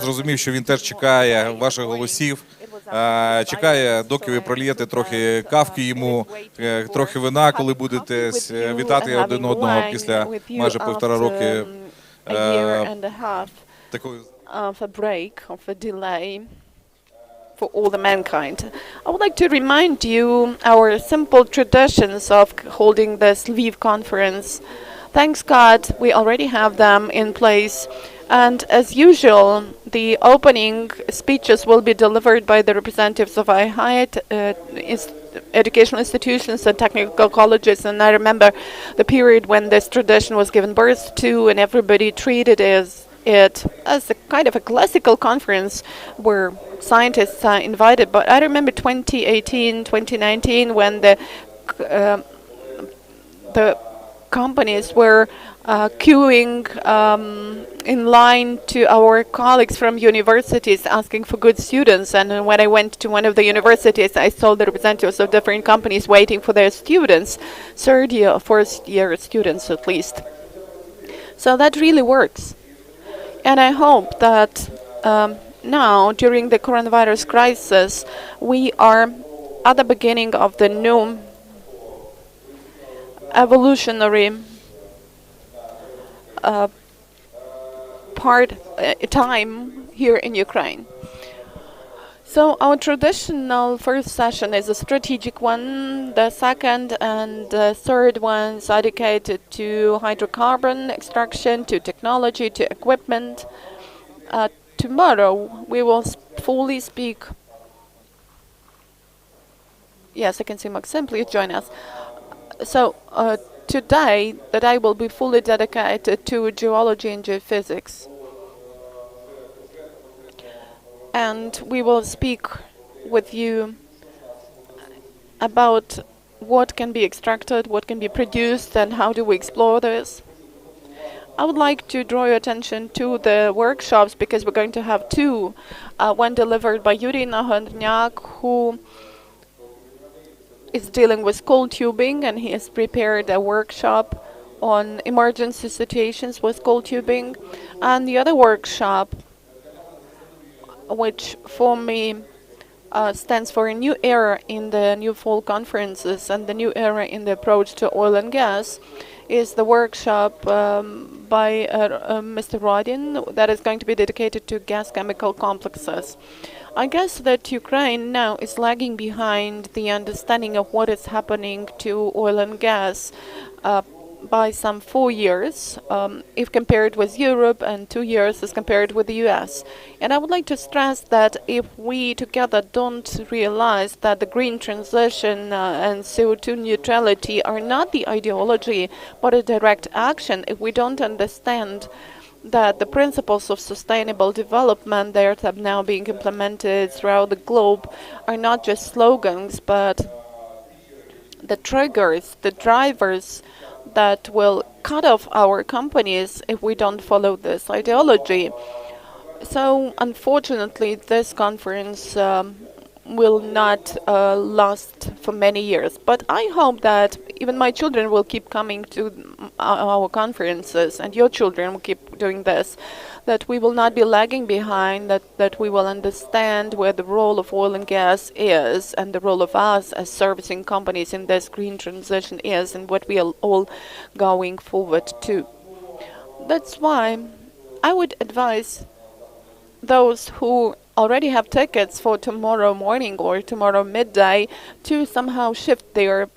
Зрозумів, що він теж чекає ваших голосів, чекає, доки ви пролієте трохи кавки йому, трохи вина, коли будете вітати один одного після майже 1,5 роки такої for all the mankind. I would like to remind you our simple traditions of holding this Lviv conference. Thanks God, we already have them in place. And as usual, the opening speeches will be delivered by the representatives of higher educational institutions and technical colleges. And I remember the period when this tradition was given birth to, and everybody treated it as a kind of a classical conference where scientists are invited. But I remember 2018, 2019, when the companies were queuing in line to our colleagues from universities asking for good students. And when I went to one of the universities, I saw the representatives of different companies waiting for their students, third year or fourth year students at least. So that really works. And I hope that now, during the coronavirus crisis, we are at the beginning of the new evolutionary time here in Ukraine. So our traditional first session is a strategic one. The second and the third ones are dedicated to hydrocarbon extraction, to technology, to equipment. Tomorrow we will fully speak. Yes, I can see Maxim, please join us. So today the day will be fully dedicated to geology and geophysics. And we will speak with you about what can be extracted, what can be produced, and how do we explore this. I would like to draw your attention to the workshops because we're going to have two. One delivered by Yuri, who is dealing with COLTUBING, and he has prepared a workshop on emergency situations with COLTUBING. And the other workshop, which for me stands for a new era in the Newfolk conferences and the new era in the approach to oil and gas, is the workshop by Mr. Rodin that is going to be dedicated to gas chemical complexes. I guess that Ukraine now is lagging behind the understanding of what is happening to oil and gas by some 4 years, if compared with Europe, and 2 years as compared with the US. And I would like to stress that if we together don't realize that the green transition and CO2 neutrality are not the ideology, but a direct action, if we don't understand that the principles of sustainable development that are now being implemented throughout the globe are not just slogans, but the triggers, the drivers that will cut off our companies if we don't follow this ideology. So unfortunately, this conference will not last for many years. But I hope that even my children will keep coming to our conferences, and your children will keep doing this, that we will not be lagging behind, that we will understand where the role of oil and gas is, and the role of us as servicing companies in this green transition is, and what we are all going forward to. That's why I would advise those who already have tickets for tomorrow morning or tomorrow midday to somehow shift their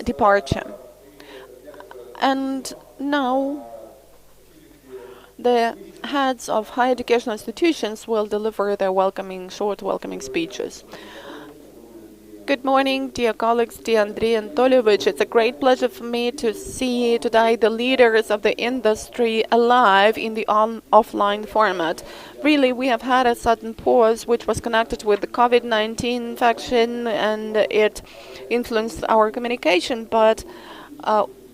departure. And now the heads of higher educational institutions will deliver their short welcoming speeches. Good morning, dear colleagues, dear Andrei Anatolievich. It's a great pleasure for me to see today the leaders of the industry alive in the offline format. Really, we have had a sudden pause which was connected with the COVID-19 infection, and it influenced our communication, but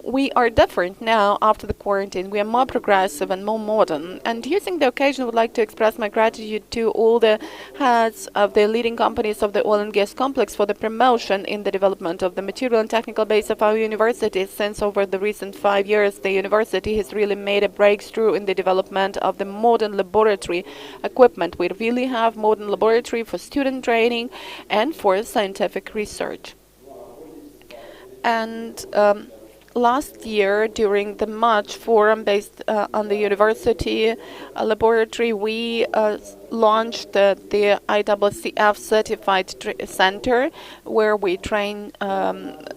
we are different now after the quarantine. We are more progressive and more modern. And using the occasion, I would like to express my gratitude to all the heads of the leading companies of the oil and gas complex for the promotion in the development of the material and technical base of our university. Since over the recent 5 years, the university has really made a breakthrough in the development of the modern laboratory equipment. We really have modern laboratory for student training and for scientific research. And last year, during the March forum based on the university laboratory, we launched the ICCF certified center where we train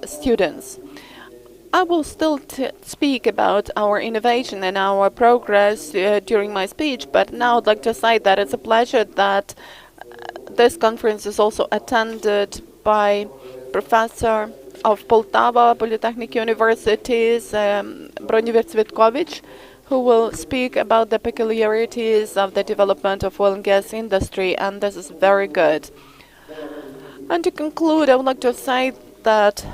students. I will still speak about our innovation and our progress during my speech, but now I'd like to say that it's a pleasure that this conference is also attended by Professor of Poltava, Polytechnic Universities, Broniver Cvetkovich, who will speak about the peculiarities of the development of oil and gas industry, and this is very good. And to conclude, I would like to say that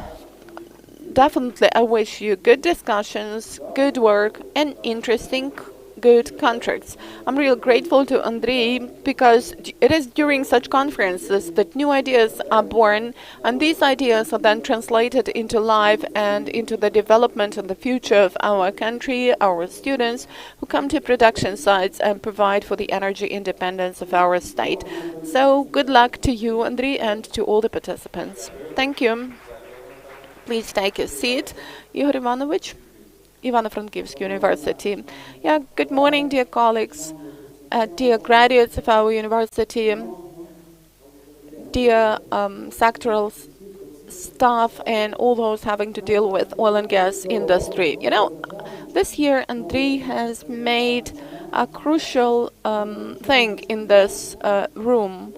definitely I wish you good discussions, good work, and interesting good contracts. I'm really grateful to Andrei because it is during such conferences that new ideas are born, and these ideas are then translated into life and into the development and the future of our country, our students who come to production sites and provide for the energy independence of our state. So good luck to you, Andrei, and to all the participants. Thank you. Please take a seat. Yuri Ivanovich, Ivano-Frankivsk University. Yeah, good morning, dear colleagues, dear graduates of our university, dear sectoral staff, and all those having to deal with oil and gas industry. You know, this year Andrei has made a crucial thing in this room.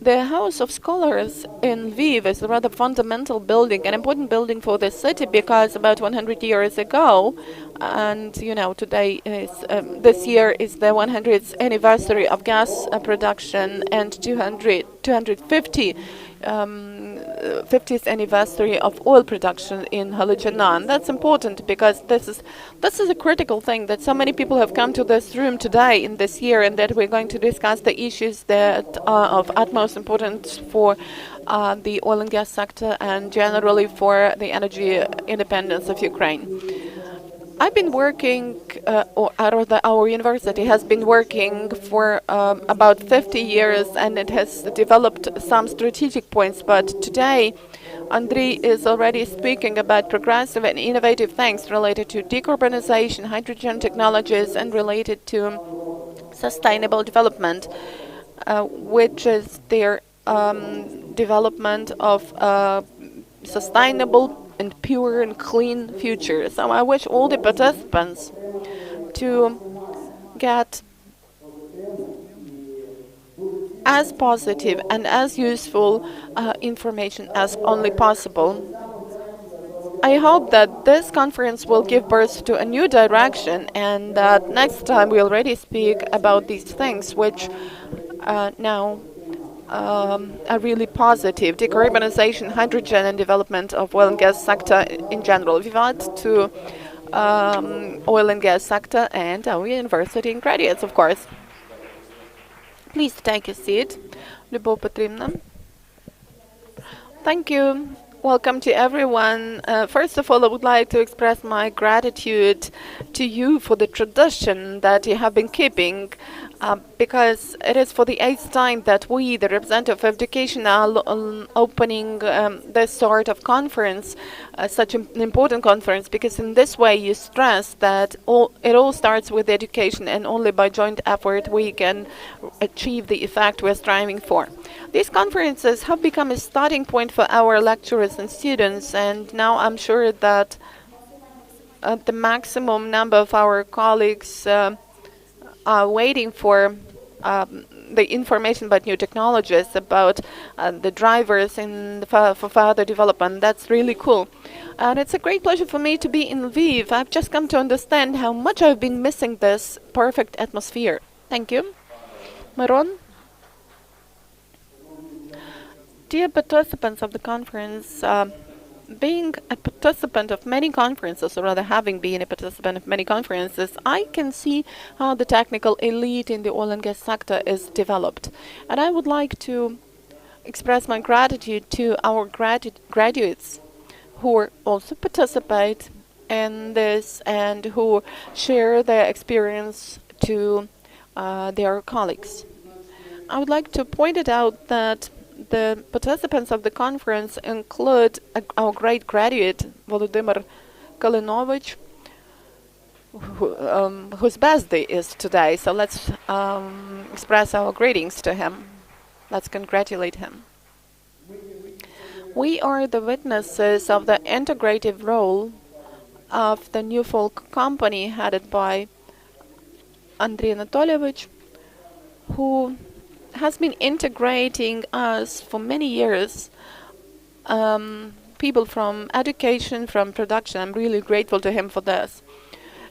The House of Scholars in Lviv is a rather fundamental building, an important building for the city, because about 100 years ago, and you know, today is this year is the 100th anniversary of gas production and 250 50th anniversary of oil production in Halachana. And that's important because this is a critical thing that so many people have come to this room today in this year, and that we're going to discuss the issues that are of utmost importance for the oil and gas sector and generally for the energy independence of Ukraine. I've been working, our university has been working for about 50 years, and it has developed some strategic points. But today, Andrei is already speaking about progressive and innovative things related to decarbonization, hydrogen technologies, and related to sustainable development, which is their development of sustainable and pure and clean future. So I wish all the participants to get as positive and as useful information as only possible. I hope that this conference will give birth to a new direction, and that next time we already speak about these things which now are really positive: decarbonization, hydrogen, and development of oil and gas sector in general. Vivat to oil and gas sector and our university and graduates, of course. Please take a seat. Любов Petrimna. Thank you. Welcome to everyone. First of all, I would like to express my gratitude to you for the tradition that you have been keeping, because it is for the 8th time that we, the representative of education, are opening this sort of conference, such an important conference, because in this way you stress that it all starts with education, and only by joint effort we can achieve the effect we're striving for. These conferences have become a starting point for our lecturers and students, and now I'm sure that the maximum number of our colleagues are waiting for the information about new technologies, about the drivers for further development. That's really cool. And it's a great pleasure for me to be in Lviv. I've just come to understand how much I've been missing this perfect atmosphere. Thank you. Maron? Dear participants of the conference, being a participant of many conferences, or rather having been a participant of many conferences, I can see how the technical elite in the oil and gas sector is developed. And I would like to express my gratitude to our graduates who also participate in this and who share their experience to their colleagues. I would like to point it out that the participants of the conference include our great graduate, Volodymyr Kalinovich, whose birthday is today. So let's express our greetings to him. Let's congratulate him. We are the witnesses of the integrative role of the Newfolk company headed by Andrei Anatolievich, who has been integrating us for many years, people from education, from production. I'm really grateful to him for this.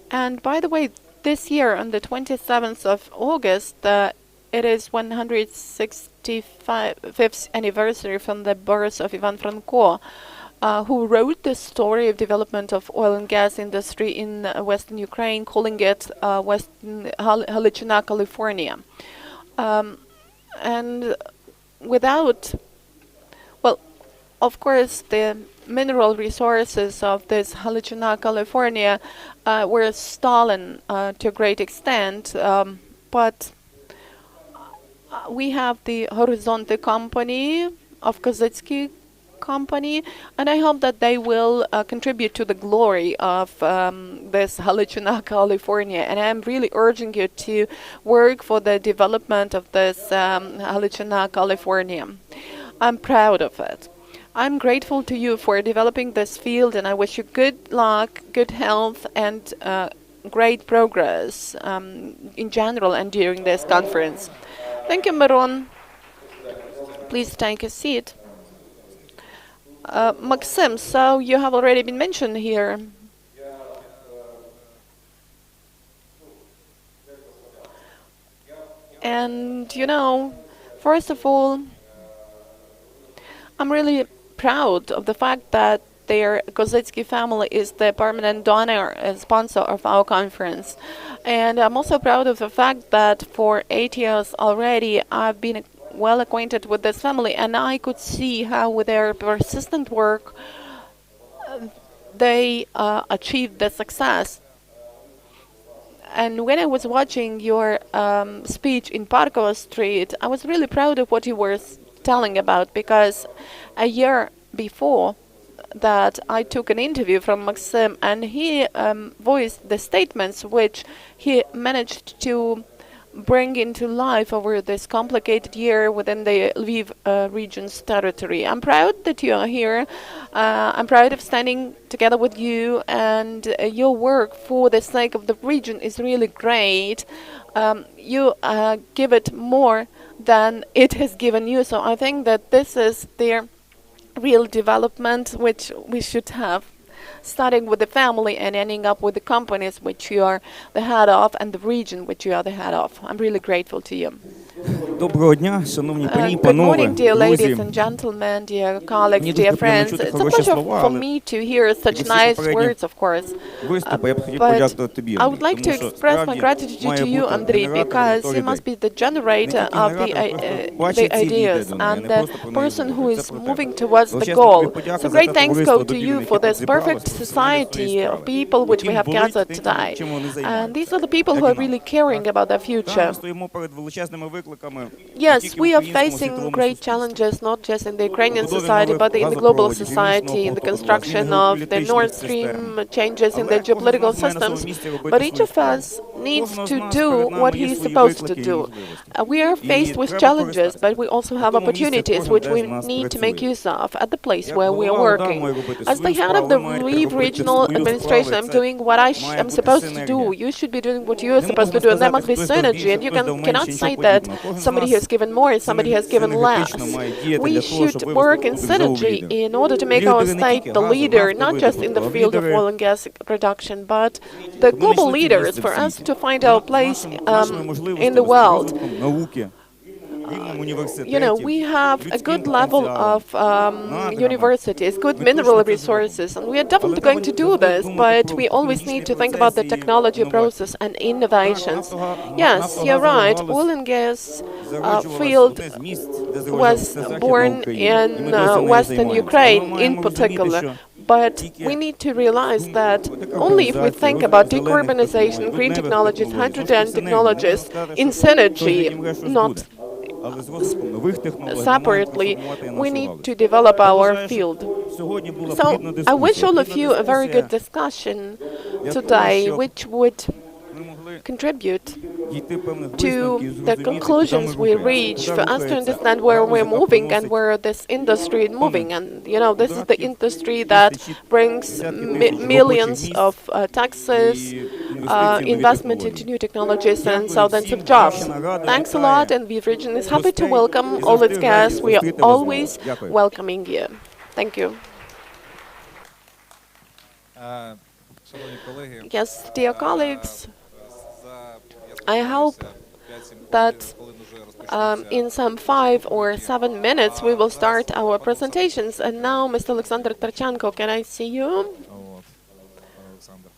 And by the way, this year, on the 27th of August, it is 165th anniversary from the birth of Ivan Franko, who wrote the story of development of oil and gas industry in Western Ukraine, calling it Western Halachina, California. And without, well, of course, the mineral resources of this Halachina, California were stolen to a great extent, but we have the Horizonte company of Kozycki company, and I hope that they will contribute to the glory of this Halachina, California. And I'm really urging you to work for the development of this Halachina, California. I'm proud of it. I'm grateful to you for developing this field, and I wish you good luck, good health, and great progress in general and during this conference. Thank you, Miron. Please take a seat. Maxim, so you have already been mentioned here. And, you know, first of all, I'm really proud of the fact that their Kozycki family is the permanent donor and sponsor of our conference. And I'm also proud of the fact that for 8 years already I've been well acquainted with this family, and I could see how with their persistent work they achieved the success. And when I was watching your speech in Parkova Street, I was really proud of what you were telling about, because a year before that I took an interview from Maxim, and he voiced the statements which he managed to bring into life over this complicated year within the Lviv region's territory. I'm proud that you are here. I'm proud of standing together with you, and your work for the sake of the region is really great. You give it more than it has given you, so I think that this is the real development which we should have, starting with the family and ending up with the companies which you are the head of and the region which you are the head of. I'm really grateful to you. Доброго дня, шановні пані, Good morning, dear ladies друзі. and gentlemen, dear colleagues, Мені dear дуже приємно friends. чути It's a хороші pleasure слова, for але me to hear such всі nice попередні words, of course. виступи я б хотів But подякувати тобі, I would like to тому що express my справді gratitude має to you, бути Andrei, генератор because готових you must ідей. be the generator of the ideas and the person who is moving towards the goal. So great thanks go to you for this perfect society of people which we have gathered today. And these are the people who are really caring about their future. Ми стоїмо перед величезними викликами. Yes, we are facing great challenges, not just in the Ukrainian society, but in the global society, in the construction of the Nord Stream, changes in the geopolitical systems. But each of us needs to do what he is supposed to do. We are faced with challenges, but we also have opportunities which we need to make use of at the place where we are working. As the head of the Lviv regional administration, I'm doing what I am supposed to do. You should be doing what you are supposed to do, and there must be synergy. And you cannot say that somebody has given more, somebody has given less. We should work in synergy in order to make our state the leader, not just in the field of oil and gas production, but the global leaders, for us to find our place in the world. рівнем університетів. you know, we have a людським good level потенціалом, of надрами. universities, good Ми mineral точно це resources, and we are Але definitely треба going to do завжди this, думати but про we always технологічний need to think about the процес і technology інновації. process and innovations. Так, Yes, you're right. нафтогазова Oil галузь and gas зароджувалась field одне з місць, де was зароджувалася Західна born Україна. І in ми досі нею Western займаємося. Ukraine Ми in маємо розуміти, particular. що But тільки we need to realize that думка only if we декарбонізації, think розвитку about зелених decarbonization, технологій, green водневих technologies, технологій, hydrogen зовсім technologies все не. in Можна сказати, що synergy, хтось вже щось not буде. Але з розвитком нових технологій ми маємо separately, трансформувати we нашу need галузь. to develop Я our вважаю, що field. сьогодні була So плідна I дискусія. wish all of Плідна you a very дискусія good discussion для того, today, щоб which would ми могли contribute дійти певних to висновків, the зрозуміти, conclusions куди we ми reach, рухаємося, for us to рухається understand where галузь, we're яка moving and приносить where this industry is moving. And you know, this is the industry that brings millions of taxes, investment into new technologies, and thousands of jobs. Thanks a lot, and VIII region is happy to welcome OIL&GAS. We are always welcoming you. Thank you. Шановні колеги, Yes, dear colleagues, за I hope 5-7 that хвилин уже розпочнеться. in some 5 or 7 minutes we will start our presentations. And now, Mr. Alexander Tarchenko, can I see you? От, Олександр.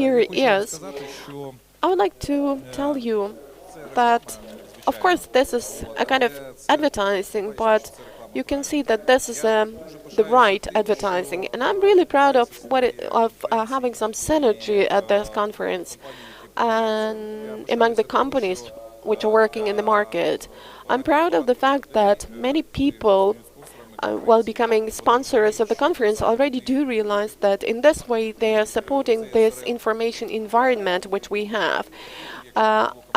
Here he Хочу is. сказати, що I would like to tell you that, of course, this is a kind of advertising, but you can see that this is the right advertising. And I'm really proud of having some synergy at this conference and among the companies which are working in the market. I'm proud of the fact that many people, while becoming sponsors of the conference, already do realize that in this way they are supporting this information environment which we have.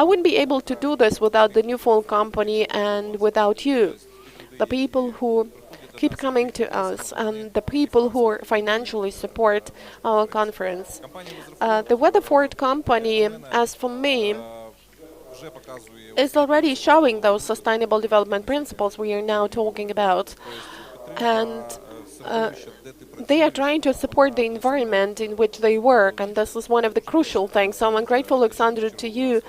I wouldn't be able to do this without the Newfolk company and without you, the people who keep coming to us and the people who financially support our conference. The Weatherford company, as for me, вже показує is already showing those sustainable development principles we are now talking about. And they are trying to support the environment in which they work, and this is one of the crucial things. So I'm grateful, Alexander, to you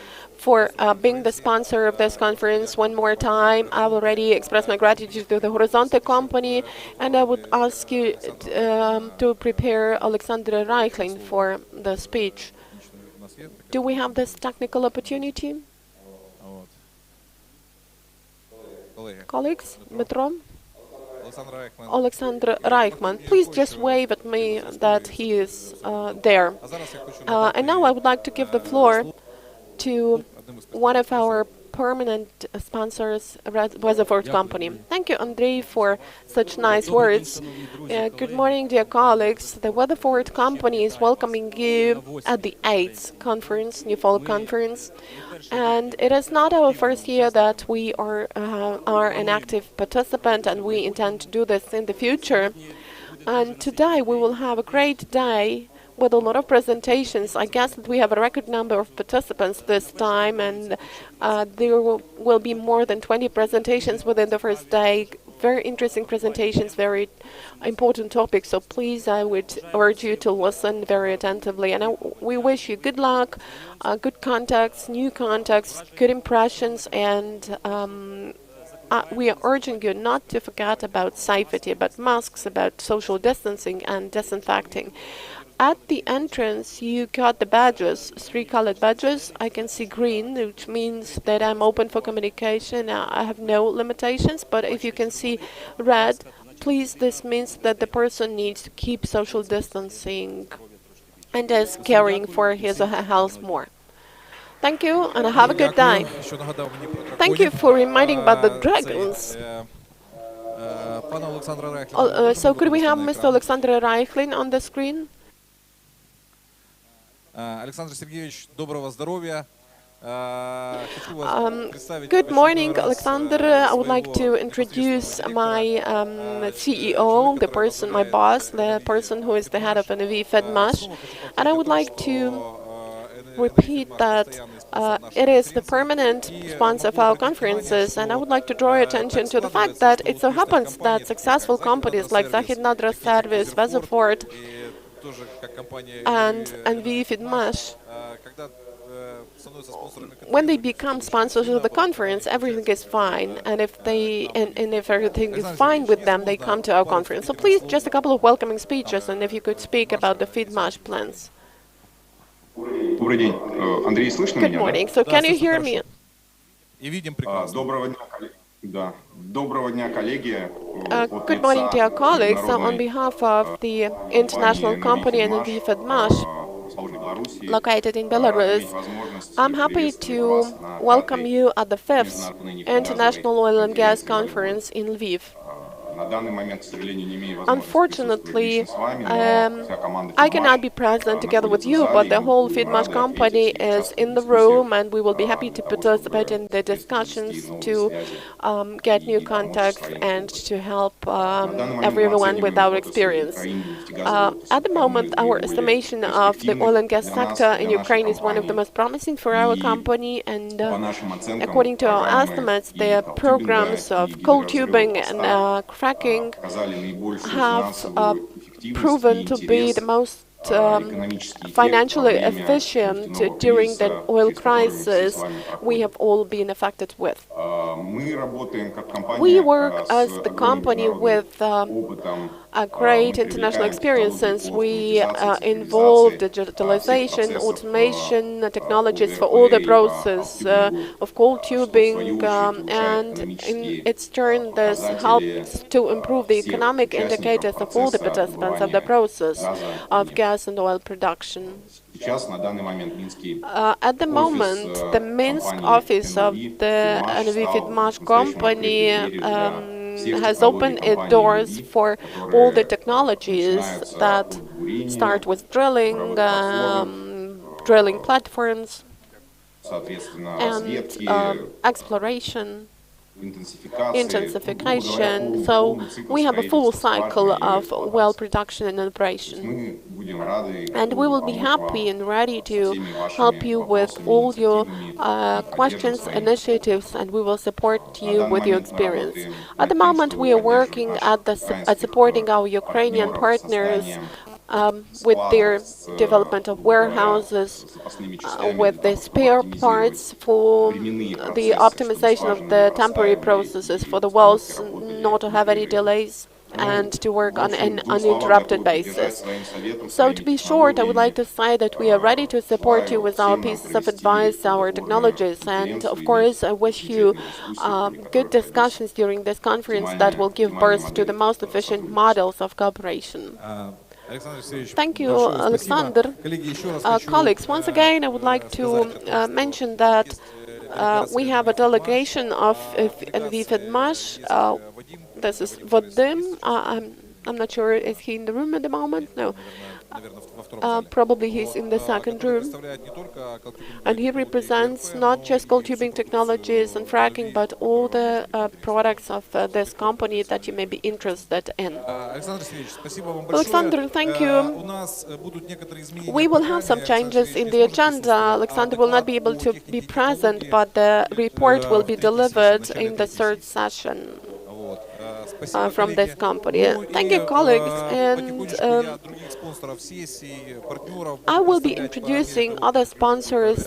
for being the sponsor of this conference one more time. I've already expressed my gratitude to the Horizonte company, and I would ask you to prepare Alexander Reichlin for the speech. у нас є. Do we have this technical opportunity? От. Колеги, Colleagues, Metro? Олександр Райхман. Alexander Reichman, please just wave at me that he is there. А зараз я хочу And now I would like to give the floor to one of our permanent sponsors, Weatherford Company. Thank you, Andrei, for such nice words. Good morning, dear colleagues. The Weatherford Company is welcoming you at the VIII conference, Newfolk conference. And it is not our first year that we are an active participant, and we intend to do this in the future. And today we will have a great day with a lot of presentations. I guess that we have a record number of participants this time, and there will be more than 20 presentations within the first day. Very interesting presentations, very important topics. So please, I would urge you to listen very attentively. And we wish you good luck, good contacts, new contacts, good impressions, and we are urging you not to forget about safety, about masks, about social distancing and disinfecting. At the entrance, you got the badges, 3 colored badges. I can see green, which means that I'm open for communication. I have no limitations, but if you can see red, please, this means that the person needs to keep social distancing and is caring for his or her health more. Thank you, and have a good day. Дякую, що нагадав мені про Thank you драконів. for reminding about the Цей, dragons. Пане Олександре Райхліну, So could we have на Mr. екран. Alexander Reichlin on the screen? Олександр Сергійович, доброго здоров'я. Хочу вас представити Good в очередной morning, раз, Alexander. I would like to своего introduce непосредственного my директора, CEO, the person, my boss, the person who is the head of VIII. And I would like to repeat that it is the permanent sponsor of our conferences, and I would like to draw your attention to the fact that it so happens that successful companies like Західна Service, Weatherford, тоже как компания and VIII, когда when they become sponsors of the conference, everything is fine. And if if everything is fine with them, they come to our conference. So please, just a couple of welcoming speeches, and if you could speak about the FIDMASH plans. Добрый день. Андрей, слышно Good меня, morning. So can you hear me? И видим да? прекрасно. Доброго дня, коллеги. Good morning, dear colleagues. So on behalf of the international company and the FIDMASH, located in Belarus, I'm happy to welcome you at the 5th International Oil and Gas Conference in Lviv. Unfortunately, I cannot be present together with you, but the whole FIDMASH company is in the room, and we will be happy to participate in the discussions to get new contacts and to help everyone with our experience. At the moment, our estimation of the oil and gas sector in Ukraine is one of the most promising for our company, and according to our estimates, the programs of COLTUBING and FRACKING have proven to be the most financially efficient during the oil crisis we have all been affected with. We work as the company with a great international experience, since we involve digitalization, automation, technologies for all the process of cold tubing, and in its turn this helps to improve the economic indicators of all the participants of the process of gas and oil production. At the moment, the Minsk office of the FIDMASH company has opened its doors for all the technologies that start with drilling, drilling platforms, and exploration, intensification. So we have a full cycle of well production and operation. And we will be happy and ready to help you with all your questions, initiatives, and we will support you with your experience. At the moment, we are working at supporting our Ukrainian partners with their development of warehouses, with the spare parts for the optimization of the temporary processes for the wells not to have any delays, and to work on an uninterrupted basis. So to be short, I would like to say that we are ready to support you with our pieces of advice, our technologies, and of course I wish you good discussions during this conference that will give birth to the most efficient models of cooperation. Thank you, Alexander. Colleagues, once again, I would like to mention that we have a delegation of the FIDMASH. This is Vadim. I'm not sure, is he in the room at the moment? No. Probably he's in the second room. And he represents not just cold tubing technologies and fracking, but all the products of this company that you may be interested in. Alexander, thank you. We will have some changes in the agenda. Alexander will not be able to be present, but the report will be delivered in the third session from this company. Thank you, colleagues. And I will be introducing other sponsors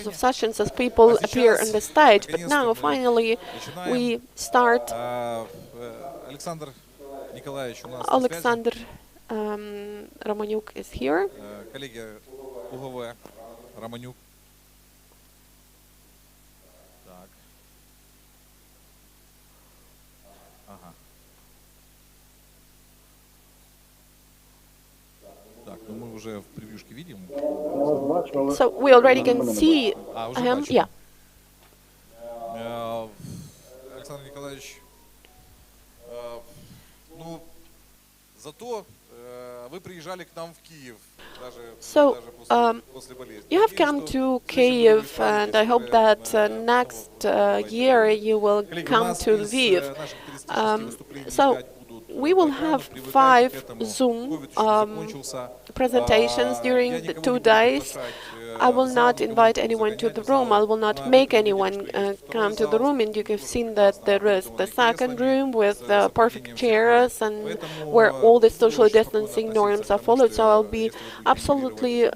of sessions as people appear on the stage. But now, finally, we start. Alexander Romanyuk is here. So we already can see him. Yeah. Александр Николаевич, ну, зато вы приезжали к нам в Киев. So, you have come to Kyiv, and I hope that next year you will come to Lviv. So, we will have 5 Zoom presentations during the 2 days. I will not invite anyone to the room. I will not make anyone come to the room. And you have seen that there is the second room with perfect chairs and where all the social distancing norms are followed. So I'll be absolutely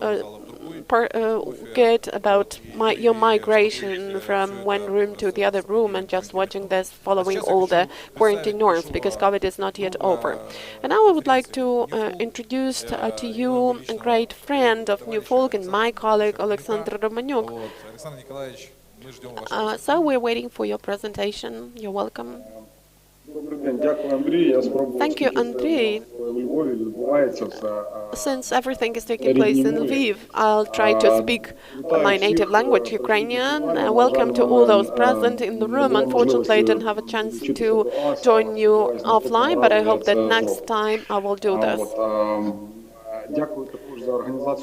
good about your migration from one room to the other room and just watching this, following all the quarantine norms, because COVID is not yet over. And now I would like to introduce to you a great friend of Newfolk and my colleague, Alexander Romanyuk. Александр Николаевич, мы ждем вашего. So we're waiting for your presentation. You're welcome. Thank Thank you, Andrei. Since everything is taking place in Lviv, I'll try to speak my native language, Ukrainian. Welcome to all those present in the room. Unfortunately, I didn't have a chance to join you offline, but I hope that next time I will do this.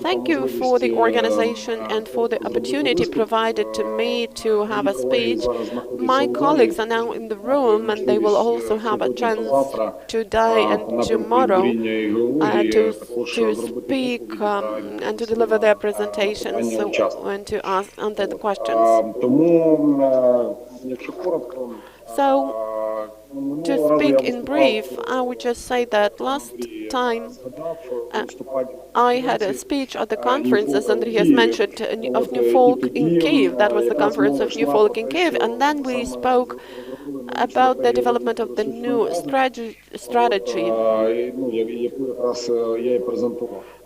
Thank you for the organization and for the opportunity provided to me to have a speech. My colleagues are now in the room, and they will also have a chance today and tomorrow to speak and to deliver their presentations and to answer the questions. So, to speak in brief, I would just say that last time I had a speech at the conference, as Andrei has mentioned, of Newfolk in Kiev. That was the conference of Newfolk in Kiev. And then we spoke about the development of the new strategy,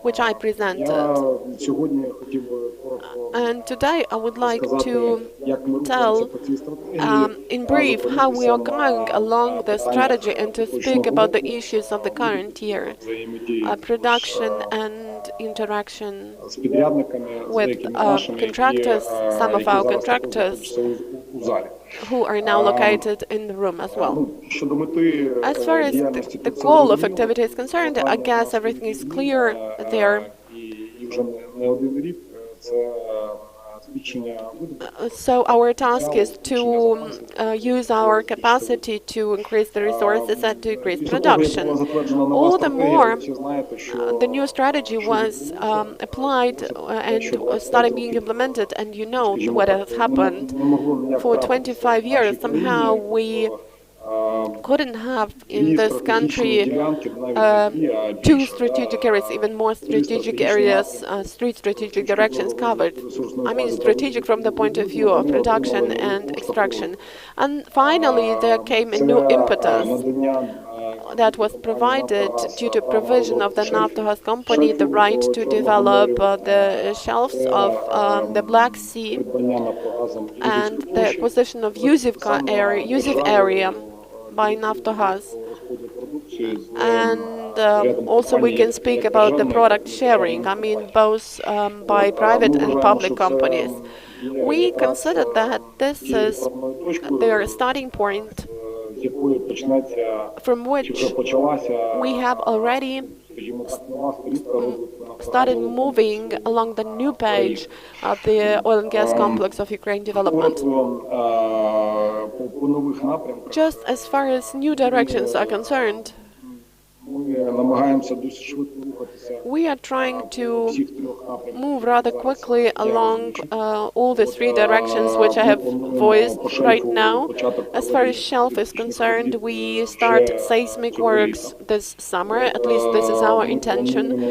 which I presented. And today I would like to tell in brief how we are going along the strategy and to speak about the issues of the current year, production and interaction with contractors, some of our contractors who are now located in the room as well. As far as the goal of activity is concerned, I guess everything is clear there. So our task is to use our capacity to increase the resources and to increase production. All the more, the new strategy was applied and started being implemented, and you know what has happened. For 25 years, somehow we couldn't have in this country two strategic areas, even more strategic areas, three strategic directions covered. I mean, strategic from the point of view of production and extraction. And finally, there came a new impetus that was provided due to provision of the Naftogaz company the right to develop the shelves of the Black Sea and the acquisition of Yuzhiv area by Naftogaz. And also we can speak about the product sharing, I mean both by private and public companies. We consider that this is their starting point from which we have already started moving along the new page of the oil and gas complex of Ukraine development. Just as far as new directions are concerned, we are trying to move rather quickly along all the three directions which I have voiced right now. As far as shelf is concerned, we start seismic works this summer, at least this is our intention.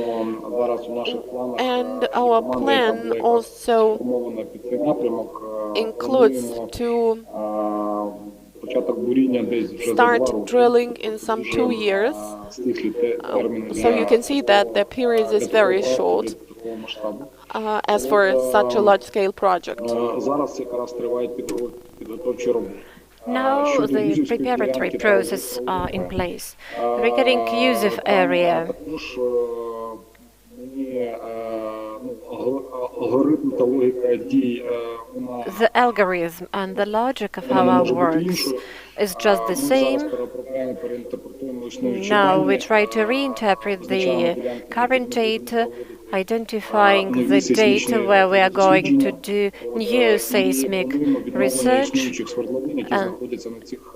And our plan also includes to start drilling in some 2 years. So you can see that the period is very short as for such a large-scale project. Now the preparatory process are in place. Regarding Yuzhiv area, the algorithm and the logic of how our works is just the same. Now we try to reinterpret the current data, identifying the data where we are going to do new seismic research, and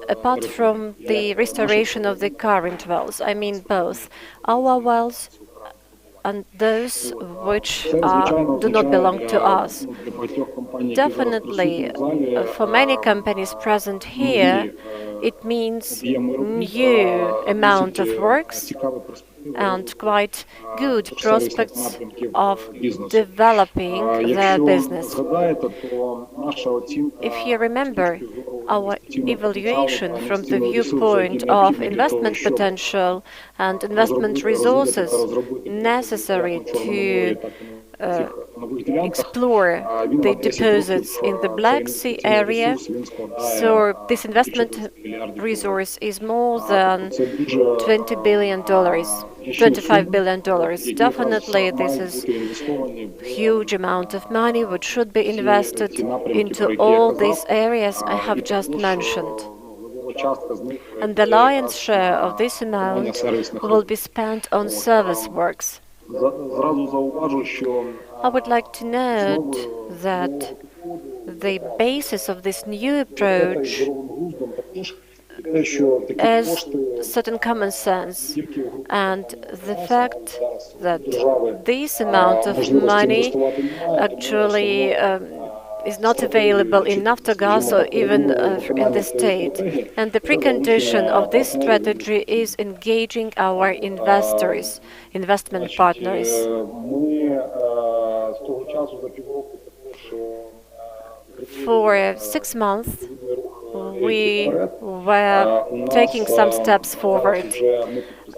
apart from the restoration of the current wells, I mean both our wells and those which do not belong to us. Definitely, for many companies present here, it means new amount of works and quite good prospects of developing their business. If you remember, our evaluation from the viewpoint of investment potential and investment resources necessary to explore the deposits in the Black Sea area. So this investment resource is more than $20 billion, $25 billion. Definitely, this is a huge amount of money which should be invested into all these areas I have just mentioned. And the lion's share of this amount will be spent on service works. I would like to note that the basis of this new approach is certain common sense, and the fact that this amount of money actually is not available in Naftogaz or even in the state. And the precondition of this strategy is engaging our investors, investment partners. For 6 months, we were taking some steps forward,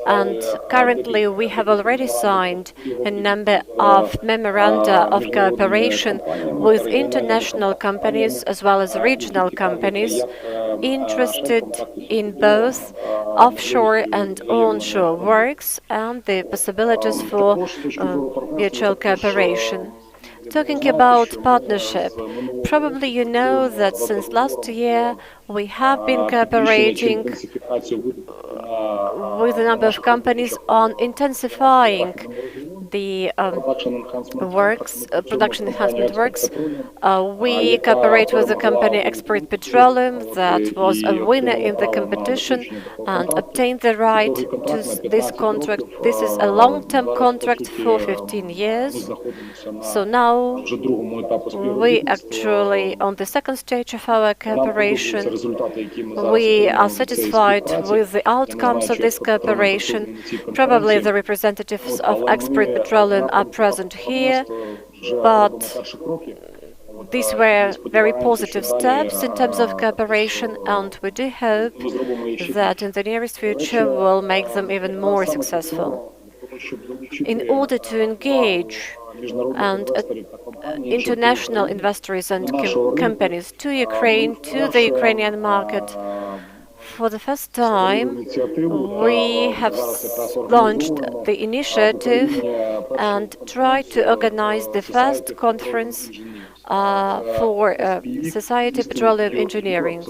and currently we have already signed a number of memoranda of cooperation with international companies as well as regional companies interested in both offshore and onshore works and the possibilities for mutual cooperation. Talking about partnership, probably you know that since last year we have been cooperating with a number of companies on intensifying the production enhancement works. We cooperate with the company Export Petroleum that was a winner in the competition and obtained the right to this contract. This is a long-term contract for 15 years. So now we actually, on the second stage of our cooperation, we are satisfied with the outcomes of this cooperation. Probably the representatives of Export Petroleum are present here, but these were very positive steps in terms of cooperation, and we do hope that in the nearest future we'll make them even more successful. In order to engage and international investors and companies to Ukraine, to the Ukrainian market, for the first time, we have launched the initiative and tried to organize the first conference for Society Petroleum Engineering.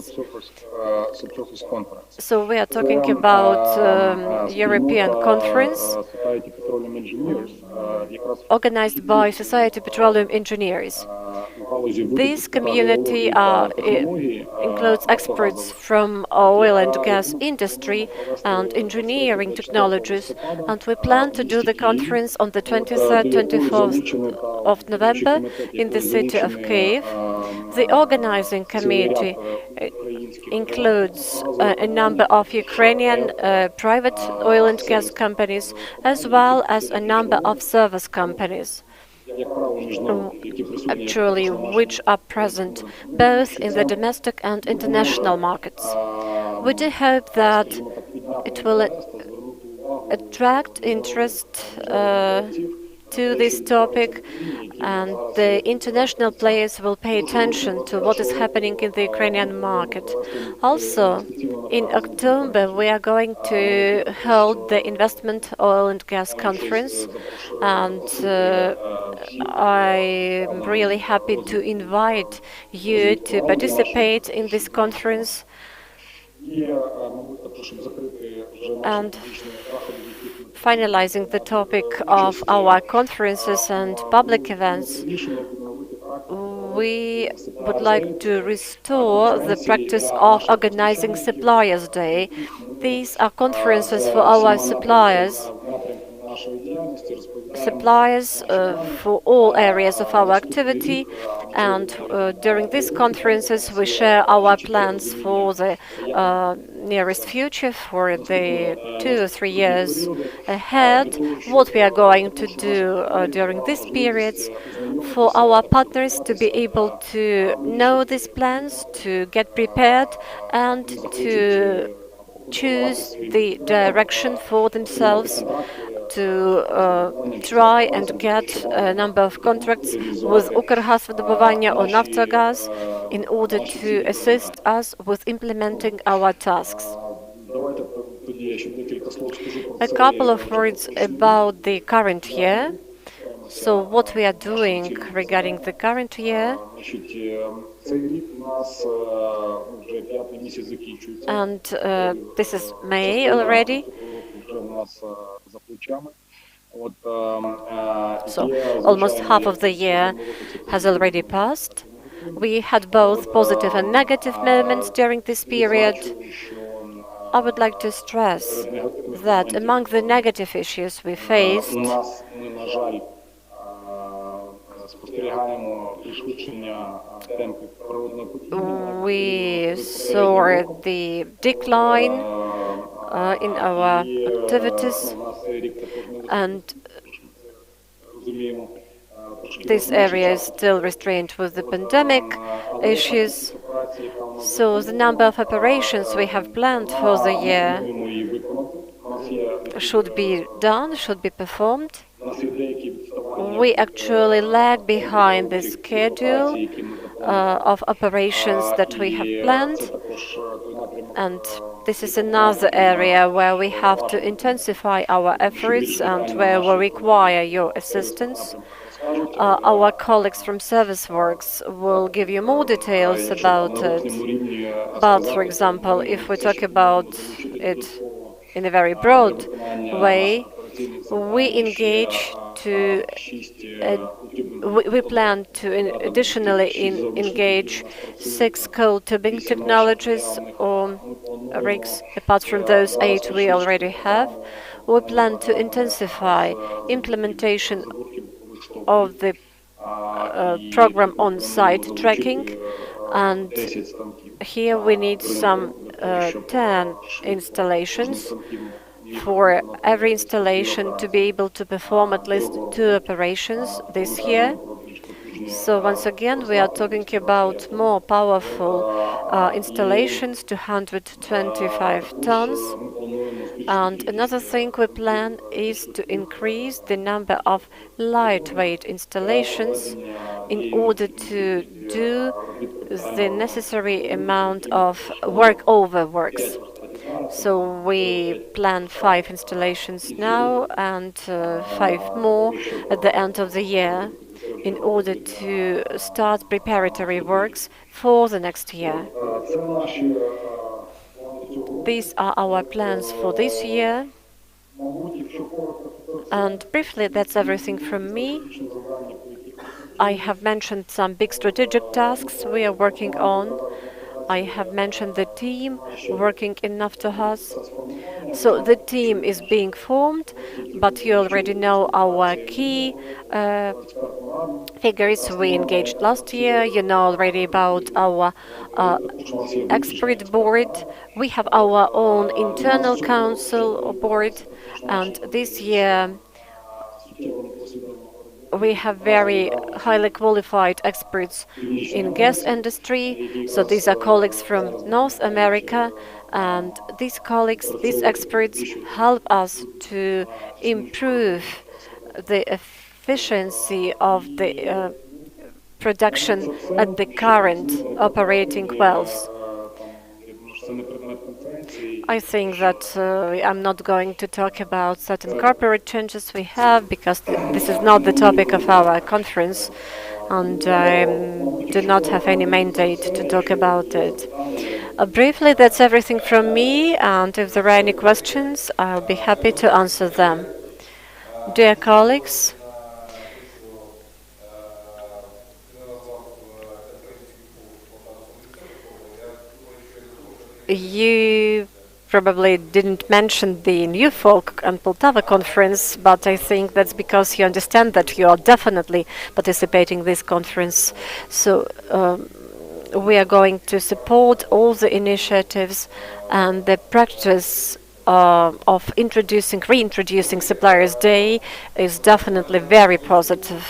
So we are talking about European conference organized by Society Petroleum Engineers. This community includes experts from oil and gas industry and engineering technologies, and we plan to do the conference on the 23rd, 24th of November in the city of Kyiv. The organizing committee includes a number of Ukrainian private oil and gas companies as well as a number of service companies, actually, which are present both in the domestic and international markets. We do hope that it will attract interest to this topic, and the international players will pay attention to what is happening in the Ukrainian market. Also, in October, we are going to hold the Investment Oil and Gas Conference, and I'm really happy to invite you to participate in this conference. And finalizing the topic of our conferences and public events, we would like to restore the practice of organizing Suppliers' Day. These are conferences for our suppliers suppliers for all areas of our activity, and during these conferences we share our plans for the nearest future, for the 2 or 3 years ahead, what we are going to do during these periods, for our partners to be able to know these plans, to get prepared, and to choose the direction for themselves, to try and get a number of contracts with Укргазвидобування or Naftogaz in order to assist us with implementing our tasks. A couple of words about the current year. So what we are doing regarding the current year, and this is May already. So almost half of the year has already passed. We had both positive and negative moments during this period. I would like to stress that among the negative issues we faced, we saw the decline in our activities, and this area is still restrained with the pandemic issues. So the number of operations we have planned for the year should be done, should be performed. We actually lag behind the schedule of operations that we have planned, and this is another area where we have to intensify our efforts and where we require your assistance. Our colleagues from Service Works will give you more details about it. But, for example, if we talk about it in a very broad way, we engage to we plan to additionally engage 6 COLTUBING technologies or rigs. Apart from those 8 we already have, we plan to intensify implementation of the program on-site tracking, and here we need some 10 installations for every installation to be able to perform at least 2 operations this year. So once again, we are talking about more powerful installations, 225 tons. And another thing we plan is to increase the number of lightweight installations in order to do the necessary amount of workover works. So we plan 5 installations now and 5 more at the end of the year in order to start preparatory works for the next year. These are our plans for this year. And briefly, that's everything from me. I have mentioned some big strategic tasks we are working on. I have mentioned the team working in Naftogaz. So the team is being formed, but you already know our key figures we engaged last year. You know already about our expert board. We have our own internal council board, and this year we have very highly qualified experts in gas industry. So these are colleagues from North America, and these colleagues, these experts, help us to improve the efficiency of the production at the current operating wells. I think that I'm not going to talk about certain corporate changes we have, because this is not the topic of our conference, and I do not have any mandate to talk about it. Briefly, that's everything from me, and if there are any questions, I'll be happy to answer them. Dear colleagues, you probably didn't mention the Newfolk and Poltava conference, but I think that's because you understand that you are definitely participating in this conference. So we are going to support all the initiatives, and the practice of reintroducing Suppliers Day is definitely very positive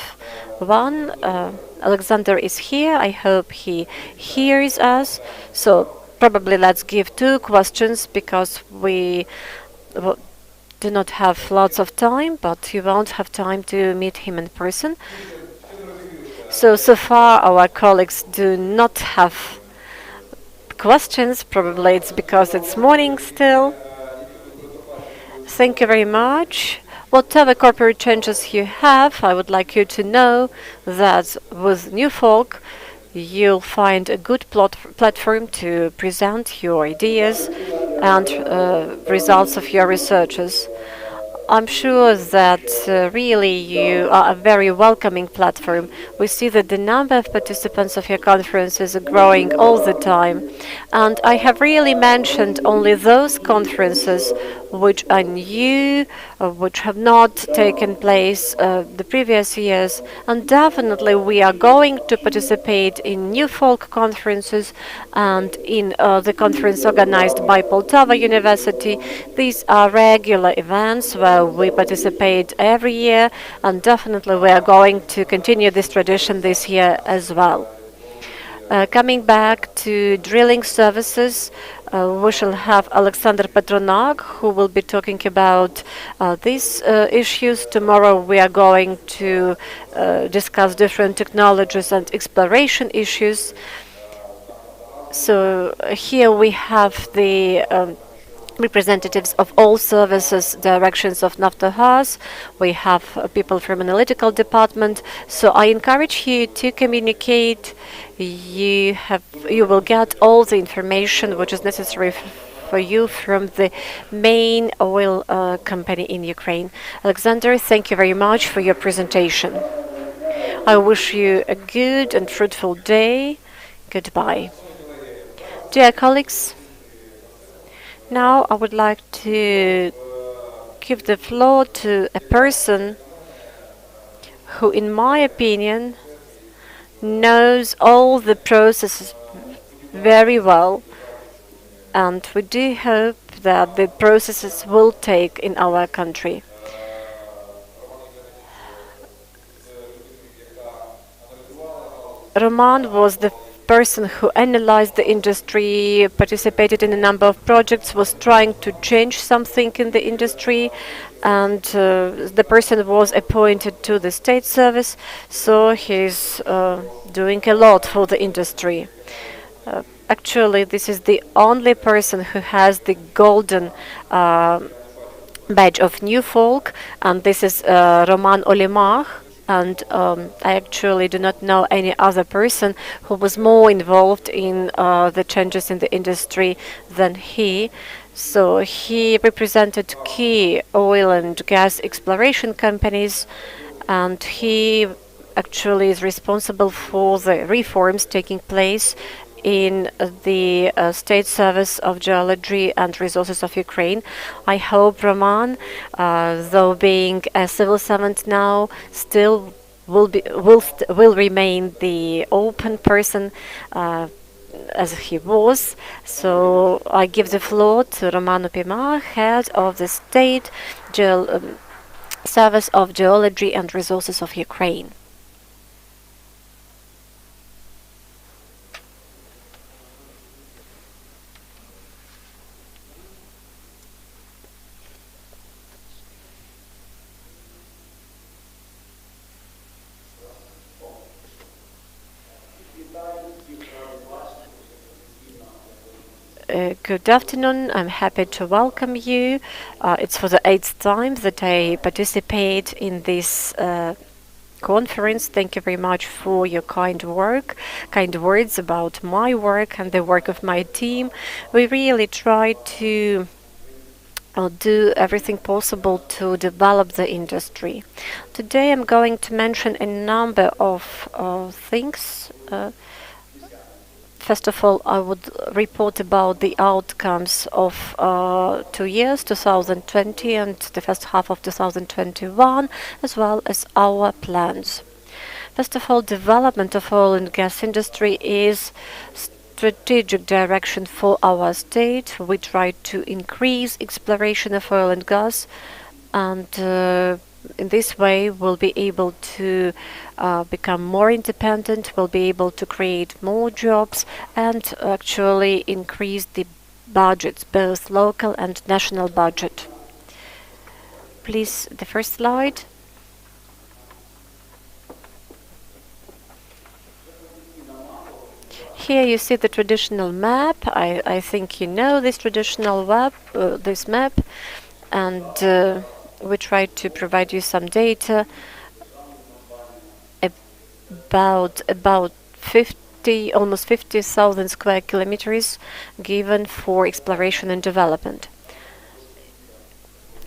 one. Alexander is here. I hope he hears us. So probably let's give 2 questions because we do not have lots of time, but you won't have time to meet him in person. So far our colleagues do not have questions. Probably it's because it's morning still. Thank you very much. Whatever corporate changes you have, I would like you to know that with Newfolk, you'll find a good platform to present your ideas and results of your researches. I'm sure that really you are a very welcoming platform. We see that the number of participants of your conferences are growing all the time. And I have really mentioned only those conferences which are new, which have not taken place the previous years. And definitely we are going to participate in Newfolk conferences and in the conference organized by Poltava University. These are regular events where we participate every year, and definitely we are going to continue this tradition this year as well. Coming back to drilling services, we shall have Alexander Petronak, who will be talking about these issues. Tomorrow we are going to discuss different technologies and exploration issues. So here we have the representatives of all services directions of Naftogaz. We have people from analytical department. So I encourage you to communicate. You will get all the information which is necessary for you from the main oil company in Ukraine. Alexander, thank you very much for your presentation. I wish you a good and fruitful day. Goodbye. Dear colleagues, now I would like to give the floor to a person who, in my opinion, knows all the processes very well, and we do hope that the processes will take in our country. Roman was the person who analyzed the industry, participated in a number of projects, was trying to change something in the industry, and the person was appointed to the state service, so he's doing a lot for the industry. Actually, this is the only person who has the golden badge of Newfolk, and this is Roman Olimach. And I actually do not know any other person who was more involved in the changes in the industry than he. So he represented key oil and gas exploration companies, and he actually is responsible for the reforms taking place in the State Service of Geology and Resources of Ukraine. I hope Roman, though being a civil servant now, still will remain the open person as he was. So I give the floor to Roman Opimar, head of the State Service of Geology and Resources of Ukraine. Good afternoon. I'm happy to welcome you. It's for the 8th time that I participate in this conference. Thank you very much for your kind words about my work and the work of my team. We really try to do everything possible to develop the industry. Today I'm going to mention a number of things. First of all, I would report about the outcomes of 2 years, 2020 and the first half of 2021, as well as our plans. First of all, development of oil and gas industry is strategic direction for our state. We try to increase exploration of oil and gas, and in this way we'll be able to become more independent, we'll be able to create more jobs and actually increase the budgets, both local and national budget. Please, the first slide. Here you see the traditional map. I think you know this traditional this map, and we try to provide you some data about almost 50,000 square kilometers given for exploration and development.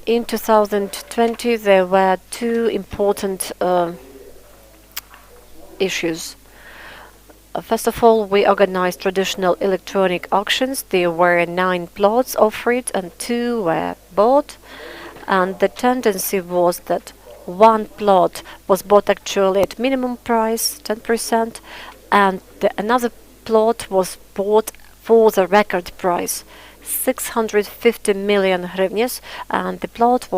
In 2020 there were two important issues. First of all, we organized traditional electronic auctions. There were 9 plots offered and 2 were bought. And the tendency was that 1 plot was bought actually at minimum price, 10%, and another plot was bought for the record price, 650 million hryvnias, and the plot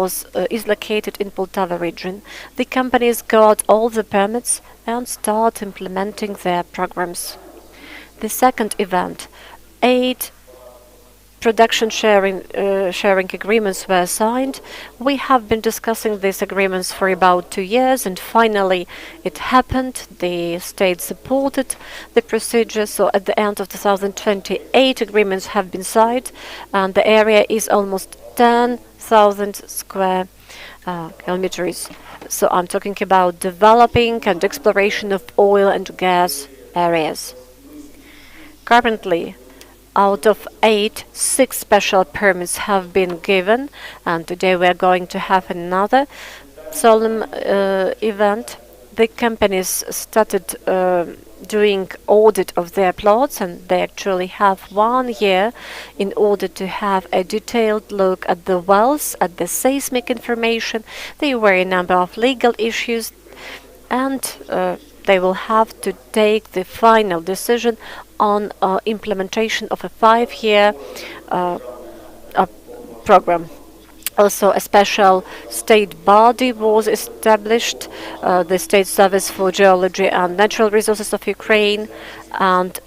is located in Poltava region. The companies got all the permits and start implementing their programs. The second event, 8 production sharing agreements were signed. We have been discussing these agreements for about 2 years, and finally it happened. The state supported the procedure, so at the end of 2020, 8 agreements have been signed, and the area is almost 10,000 square kilometers. So I'm talking about developing and exploration of oil and gas areas. Currently, out of 8, 6 special permits have been given, and today we are going to have another solemn event. The companies started doing audit of their plots, and they actually have 1 year in order to have a detailed look at the wells, at the seismic information. There were a number of legal issues, and they will have to take the final decision on implementation of a 5-year program. Also, a special state body was established, the State Service for Geology and Natural Resources of Ukraine, and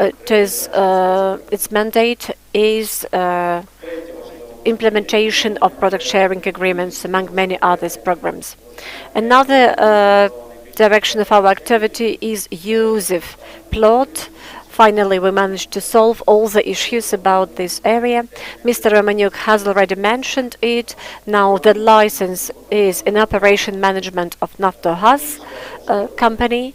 its mandate is implementation of product sharing agreements, among many other programs. Another direction of our activity is Yusif plot. Finally, we managed to solve all the issues about this area. Mr. Romaniuk has already mentioned it. Now the license is in operation management of Naftogaz company.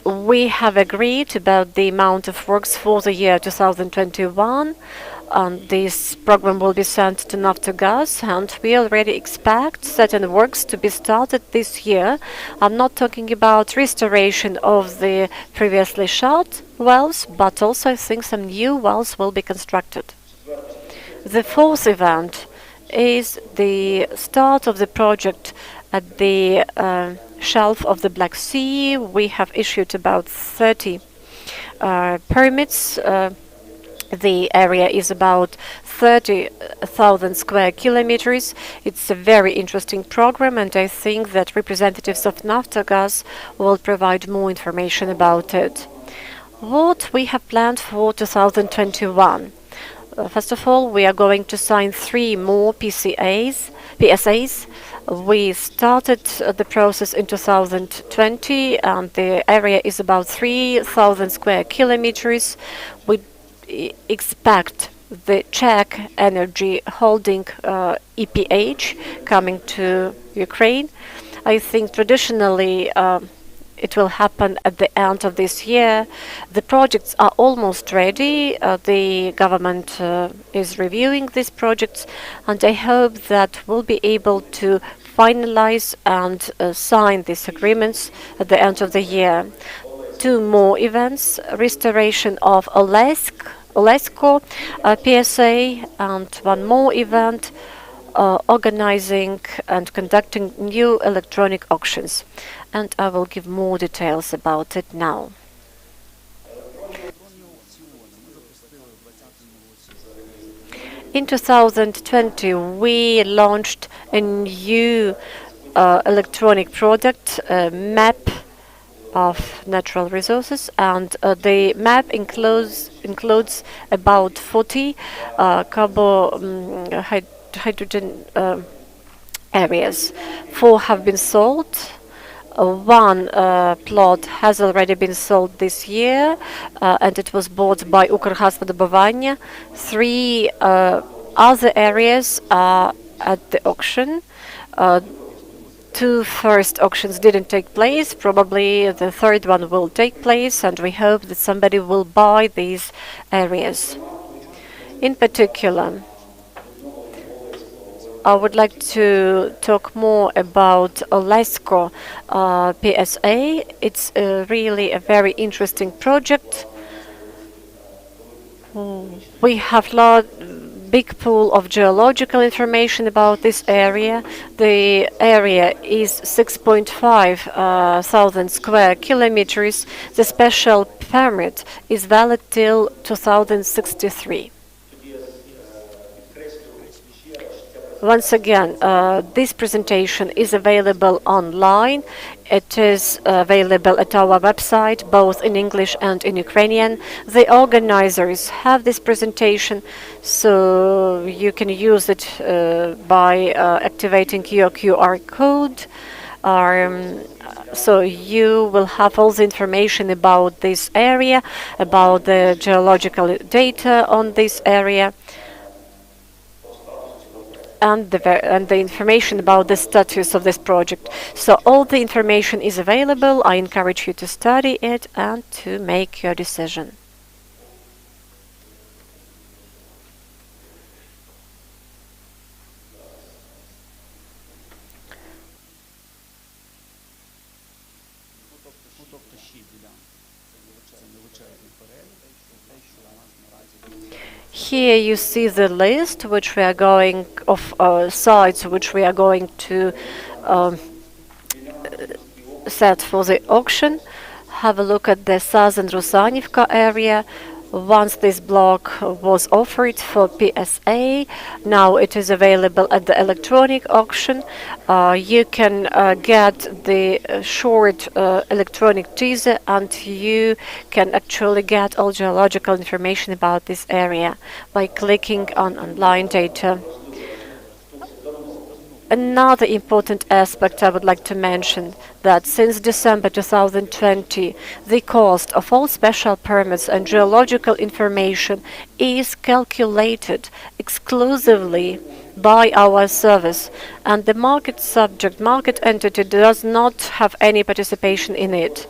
We have agreed about the amount of works for the year 2021. This program will be sent to Naftogaz, and we already expect certain works to be started this year. I'm not talking about restoration of the previously shut wells, but also I think some new wells will be constructed. The fourth event is the start of the project at the shelf of the Black Sea. We have issued about 30 permits. The area is about 30,000 square kilometers. It's a very interesting program, and I think that representatives of Naftogaz will provide more information about it. What we have planned for 2021? First of all, we are going to sign 3 more PSAs. We started the process in 2020, and the area is about 3,000 square kilometers. We expect the Czech energy holding EPH coming to Ukraine. I think traditionally it will happen at the end of this year. The projects are almost ready. The government is reviewing these projects, and I hope that we'll be able to finalize and sign these agreements at the end of the year. 2 more events: restoration of OIL&GAS PSA, and 1 more event, organizing and conducting new electronic auctions. And I will give more details about it now. In 2020, we launched a new electronic product, map of natural resources, and the map includes about 40 hydrogen areas. 4 have been sold. 1 plot has already been sold this year, and it was bought by Укргазвидобування. 3 other areas are at the auction. 2 first auctions didn't take place. Probably the 3rd one will take place, and we hope that somebody will buy these areas. In particular, I would like to talk more about OIL&GAS PSA. It's really a very interesting project. We have big pool of geological information about this area. The area is 6.5 thousand square kilometers. The special permit is valid till 2063. Once again, this presentation is available online. It is available at our website, both in English and in Ukrainian. The organizers have this presentation, so you can use it by activating your QR code. So you will have all the information about this area, about the geological data on this area, and the information about the status of this project. So all the information is available. I encourage you to study it and to make your decision. Here you see the list which we are going of sites which we are going to set for the auction. Have a look at the southern Rusanivka area. Once this block was offered for PSA, now it is available at the electronic auction. You can get the short electronic teaser, and you can actually get all geological information about this area by clicking on online data. Another important aspect I would like to mention that since December 2020, the cost of all special permits and geological information is calculated exclusively by our service, and the market entity does not have any participation in it.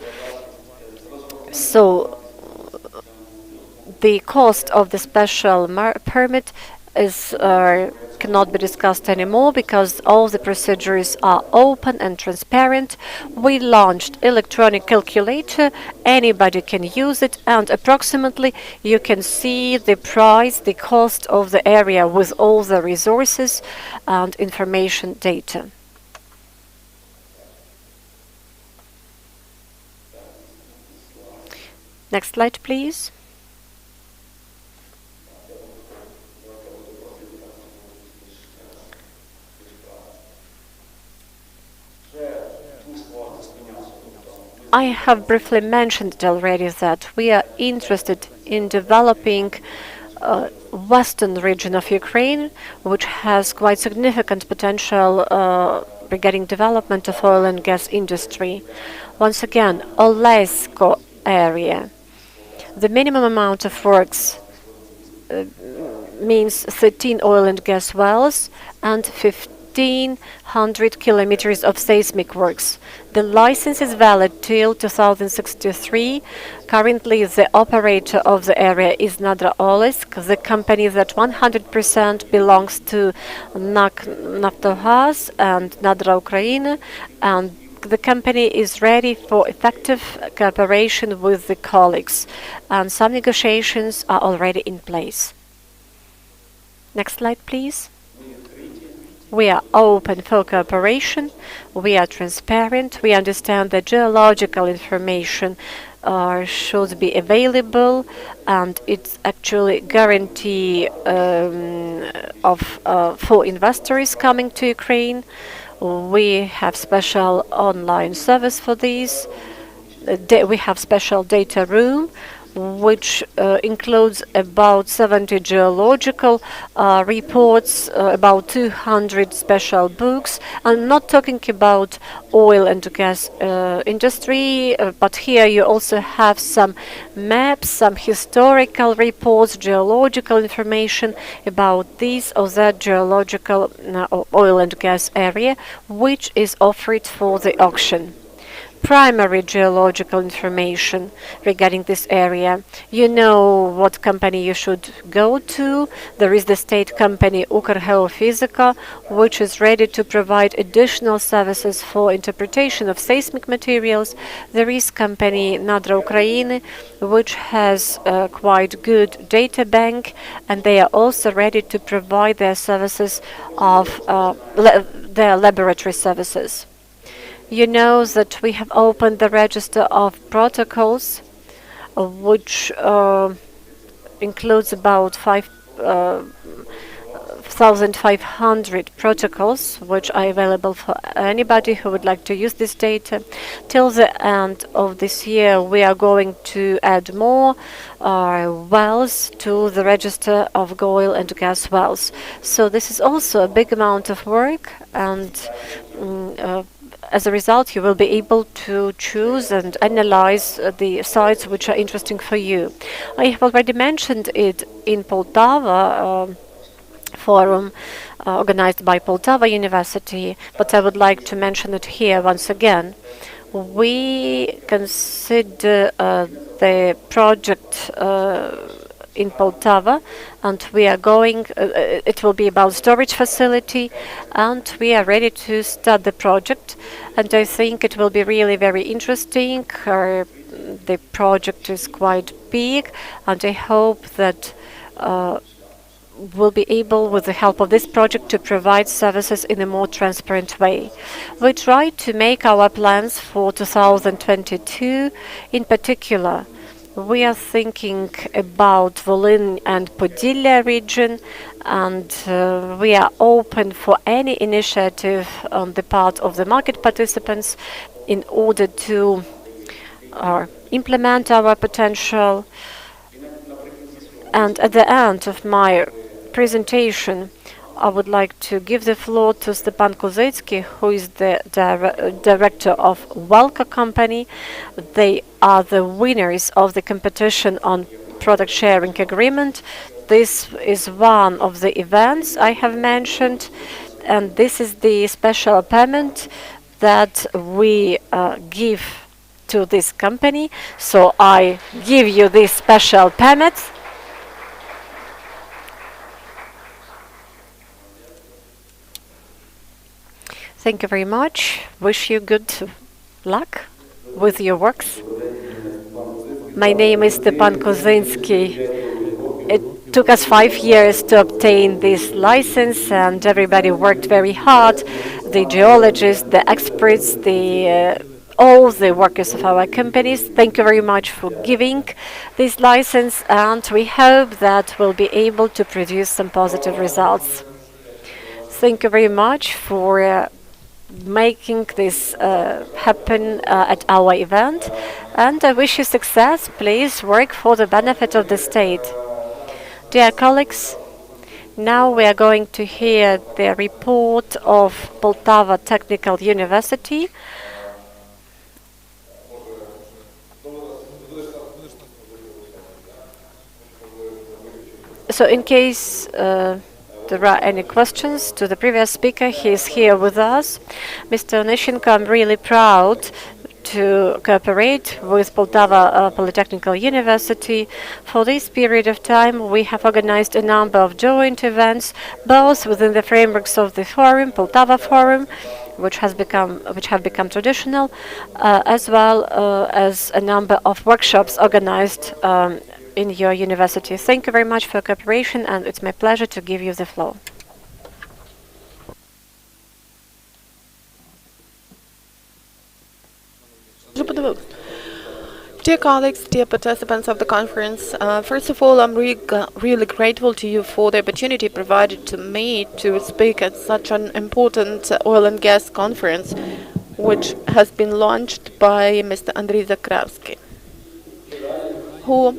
So the cost of the special permit is cannot be discussed anymore because all the procedures are open and transparent. We launched electronic calculator. Anybody can use it, and approximately you can see the price, the cost of the area with all the resources and information data. Next slide, please. I have briefly mentioned already that we are interested in developing western region of Ukraine, which has quite significant potential regarding development of oil and gas industry. Once again, OIL&GAS area. The minimum amount of works means 13 oil and gas wells and 1,500 kilometers of seismic works. The license is valid till 2063. Currently, the operator of the area is Nadra Olisk, the company that 100% belongs to Naftogaz and Nadra Ukraine, and the company is ready for effective cooperation with the colleagues, and some negotiations are already in place. Next slide, please. We are open for cooperation. We are transparent. We understand that geological information should be available, and it's actually guarantee for investors coming to Ukraine. We have special online service for these. We have special data room, which includes about 70 geological reports, about 200 special books. I'm not talking about oil and gas industry, but here you also have some maps, some historical reports, geological information about this or that geological oil and gas area, which is offered for the auction. Primary geological information regarding this area. You know what company you should go to. There is the state company Ecology, which is ready to provide additional services for interpretation of seismic materials. There is company Nadra Ukraine, which has a quite good data bank, and they are also ready to provide their services of their laboratory services. You know that we have opened the register of protocols, which includes about 5,500 protocols, which are available for anybody who would like to use this data. Till the end of this year, we are going to add more wells to the register of oil and gas wells. So this is also a big amount of work, and as a result, you will be able to choose and analyze the sites which are interesting for you. I have already mentioned it in Poltava forum organized by Poltava University, but I would like to mention it here once again. We consider the project in Poltava, and we are going, it will be about storage facility, and we are ready to start the project, and I think it will be really very interesting. The project is quite big, and I hope that we'll be able, with the help of this project, to provide services in a more transparent way. We try to make our plans for 2022. In particular, we are thinking about Volyn and Podillia region, and we are open for any initiative on the part of the market participants in order to implement our potential. And at the end of my presentation, I would like to give the floor to Stepan Kozetsky, who is the director of WELCA company. They are the winners of the competition on product sharing agreement. This is one of the events I have mentioned, and this is the special payment that we give to this company. So I give you this special payment. Thank you very much. Wish you good luck with your works. My name is Stepan Kozetsky. It took us 5 years to obtain this license, and everybody worked very hard. The geologists, the experts, all the workers of our companies. Thank you very much for giving this license, and we hope that we'll be able to produce some positive results. Thank you very much for making this happen at our event, and I wish you success. Please work for the benefit of the state. Dear colleagues, now we are going to hear the report of Poltava Technical University. So in case there are any questions to the previous speaker, he is here with us. Mr. Oneshenko, I'm really proud to cooperate with Poltava Polytechnical University. For this period of time, we have organized a number of joint events, both within the frameworks of the forum, Poltava Forum, which have become traditional, as well as a number of workshops organized in your university. Thank you very much for your cooperation, and it's my pleasure to give you the floor. Dear colleagues, dear participants of the conference, first of all, I'm really grateful to you for the opportunity provided to me to speak at such an important oil and gas conference, which has been launched by Mr. Andriy Zakravsky, who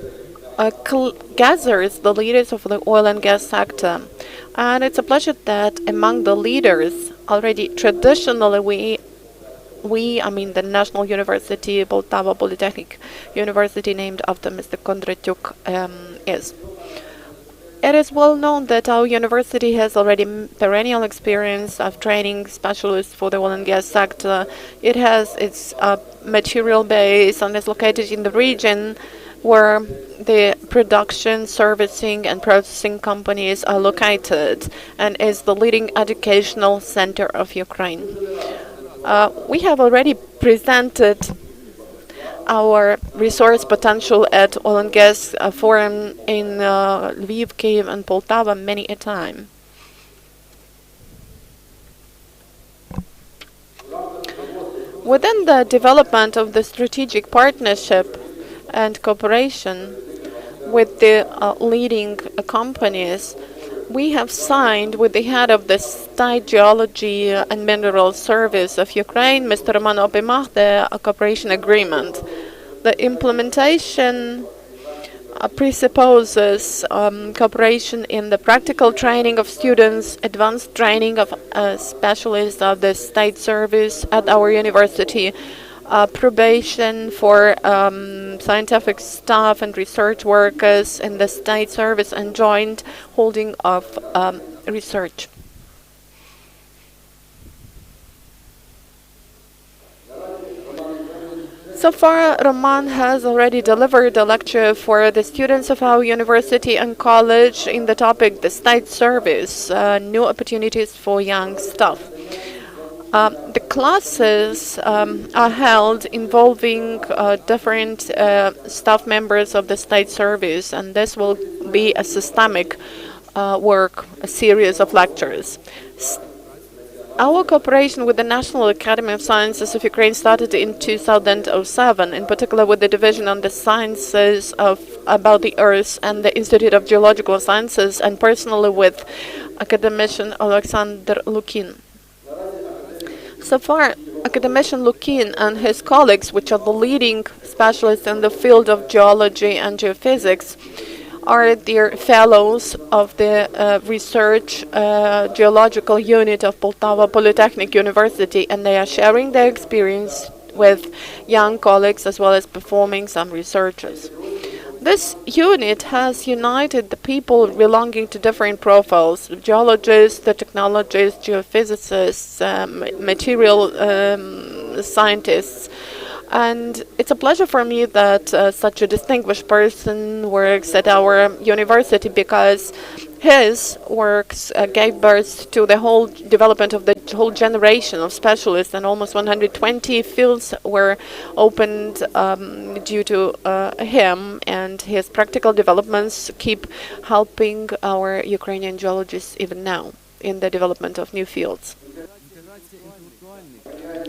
gathers the leaders of the oil and gas sector. And it's a pleasure that among the leaders, already traditionally I mean the National University, Poltava Polytechnic University, named after Mr. Kondratyuk, is. It is well known that our university has already perennial experience of training specialists for the oil and gas sector. It has its material base and is located in the region where the production, servicing and processing companies are located, and is the leading educational center of Ukraine. We have already presented our resource potential at Oil and Gas Forum in Lviv, Kyiv and Poltava many a time. Within the development of the strategic partnership and cooperation with the leading companies, we have signed with the head of the State Geology and Mineral Service of Ukraine, Mr. Roman Opimach, the cooperation agreement. The implementation presupposes cooperation in the practical training of students, advanced training of specialists of the state service at our university, probation for scientific staff and research workers in the state service, and joint holding of research. So far, Roman has already delivered a lecture for the students of our university and college in the topic The State Service, New Opportunities for Young Staff. The classes are held involving different staff members of the state service, and this will be a systemic work, a series of lectures. Our cooperation with the National Academy of Sciences of Ukraine started in 2007, in particular with the Division on the Sciences about the Earth and the Institute of Geological Sciences, and personally with academician Alexander Lukin. So far, academician Lukin and his colleagues, which are the leading specialists in the field of geology and geophysics, are the fellows of the research geological unit of Poltava Polytechnic University, and they are sharing their experience with young colleagues as well as performing some researches. This unit has united the people belonging to different profiles: the geologists, the technologists, geophysicists, material scientists. And it's a pleasure for me that such a distinguished person works at our university, because his works gave birth to the whole development of the whole generation of specialists, and almost 120 fields were opened due to him, and his practical developments keep helping our Ukrainian geologists even now in the development of new fields.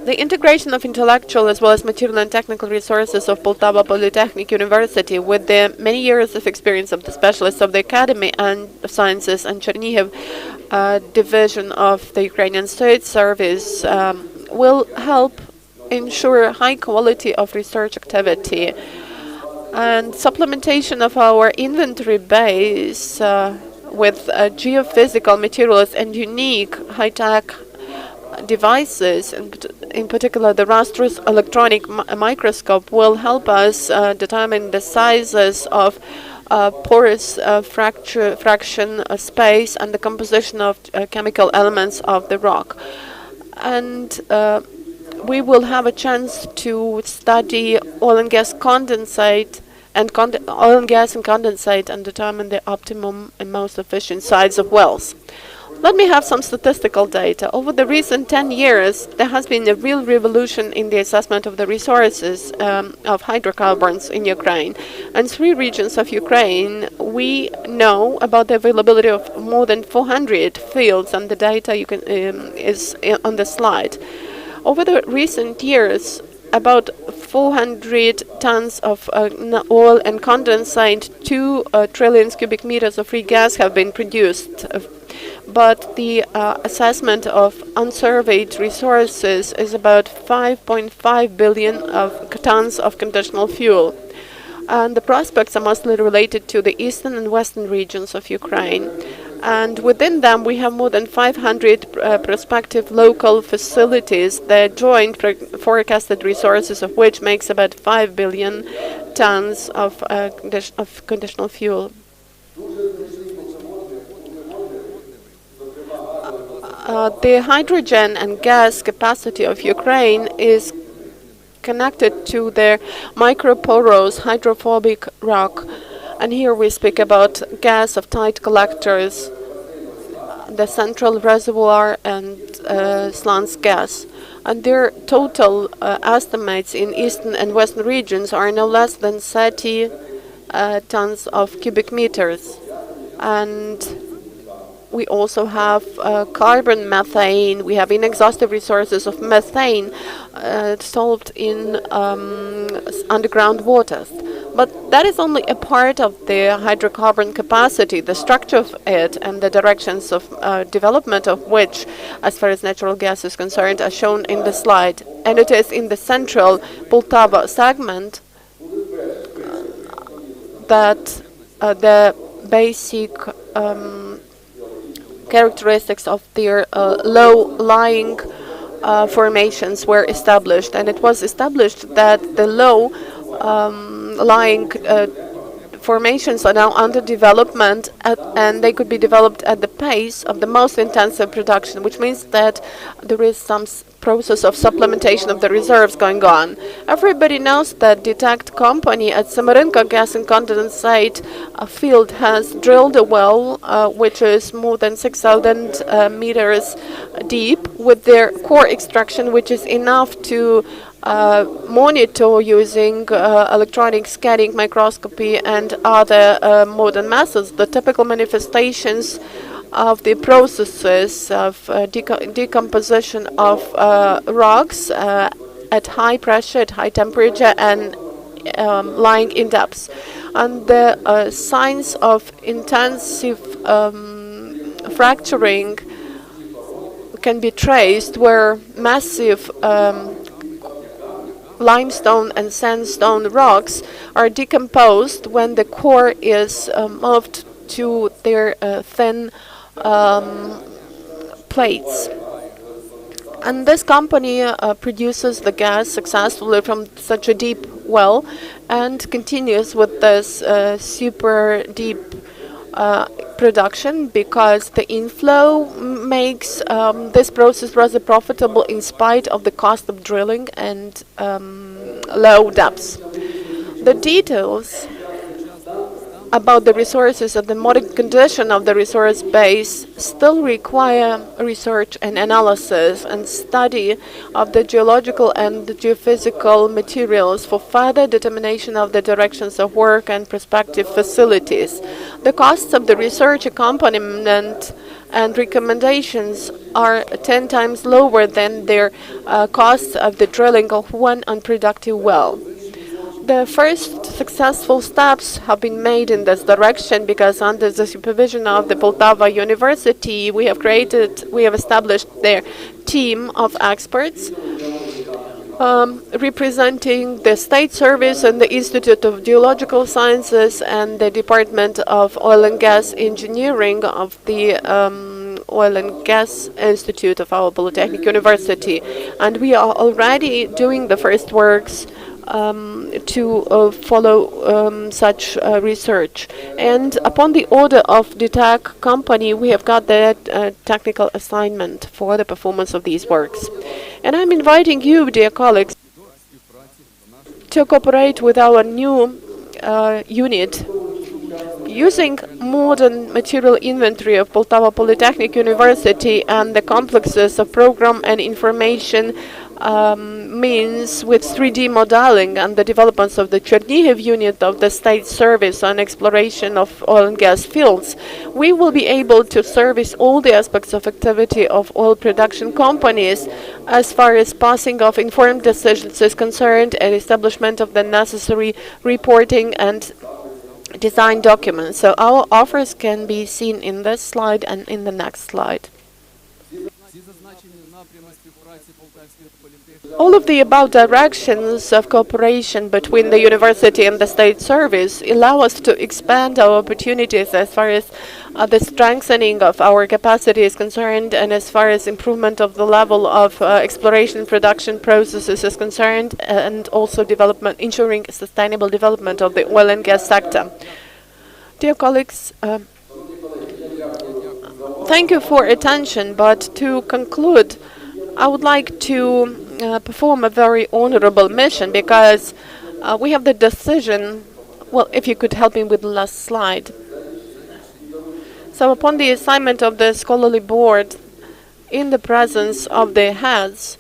The integration of intellectual as well as material and technical resources of Poltava Polytechnic University, with the many years of experience of the specialists of the Academy and of Sciences and Chernihiv division of the Ukrainian State Service, will help ensure high quality of research activity and supplementation of our inventory base with geophysical materials and unique high-tech devices, and in particular the rastrous electronic microscope, will help us determine the sizes of porous fraction space and the composition of chemical elements of the rock. And we will have a chance to study oil and gas condensate and oil and gas and condensate, and determine the optimum and most efficient size of wells. Let me have some statistical data. Over the recent 10 years, there has been a real revolution in the assessment of the resources of hydrocarbons in Ukraine. In 3 regions of Ukraine, we know about the availability of more than 400 fields, and the data you can is on the slide. Over the recent years, about 400 tons of oil and condensate, 2 trillion cubic meters of free gas have been produced. But the assessment of unsurveyed resources is about 5.5 billion of tons of conventional fuel. And the prospects are mostly related to the eastern and western regions of Ukraine. And within them, we have more than 500 prospective local facilities. Their joint forecasted resources of which makes about 5 billion tons of conventional fuel. The hydrogen and gas capacity of Ukraine is connected to their microporous hydrophobic rock. And here we speak about gas of tight collectors, the central reservoir, and slants gas. And their total estimates in eastern and western regions are no less than 30 tons of cubic meters. And we also have carbon methane. We have inexhaustive resources of methane dissolved in underground waters. But that is only a part of the hydrocarbon capacity. The structure of it and the directions of development of which, as far as natural gas is concerned, are shown in the slide. And it is in the central Poltava segment that the basic characteristics of their low-lying formations were established. And it was established that the low-lying formations are now under development, and they could be developed at the pace of the most intensive production, which means that there is some process of supplementation of the reserves going on. Everybody knows that Detect company at Samarinka gas and condensate field has drilled a well which is more than 6,000 meters deep, with their core extraction, which is enough to monitor using electronic scanning, microscopy, and other modern methods the typical manifestations of the processes of decomposition of rocks at high pressure, at high temperature, and lying in depths. And the signs of intensive fracturing can be traced where massive limestone and sandstone rocks are decomposed when the core is moved to their thin plates. And this company produces the gas successfully from such a deep well and continues with this super deep production, because the inflow makes this process rather profitable in spite of the cost of drilling and low depths. The details about the resources and the modern condition of the resource base still require research and analysis and study of the geological and the geophysical materials for further determination of the directions of work and prospective facilities. The costs of the research accompaniment and recommendations are 10 times lower than their costs of the drilling of one unproductive well. The first successful steps have been made in this direction, because under the supervision of the Poltava University, we have established their team of experts representing the State Service and the Institute of Geological Sciences and the Department of Oil and Gas Engineering of the Oil and Gas Institute of our Polytechnic University. And we are already doing the first works to follow such research. And upon the order of the tech company, we have got the technical assignment for the performance of these works. And I'm inviting you, dear colleagues, to cooperate with our new unit Using modern material inventory of Poltava Polytechnic University and the complexes of program and information means with 3D modeling and the developments of the Chernihiv unit of the State Service on exploration of oil and gas fields, we will be able to service all the aspects of activity of oil production companies as far as passing of informed decisions is concerned and establishment of the necessary reporting and design documents. So our offers can be seen in this slide and in the next slide. All of the above directions of cooperation between the university and the state service allow us to expand our opportunities as far as the strengthening of our capacity is concerned and as far as improvement of the level of exploration production processes is concerned, and also development, ensuring sustainable development of the oil and gas sector. Dear colleagues, thank you for attention, but to conclude, I would like to perform a very honorable mission, because we have the decision. Well, if you could help me with the last slide. So upon the assignment of the scholarly board, in the presence of the heads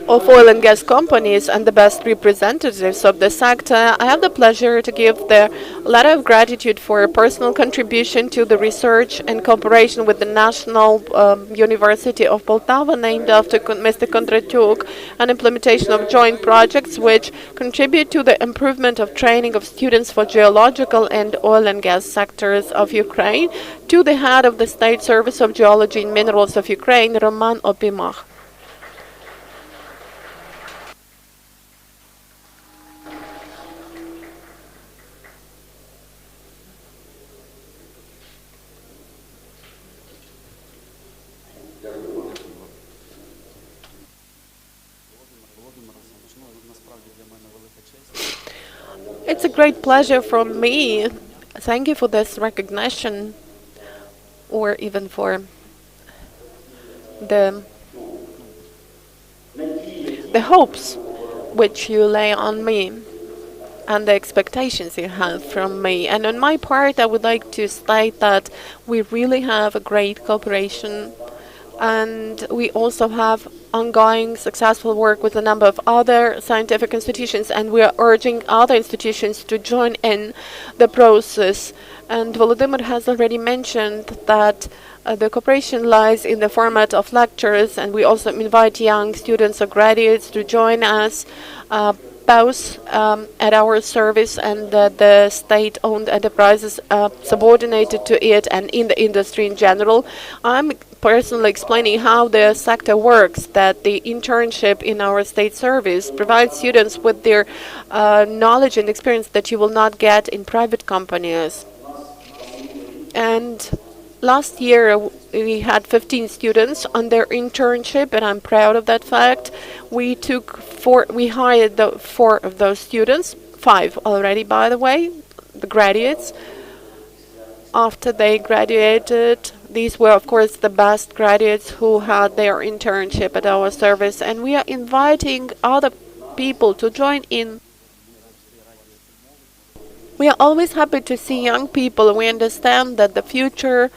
of oil and gas companies and the best representatives of the sector, I have the pleasure to give the letter of gratitude for a personal contribution to the research and cooperation with the National University of Poltava, named after Mr. Kondratyuk, and implementation of joint projects which contribute to the improvement of training of students for geological and oil and gas sectors of Ukraine, to the head of the State Service of Geology and Minerals of Ukraine, Roman Opimach. It's a great pleasure for me. Thank you for this recognition, or even for the hopes which you lay on me and the expectations you have from me. And on my part, I would like to state that we really have a great cooperation, and we also have ongoing successful work with a number of other scientific institutions, and we are urging other institutions to join in the process. And Volodymyr has already mentioned that the cooperation lies in the format of lectures, and we also invite young students or graduates to join us both at our service and the state-owned enterprises subordinated to it, and in the industry in general. I'm personally explaining how the sector works, that the internship in our state service provides students with their knowledge and experience that you will not get in private companies. And last year we had 15 students on their internship, and I'm proud of that fact. We hired 4 of those students, 5 already, by the way, the graduates. After they graduated, these were, of course, the best graduates who had their internship at our service, and we are inviting other people to join in. We are always happy to see young people. We understand that the future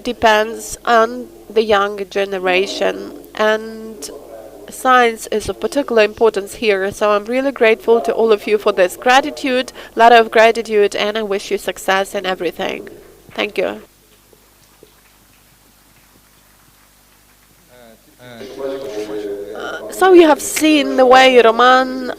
depends on the younger generation, and science is of particular importance here. So I'm really grateful to all of you for this gratitude, letter of gratitude, and I wish you success in everything. Thank you. So you have seen the way Roman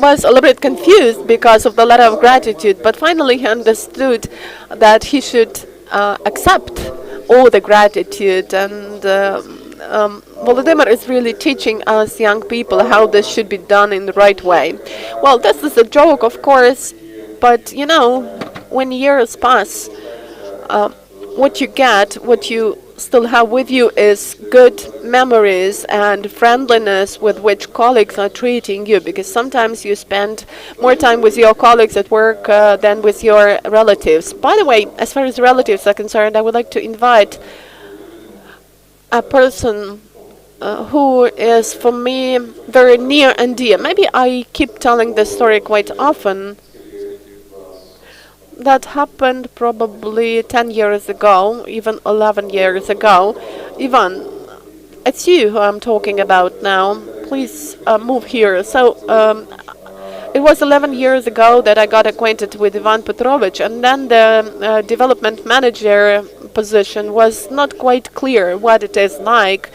was a little bit confused because of the letter of gratitude, but finally he understood that he should accept all the gratitude, and Volodymyr is really teaching us young people how this should be done in the right way. Well, this is a joke, of course, but you know, when years pass, what you get, what you still have with you, is good memories and friendliness with which colleagues are treating you, because sometimes you spend more time with your colleagues at work than with your relatives. By the way, as far as relatives are concerned, I would like to invite a person who is for me very near and dear. Maybe I keep telling this story quite often. That happened probably 10 years ago, even 11 years ago. Ivan, it's you who I'm talking about now. Please move here. So it was 11 years ago that I got acquainted with Ivan Petrovich, and then the development manager position was not quite clear what it is like,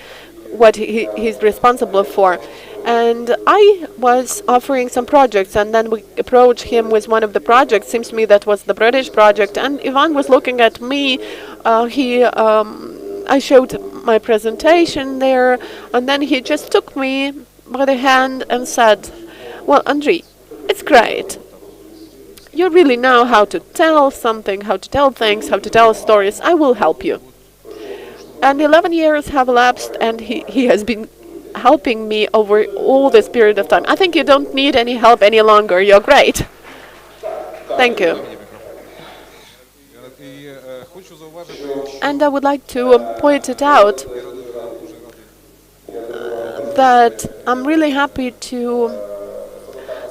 what he's responsible for. And I was offering some projects, and then we approached him with one of the projects. Seems to me that was the British project, and Ivan was looking at me. I showed my presentation there, and then he just took me by the hand and said, "Well, Andriy, it's great. You really know how to tell something, how to tell things, how to tell stories. I will help you." And 11 years have elapsed, and he has been helping me over all this period of time. I think you don't need any help any longer. You're great. Thank you. And I would like to point it out that I'm really happy to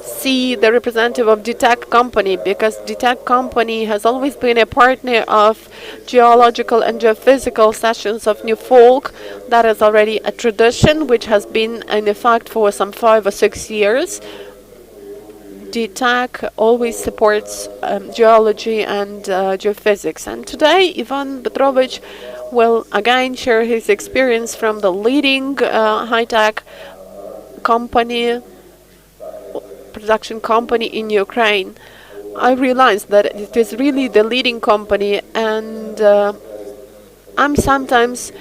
see the representative of DTAC company, because DTAC company has always been a partner of geological and geophysical sessions of Newfolk. That is already a tradition which has been in effect for some 5 or 6 years. DTAC always supports geology and geophysics. And today Ivan Petrovich will again share his experience from the leading high-tech company, production company in Ukraine. I realized that it is really the leading company, and I'm sometimes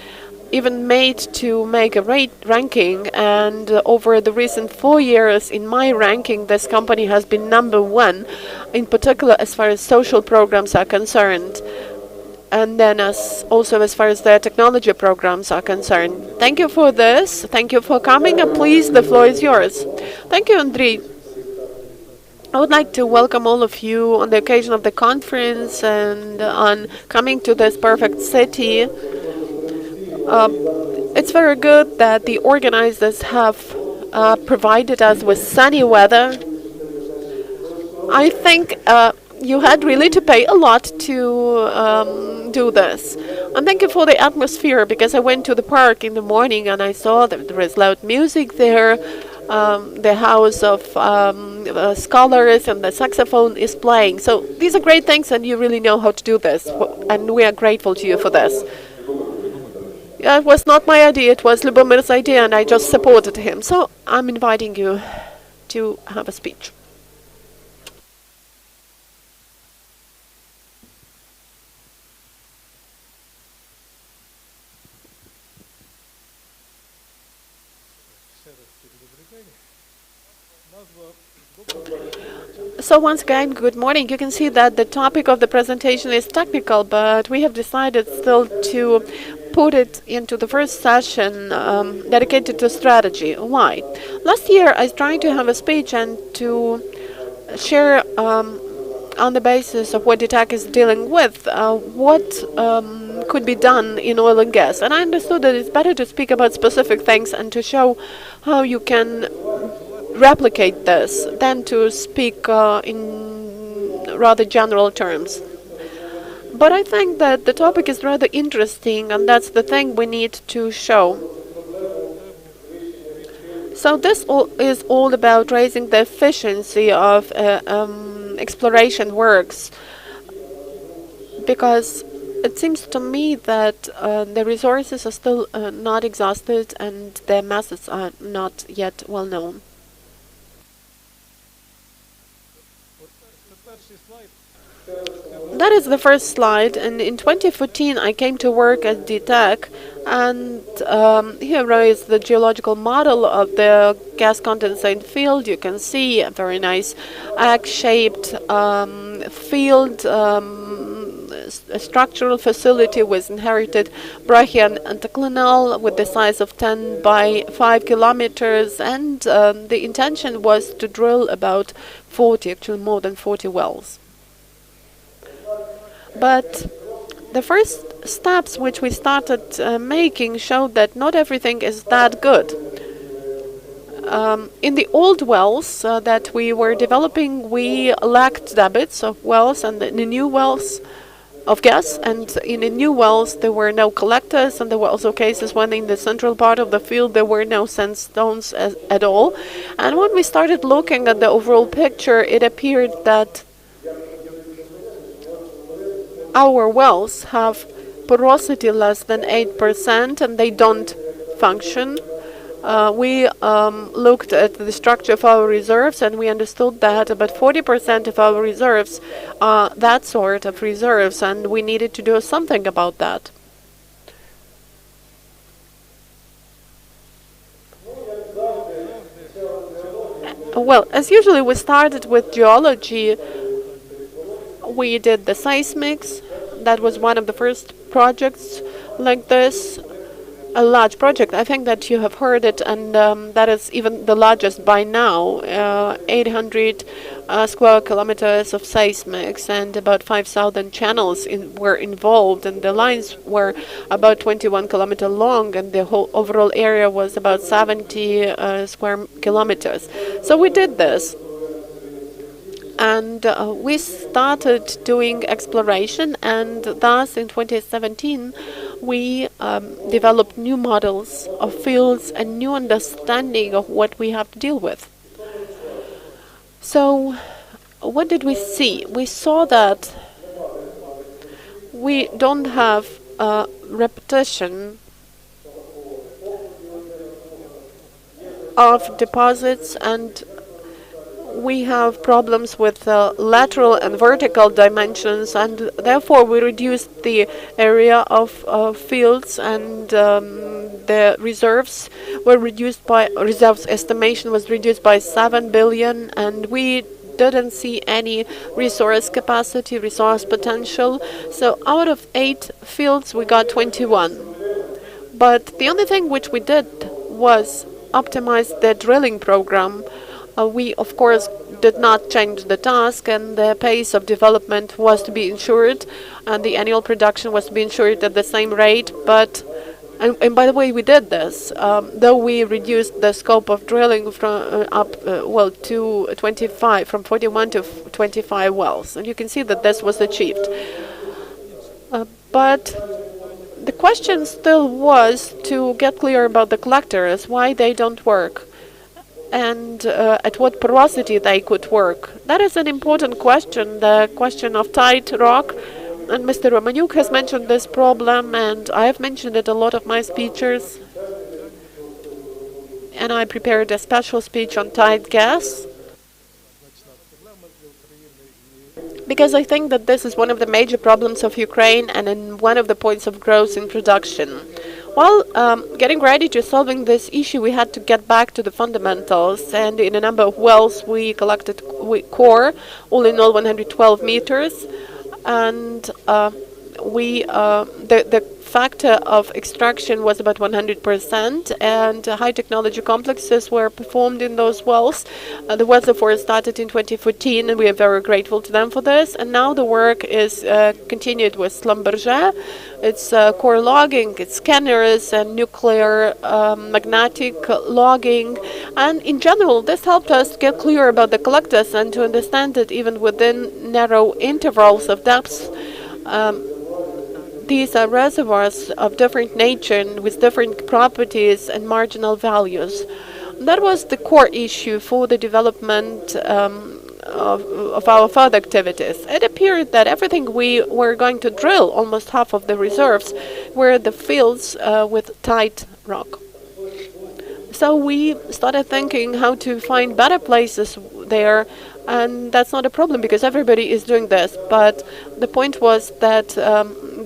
even made to make a ranking, and over the recent 4 years in my ranking, this company has been #1, in particular as far as social programs are concerned, and then also as far as their technology programs are concerned. Thank you for this. Thank you for coming, and please, the floor is yours. Thank you, Andriy. I would like to welcome all of you on the occasion of the conference and on coming to this perfect city. It's very good that the organizers have provided us with sunny weather. I think you had really to pay a lot to do this. And thank you for the atmosphere, because I went to the park in the morning and I saw that there is loud music there. The house of scholars and the saxophone is playing. So these are great things, and you really know how to do this. And we are grateful to you for this. It was not my idea, it was Lubomir's idea, and I just supported him. So I'm inviting you to have a speech. So once again, good morning. You can see that the topic of the presentation is technical, but we have decided still to put it into the first session dedicated to strategy. Why? Last year I was trying to have a speech and to share on the basis of what DTAC is dealing with, what could be done in oil and gas. And I understood that it's better to speak about specific things and to show how you can replicate this than to speak in rather general terms. But I think that the topic is rather interesting, and that's the thing we need to show. So this is all about raising the efficiency of exploration works, because it seems to me that the resources are still not exhausted and their methods are not yet well known. That is the first slide, and in 2014 I came to work at DTAC, and here is the geological model of the gas condensate field. You can see a very nice egg-shaped field, a structural facility with inherited Brachyan anticlinal with the size of 10 by 5 kilometers, and the intention was to drill about 40, actually more than 40 wells. But the first steps which we started making showed that not everything is that good. In the old wells that we were developing, we lacked debits of wells, and in the new wells of gas, and in the new wells there were no collectors, and there were also cases when in the central part of the field there were no sandstones at all. And when we started looking at the overall picture, it appeared that our wells have porosity less than 8% and they don't function. We looked at the structure of our reserves, and we understood that about 40% of our reserves are that sort of reserves, and we needed to do something about that. Well, as usually, we started with geology. We did the seismics. That was one of the first projects like this. A large project. I think that you have heard it, and that is even the largest by now. 800 square kilometers of seismics, and about 5,000 channels were involved, and the lines were about 21 kilometers long, and the whole overall area was about 70 square kilometers. So we did this. And we started doing exploration, and thus in 2017 we developed new models of fields and new understanding of what we have to deal with. So what did we see? We saw that we don't have repetition of deposits, and we have problems with lateral and vertical dimensions, and therefore we reduced the area of fields, and the reserves were reduced by, reserves estimation was reduced by 7 billion, and we didn't see any resource capacity, resource potential. So out of 8 fields we got 21. But the only thing which we did was optimize the drilling program. We, of course, did not change the task, and the pace of development was to be ensured, and the annual production was to be ensured at the same rate. But, and by the way, we did this, though we reduced the scope of drilling from to 25, from 41 to 25 wells, and you can see that this was achieved. But the question still was to get clear about the collectors, why they don't work, and at what porosity they could work. That is an important question, the question of tight rock. And Mr. Romaniuk has mentioned this problem, and I have mentioned it a lot of my speeches. And I prepared a special speech on tight gas, because I think that this is one of the major problems of Ukraine, and one of the points of growth in production. Well, getting ready to solving this issue, we had to get back to the fundamentals, and in a number of wells we collected core, all in all 112 meters, and the factor of extraction was about 100%, and high technology complexes were performed in those wells. The wells therefore started in 2014, and we are very grateful to them for this. And now the work is continued with Schlumberger. It's core logging, it's scanners, and nuclear magnetic logging. And in general, this helped us get clear about the collectors and to understand that even within narrow intervals of depth, these are reservoirs of different nature and with different properties and marginal values. That was the core issue for the development of our further activities. It appeared that everything we were going to drill, almost half of the reserves, were the fields with tight rock. So we started thinking how to find better places there, and that's not a problem because everybody is doing this. But the point was that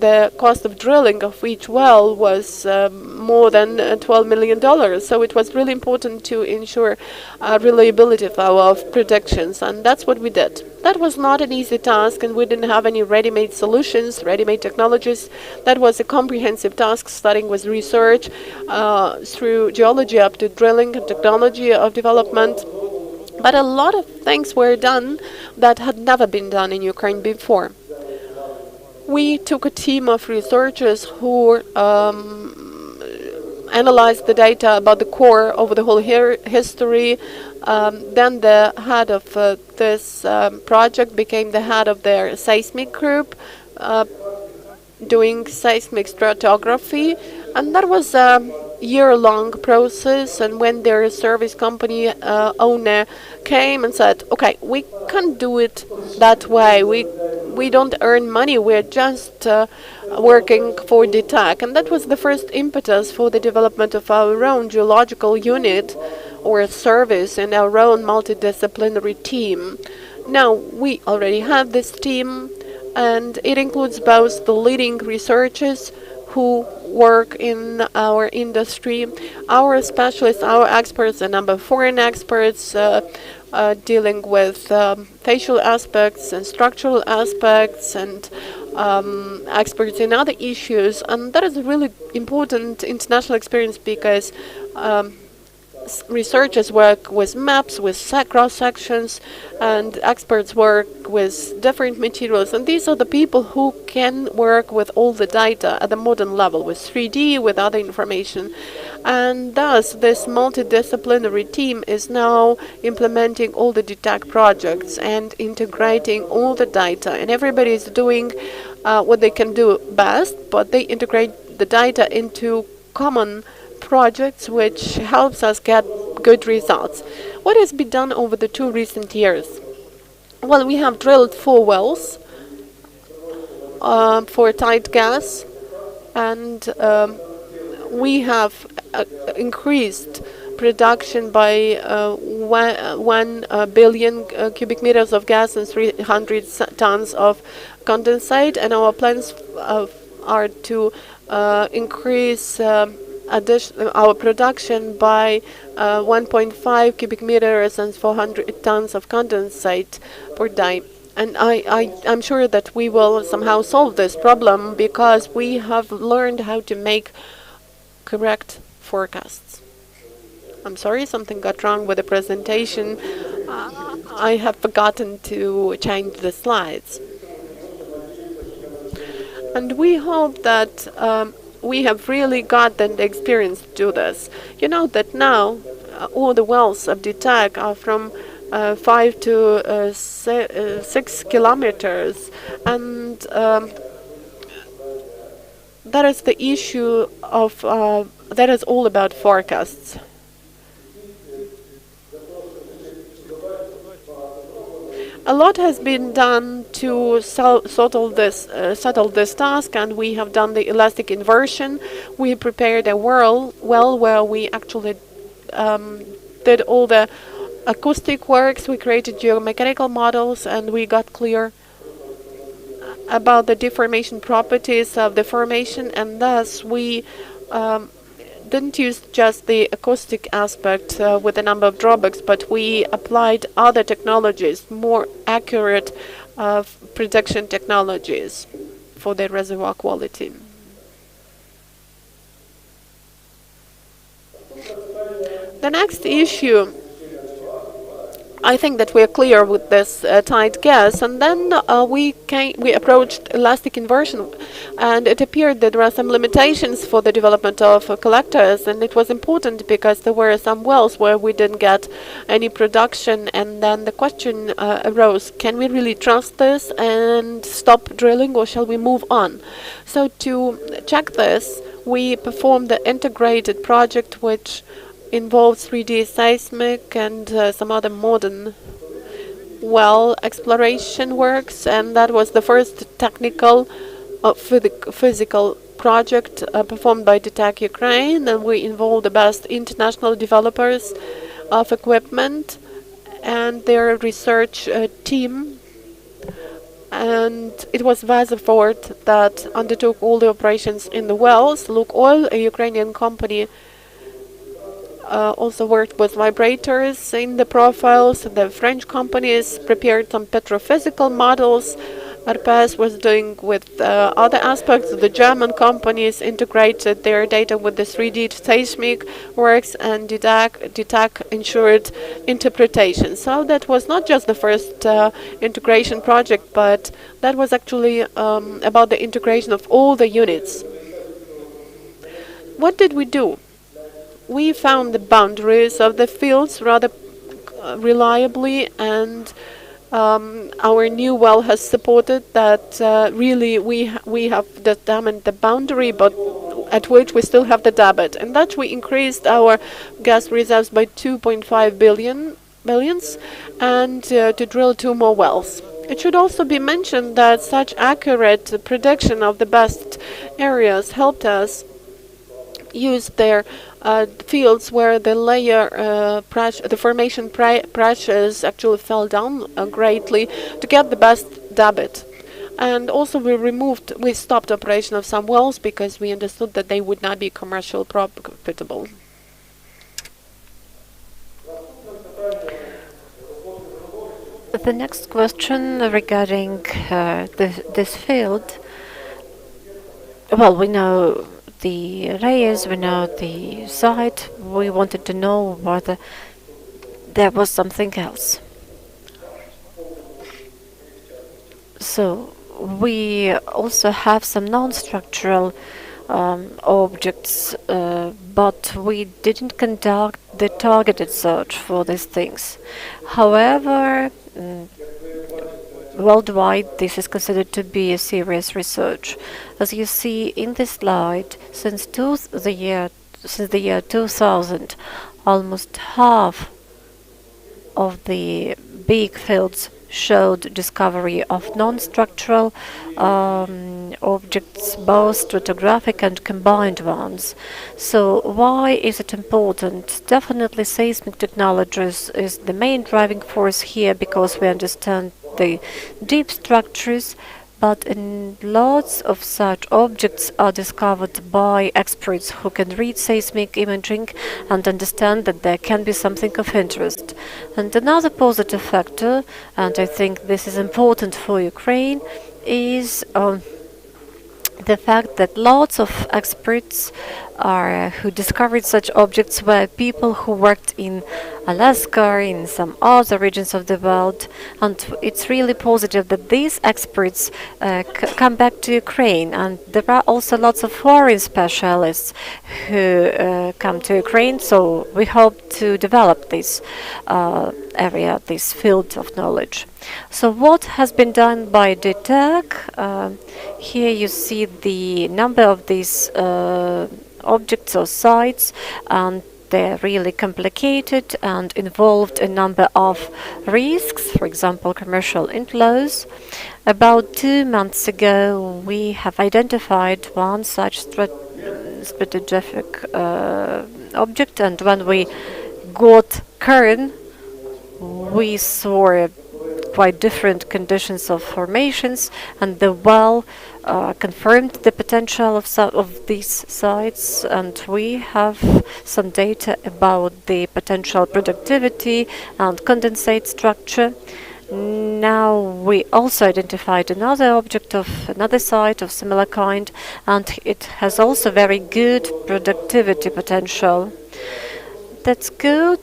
the cost of drilling of each well was more than $12 million. So it was really important to ensure reliability of our predictions, and that's what we did. That was not an easy task, and we didn't have any ready-made solutions, ready-made technologies. That was a comprehensive task, starting with research through geology up to drilling and technology of development. But a lot of things were done that had never been done in Ukraine before. We took a team of researchers who analyzed the data about the core over the whole history. Then the head of this project became the head of their seismic group, doing seismic stratigraphy, and that was a year-long process. And when their service company owner came and said, "Okay, we can't do it that way. We don't earn money. We're just working for DTAC," and that was the first impetus for the development of our own geological unit or service and our own multidisciplinary team. Now we already have this team, and it includes both the leading researchers who work in our industry, our specialists, our experts, a number of foreign experts dealing with facial aspects and structural aspects, and experts in other issues. And that is a really important international experience because researchers work with maps, with cross sections, and experts work with different materials. And these are the people who can work with all the data at the modern level, with 3D, with other information. And thus, this multidisciplinary team is now implementing all the DTAC projects and integrating all the data. And everybody is doing what they can do best, but they integrate the data into common projects, which helps us get good results. What has been done over the 2 recent years? Well, we have drilled 4 wells for tight gas, and we have increased production by 1 billion cubic meters of gas and 300 tons of condensate, and our plans are to increase our production by 1.5 cubic meters and 400 tons of condensate per day. And I'm sure that we will somehow solve this problem because we have learned how to make correct forecasts. I'm sorry, something got wrong with the presentation. I have forgotten to change the slides. And we hope that we have really gotten the experience to do this. You know that now all the wells of DTAC are from 5 to 6 kilometers, and that is the issue of that is all about forecasts. A lot has been done to settle this task, and we have done the elastic inversion. We prepared a well where we actually did all the acoustic works. We created geomechanical models, and we got clear about the deformation properties of the formation, and thus we didn't use just the acoustic aspect with a number of drawbacks, but we applied other technologies, more accurate prediction technologies for the reservoir quality. The next issue, I think that we are clear with this tight gas, and then we approached elastic inversion, and it appeared that there are some limitations for the development of collectors, and it was important because there were some wells where we didn't get any production, and then the question arose, can we really trust this and stop drilling, or shall we move on? So to check this, we performed the integrated project, which involves 3D seismic and some other modern well exploration works, and that was the first technical physical project performed by DTAC Ukraine, and we involved the best international developers of equipment and their research team, and it was VIII that undertook all the operations in the wells. LUKOIL, a Ukrainian company, also worked with vibrators in the profiles. The French companies prepared some petrophysical models, RPS was doing with other aspects. The German companies integrated their data with the 3D seismic works, and DTAC ensured interpretation. So that was not just the first integration project, but that was actually about the integration of all the units. What did we do? We found the boundaries of the fields rather reliably, and our new well has supported that. Really, we have determined the boundary, but at which we still have the debit, and that we increased our gas reserves by 2.5 billions, and to drill 2 more wells. It should also be mentioned that such accurate prediction of the best areas helped us use their fields where the layer pressure, the formation pressures actually fell down greatly to get the best debit. And also we stopped operation of some wells because we understood that they would not be commercially profitable. The next question regarding this field. Well, we know the layers, we know the site. We wanted to know whether there was something else. So we also have some non-structural objects, but we didn't conduct the targeted search for these things. However, worldwide, this is considered to be a serious research. As you see in this slide, since the year 2000, almost half of the big fields showed discovery of non-structural objects, both stratigraphic and combined ones. So why is it important? Definitely seismic technologies is the main driving force here, because we understand the deep structures, but lots of such objects are discovered by experts who can read seismic imaging and understand that there can be something of interest. And another positive factor, and I think this is important for Ukraine, is the fact that lots of experts who discovered such objects were people who worked in Alaska, in some other regions of the world, and it's really positive that these experts come back to Ukraine. And there are also lots of foreign specialists who come to Ukraine, so we hope to develop this area, this field of knowledge. So what has been done by DTAC? Here you see the number of these objects or sites, and they're really complicated and involved a number of risks, for example, commercial inflows. About 2 months ago, we have identified one such stratigraphic object, and when we got current, we saw quite different conditions of formations, and the well confirmed the potential of these sites, and we have some data about the potential productivity and condensate structure. Now we also identified another object of another site of similar kind, and it has also very good productivity potential. That's good.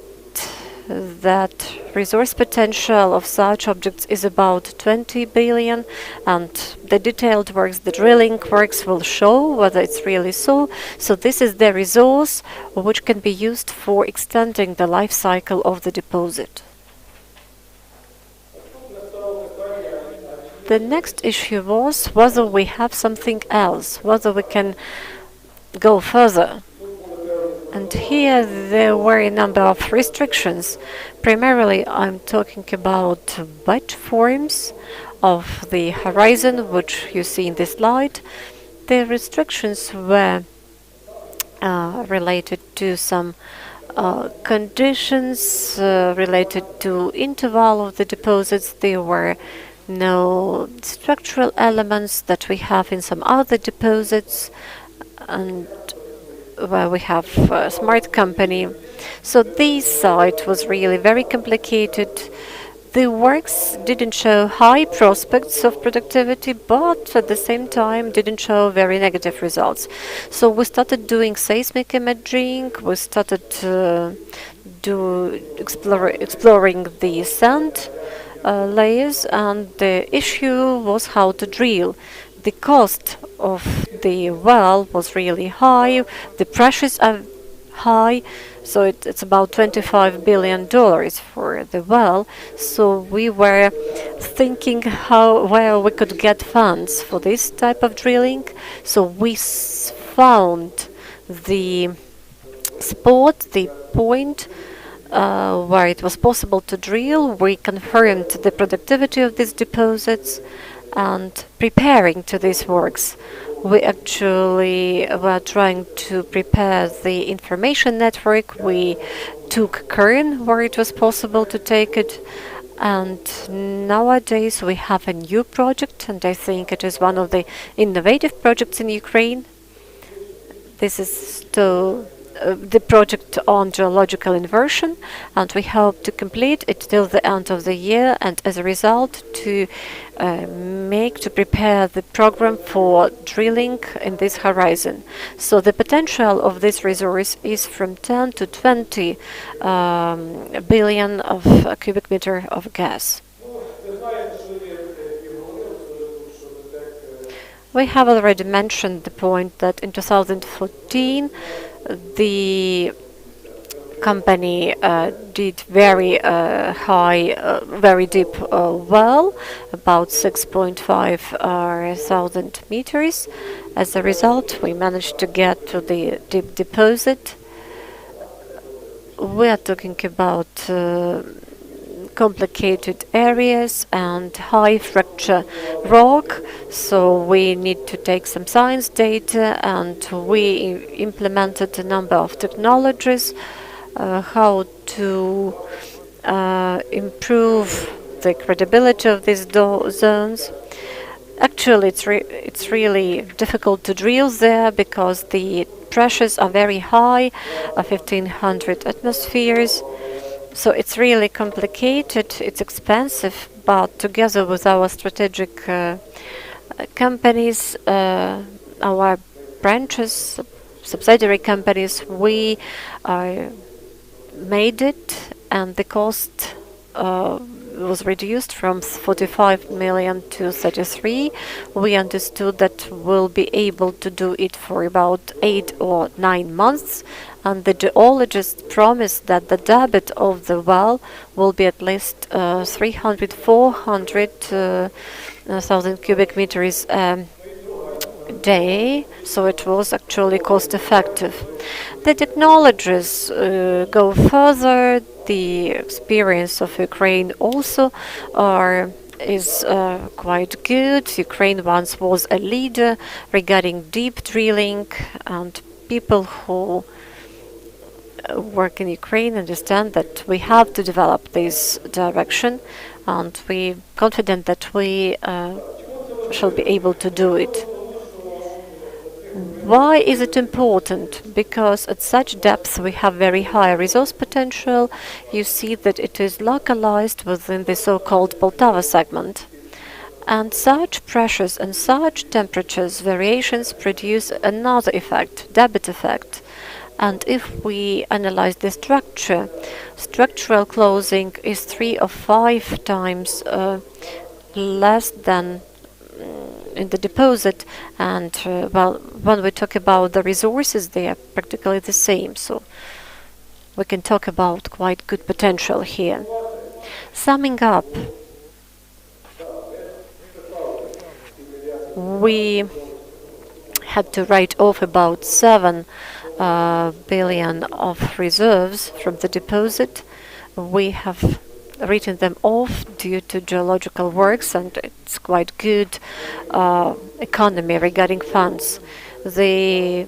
That resource potential of such objects is about 20 billion, and the detailed works, the drilling works, will show whether it's really so. So this is the resource which can be used for extending the life cycle of the deposit. The next issue was whether we have something else, whether we can go further. And here there were a number of restrictions. Primarily I'm talking about wedge forms of the horizon, which you see in this slide. The restrictions were related to some conditions related to interval of the deposits. There were no structural elements that we have in some other deposits, and where we have Smart Company. So this site was really very complicated, The works didn't show high prospects of productivity, but at the same time didn't show very negative results. So we started doing seismic imaging, we started exploring the sand layers, and the issue was how to drill. The cost of the well was really high, the pressures are high, so it's about $25 billion for the well. So we were thinking where we could get funds for this type of drilling. So we found the spot, the point where it was possible to drill. We confirmed the productivity of these deposits, and preparing to these works, we actually were trying to prepare the information network. We took Kern where it was possible to take it, and nowadays we have a new project, and I think it is one of the innovative projects in Ukraine. This is still the project on geological inversion, and we hope to complete it till the end of the year, and as a result to prepare the program for drilling in this horizon. So the potential of this resource is from 10 to 20 billion of cubic meter of gas. We have already mentioned the point that in 2014 the company did very very deep well, about 6.5 thousand meters. As a result, we managed to get to the deep deposit. We are talking about complicated areas and high fracture rock, so we need to take some science data, and we implemented a number of technologies how to improve the credibility of these zones. Actually, it's really difficult to drill there because the pressures are very high, 1500 atmospheres. So it's really complicated, it's expensive, but together with our strategic companies, our branches, subsidiary companies, we made it, and the cost was reduced from 45 million to 33. We understood that we'll be able to do it for about 8 or 9 months, and the geologists promised that the debit of the well will be at least 400,000 cubic meters a day, so it was actually cost effective. The technologies go further. The experience of Ukraine also is quite good. Ukraine once was a leader regarding deep drilling, and people who work in Ukraine understand that we have to develop this direction, and we're confident that we shall be able to do it. Why is it important? Because at such depth we have very high resource potential. You see that it is localized within the so-called Poltava segment. And such pressures and such temperatures variations produce another effect, debit effect. And if we analyze the structure, structural closing is 3 or 5 times less than in the deposit, and well, when we talk about the resources, they are practically the same, so we can talk about quite good potential here. Summing up, we had to write off about 7 billion of reserves from the deposit. We have written them off due to geological works, and it's quite good economy regarding funds. The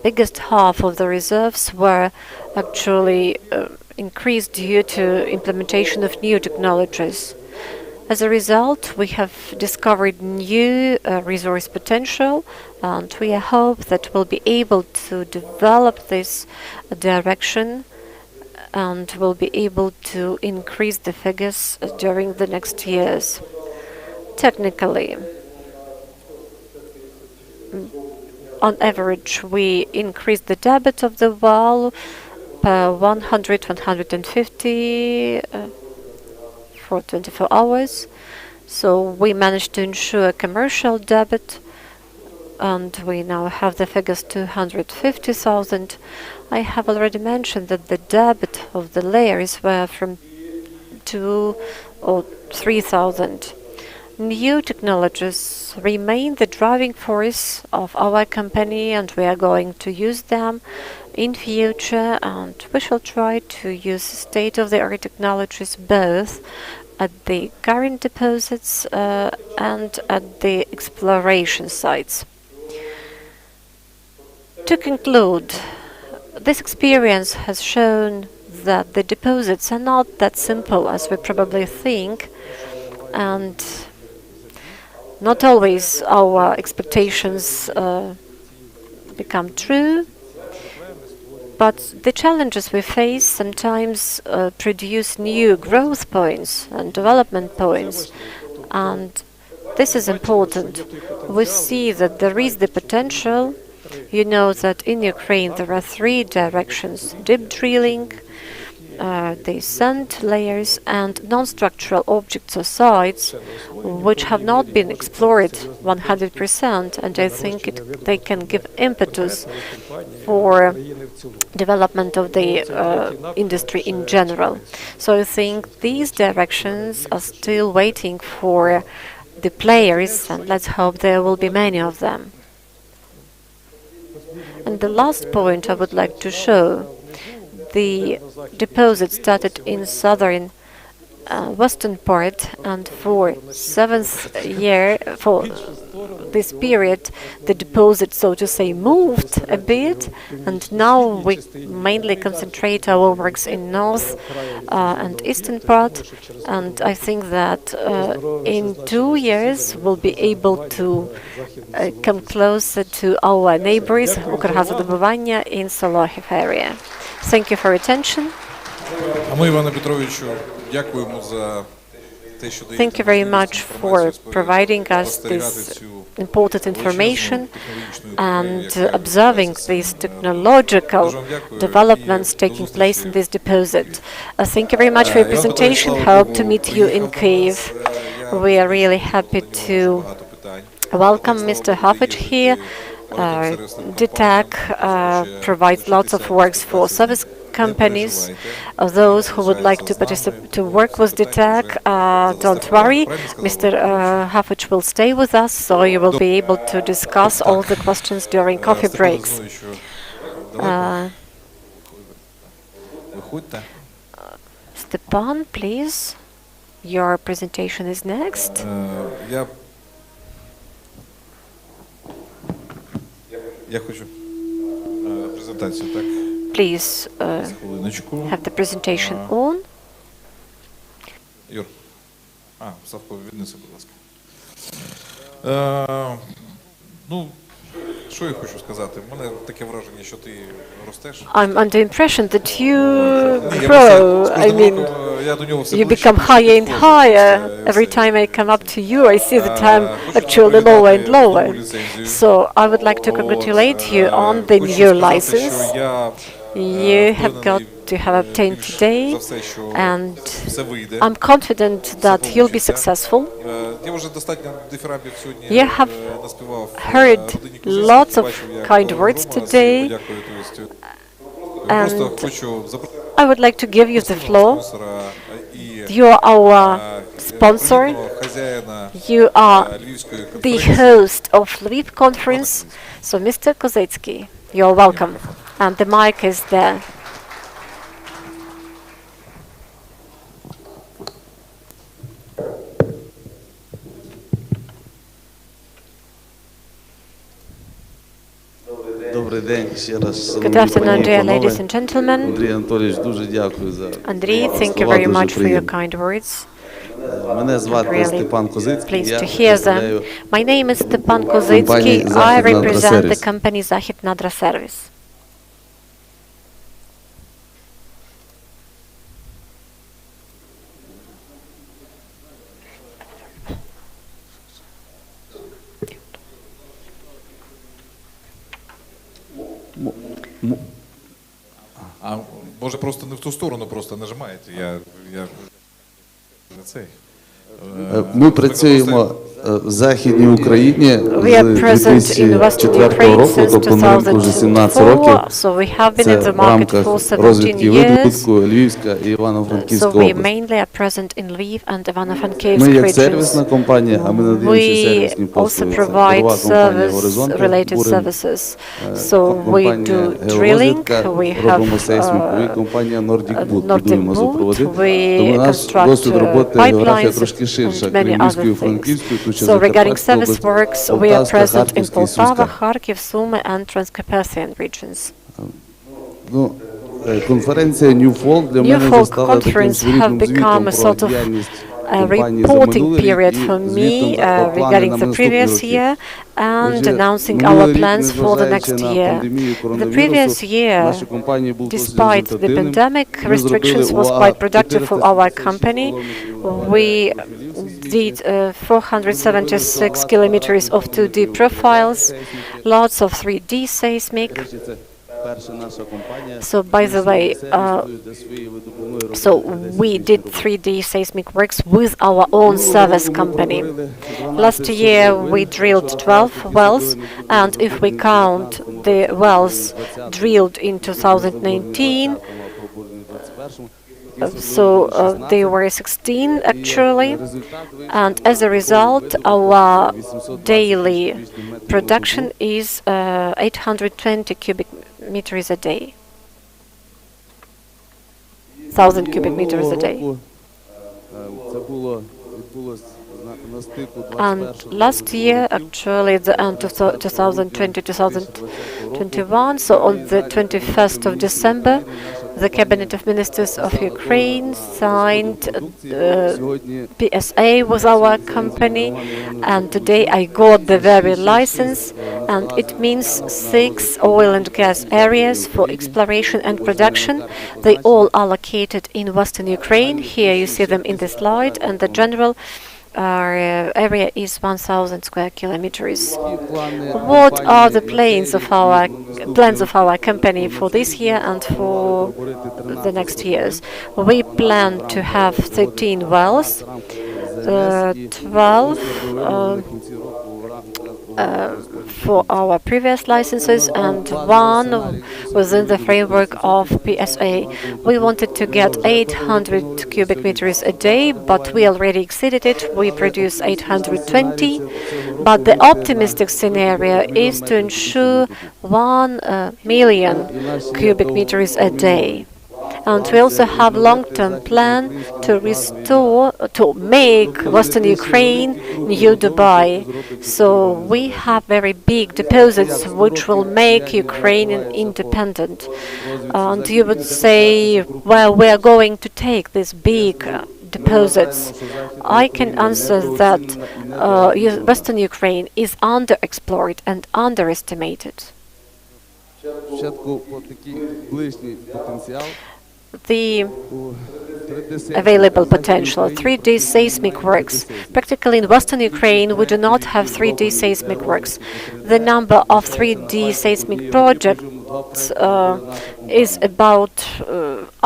biggest half of the reserves were actually increased due to implementation of new technologies. As a result, we have discovered new resource potential, and we hope that we'll be able to develop this direction and will be able to increase the figures during the next years. Technically, on average, we increase the debit of the well per 100-150 for 24 hours. So we managed to ensure commercial debit, and we now have the figures 250,000. I have already mentioned that the debit of the layers were from 2 or 3,000. New technologies remain the driving force of our company, and we are going to use them in future, and we shall try to use state-of-the-art technologies both at the current deposits and at the exploration sites. To conclude, this experience has shown that the deposits are not that simple as we probably think, and not always our expectations become true, but the challenges we face sometimes produce new growth points and development points, and this is important. We see that there is the potential. You know that in Ukraine there are 3 directions: deep drilling, the sand layers, and non-structural objects or sites which have not been explored 100%, and I think they can give impetus for development of the industry in general. So I think these directions are still waiting for the players, and let's hope there will be many of them. And the last point I would like to show: the deposit started in southern western part, and for 7th year, for this period, the deposit, so to say, moved a bit, and now we mainly concentrate our works in north and eastern part, and I think that in 2 years we'll be able to come closer to our neighbors, Укргазвидобування in Solohif area. Thank you for your attention. А ми, Іване Петровичу, дякуємо за те, що даєте Thank you very much for providing us спостерігати this цю important information технологічну and observing these technological developments taking place in this deposit. Thank you very much for your presentation. Hope to meet you in Kyiv. We are really happy to welcome Mr. Havich here. DTAC provides lots of works for service companies. Those who would like to work with DTAC, don't worry. Mr. Havich will stay with us, so you will be able to discuss all the questions during coffee breaks. Stepan, please. Your presentation is next. Я хочу презентацію, так? Please Хвилиночку. have the presentation on. Юр. Савко, віднеси, будь ласка. Ну, що я хочу сказати? У мене таке враження, що ти ростеш. I'm under the impression that you grow. I mean, you become higher and higher. Every time I come up to you, I see that I'm actually lower and lower. So I would like to congratulate you on the new license you have got to have obtained today, and I'm confident that you'll be successful. You have heard lots of kind words today, and I would like to give you the floor. You are our sponsor. You are the host of Lviv conference. So, Mr. Kozetsky, you're welcome. And the mic is there. Good afternoon, dear ladies and gentlemen. Andriy, thank you very much for your kind words. I'm really pleased to hear them. My name is Stepan Kozitsky. I represent the company Zahid Nadra Service. Може, просто не в ту сторону просто нажимаєте. Я не цей. Ми працюємо в Західній Україні We are present in Western 2004 Ukraine року, since тобто на ринку вже 17 років. 2004, so we have been Це in the в market рамках for 17 розвідки і years. видобутку Львівська і So Івано-Франківська we область. mainly are present in Lviv and Ivano-Frankivsk Ми як regions. сервісна компанія, а ми надаємо ще We сервісні also послуги. Це provide трудова компанія Горизонт, service-related Бурин, services. So we do drilling, we have робимо сейсміку, і компанія Nordic Wood Nordic будуємо Wood, супроводи. we Тому наш construct досвід роботи географія pipelines трошки ширша, and many крім other Львівської, things. Франківської, тут ще So regarding Закарпатська service область, works, we are Полтавська, present in Харківська і Poltava, Сумська. Kharkiv, Sumy and Transcarpathian regions. Ну, конференція Newfolk для мене вже Newfolk стала таким conference have своєрідним become звітом a про sort of діяльність a компанії за reporting минулий рік period і for звітом me про плани regarding на the наступні previous роки. year and Отже, announcing минулий our рік, plans for the незважаючи next на year. пандемію The коронавірусу, previous year, нашій компанії був досить despite the результативним. pandemic Ми зробили restrictions, was ОА quite productive for our 476 company. кілометрів We did 476 kilometers of 2D profiles, lots of 3D seismic. Це перша наша компанія. So, by the way, Для своєї видобувної роботи. so we did 3D seismic works with our own service company. Last year we drilled 12 wells, and if we count the wells drilled in 2019, so they were 16 actually, and as a result our daily production is 820 cubic meters a day. 1,000 cubic meters a day. Це було відбулось на стику And 21 last year, actually, at the end of 2020-2021, so on the 21st of December, the Cabinet of Ministers of Ukraine signed PSA with our company, and today I got the very license, and it means 6 oil and gas areas for exploration and production. They all are located in Western Ukraine. Here you see them in the slide, and the general area is 1,000 square kilometers. What are the plans of our company for this year and for the next years? We plan to have 13 wells, 12 for our previous licenses and 1 within the framework of PSA. We wanted to get 800 cubic meters a day, but we already exceeded it. We produce 820, but the optimistic scenario is to ensure 1 million cubic meters a day. And we also have long-term plan to make Western Ukraine new Dubai. So we have very big deposits which will make Ukraine independent. And you would say, well, we are going to take these big deposits. I can answer that Western Ukraine is underexplored and underestimated. The available potential, 3D seismic works. Practically in Western Ukraine, we do not have 3D seismic works. The number of 3D seismic projects is about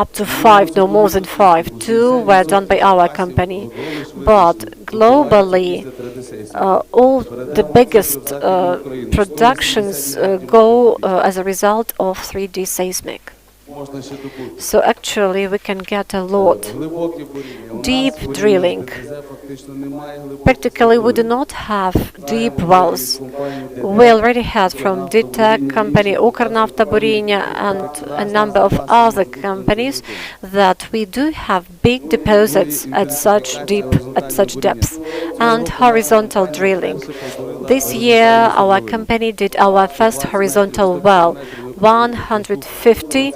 up to 5, no more than 5. 2 were done by our company. But globally, all the biggest productions go as a result of 3D seismic. So actually we can get a lot. Deep drilling. Practically we do not have deep wells. We already had from DTEC company, Укрнафтобуріння, and a number of other companies that we do have big deposits at such depth and horizontal drilling. This year our company did our first horizontal well, 150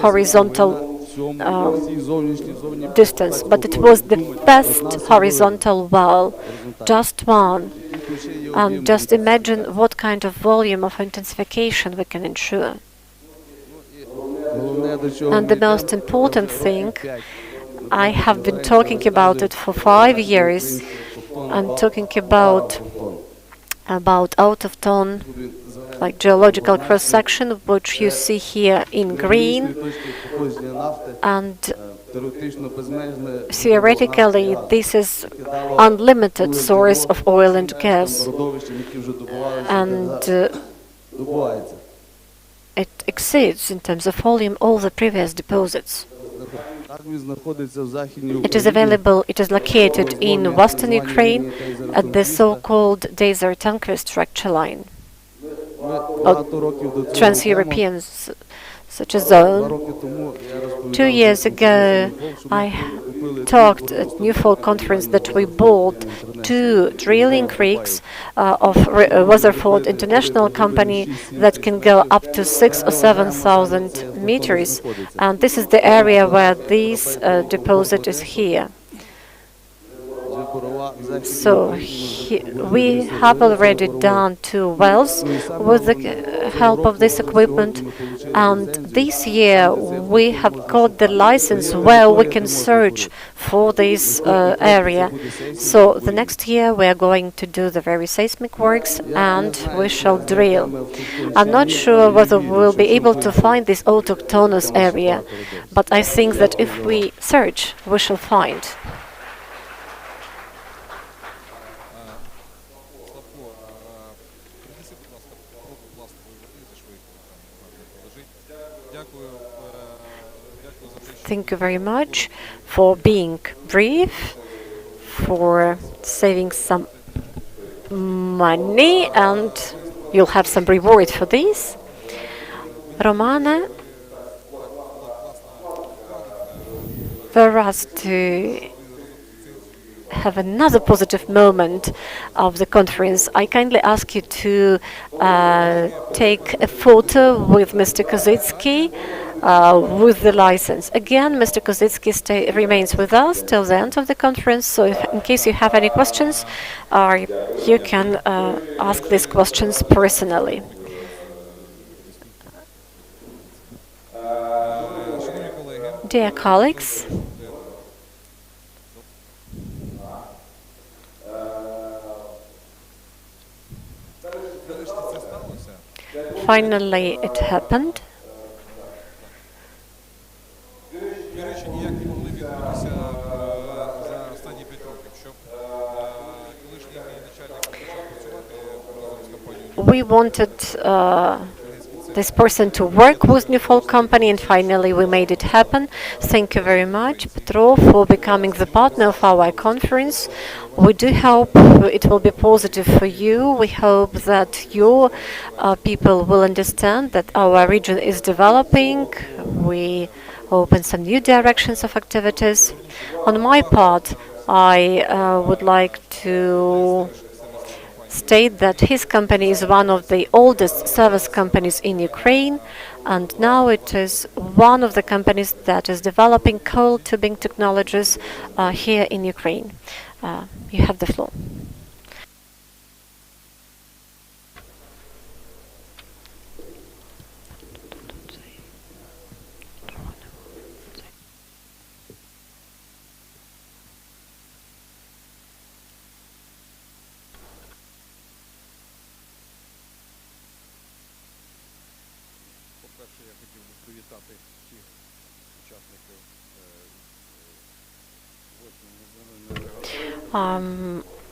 horizontal distance, but it was the first horizontal well, just one. And just imagine what kind of volume of intensification we can ensure. And the most important thing, I have been talking about it for 5 years. I'm talking about about out-of-tone, like geological cross-section, which you see here in green. And theoretically, this is unlimited source of oil and gas. And it exceeds, in terms of volume, all the previous deposits. It is available, it is located in western Ukraine at the so-called desert-Enkorr structure line, or Trans-European such a zone. 2 years ago, I talked at Newfolk conference that we bought 2 drilling rigs of Rutherford International company that can go up to 6,000 or 7,000 meters, and this is the area where this deposit is here. So we have already done 2 wells with the help of this equipment, and this year we have got the license where we can search for this area. So the next year we are going to do the very seismic works and we shall drill. I'm not sure whether we'll be able to find this autochthonous area, but I think that if we search, we shall find. Thank you very much for being brief, for saving some money, and you'll have some reward for this. Romana, for us to have another positive moment of the conference, I kindly ask you to take a photo with Mr. Kozitsky with the license. Again, Mr. Kozitsky remains with us till the end of the conference, so in case you have any questions, you can ask these questions personally. Dear colleagues, finally it happened. We wanted this person to work with Newfolk company, and finally we made it happen. Thank you very much, Petro, for becoming the partner of our conference. We do hope it will be positive for you. We hope that your people will understand that our region is developing. We open some new directions of activities. On my part, I would like to state that his company is one of the oldest service companies in Ukraine, and now it is one of the companies that is developing coal tubing technologies here in Ukraine. You have the floor.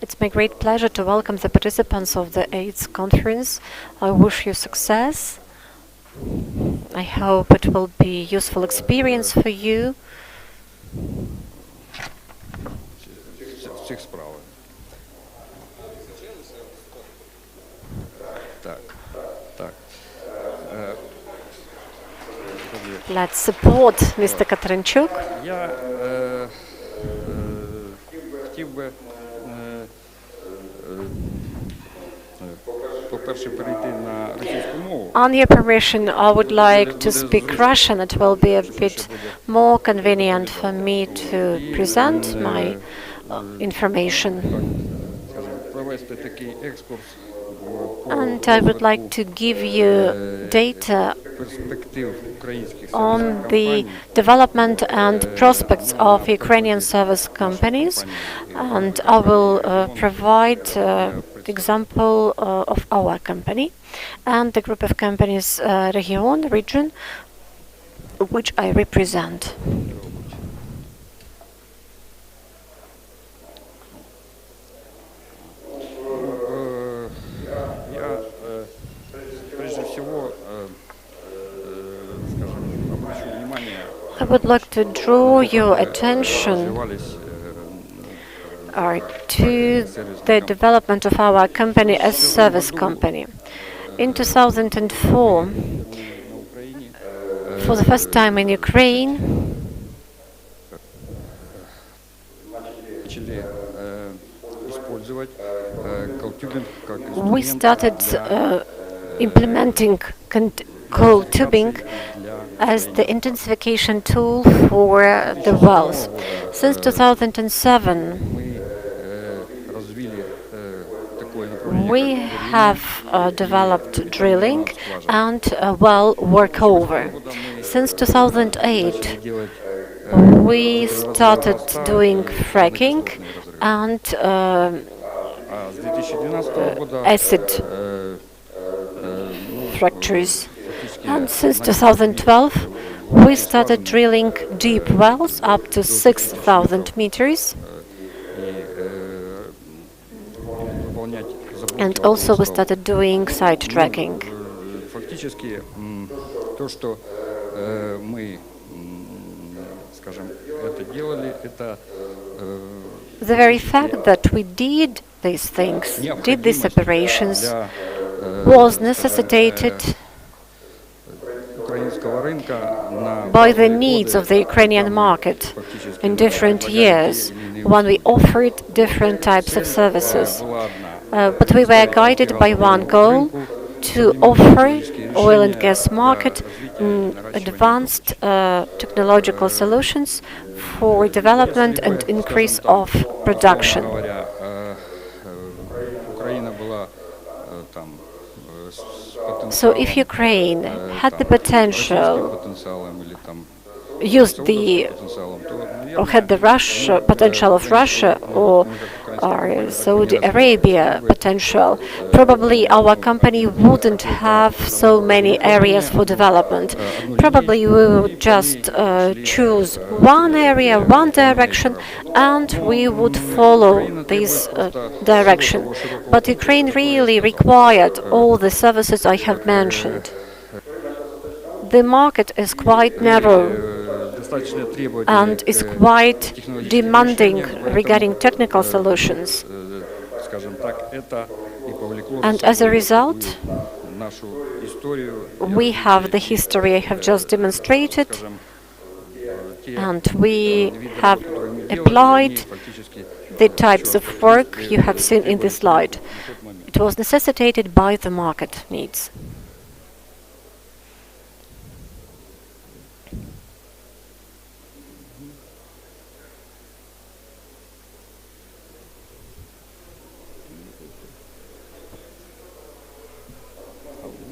It's my great pleasure to welcome the participants of the VIII conference. I wish you success. I hope it will be a useful experience for you. Let's support Mr. Kondratyuk. On your permission, I would like to speak Russian. It will be a bit more convenient for me to present my information. And I would like to give you data on the development and prospects of Ukrainian service companies, and I will provide the example of our company and the group of companies region, which I represent. Я прежде всего, скажем, обращу внимание, I would like to draw your attention развивались to the development of our company as service company. In 2004, for the first time in Ukraine, начали использовать COLTUBING как we started implementing COLTUBING as the intensification tool for the wells. Since 2007, мы развили такое направление, we have developed drilling and well workover. Since 2008, делать we started doing fracking and с 2012 года acid fractures. And since 2012, we started drilling deep wells up to 6,000 meters. выполнять And also we started doing site tracking. Фактически то, что мы, скажем, это делали, это The very fact that we did these things, did these operations, was necessitated украинского рынка на by the needs of the Ukrainian market in different years when we offered different types of services. But we were guided by one goal, to offer oil and gas market advanced technological solutions for development and increase of production. Украина была там So if Ukraine had the potential, потенциалом или там used the потенциалом, то or had the potential of Russia or Saudi Arabia potential, probably our company wouldn't have so many areas for development. Probably we would just choose one area, one direction, and we would follow this direction. But Ukraine really required all the services I have mentioned. The market is quite narrow and is quite demanding regarding technical solutions. And as a result, we have the history I have just demonstrated, and we have applied the types of work you have seen in this slide. It was necessitated by the market needs.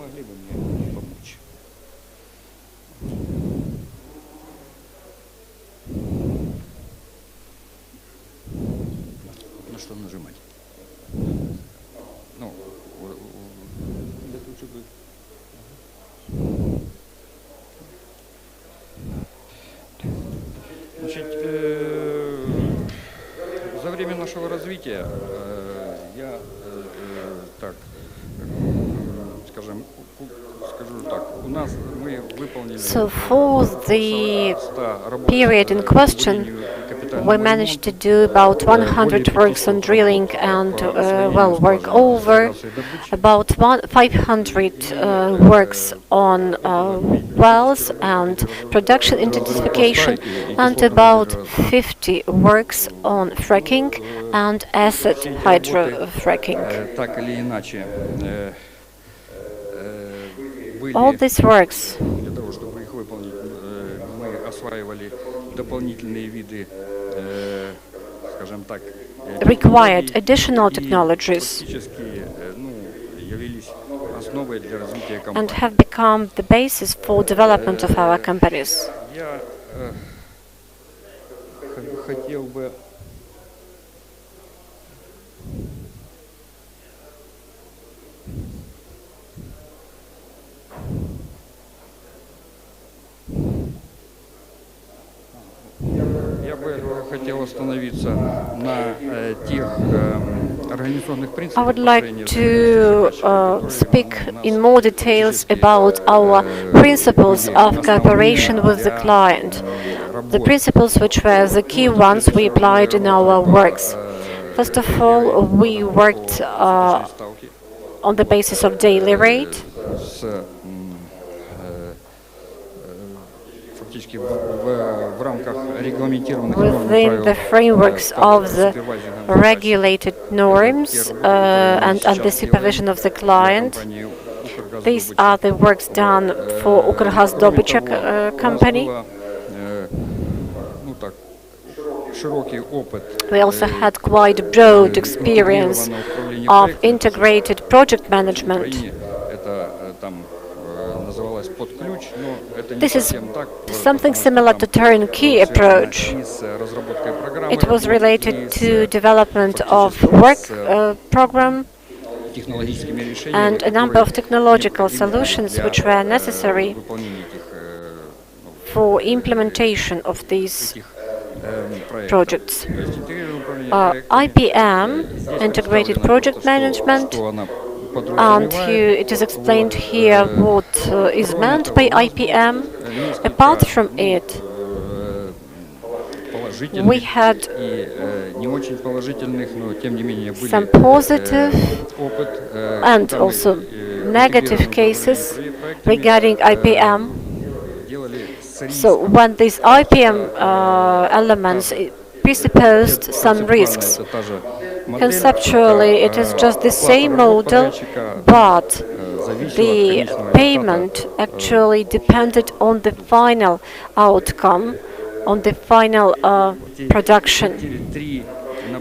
могли бы мне помочь? На что нажимать? Ну, значит, за время нашего развития я так, скажем, скажу так, у нас мы выполнили. So for the period in question, we managed to do about 100 works on drilling and well work over, about 500 works on wells and production intensification, and about 50 works on fracking and acid hydrofracking. Так или иначе, All these works для того, чтобы их выполнить, мы осваивали дополнительные виды, скажем так, required additional technologies фактически, ну, явились основой для развития and компании. have become the basis for development of our companies. Я хотел бы остановиться на тех организационных I принципах would like построения to speak in more details about our principles of cooperation with the client, the principles which were the key ones we applied in our works. First of all, we worked on the basis of daily rate. с фактически в рамках регламентированных Within the frameworks of the regulated norms and under supervision of the client. These are the works done for Ukkrgaz company. We also had quite broad experience of integrated project management. This is something similar to turnkey approach. It was related to development of work program and a number of technological solutions which were necessary for implementation of these projects. IPM, Integrated Project Management, and it is explained here what is meant by IPM. Apart from it, we had some positive and also negative cases regarding IPM. So when these IPM elements presupposed some risks, conceptually it is just the same model, but the payment actually depended on the final outcome, on the final production.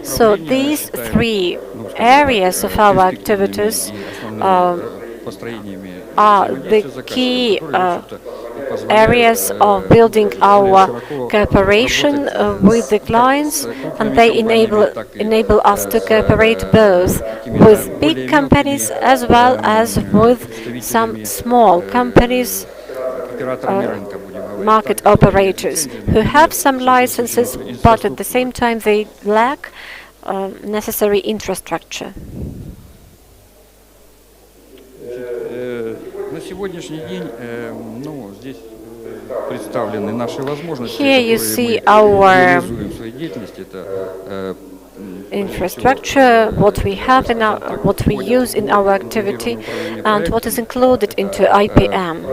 So these three areas of our activities are the key areas of building our cooperation with the clients, and they enable us to cooperate both with big companies as well as with some small companies, market operators who have some licenses, but at the same time they lack necessary infrastructure. Here you see our infrastructure, what we have in what we use in our activity, and what is included into IPM.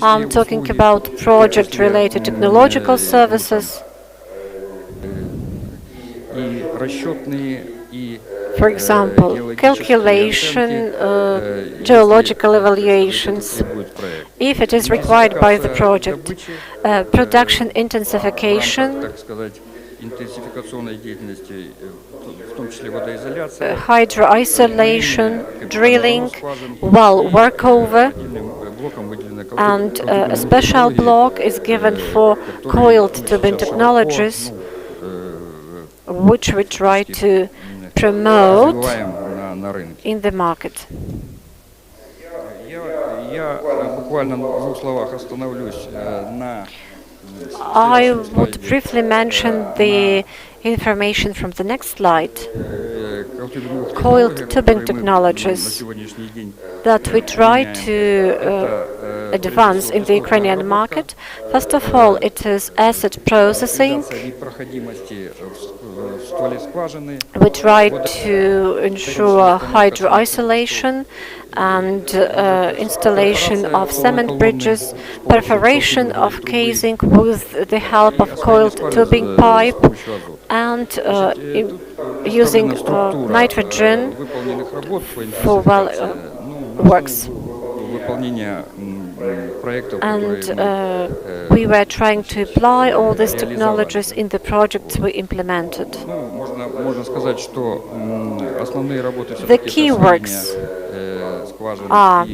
I'm talking about project-related technological services. For example, calculation, geological evaluations, if it is required by the project, production intensification, hydro-isolation, drilling, well workover, and a special block is given for coiled tubing technologies, which we try to promote in the market. I would briefly mention the information from the next slide. Coiled tubing technologies that we try to advance in the Ukrainian market. First of all, it is acid processing. We try to ensure hydro-isolation and installation of cement bridges, perforation of casing with the help of coiled tubing pipe, and using nitrogen for works. And we were trying to apply all these technologies in the projects we implemented. The key works are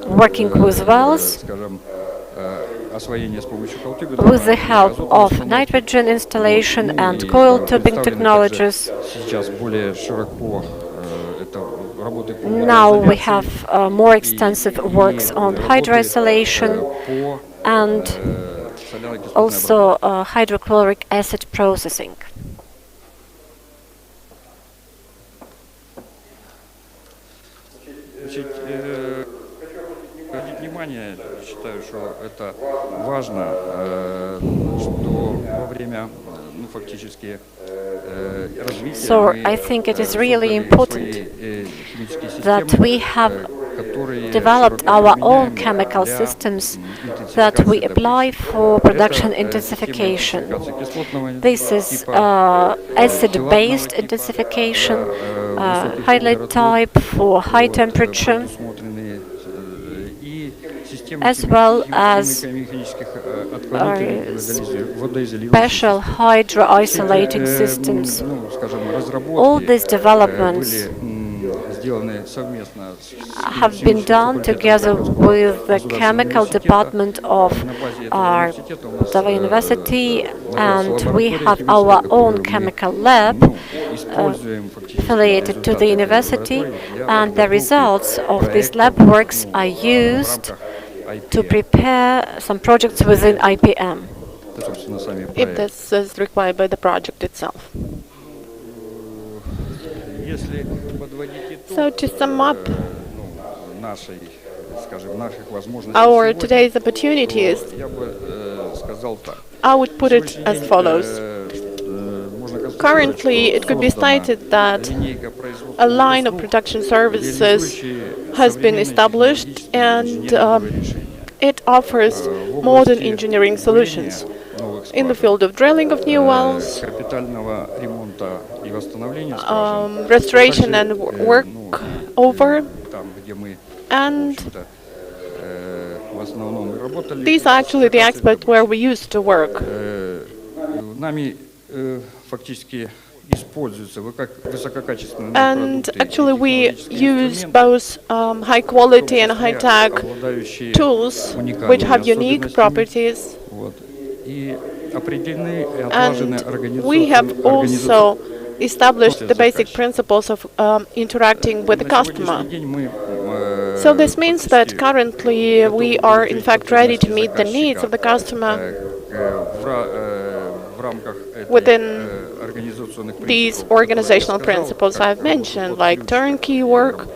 working with wells, with the help of nitrogen installation and coiled tubing technologies. Now we have more extensive works on hydro-isolation and also hydrochloric acid processing. Обратить внимание, считаю, что это важно, что во время, ну, фактически, развития So I think it is really important that we have developed our own chemical systems that we apply for production intensification. This is acid-based intensification, highlight type for high temperature, as well as special hydro-isolating systems. All these developments have been done together with the chemical department of our Poltava University, and we have our own chemical lab affiliated to the university, and the results of these lab works are used to prepare some projects within IPM, if this is required by the project itself. So to sum up our today's opportunities, I would put it as follows. Currently, it could be stated that a line of production services has been established, and it offers modern engineering solutions in the field of drilling of new wells, restoration and work over, and these are actually the aspects where we used to work. And actually we use both high quality and high tech tools which have unique properties, and we have also established the basic principles of interacting with the customer. So this means that currently we are in fact ready to meet the needs of the customer within these organizational principles I've mentioned, like turnkey work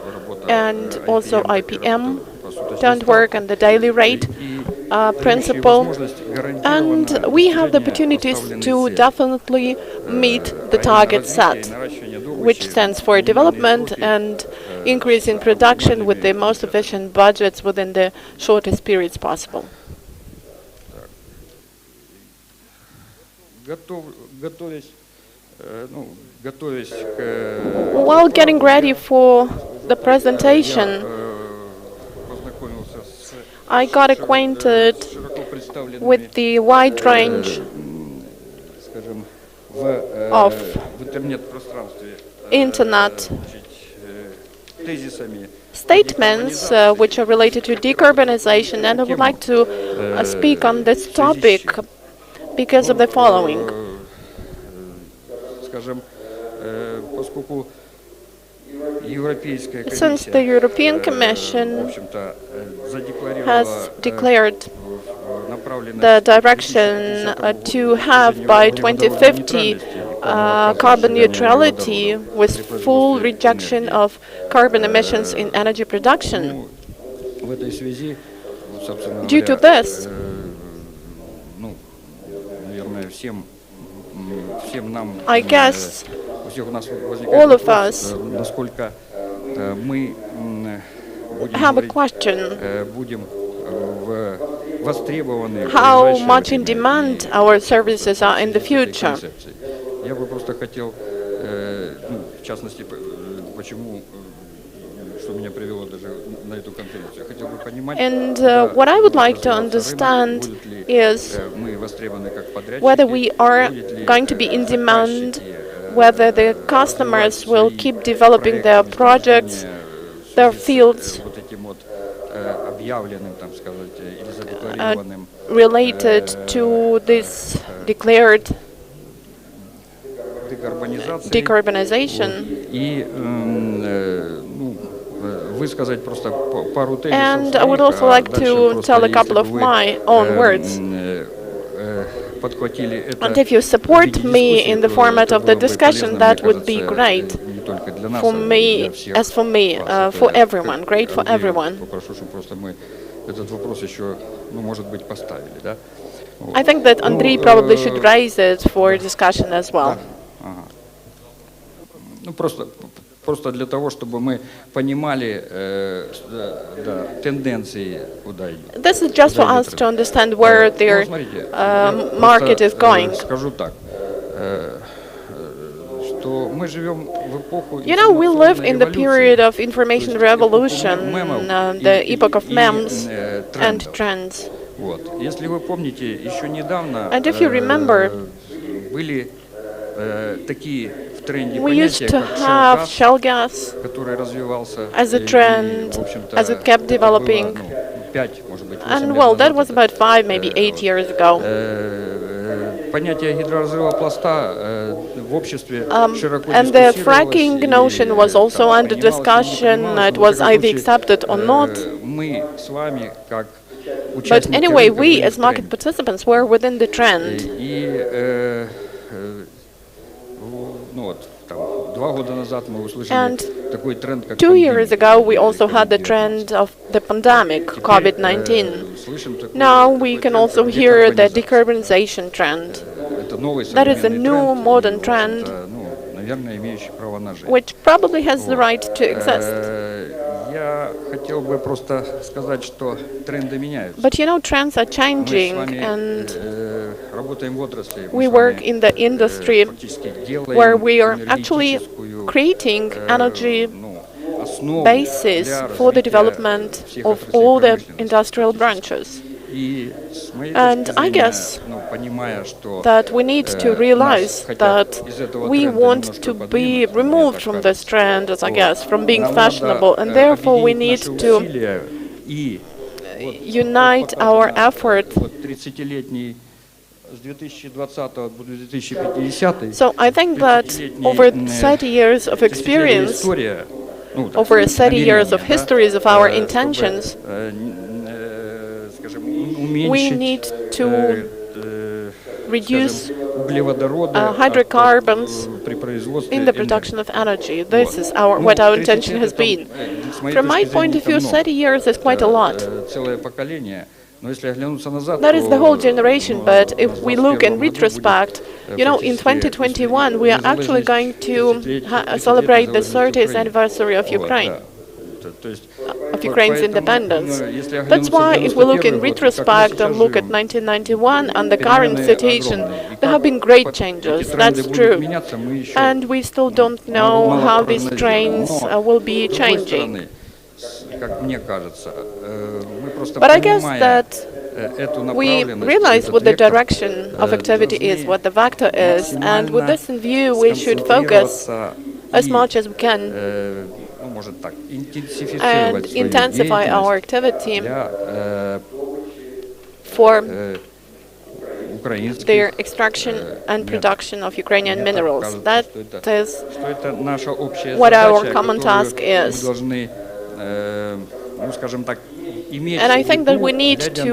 and also IPM turnkey work and the daily rate principle. And we have the opportunities to definitely meet the target set, which stands for development and increase in production with the most efficient budgets within the shortest periods possible. While getting ready for the presentation, I got acquainted with the wide range of internet statements which are related to decarbonization, and I would like to speak on this topic because of the following. Since the European Commission has declared the direction to have by 2050 carbon neutrality with full rejection of carbon emissions in energy production, due to this, I guess all of us have a question: how much in demand our services are in the future? And what I would like to understand is whether we are going to be in demand, whether the customers will keep developing their projects, their fields, related to this declared decarbonization. And I would also like to tell a couple of my own words. подхватили это And if you в support виде me дискуссии, in the то format это of the было бы discussion, полезно, that мне would be кажется, great не только для нас, for а и me, для всех as for me, вас. for Это я everyone, great for Андрея everyone. попрошу, чтобы просто мы этот вопрос еще, ну, может быть, поставили, да? Вот. I think that Andrei probably should raise it for discussion as well. Ага. Ну, просто для того, чтобы мы понимали тенденции, куда идет. This is just for us to understand where their Смотрите, market is going. Скажу так, что мы живем в эпоху You know, we live in the period информационной of information revolution, the epoch of memes and trends. Вот. Если вы помните, еще недавно And if you remember, были такие в тренде we used понятия, to как have shale shale gas gas, который развивался as a и, trend, в общем-то, as it kept это developing. было, 5, может быть, 8 And лет well, that назад was это. about 5, maybe 8 years ago. Понятие гидроразрыва пласта в обществе широко And the дискуссировалось, fracking и, notion was also там, under принималось, не discussion. принималось, It но, во was всяком either случае, accepted or not. мы с вами, как But участники anyway, рынка, we были as в market тренде. participants were within the trend. И ну вот, там, 2 года назад мы услышали And такой тренд, как 2 years пандемия, ago, we also had the COVID-19. trend of the pandemic, Теперь, COVID-19. слышим такой- Now такой we can тренд, also как hear the декарбонизация. decarbonization trend, Это новый That is a современный new тренд, modern и, в trend, общем-то, ну, наверное, имеющий право на жизнь. which probably has the right to exist. Я хотел бы просто сказать, что тренды меняются. But you know, trends are Мы с changing, вами and работаем в отрасли, we мы с work вами, in the industry фактически делаем where we are actually энергетическую, creating energy ну, основу basis для for the развития development всех of отраслей all the промышленности. industrial branches. И с моей And точки I зрения, guess ну, понимая, что that we need to realize нас that хотят из этого we тренда want немножко to be подвинуть, мне removed так from кажется. this trend, as I Вот. guess, from being Нам fashionable, надо, and therefore we объединить need наши to усилия и вот unite our effort. вот 30-летний с 2020 по 2050. So I think that over 30 years of experience, история, ну, так over сказать, 30 years of намерения, да, histories of our чтобы, intentions, скажем, we уменьшить, need to reduce скажем, углеводороды hydrocarbons при производстве in the энергии. production of energy. This is our Ну, what our 30 intention лет has это, been. с моей From my точки point зрения, of view, это 30 years is quite a lot. целое поколение. Но если оглянуться назад, That is the whole то, generation, ну, but в if we look 21 in году retrospect, будет, you know, in фактически 2021 we are actually going to celebrate the 30th anniversary of Ukraine, of Ukraine's independence. That's why if we look in retrospect and look at 1991 and the current situation, there have been great changes, that's true. And we still don't know how these trends will be changing. But I guess that we realize what the direction of activity is, what the vector is, and with this in view, we should focus as much as we can and intensify our activity for their extraction and production of Ukrainian minerals. That is what our common task is. And I think that we need to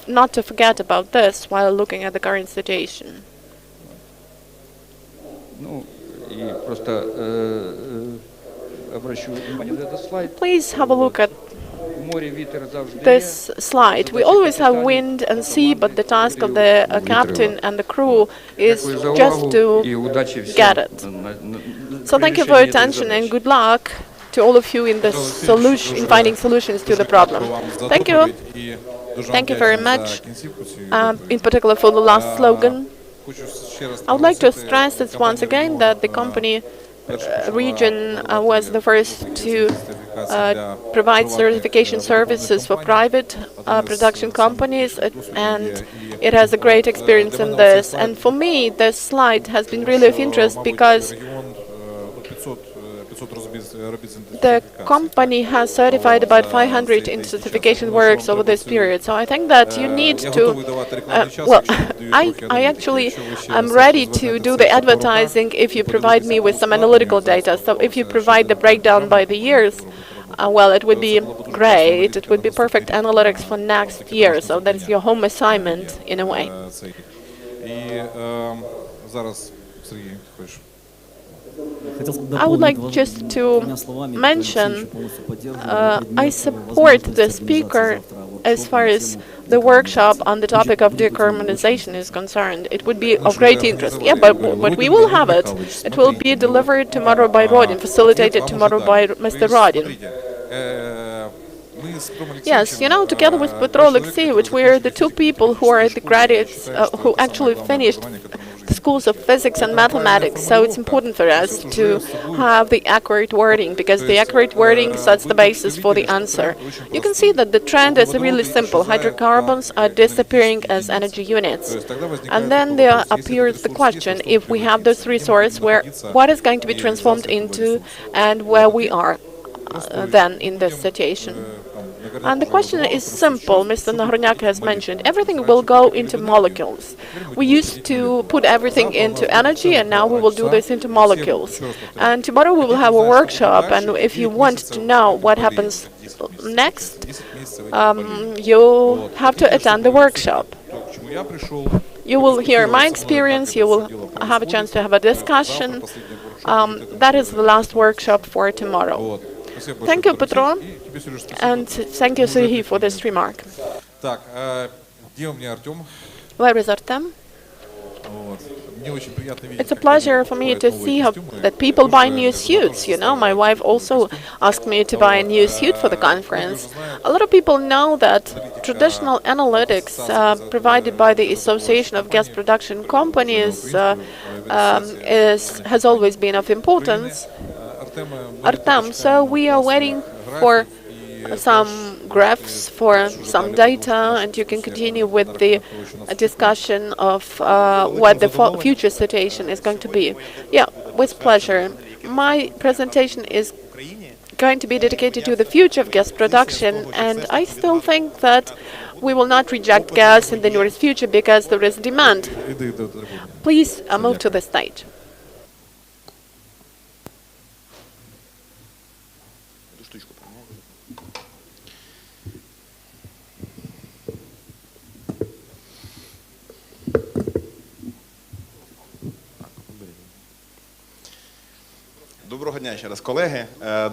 not to forget about this while looking at the current situation. Please have a look at this slide. We always have wind and sea, but the task of the captain and the crew is just to get it. So thank you for your attention and good luck to all of you in the solution, in finding solutions to the problem. Thank you. Thank you very much, in particular for the last slogan. I would like to stress this once again that the company region was the first to provide certification services for private production companies, and it has a great experience in this. And for me, this slide has been really of interest because the company has certified about 500 intensification works over this period. So I think that you need to, well, I actually am ready to do the advertising if you provide me with some analytical data. So if you provide the breakdown by the years, well, it would be great. It would be perfect analytics for next year. So that is your home assignment in a way. І зараз, Сергій, хочеш? I would like just to mention I support the speaker as far as the workshop on the topic of decarbonization is concerned. It would be of great interest. Yeah, but we will have it. It will be delivered tomorrow by Rodin, facilitated tomorrow by Mr. Rodin. Yes, you know, together with Petro Alexeyevich, we are the two people who are the graduates who actually finished the schools of physics and mathematics. So it's important for us to have the accurate wording, because the accurate wording sets the basis for the answer. You can see that the trend is really simple. Hydrocarbons are disappearing as energy units. And then there appears the question, if we have those resources, what is going to be transformed into and where we are then in this situation. And the question is simple. Mr. Nahornyak has mentioned everything will go into molecules. We used to put everything into energy, and now we will do this into molecules. And tomorrow we will have a workshop, and if you want to know what happens next, you have to attend the workshop. You will hear my experience, you will have a chance to have a discussion. That is the last workshop for tomorrow. Thank you, Petro, and thank you, Sergey, for this remark. Так, где у меня Артем? Where is Artem? It's a pleasure for me to see that people buy new suits. You know, my wife also asked me to buy a new suit for the conference. A lot of people know that traditional analytics provided by the Association of Gas Production Companies has always been of importance. Artem, so we are waiting for some graphs, for some data, and you can continue with the discussion of what the future situation is going to be. Yeah, with pleasure. My presentation is going to be dedicated to the future of gas production, and I still think that we will not reject gas in the nearest future because there is demand. Please move to the stage. Доброго дня ще раз, колеги.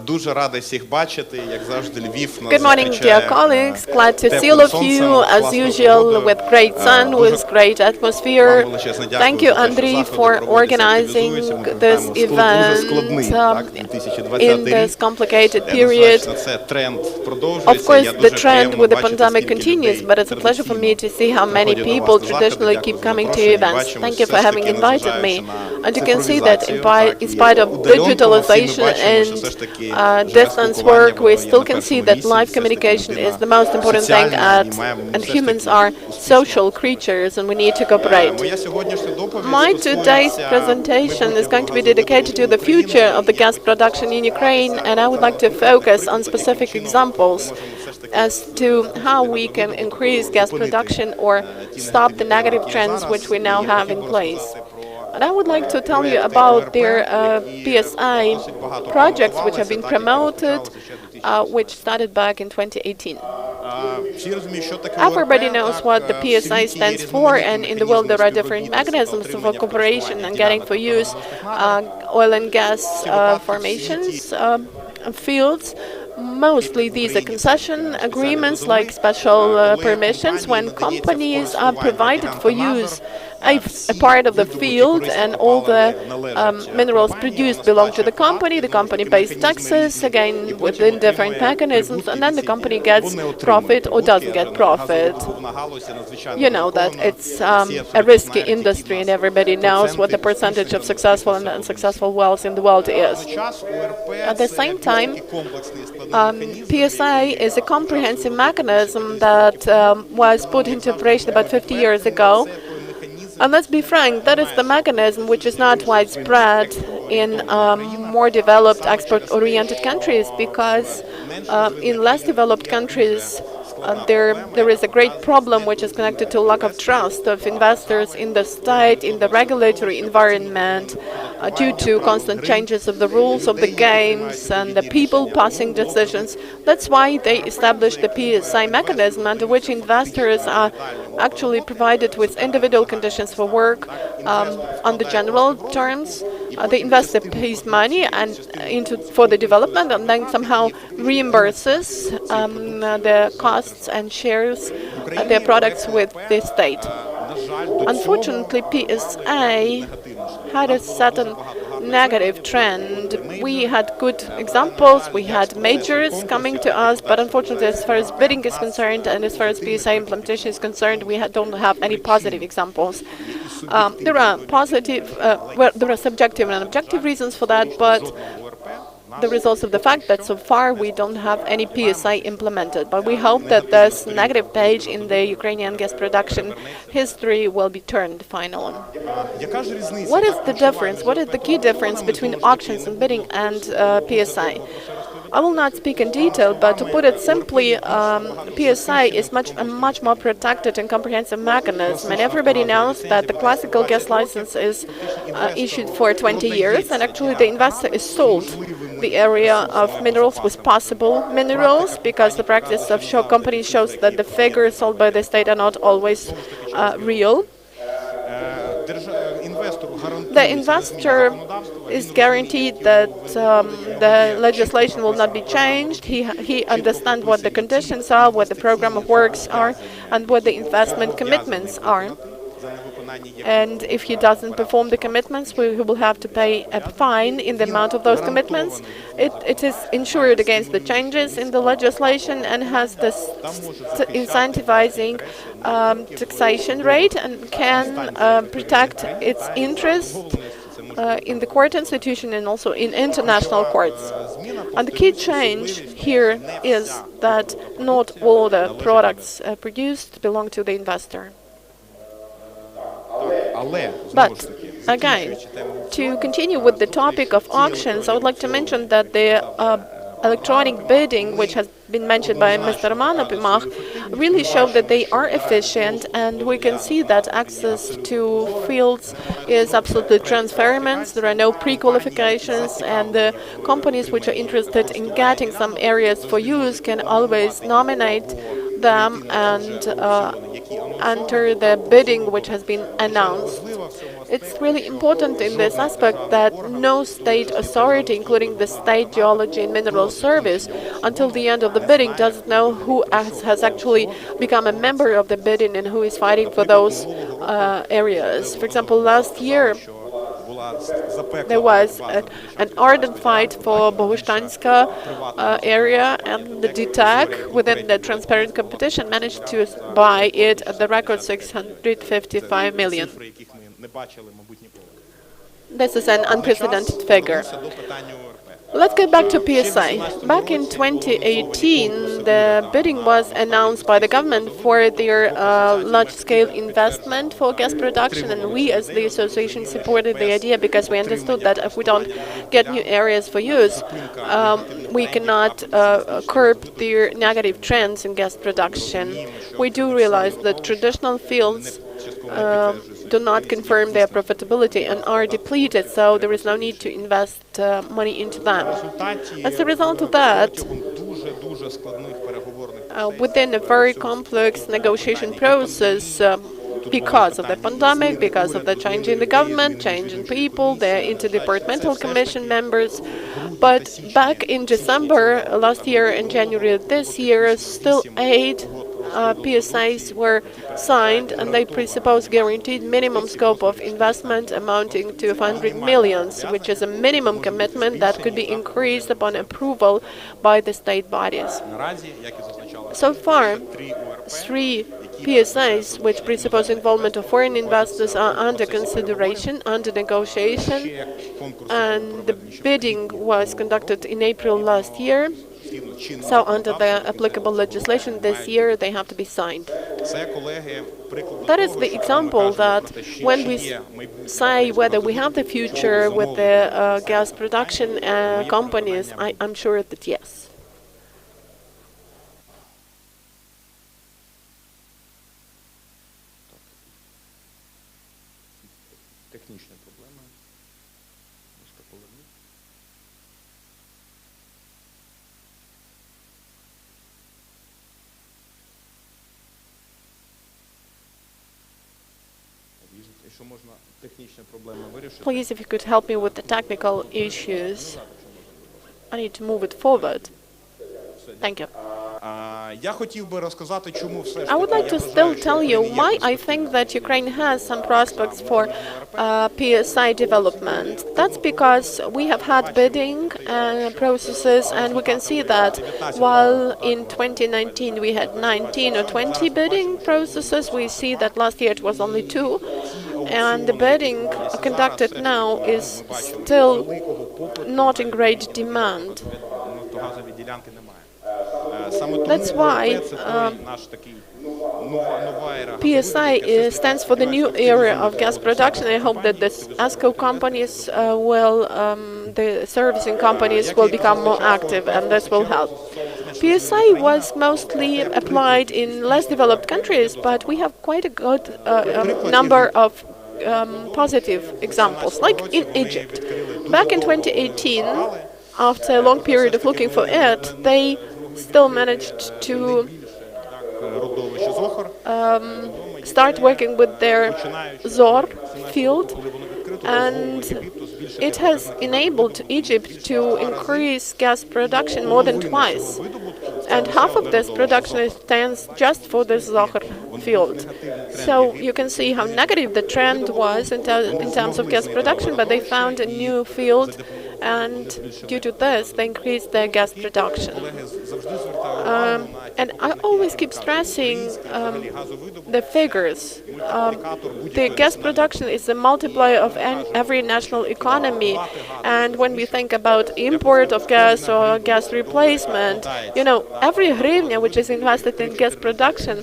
Дуже радий всіх бачити, як завжди, Львів нас Good morning, dear colleagues. Glad to see all of you, as usual, with great sun, with great atmosphere. Thank you, Andriy, for organizing this event in this complicated period. Of course, the trend with the pandemic continues, but it's a pleasure for me to see how many people traditionally keep coming to events. Thank you for having invited me. And you can see that in spite of digitalization and distance work, we still can see that live communication is the most important thing, and humans are social creatures and we need to cooperate. My today's presentation is going to be dedicated to the future of the gas production in Ukraine, and I would like to focus on specific examples as to how we can increase gas production or stop the negative trends which we now have in place. And I would like to tell you about their PSI projects which have been promoted, which started back in 2018. Everybody knows what the PSI stands for, and in the world there are different mechanisms for cooperation and getting for use oil and gas formations fields. Mostly these are concession agreements, like special permissions, when companies are provided for use a part of the field and all the minerals produced belong to the company pays taxes, again within different mechanisms, and then the company gets profit or doesn't get profit. You know that it's a risky industry, and everybody knows what the percentage of successful and unsuccessful wells in the world is. At the same time, PSI is a comprehensive mechanism that was put into operation about 50 years ago. And let's be frank, that is the mechanism which is not widespread in more developed, export-oriented countries, because in less developed countries, there is a great problem which is connected to lack of trust of investors in the state, in the regulatory environment, due to constant changes of the rules of the games and the people passing decisions. That's why they established the PSI mechanism, under which investors are actually provided with individual conditions for work on the general terms. The investor pays money and for the development, and then somehow reimburses the costs and shares their products with the state. Unfortunately, PSA had a certain negative trend. We had good examples, we had majors coming to us, but unfortunately, as far as bidding is concerned and as far as PSA implementation is concerned, we don't have any positive examples. There are positive, well, there are subjective and objective reasons for that, but the results of the fact that so far we don't have any PSI implemented. But we hope that this negative page in the Ukrainian gas production history will be turned finally. What is the difference? What is the key difference between auctions and bidding and PSI? I will not speak in detail, but to put it simply, PSI is a much more protected and comprehensive mechanism, and everybody knows that the classical gas license is issued for 20 years, and actually the investor is sold the area of minerals with possible minerals, because the practice of companies shows that the figures sold by the state are not always real. The investor is guaranteed that the legislation will not be changed. He understands what the conditions are, what the program of works are, and what the investment commitments are. And if he doesn't perform the commitments, he will have to pay a fine in the amount of those commitments. It is insured against the changes in the legislation and has this incentivizing taxation rate and can protect its interest in the court institution and also in international courts. And the key change here is that not all the products produced belong to the investor. But again, to continue with the topic of auctions, I would like to mention that the electronic bidding, which has been mentioned by Mr. Romanov, really showed that they are efficient, and we can see that access to fields is absolutely transparent. There are no pre-qualifications, and the companies which are interested in getting some areas for use can always nominate them and enter the bidding which has been announced. It's really important in this aspect that no state authority, including the State Geology and Mineral Service, until the end of the bidding doesn't know who has actually become a member of the bidding and who is fighting for those areas. For example, last year there was an ardent fight for Bohushtanska area, and the DTAC, within the transparent competition, managed to buy it at the record 655 million. This is an unprecedented figure. Let's get back to PSI. Back in 2018, the bidding was announced by the government for their large-scale investment for gas production, and we as the association supported the idea because we understood that if we don't get new areas for use, we cannot curb the negative trends in gas production. We do realize that traditional fields do not confirm their profitability and are depleted, so there is no need to invest money into them. As a result of that, within a very complex negotiation process, because of the pandemic, because of the change in the government, change in people, the interdepartmental commission members. But back in December last year and January this year, still 8 PSAs were signed, and they presuppose guaranteed minimum scope of investment amounting to 500 million, which is a minimum commitment that could be increased upon approval by the state bodies. So far, 3 PSAs, which presuppose involvement of foreign investors, are under consideration, under negotiation, and the bidding was conducted in April last year. So under the applicable legislation this year, they have to be signed. That is the example that when we say whether we have the future with the gas production companies, I'm sure that yes. технічні проблеми. Можете повернути. Якщо можна технічні проблеми вирішити. Please, if you could help me with the technical issues. I need to move it forward. Thank you. Я хотів би розказати, чому все ж I would таки like я to вважаю, still що tell you Україна why є I think that Ukraine has some prospects for PSI development. That's because we have had bidding processes, and we can see that while in 2019 we had 19 or 20 bidding processes, we see that last year it was only 2, and the bidding conducted now is still not in great demand. нафтогазові ділянки немає. Саме тому That's why це той наш такий нова ера PSI stands for the new era of gas production. I hope that the ASCO companies the servicing companies will become more active, and this will help. PSI was mostly applied in less developed countries, but we have quite a good number of positive examples, like in Egypt. Back in 2018, after a long period of looking for it, they still managed to start working with their ZOR field, and it has enabled Egypt to increase gas production more than twice. And half of this production stands just for the Zohr field. So you can see how negative the trend was in terms of gas production, but they found a new field, and due to this, they increased their gas production. And I always keep stressing the figures. The gas production is a multiplier of every national economy, and when we think about import of gas or gas replacement, you know, every hryvnia which is invested in gas production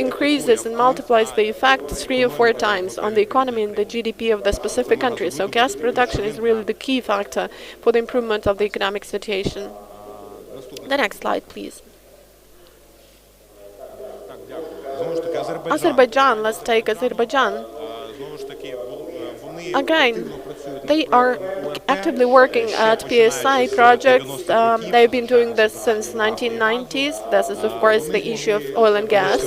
increases and multiplies the effect 3 or 4 times on the economy and the GDP of the specific country. So gas production is really the key factor for the improvement of the economic situation. The next slide, please. Azerbaijan, let's take Azerbaijan. Again, they are actively working at PSI projects. They've been doing this since 1990s. This is, of course, the issue of oil and gas.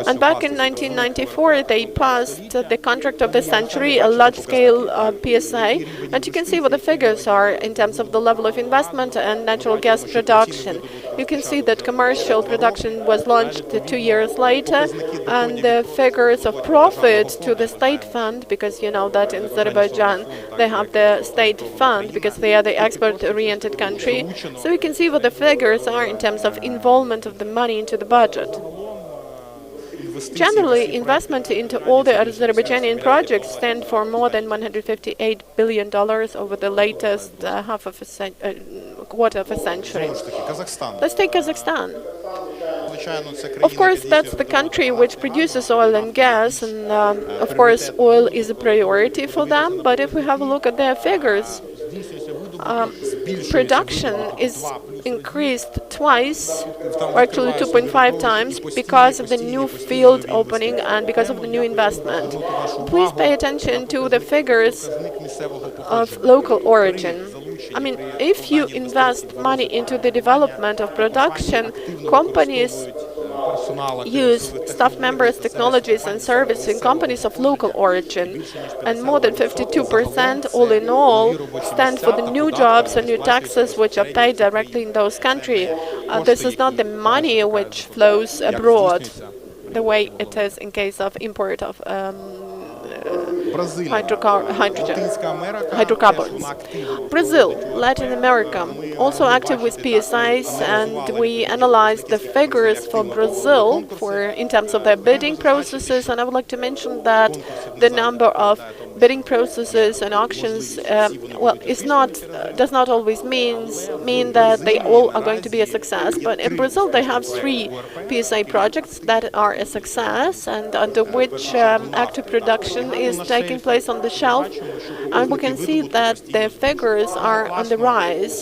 And back in 1994, they passed the contract of the century, a large-scale PSA. And you can see what the figures are in terms of the level of investment and natural gas production. You can see that commercial production was launched 2 years later, and the figures of profit to the state fund, because you know that in Azerbaijan they have the state fund because they are the export-oriented country. So you can see what the figures are in terms of involvement of the money into the budget. Generally, investment into all the Azerbaijani projects stand for more than $158 billion over the latest quarter of a century. Let's take Kazakhstan. Of course, that's the country which produces oil and gas, and of course, oil is a priority for them. But if we have a look at their figures, production is increased twice, or actually 2.5 times, because of the new field opening and because of the new investment. Please pay attention to the figures of local origin. I mean, if you invest money into the development of production, companies use staff members, technologies, and services in companies of local origin. And more than 52%, all in all, stand for the new jobs and new taxes which are paid directly in those countries. This is not the money which flows abroad, the way it is in case of import of hydrocarbons. Brazil, Latin America, also active with PSIs, and we analyzed the figures for Brazil in terms of their bidding processes, and I would like to mention that the number of bidding processes and auctions does not always mean that they all are going to be a success, but in Brazil they have 3 PSI projects that are a success and under which active production is taking place on the shelf, and we can see that the figures are on the rise.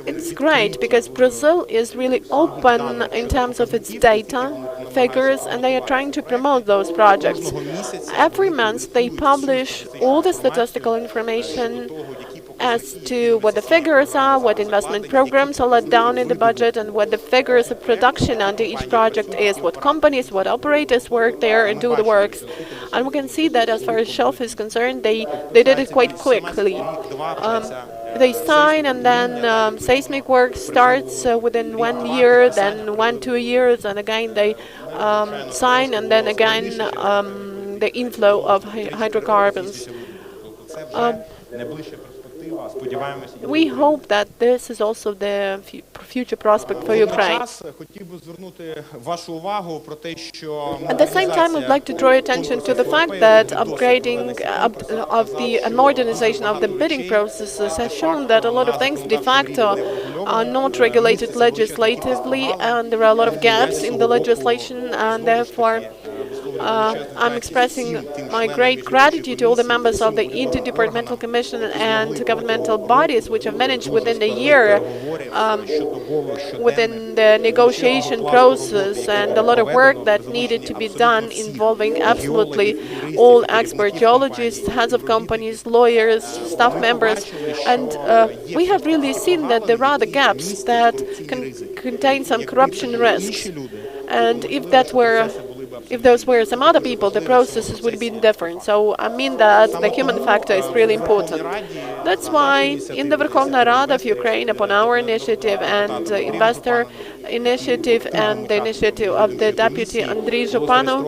It's great because Brazil is really open in terms of its data figures, and they are trying to promote those projects. Every month they publish all the statistical information as to what the figures are, what investment programs are let down in the budget, and what the figures of production under each project is, what companies, what operators work there and do the works. And we can see that as far as shelf is concerned, they did it quite quickly. They sign, and then seismic work starts within 1 year, then 1-2 years, and again they sign, and then again the inflow of hydrocarbons. We hope that this is also the future prospect for Ukraine. At the same time, I'd like to draw attention to the fact that upgrading of the modernization of the bidding processes has shown that a lot of things de facto are not regulated legislatively, and there are a lot of gaps in the legislation, and therefore I'm expressing my great gratitude to all the members of the Interdepartmental Commission and governmental bodies which have managed within a year within the negotiation process, and a lot of work that needed to be done involving absolutely all expert geologists, heads of companies, lawyers, staff members, and we have really seen that there are the gaps that contain some corruption risks, and if those were some other people, the processes would be different. So I mean that the human factor is really important. That's why in the Verkhovna Rada of Ukraine, upon our initiative and investor initiative and the initiative of the deputy Andriy Zhupanov,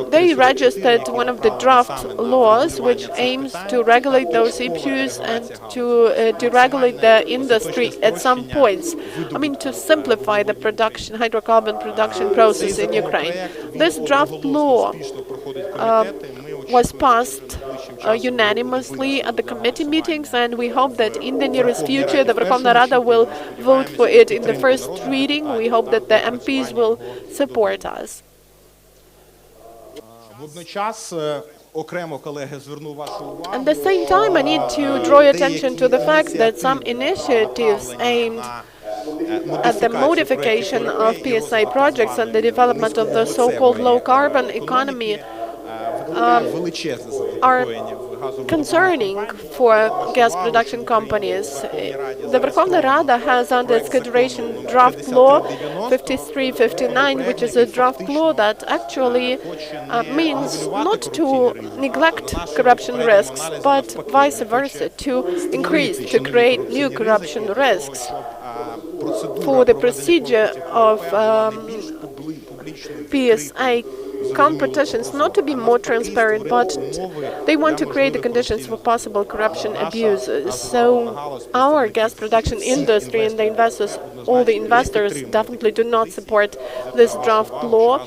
they registered one of the draft laws which aims to regulate those issues and to deregulate the industry at some points. I mean, to simplify the production, hydrocarbon production process in Ukraine. This draft law was passed unanimously at the committee meetings, and we hope that in the nearest future the Verkhovna Rada will vote for it in the first reading. We hope that the MPs will support us. At the same time, I need to draw your attention to the fact that some initiatives aimed at the modification of PSA projects and the development of the so-called low-carbon economy are concerning for gas production companies. The Verkhovna Rada has under its consideration draft law 5359, which is a draft law that actually means not to neglect corruption risks, but vice versa, to increase, to create new corruption risks. For the procedure of PSA competitions not to be more transparent, but they want to create the conditions for possible corruption abuses. So our gas production industry and the investors, all the investors definitely do not support this draft law.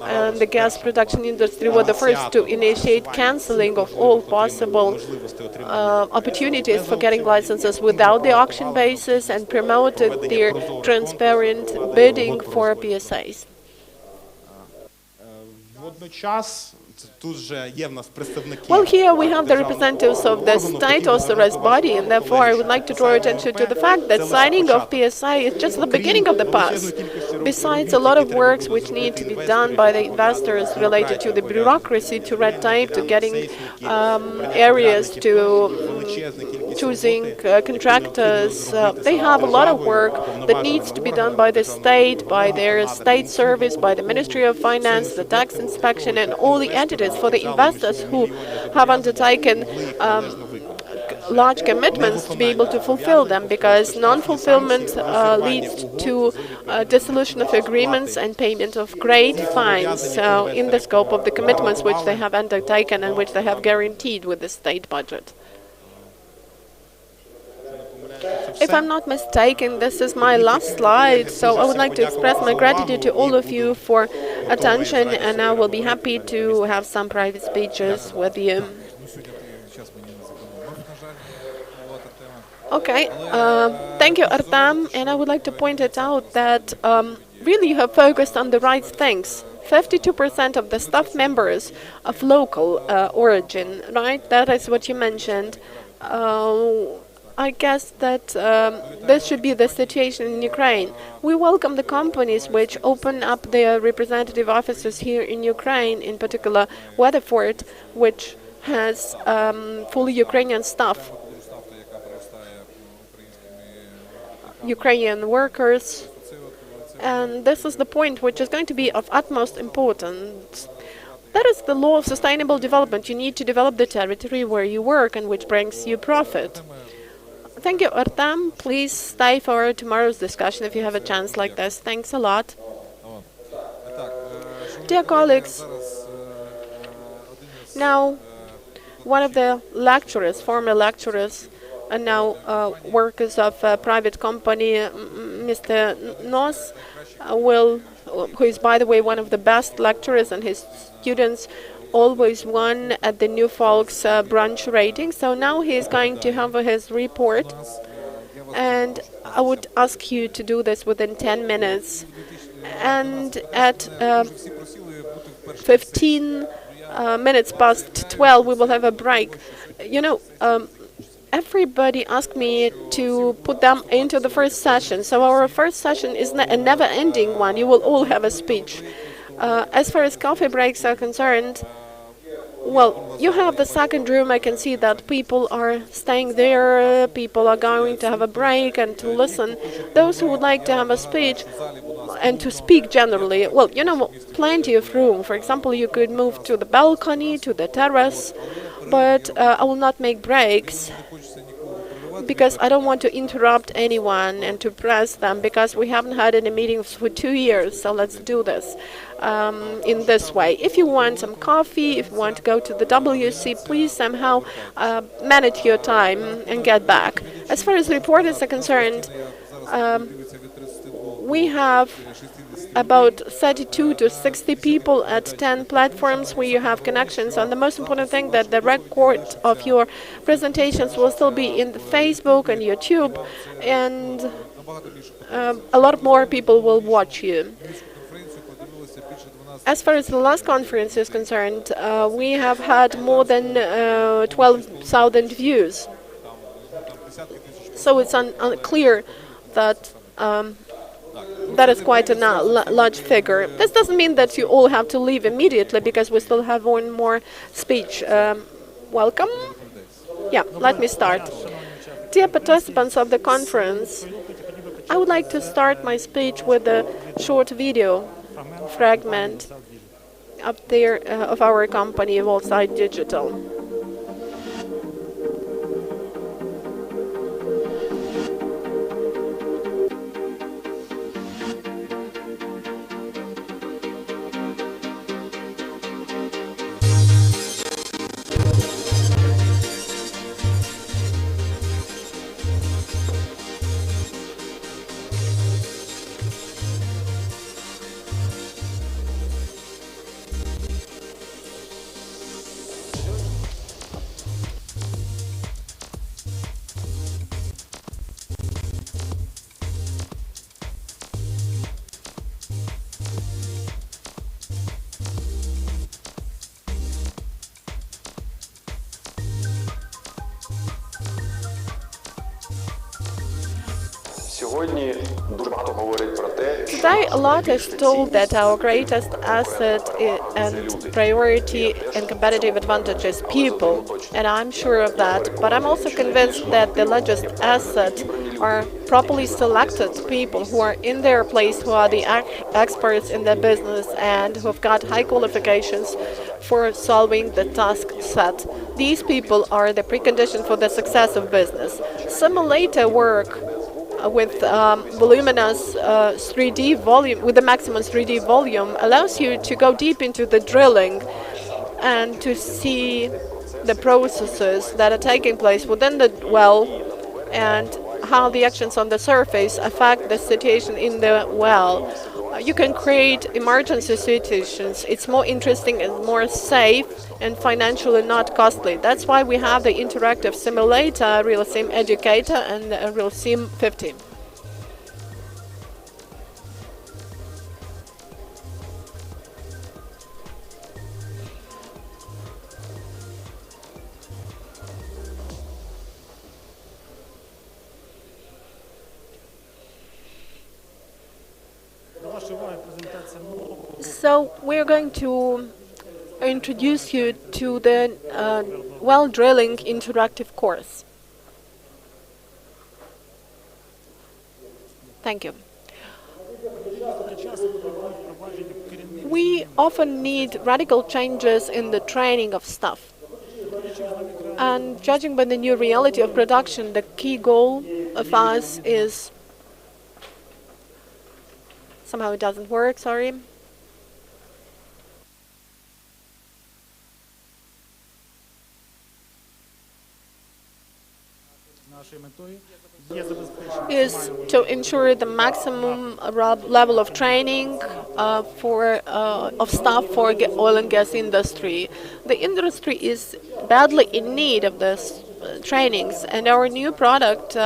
And the gas production industry were the first to initiate cancelling of all possible opportunities for getting licenses without the auction basis and promoted their transparent bidding for PSAs. Well, here we have the representatives of the state authorized body, and therefore I would like to draw attention to the fact that signing of PSA is just the beginning of the path. Besides a lot of works which need to be done by the investors related to the bureaucracy, to red tape, to getting areas, to choosing contractors, they have a lot of work that needs to be done by the state, by their state service, by the Ministry of Finance, the tax inspection, and all the entities for the investors who have undertaken large commitments to be able to fulfill them, because non-fulfillment leads to dissolution of agreements and payment of great fines in the scope of the commitments which they have undertaken and which they have guaranteed with the state budget. If I'm not mistaken, this is my last slide, so I would like to express my gratitude to all of you for attention, and I will be happy to have some private speeches with you. Okay, thank you, Artem, and I would like to point it out that really you have focused on the right things. 52% of the staff members of local origin, right? That is what you mentioned. I guess that this should be the situation in Ukraine. We welcome the companies which open up their representative offices here in Ukraine, in particular Weatherford, which has fully Ukrainian staff, Ukrainian workers. And this is the point which is going to be of utmost importance. That is the law of sustainable development. You need to develop the territory where you work and which brings you profit. Thank you, Artem. Please stay for tomorrow's discussion if you have a chance like this. Thanks a lot. Dear colleagues, now one of the lecturers, former lecturers, and now workers of a private company, Mr. Nos, who is, by the way, one of the best lecturers, and his students always won at the Newfolk's branch rating. So now he is going to have his report, and I would ask you to do this within 10 minutes. And at 15 minutes past 12, we will have a break. You know, everybody asked me to put them into the first session. So our first session is a never-ending one. You will all have a speech. As far as coffee breaks are concerned, well, you have the second room. I can see that people are staying there. People are going to have a break and to listen. Those who would like to have a speech and to speak generally, well, you know, plenty of room. For example, you could move to the balcony, to the terrace, but I will not make breaks because I don't want to interrupt anyone and to press them, because we haven't had any meetings for 2 years. So let's do this in this way. If you want some coffee, if you want to go to the WC, please somehow manage your time and get back. As far as reporters are concerned, we have about 32 to 60 people at 10 platforms where you have connections. And the most important thing, that the record of your presentations will still be in the Facebook and YouTube, and a lot more people will watch you. As far as the last conference is concerned, we have had more than 12,000 views. So it's clear that that is quite a large figure. This doesn't mean that you all have to leave immediately, because we still have one more speech. Welcome. Yeah, let me start. Dear participants of the conference, I would like to start my speech with a short video fragment up there of our company, Volkside Digital. Today, a lot is told that our greatest asset and priority and competitive advantage is people, and I'm sure of that. But I'm also convinced that the largest asset are properly selected people who are in their place, who are the experts in their business and who have got high qualifications for solving the task set. These people are the precondition for the success of business. Simulator work with voluminous 3D volume, with the maximum 3D volume, allows you to go deep into the drilling and to see the processes that are taking place within the well and how the actions on the surface affect the situation in the well. You can create emergency situations. It's more interesting and more safe and financially not costly. That's why we have the interactive simulator, RealSim Educator, and RealSim 15. So we're going to introduce you to the well drilling interactive course. Thank you. We often need radical changes in the training of staff. And judging by the new reality of production, the key goal of us is... Somehow it doesn't work, sorry. Is to ensure the maximum level of training of staff for oil and gas industry. The industry is badly in need of this trainings, and our new product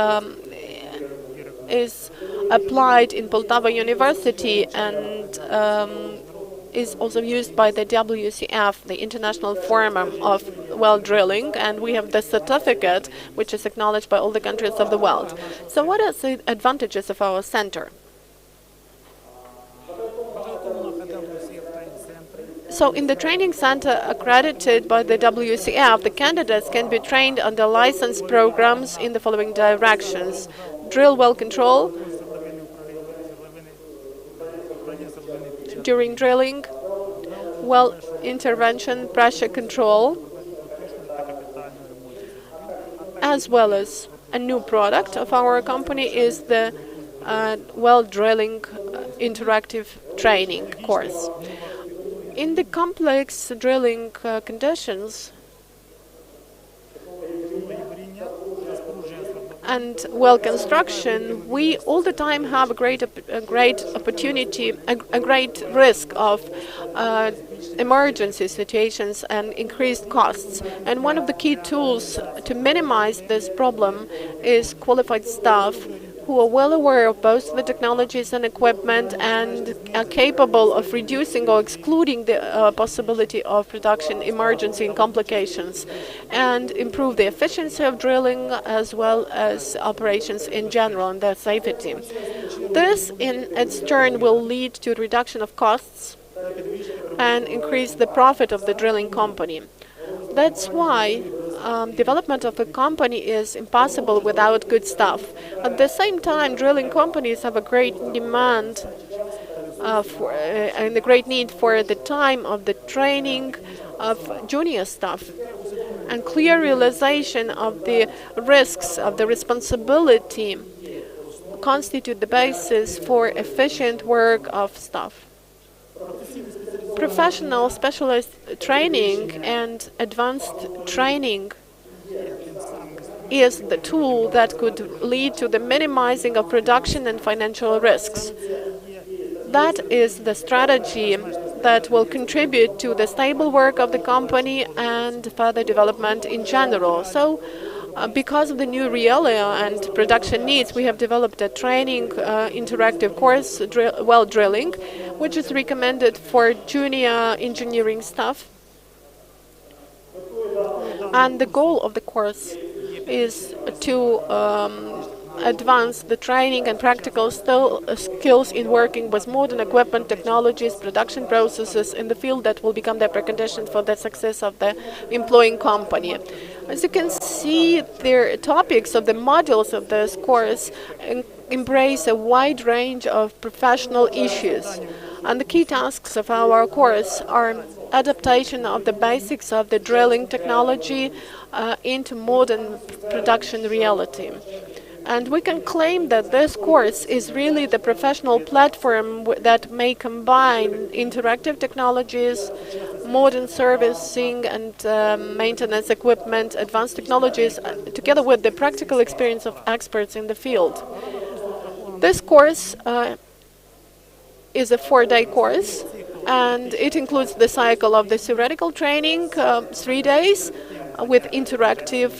is applied in Poltava University and is also used by the WCF, the International Forum of Well Drilling, and we have the certificate which is acknowledged by all the countries of the world. So what are the advantages of our center? So in the training center accredited by the WCF, the candidates can be trained under licensed programs in the following directions: drill well control during drilling, well intervention, pressure control, as well as a new product of our company is the well drilling interactive training course. In the complex drilling conditions and well construction, we all the time have a great opportunity, a great risk of emergency situations and increased costs. And one of the key tools to minimize this problem is qualified staff who are well aware of both the technologies and equipment and are capable of reducing or excluding the possibility of production emergency and complications, and improve the efficiency of drilling as well as operations in general and their safety. This in its turn will lead to reduction of costs and increase the profit of the drilling company. That's why development of a company is impossible without good staff. At the same time, drilling companies have a great demand and a great need for the time of the training of junior staff. And clear realization of the risks of the responsibility constitute the basis for efficient work of staff. Professional specialized training and advanced training is the tool that could lead to the minimizing of production and financial risks. That is the strategy that will contribute to the stable work of the company and further development in general. So, because of the new reality and production needs, we have developed a training interactive course, well drilling, which is recommended for junior engineering staff. And the goal of the course is to advance the training and practical skills in working with modern equipment, technologies, production processes in the field that will become the precondition for the success of the employing company. As you can see, the topics of the modules of this course embrace a wide range of professional issues. And the key tasks of our course are adaptation of the basics of the drilling technology into modern production reality. And we can claim that this course is really the professional platform that may combine interactive technologies, modern servicing and maintenance equipment, advanced technologies, together with the practical experience of experts in the field. This course is a 4-day course, and it includes the cycle of the theoretical training, 3 days, with interactive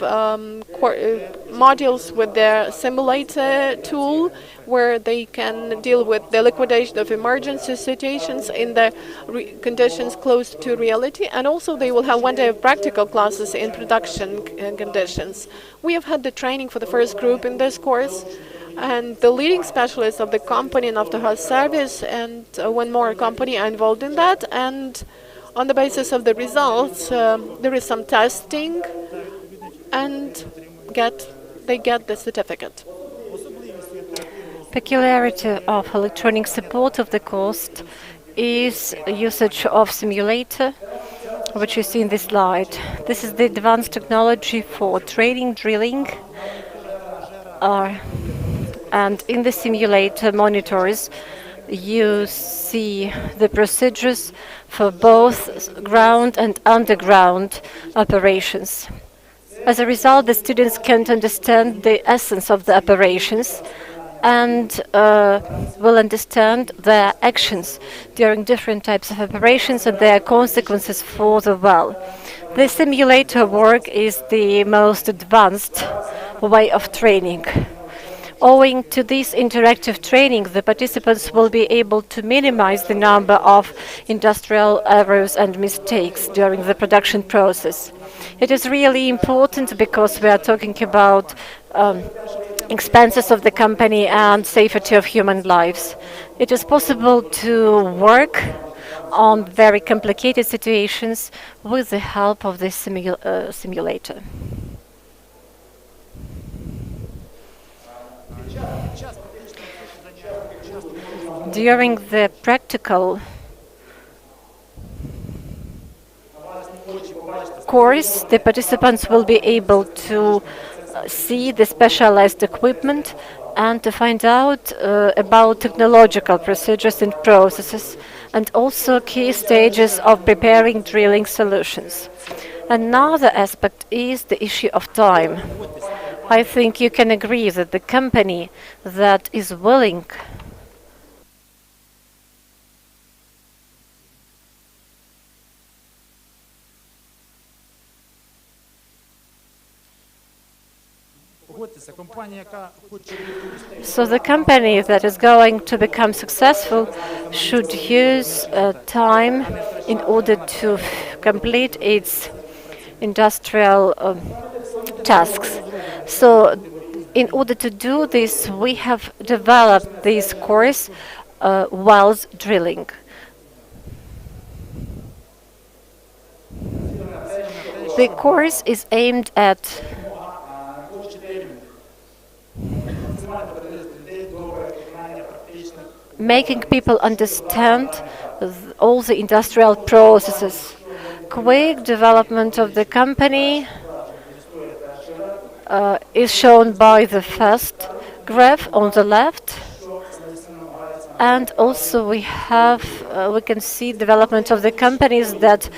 modules with their simulator tool, where they can deal with the liquidation of emergency situations in the conditions close to reality, and also they will have 1 day of practical classes in production conditions. We have had the training for the first group in this course, and the leading specialist of the company in after-house service, and one more company are involved in that. And on the basis of the results, there is some testing, and they get the certificate. Peculiarity of electronic support of the cost is usage of simulator, which you see in this slide. This is the advanced technology for training, drilling, and in the simulator monitors you see the procedures for both ground and underground operations. As a result, the students can understand the essence of the operations and will understand their actions during different types of operations and their consequences for the well. The simulator work is the most advanced way of training. Owing to this interactive training, the participants will be able to minimize the number of industrial errors and mistakes during the production process. It is really important because we are talking about expenses of the company and safety of human lives. It is possible to work on very complicated situations with the help of this simulator. During the practical course, the participants will be able to see the specialized equipment and to find out about technological procedures and processes, and also key stages of preparing drilling solutions. Another aspect is the issue of time. I think you can agree that the company that is willing So the company that is going to become successful should use time in order to complete its industrial tasks. So in order to do this, we have developed this course, wells drilling. The course is aimed at making people understand all the industrial processes. Quick development of the company is shown by the first graph on the left, and also we can see development of the companies that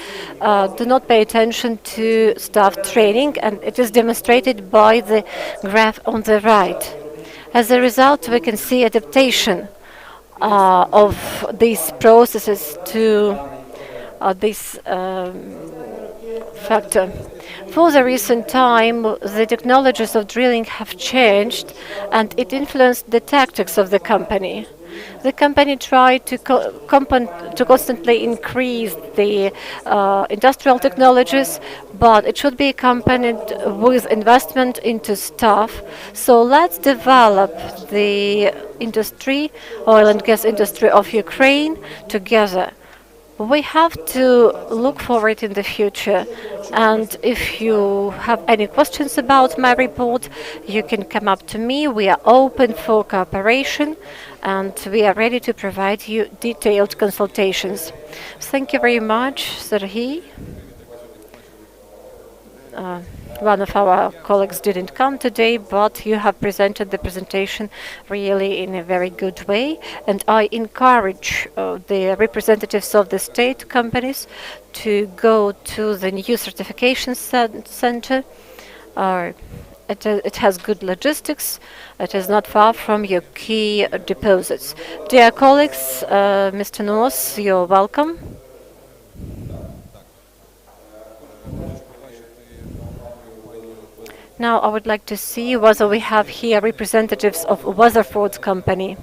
do not pay attention to staff training, and it is demonstrated by the graph on the right. As a result, we can see adaptation of these processes to this factor. For the recent time, the technologies of drilling have changed, and it influenced the tactics of the company. The company tried to constantly increase the industrial technologies, but it should be accompanied with investment into staff. So let's develop the industry, oil and gas industry of Ukraine together. We have to look forward in the future, and if you have any questions about my report, you can come up to me. We are open for cooperation, and we are ready to provide you detailed consultations. Thank you very much, Serhiy. One of our colleagues didn't come today, but you have presented the presentation really in a very good way, and I encourage the representatives of the state companies to go to the new certification center. It has good logistics. It is not far from your key deposits. Dear colleagues, Mr. Nos, you're welcome. Now I would like to see whether we have here representatives of Weatherford company.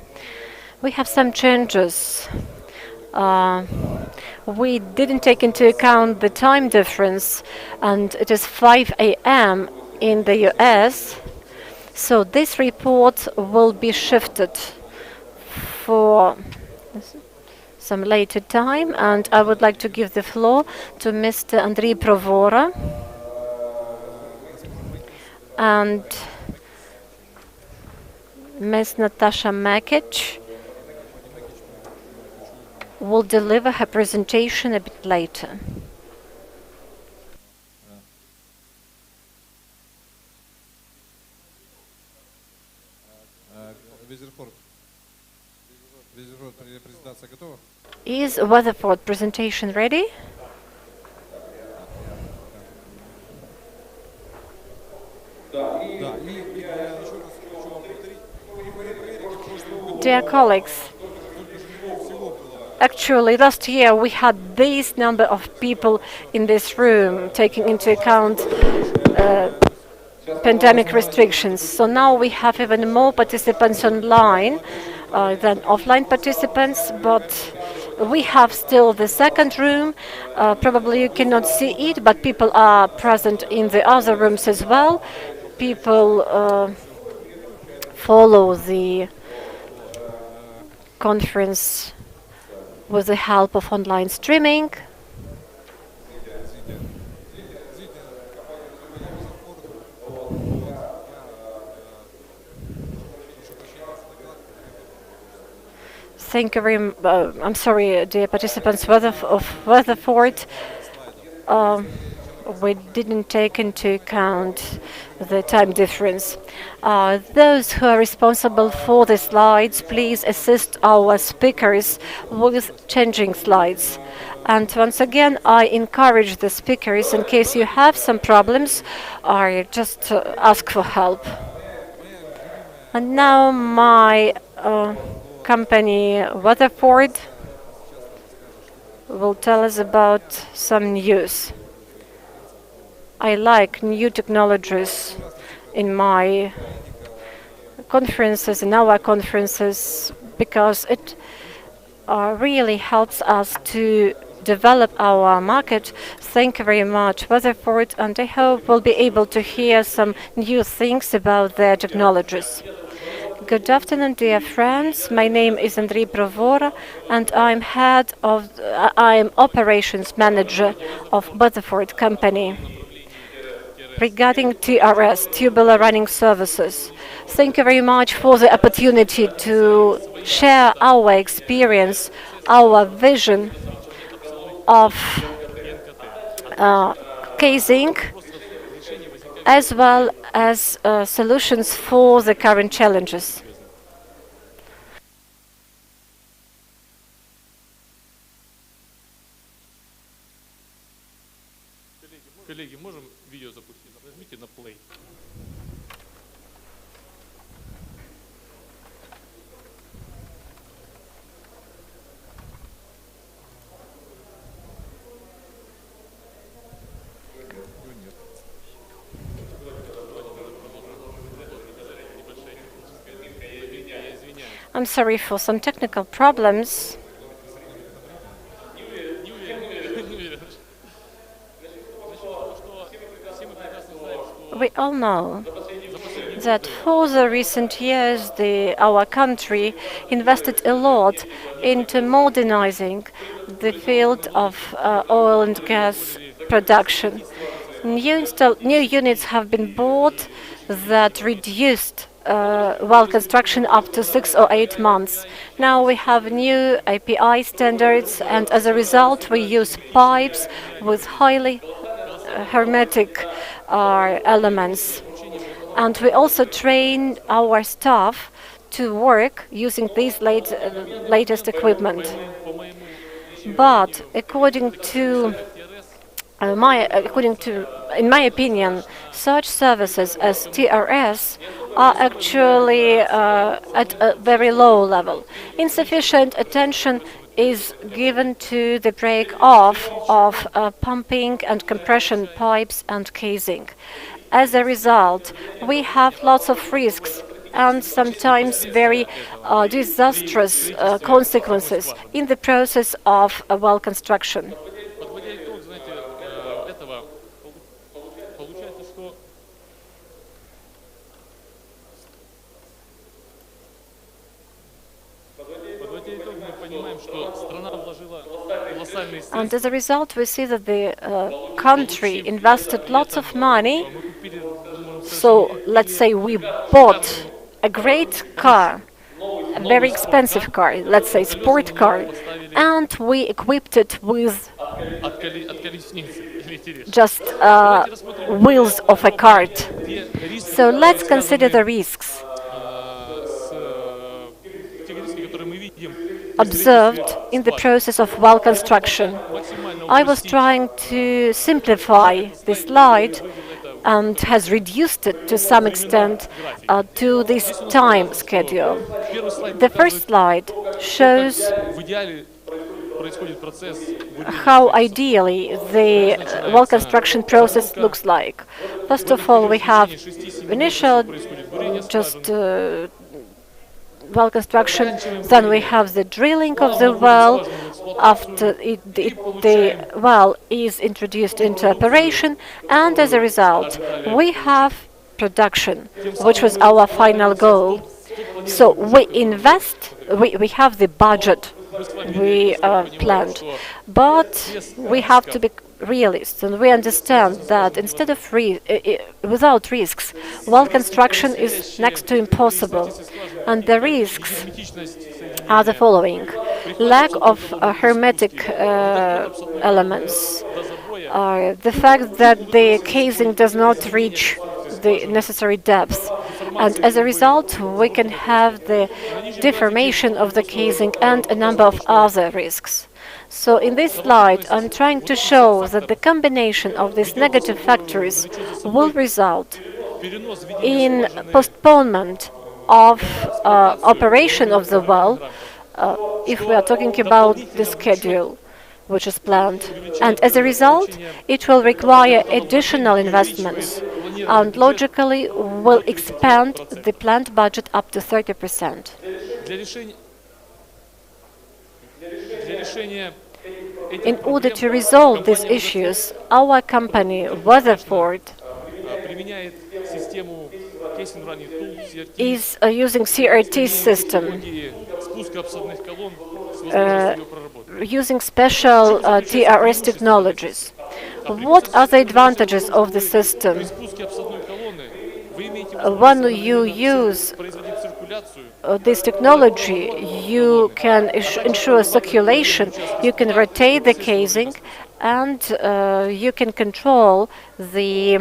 We have some changes. We didn't take into account the time difference, and it is 5 a.m. in the US. So this report will be shifted for some later time, and I would like to give the floor to Mr. Andrei Provora and Ms. Natasha Makic will deliver her presentation a bit later. Is Weatherford presentation ready? Dear colleagues, actually last year we had this number of people in this room, taking into account pandemic restrictions. So now we have even more participants online than offline participants, but we have still the second room. Probably you cannot see it, but people are present in the other rooms as well. People follow the conference with the help of online streaming. Thank you very much. I'm sorry, dear participants of Weatherford. We didn't take into account the time difference. Those who are responsible for the slides, please assist our speakers with changing slides. And once again, I encourage the speakers, in case you have some problems, or just ask for help. And now my company Weatherford will tell us about some news. I like new technologies in my conferences, in our conferences, because it really helps us to develop our market. Thank you very much, Weatherford, and I hope we'll be able to hear some new things about their technologies. Good afternoon, dear friends. My name is Andrei Provora, and I'm I'm operations manager of Weatherford company. Regarding TRS, tubular running services, thank you very much for the opportunity to share our experience, our vision of casing, as well as solutions for the current challenges. Коллеги, можем видео запустить? Нажмите на play. I'm sorry for some technical problems. We all know that for the recent years, our country invested a lot into modernizing the field of oil and gas production. New units have been bought that reduced well construction up to 6 or 8 months. Now we have new API standards, and as a result we use pipes with highly hermetic elements. And we also train our staff to work using these latest equipment. But in my opinion, such services as TRS are actually at a very low level. Insufficient attention is given to the break-off of pumping and compression pipes and casing. As a result, we have lots of risks and sometimes very disastrous consequences in the process of well construction. понимаем, что страна вложила колоссальные And средства. as a result, we see that the country invested lots of money. Мы купили, можем сказать, So let's say we bought a great car, a very expensive car, let's say sport car, and we equipped it with от колесницы или тележки. just wheels of a cart. Те риски, So let's consider the risks те риски, которые мы видим, observed in the process of well construction. I was trying to simplify this slide and has reduced it to some extent to this time schedule. первый слайд The first slide shows в идеале происходит процесс how ideally the well construction process looks like. First of all, we have initial just well construction, then we have the drilling of the well. After the well is introduced into operation, and as a result, we have production, which was our final goal. So we invest, we have the budget we planned, but we have to be realists, and we understand that instead of without risks, well construction is next to impossible, and the risks are the following: lack of hermetic elements, the fact that the casing does not reach the necessary depth, and as a result we can have the deformation of the casing and a number of other risks. So in this slide I'm trying to show that the combination of these negative factors will result in postponement of operation of the well, if we are talking about the schedule which is planned, and as a result it will require additional investments and logically will expand the planned budget up to 30%. In order to resolve these issues, our company, Weatherford, is using CRT system, using special TRS technologies. What are the advantages of the system? When you use this technology, you can ensure circulation, you can rotate the casing, and you can control the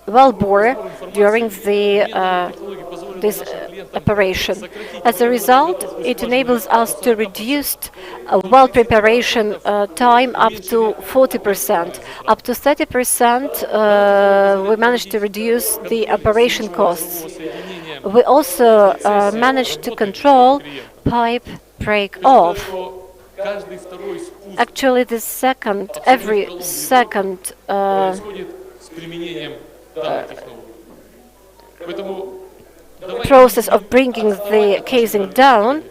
well bore during this operation. As a result, it enables us to reduce well preparation time up to 40%. Up to 30%, we managed to reduce the operation costs. We also managed to control pipe break-off. Actually, every second process of bringing the casing down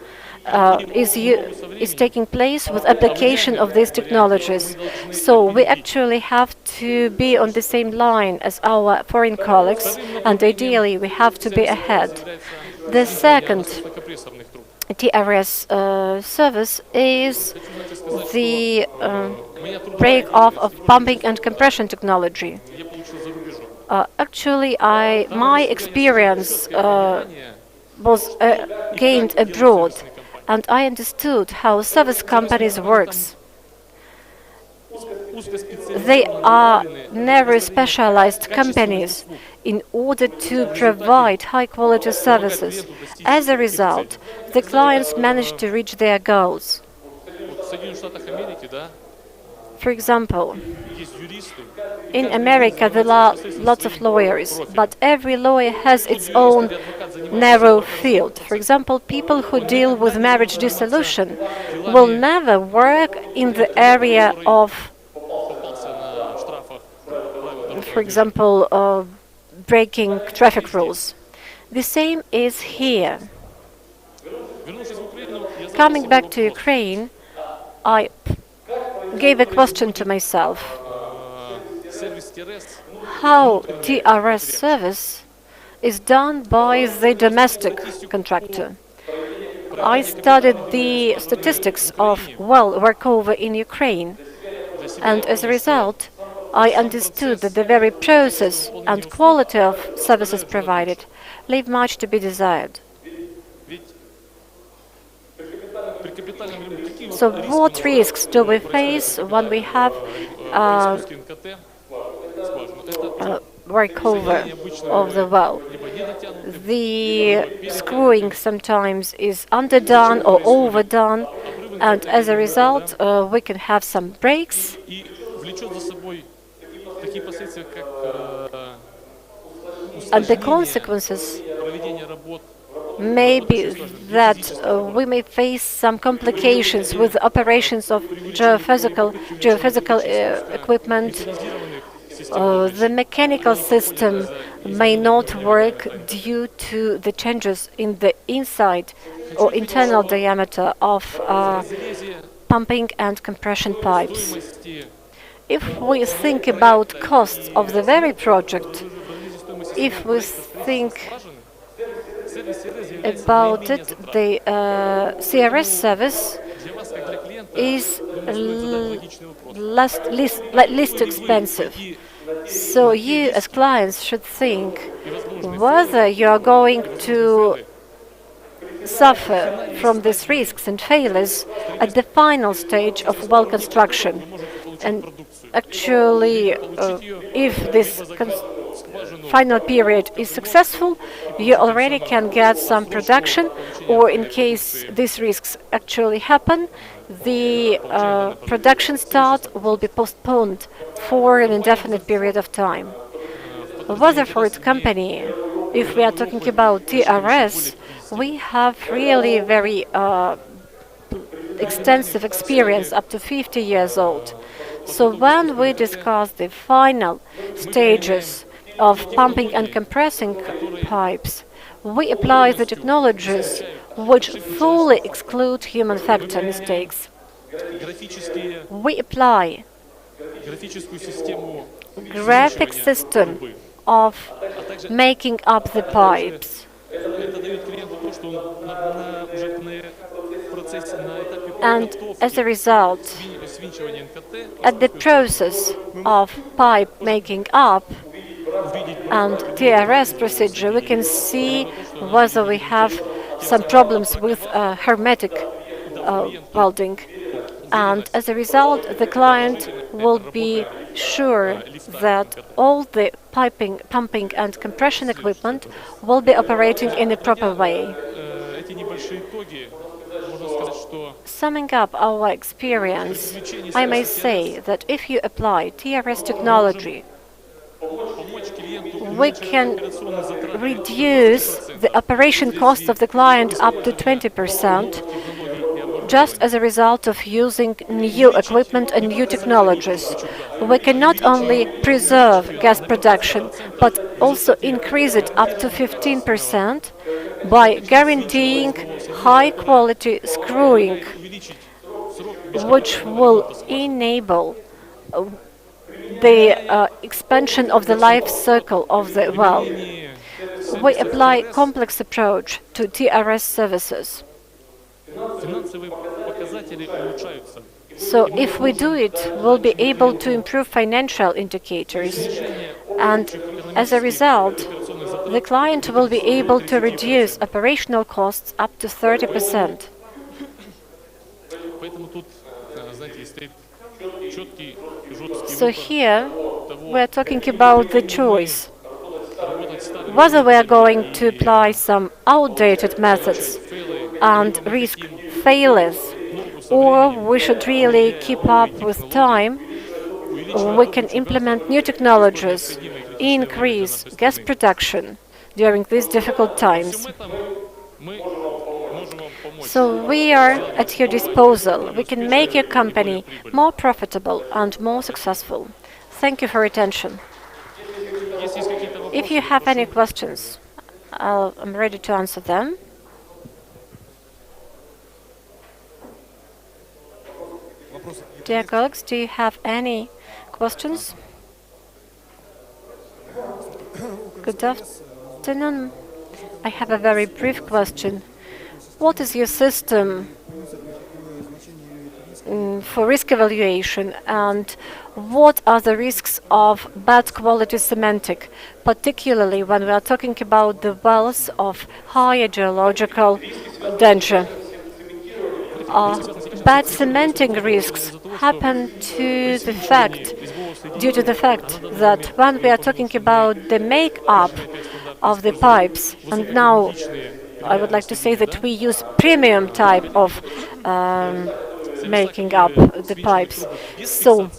is taking place with application of these technologies. So we actually have to be on the same line as our foreign colleagues, and ideally we have to be ahead. The second TRS service is the break-off of pumping and compression technology. Actually, my experience was gained abroad, and I understood how service companies works. They are narrow specialized companies in order to provide high-quality services. As a result, the clients manage to reach their goals. For example, in America there are lots of lawyers, but every lawyer has its own narrow field. For example, people who deal with marriage dissolution will never work in the area of, for example, breaking traffic rules. The same is here. Coming back to Ukraine, I gave a question to myself: how TRS service is done by the domestic contractor? I studied the statistics of well workover in Ukraine, and as a result, I understood that the very process and quality of services provided leave much to be desired. So what risks do we face when we have workover of the well? The screwing sometimes is underdone or overdone, and as a result, we can have some breaks. And the consequences may be that we may face some complications with operations of geophysical equipment. The mechanical system may not work due to the changes in the inside or internal diameter of pumping and compression pipes. If we think about costs of the very project, if we think about it, the CRS service is least expensive. So you as clients should think whether you are going to suffer from these risks and failures at the final stage of well construction. And actually, if this final period is successful, you already can get some production, or in case these risks actually happen, the production start will be postponed for an indefinite period of time. Weatherford company, if we are talking about TRS, we have really very extensive experience, up to 50 years old. So when we discuss the final stages of pumping and compressing pipes, we apply the technologies which fully exclude human factor mistakes. We apply graphic system of making up the pipes. And as a result, at the process of pipe making up and TRS procedure, we can see whether we have some problems with hermetic welding. And as a result, the client will be sure that all the pumping and compression equipment will be operating in a proper way. Summing up our experience, I may say that if you apply TRS technology, we can reduce the operation costs of the client up to 20%, just as a result of using new equipment and new technologies. We can not only preserve gas production, but also increase it up to 15% by guaranteeing high-quality screwing, which will enable the expansion of the life cycle of the well. We apply complex approach to TRS services. So if we do it, we'll be able to improve financial indicators, and as a result, the client will be able to reduce operational costs up to 30%. So here we're talking about the choice, whether we are going to apply some outdated methods and risk failures, or we should really keep up with time. We can implement new technologies, increase gas production during these difficult times. So we are at your disposal. We can make your company more profitable and more successful. Thank you for your attention. If you have any questions, I'm ready to answer them. Dear colleagues, do you have any questions? Good afternoon. I have a very brief question. What is your system for risk evaluation, and what are the risks of bad quality cementing, particularly when we are talking about the wells of higher geological danger? Bad cementing risks happen due to the fact that when we are talking about the make-up of the pipes, and now I would like to say that we use premium type of making up the pipes. So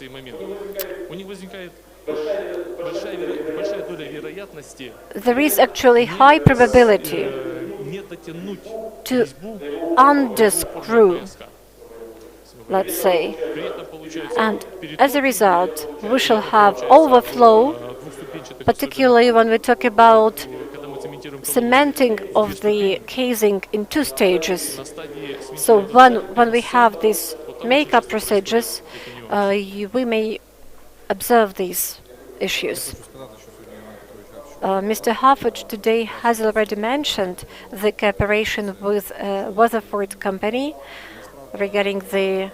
there is actually high probability to unscrew, let's say, and as a result we shall have overflow, particularly when we talk about cementing of the casing in 2 stages. So when we have these makeup procedures, we may observe these issues. Mr. Harford today has already mentioned the cooperation with Weatherford company regarding the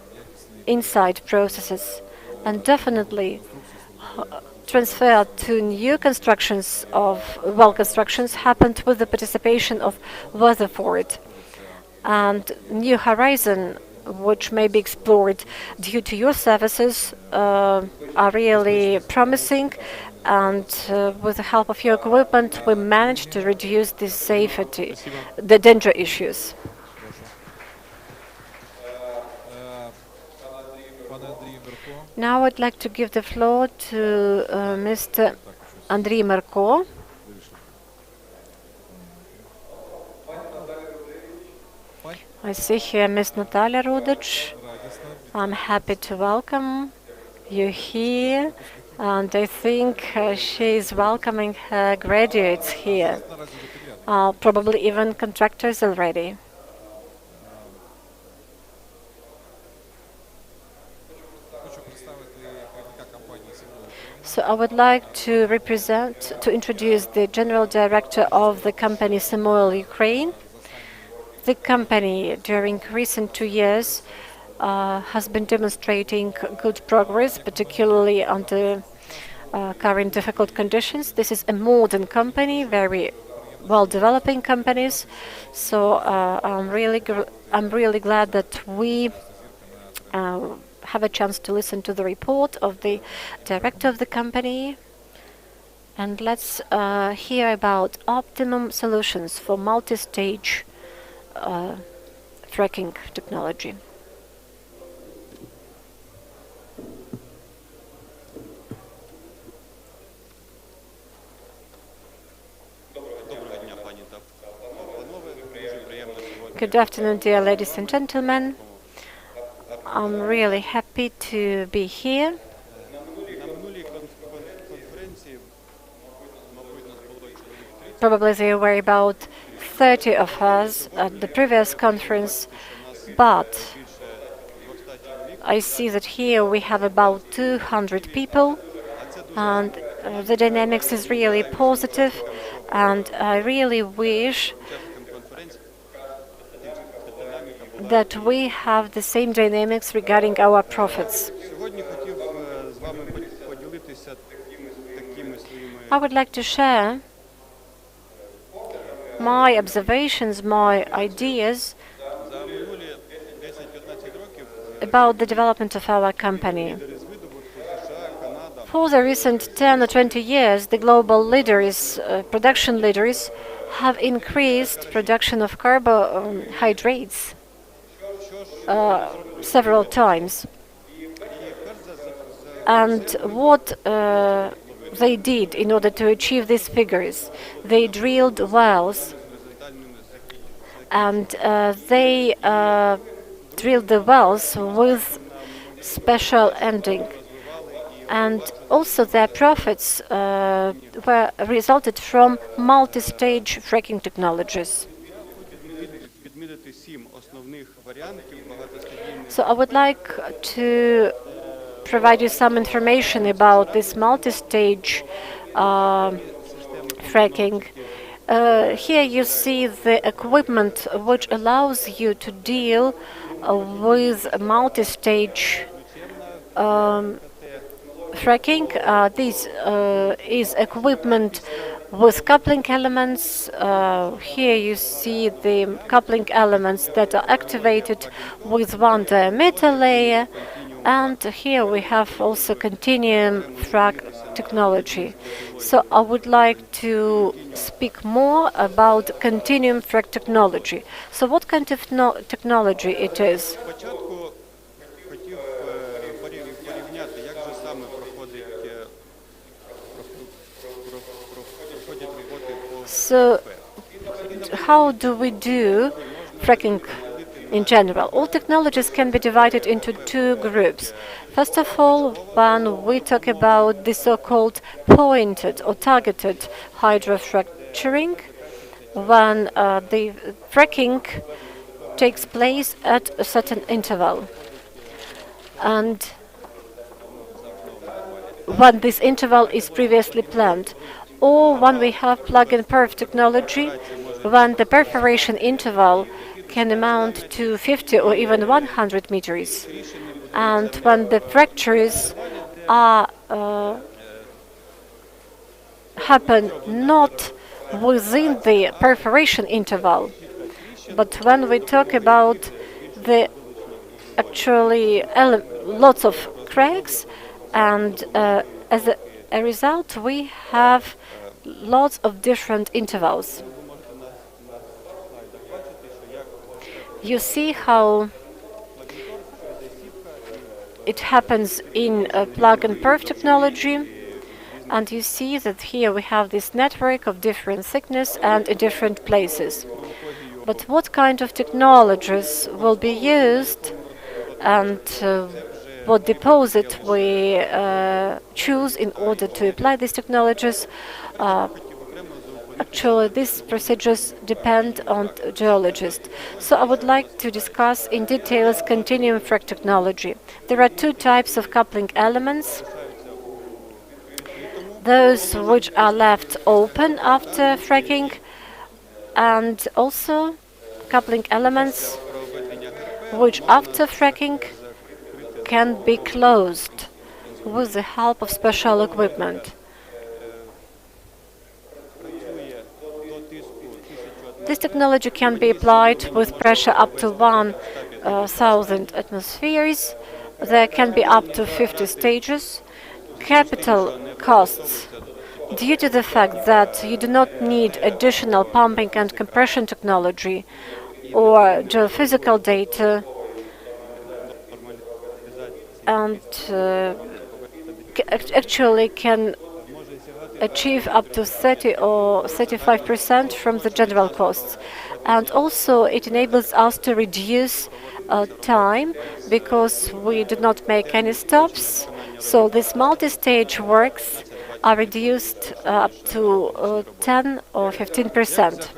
inside processes, and definitely transfer to new constructions of well constructions happened with the participation of Weatherford, and New Horizon, which may be explored due to your services, are really promising, and with the help of your equipment we managed to reduce the danger issues. Now I'd like to give the floor to Mr. Andriy Marko. I see here Ms. Natalia Rudich. I'm happy to welcome you here, and I think she is welcoming her graduates here, probably even contractors already. So I would like to introduce the General Director of the company SUMOIL Ukraine. The company during recent 2 years has been demonstrating good progress, particularly under current difficult conditions. This is a modern company, very well developing companies. So I'm really glad that we have a chance to listen to the report of the director of the company. And let's hear about optimum solutions for multi-stage fracking technology. Good afternoon, dear ladies and gentlemen. I'm really happy to be here. Probably there were about 30 of us at the previous conference, but I see that here we have about 200 people, and the dynamics is really positive, and I really wish that we have the same dynamics regarding our profits. I would like to share my observations, my ideas about the development of our company. For the recent 10 or 20 years, the global leaders, production leaders, have increased production of carbohydrates several times. And what they did in order to achieve these figures, they drilled wells, and they drilled the wells with special ending. And also their profits were resulted from multi-stage fracking technologies. So I would like to provide you some information about this multi-stage fracking. Here you see the equipment which allows you to deal with multi-stage fracking. This is equipment with coupling elements. Here you see the coupling elements that are activated with one diameter layer. And here we have also continuum frac technology. So I would like to speak more about continuum frac technology. So what kind of technology it is? Спочатку хотів порівняти, як же саме проходять роботи по So how do we do fracking in general? All technologies can be divided into two groups. First of all, when we talk about the so-called pointed or targeted hydrofracturing, when the fracking takes place at a certain interval. And when this interval is previously planned, or when we have plug-and-perf technology, when the perforation interval can amount to 50 or even 100 meters, and when the fractures are happen not within the perforation interval, but when we talk about the actually lots of cracks, and as a result we have lots of different intervals. You see how it happens in plug-and-perf technology, and you see that here we have this network of different thickness and in different places. But what kind of technologies will be used, and what deposit we choose in order to apply these technologies? Actually, these procedures depend on geologists. So I would like to discuss in details continuum frac technology. There are two types of coupling elements. Those which are left open after fracking, and also coupling elements which after fracking can be closed with the help of special equipment. This technology can be applied with pressure up to 1,000 atmospheres. There can be up to 50 stages. Capital costs, due to the fact that you do not need additional pumping and compression technology or geophysical data, and actually can achieve up to 30 or 35% from the general costs. And also it enables us to reduce time, because we do not make any stops. So these multi-stage works are reduced up to 10 or 15%.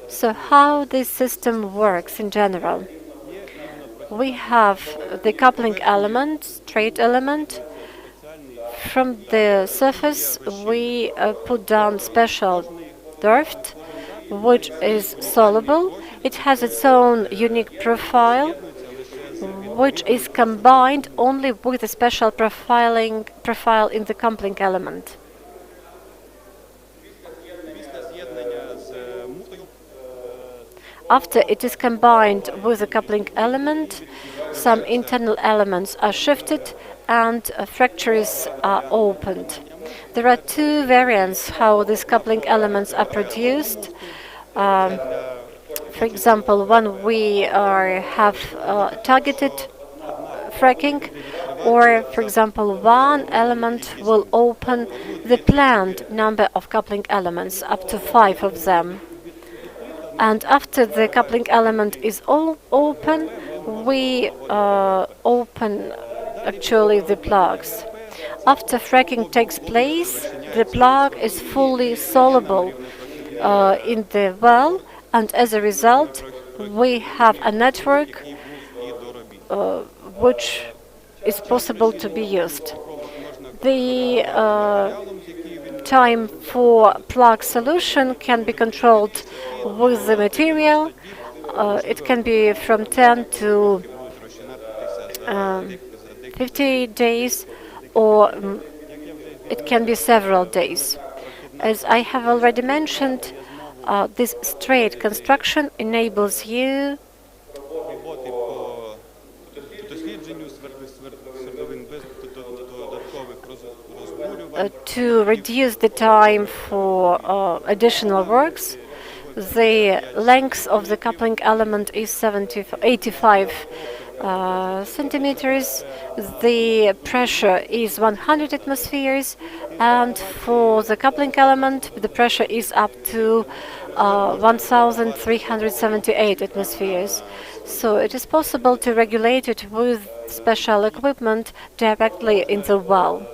So how this system works in general? We have the coupling element, straight element. From the surface we put down special dirt, which is soluble. It has its own unique profile, which is combined only with a special profile in the coupling element. After it is combined with the coupling element, some internal elements are shifted and fractures are opened. There are two variants how these coupling elements are produced. For example, when we have targeted fracking, or for example, one element will open the planned number of coupling elements, up to 5 of them. And after the coupling element is all open, we open actually the plugs. After fracking takes place, the plug is fully soluble in the well, and as a result we have a network which is possible to be used. The time for plug solution can be controlled with the material. It can be from 10 to 50 days, or it can be several days. As I have already mentioned, this straight construction enables you to reduce the time for additional works. The length of the coupling element is 85 centimeters. The pressure is 100 atmospheres, and for the coupling element, the pressure is up to 1,378 atmospheres. So it is possible to regulate it with special equipment directly in the well.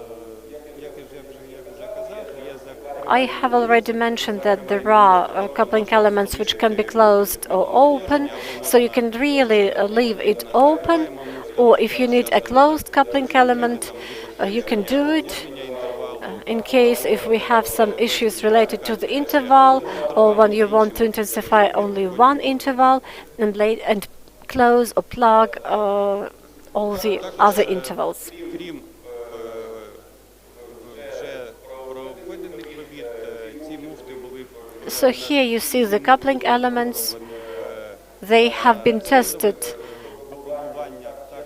I have already mentioned that there are coupling elements which can be closed or open, so you can really leave it open, or if you need a closed coupling element, you can do it. In case if we have some issues related to the interval, or when you want to intensify only one interval and close or plug all the other intervals. So here you see the coupling elements. They have been tested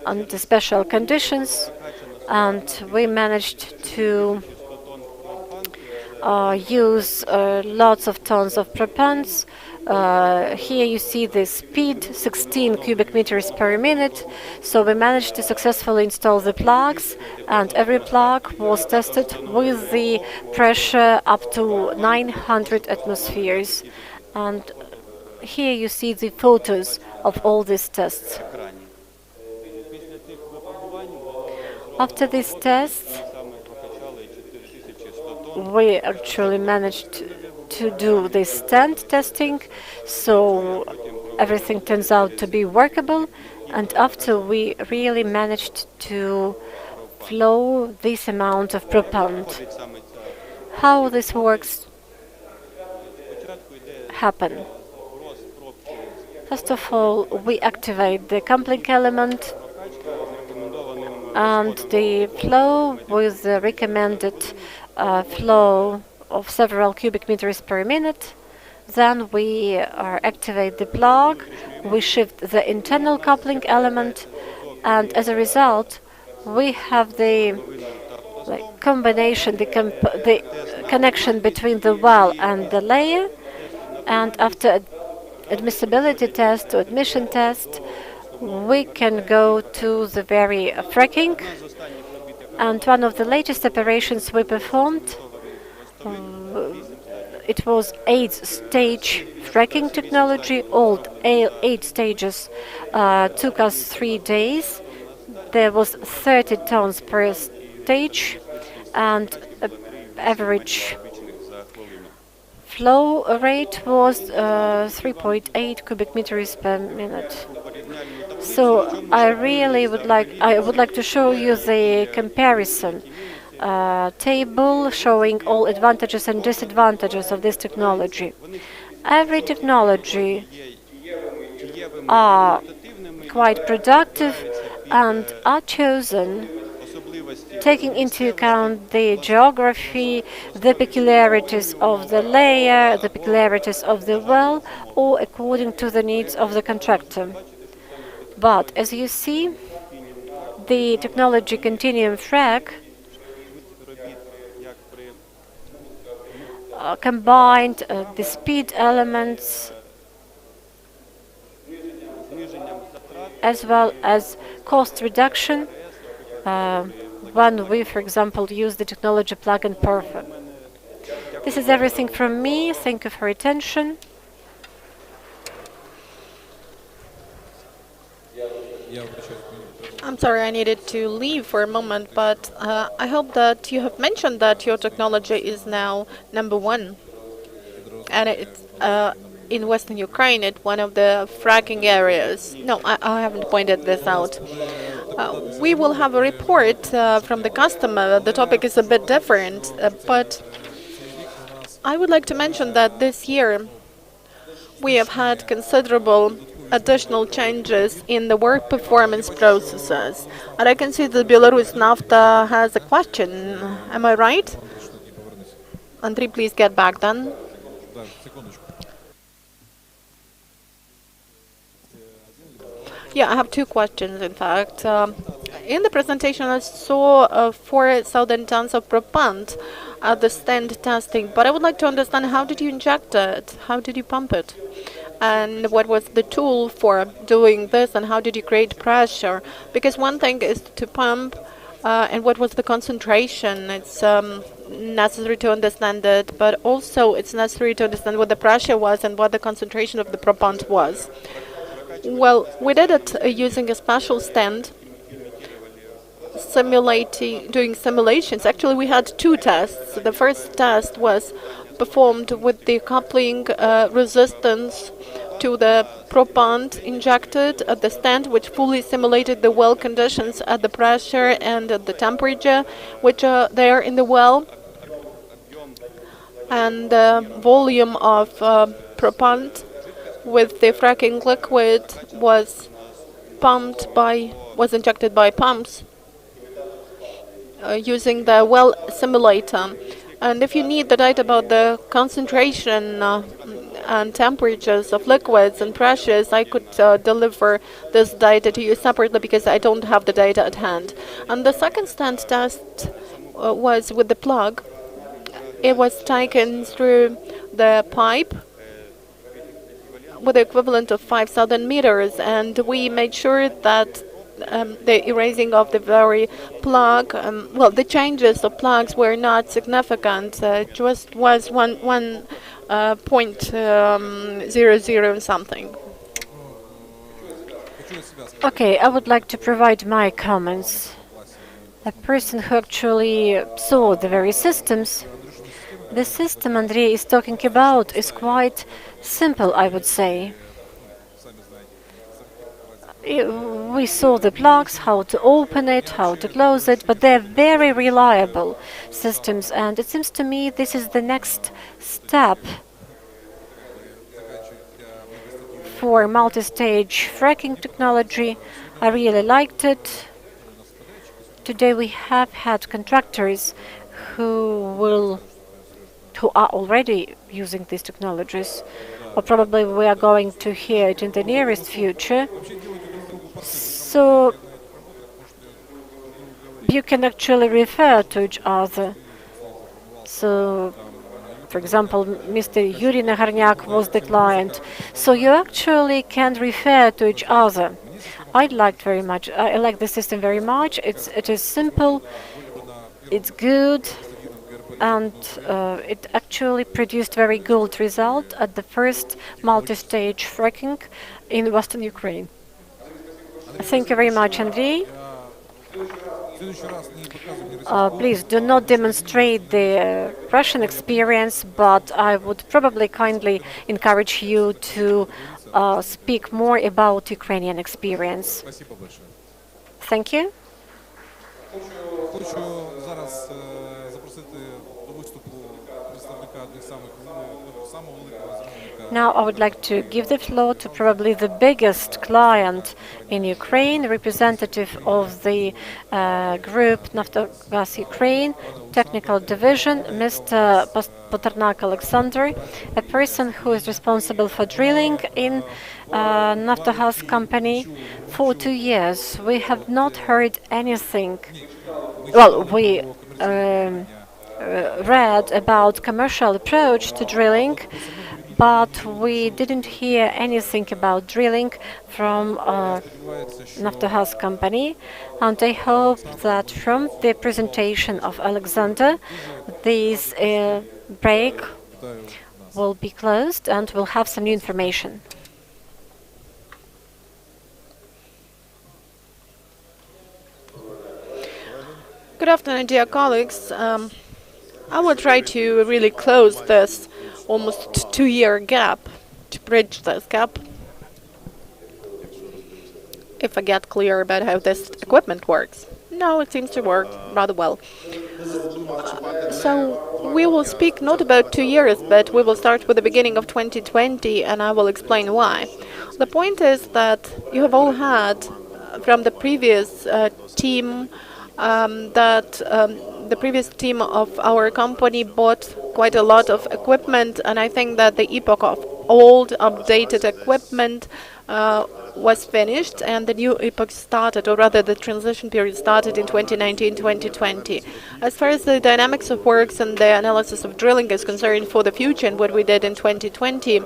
under special conditions, and we managed to use lots of tons of propans. Here you see the speed, 16 cubic meters per minute. So we managed to successfully install the plugs, and every plug was tested with the pressure up to 900 atmospheres. And here you see the photos of all these tests. After these tests, we actually managed to do this stand testing, so everything turns out to be workable. And after we really managed to flow this amount of propellant. How this works happen? First of all, we activate the coupling element and the flow with the recommended flow of several cubic meters per minute. Then we activate the plug, we shift the internal coupling element, and as a result, we have the combination, the connection between the well and the layer. And after admissibility test or admission test, we can go to the very fracking. And one of the latest operations we performed, it was 8-stage fracking technology. All 8 stages took us 3 days. There was 30 tons per stage, and average flow rate was 3.8 cubic meters per minute. So I would like to show you the comparison table showing all advantages and disadvantages of this technology. Every technology are quite productive and are chosen taking into account the geography, the peculiarities of the layer, the peculiarities of the well, or according to the needs of the contractor. But as you see, the technology continuum frac combined the speed elements as well as cost reduction when we, for example, use the technology plug and perf. This is everything from me. Thank you for your attention. I'm sorry I needed to leave for a moment, but I hope that you have mentioned that your technology is now #1. And it's in Western Ukraine, it's one of the fracking areas. No, I haven't pointed this out. We will have a report from the customer. The topic is a bit different, but I would like to mention that this year we have had considerable additional changes in the work performance processes. And I can see that Belarus Nafta has a question. Am I right? Andriy, please get back then. Yeah, I have two questions, in fact. In the presentation, I saw 4,000 tons of propant at the stand testing, but I would like to understand, how did you inject it? How did you pump it? And what was the tool for doing this, and how did you create pressure? Because one thing is to pump, and what was the concentration? It's necessary to understand it, but also it's necessary to understand what the pressure was and what the concentration of the propant was. Well, we did it using a special stand, doing simulations. Actually, we had two tests. The first test was performed with the coupling resistance to the propant injected at the stand, which fully simulated the well conditions at the pressure and at the temperature which are there in the well. And the volume of propant with the fracking liquid was injected by pumps using the well simulator. And if you need the data about the concentration and temperatures of liquids and pressures, I could deliver this data to you separately because I don't have the data at hand. And the second stand test was with the plug. It was taken through the pipe with the equivalent of 5,000 meters, and we made sure that the erasing of the very plug, well, the changes of plugs were not significant. Just was 1.00 something. Okay, I would like to provide my comments. A person who actually saw the very systems. The system Andrei is talking about is quite simple, I would say. We saw the plugs, how to open it, how to close it, but they're very reliable systems, and it seems to me this is the next step for multi-stage fracking technology. I really liked it. Today we have had contractors who are already using these technologies, or probably we are going to hear it in the nearest future. So you can actually refer to each other. So, for example, Mr. Yuri was the client. So you actually can refer to each other. I like the system very much. It is simple, it's good, and it actually produced very good result at the first multi-stage fracking in Western Ukraine. Thank you very much, Andrei. Please do not demonstrate the Russian experience, but I would probably kindly encourage you to speak more about Ukrainian experience. Thank you. Now I would like to give the floor to probably the biggest client in Ukraine, representative of the group Naftogaz Ukraine Technical Division, Mr. Paternak Alexander, a person who is responsible for drilling in Naftogaz company for 2 years. We have not heard anything. Well, we read about commercial approach to drilling, but we didn't hear anything about drilling from Naftogaz company, and I hope that from the presentation of Alexander, this break will be closed and we'll have some new information. Good afternoon, dear colleagues. I will try to really close this almost 2-year gap, to bridge this gap, if I get clear about how this equipment works. No, it seems to work rather well. So we will speak not about 2 years, but we will start with the beginning of 2020, and I will explain why. The point is that you have all had from the previous team the previous team of our company bought quite a lot of equipment, and I think that the epoch of old, updated equipment was finished, and the new epoch started, or rather the transition period started in 2019-2020. As far as the dynamics of works and the analysis of drilling is concerned for the future and what we did in 2020,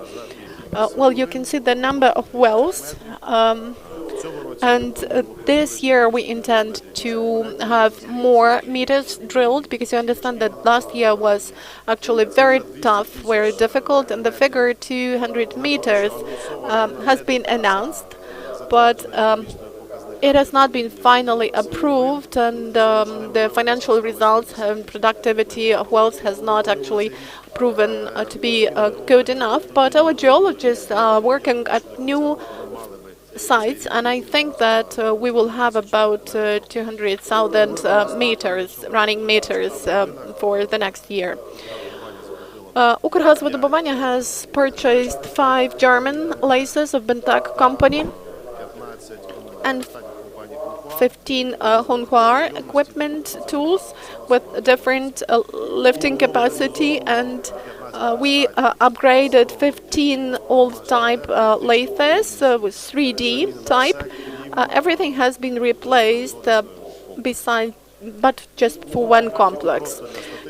well, you can see the number of wells. And this year we intend to have more meters drilled, because you understand that last year was actually very tough, very difficult, and the figure 200 meters has been announced, but it has not been finally approved, and the financial results and productivity of wells has not actually proven to be good enough. But our geologists are working at new sites, and I think that we will have about 200,000 meters, running meters for the next year. Укргазвидобування has purchased 5 German lasers of Bentak company and 15 Honhua equipment tools with different lifting capacity, and we upgraded 15 old type lasers with 3D type. Everything has been replaced but just for one complex.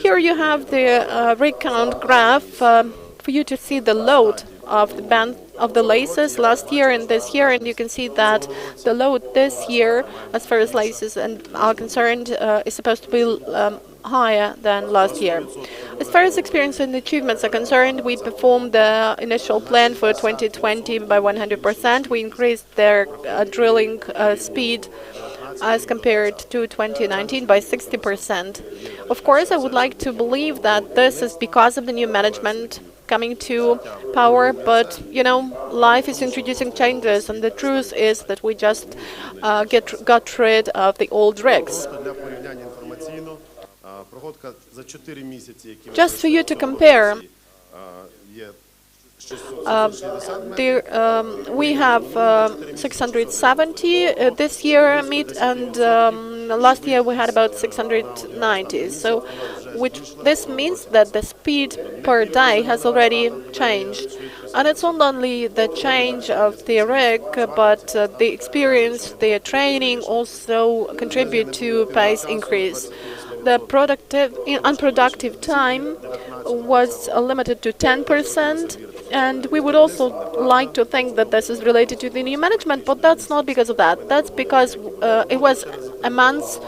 Here you have the rig count graph for you to see the load of the band of the lasers last year and this year, and you can see that the load this year, as far as lasers are concerned, is supposed to be higher than last year. As far as experience and achievements are concerned, we performed the initial plan for 2020 by 100%. We increased their drilling speed as compared to 2019 by 60%. Of course, I would like to believe that this is because of the new management coming to power, but you know, life is introducing changes, and the truth is that we just got rid of the old rigs. Just for you to compare, we have 670 this year and last year we had about 690. So, this means that the speed per day has already changed, and it's not only the change of the rig, but the experience, the training also contribute to pace increase. The unproductive time was limited to 10%, and we would also like to think that this is related to the new management, but that's not because of that. That's because it was a month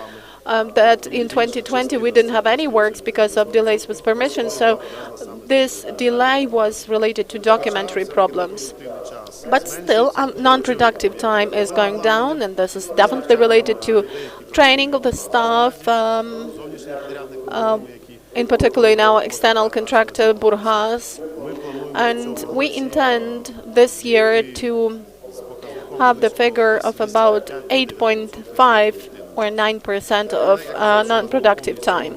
that in 2020 we didn't have any works because of delays with permission, so this delay was related to documentary problems. But still, non-productive time is going down, and this is definitely related to training of the staff, in particular in our external contractor, Burghas. And we intend this year to have the figure of about 8.5 or 9% of non-productive time.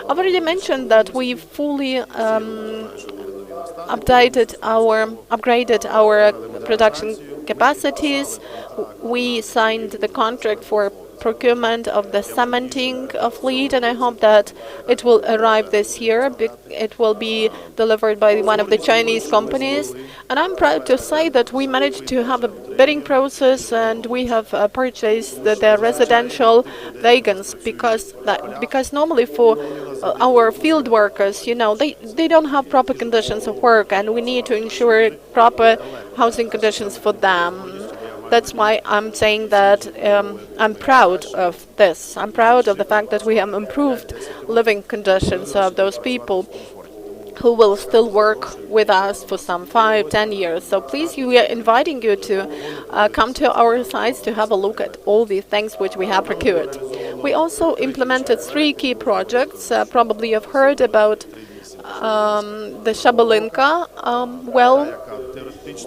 I've already mentioned that we fully upgraded our production capacities. We signed the contract for procurement of the cementing fleet, and I hope that it will arrive this year. It will be delivered by one of the Chinese companies, and I'm proud to say that we managed to have a bidding process, and we have purchased the residential wagons, because normally for our field workers, you know, they don't have proper conditions of work, and we need to ensure proper housing conditions for them. That's why I'm saying that I'm proud of this. I'm proud of the fact that we have improved living conditions of those people who will still work with us for some 5-10 years. So please, we are inviting you to come to our sites to have a look at all the things which we have procured. We also implemented 3 key projects. Probably you've heard about the Shabalinka well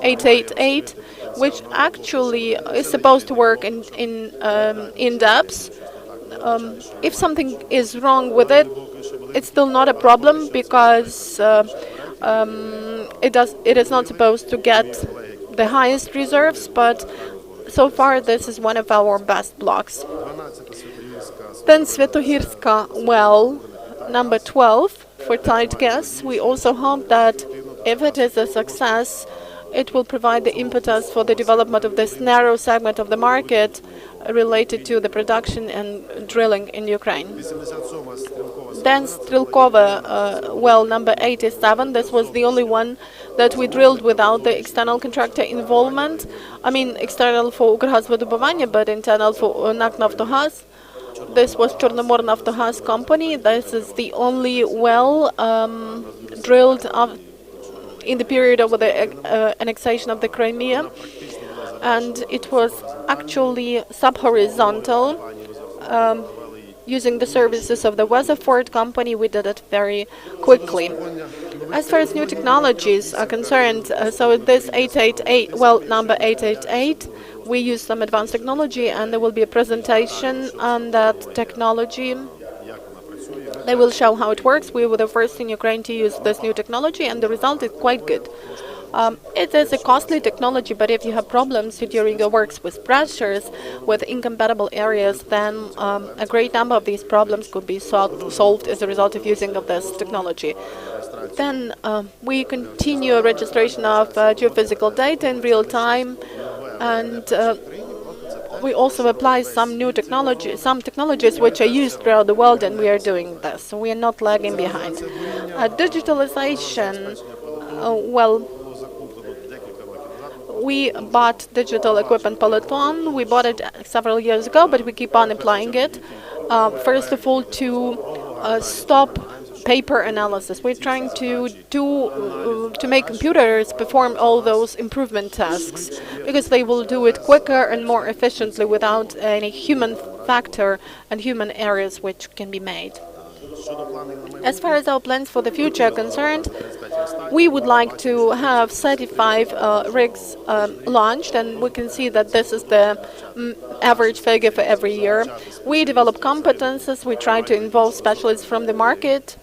888, which actually is supposed to work in depth. If something is wrong with it, it's still not a problem because it is not supposed to get the highest reserves, but so far this is one of our best blocks. Then Svetohirska well, number 12 for tight gas. We also hope that if it is a success, it will provide the impetus for the development of this narrow segment of the market related to the production and drilling in Ukraine. Then Strelkova well number 87. This was the only one that we drilled without the external contractor involvement. I mean external for Укргазвидобування, but internal for NAK Naftogaz. This was Chornomornaftogaz company. This is the only well drilled in the period of the annexation of the Crimea, and it was actually sub-horizontal. Using the services of the Weatherford company, we did it very quickly. As far as new technologies are concerned, so this 888, well, number 888, we use some advanced technology, and there will be a presentation on that technology. They will show how it works. We were the first in Ukraine to use this new technology, and the result is quite good. It is a costly technology, but if you have problems during your works with pressures, with incompatible areas, then a great number of these problems could be solved as a result of using of this technology. Then we continue registration of geophysical data in real time, and we also apply some new technology, some technologies which are used throughout the world, and we are doing this. So we are not lagging behind. Digitalization, well, we bought digital equipment Peloton. We bought it several years ago, but we keep on applying it. First of all, to stop paper analysis. We're trying to make computers perform all those improvement tasks because they will do it quicker and more efficiently without any human factor and human errors which can be made. As far as our plans for the future are concerned, we would like to have 35 rigs launched, and we can see that this is the average figure for every year. We develop competences, we try to involve specialists from the market.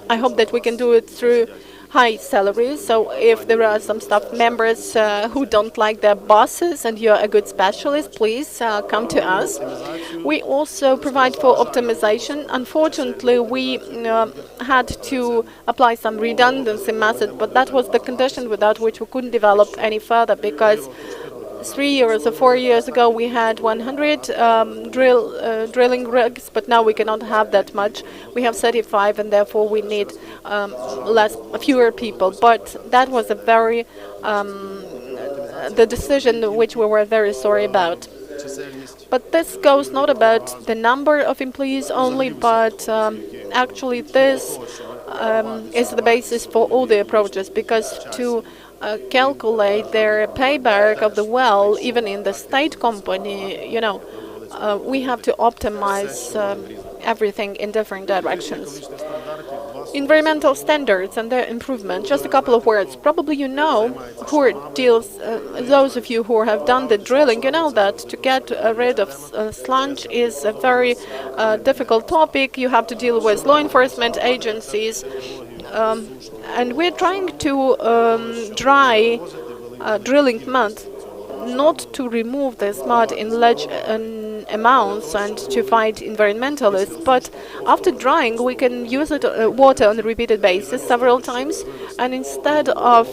I hope that we can do it through high salaries. So if there are some staff members who don't like their bosses and you're a good specialist, please come to us. We also provide for optimization. Unfortunately, we had to apply some redundancy method, but that was the condition without which we couldn't develop any further, because 3 years or 4 years ago we had 100 drilling rigs, but now we cannot have that much. We have 35, and therefore we need fewer people. But that was a very the decision which we were very sorry about. But this goes not about the number of employees only, but actually this is the basis for all the approaches, because to calculate their payback of the well, even in the state company, you know, we have to optimize everything in different directions. Environmental standards and their improvement. Just a couple of words. Probably you know, those of you who have done the drilling, you know that to get rid of sludge is a very difficult topic. You have to deal with law enforcement agencies. And we're trying to dry drilling mud, not to remove this mud in large amounts and to fight environmentalists, but after drying we can use it water on a repeated basis several times, and instead of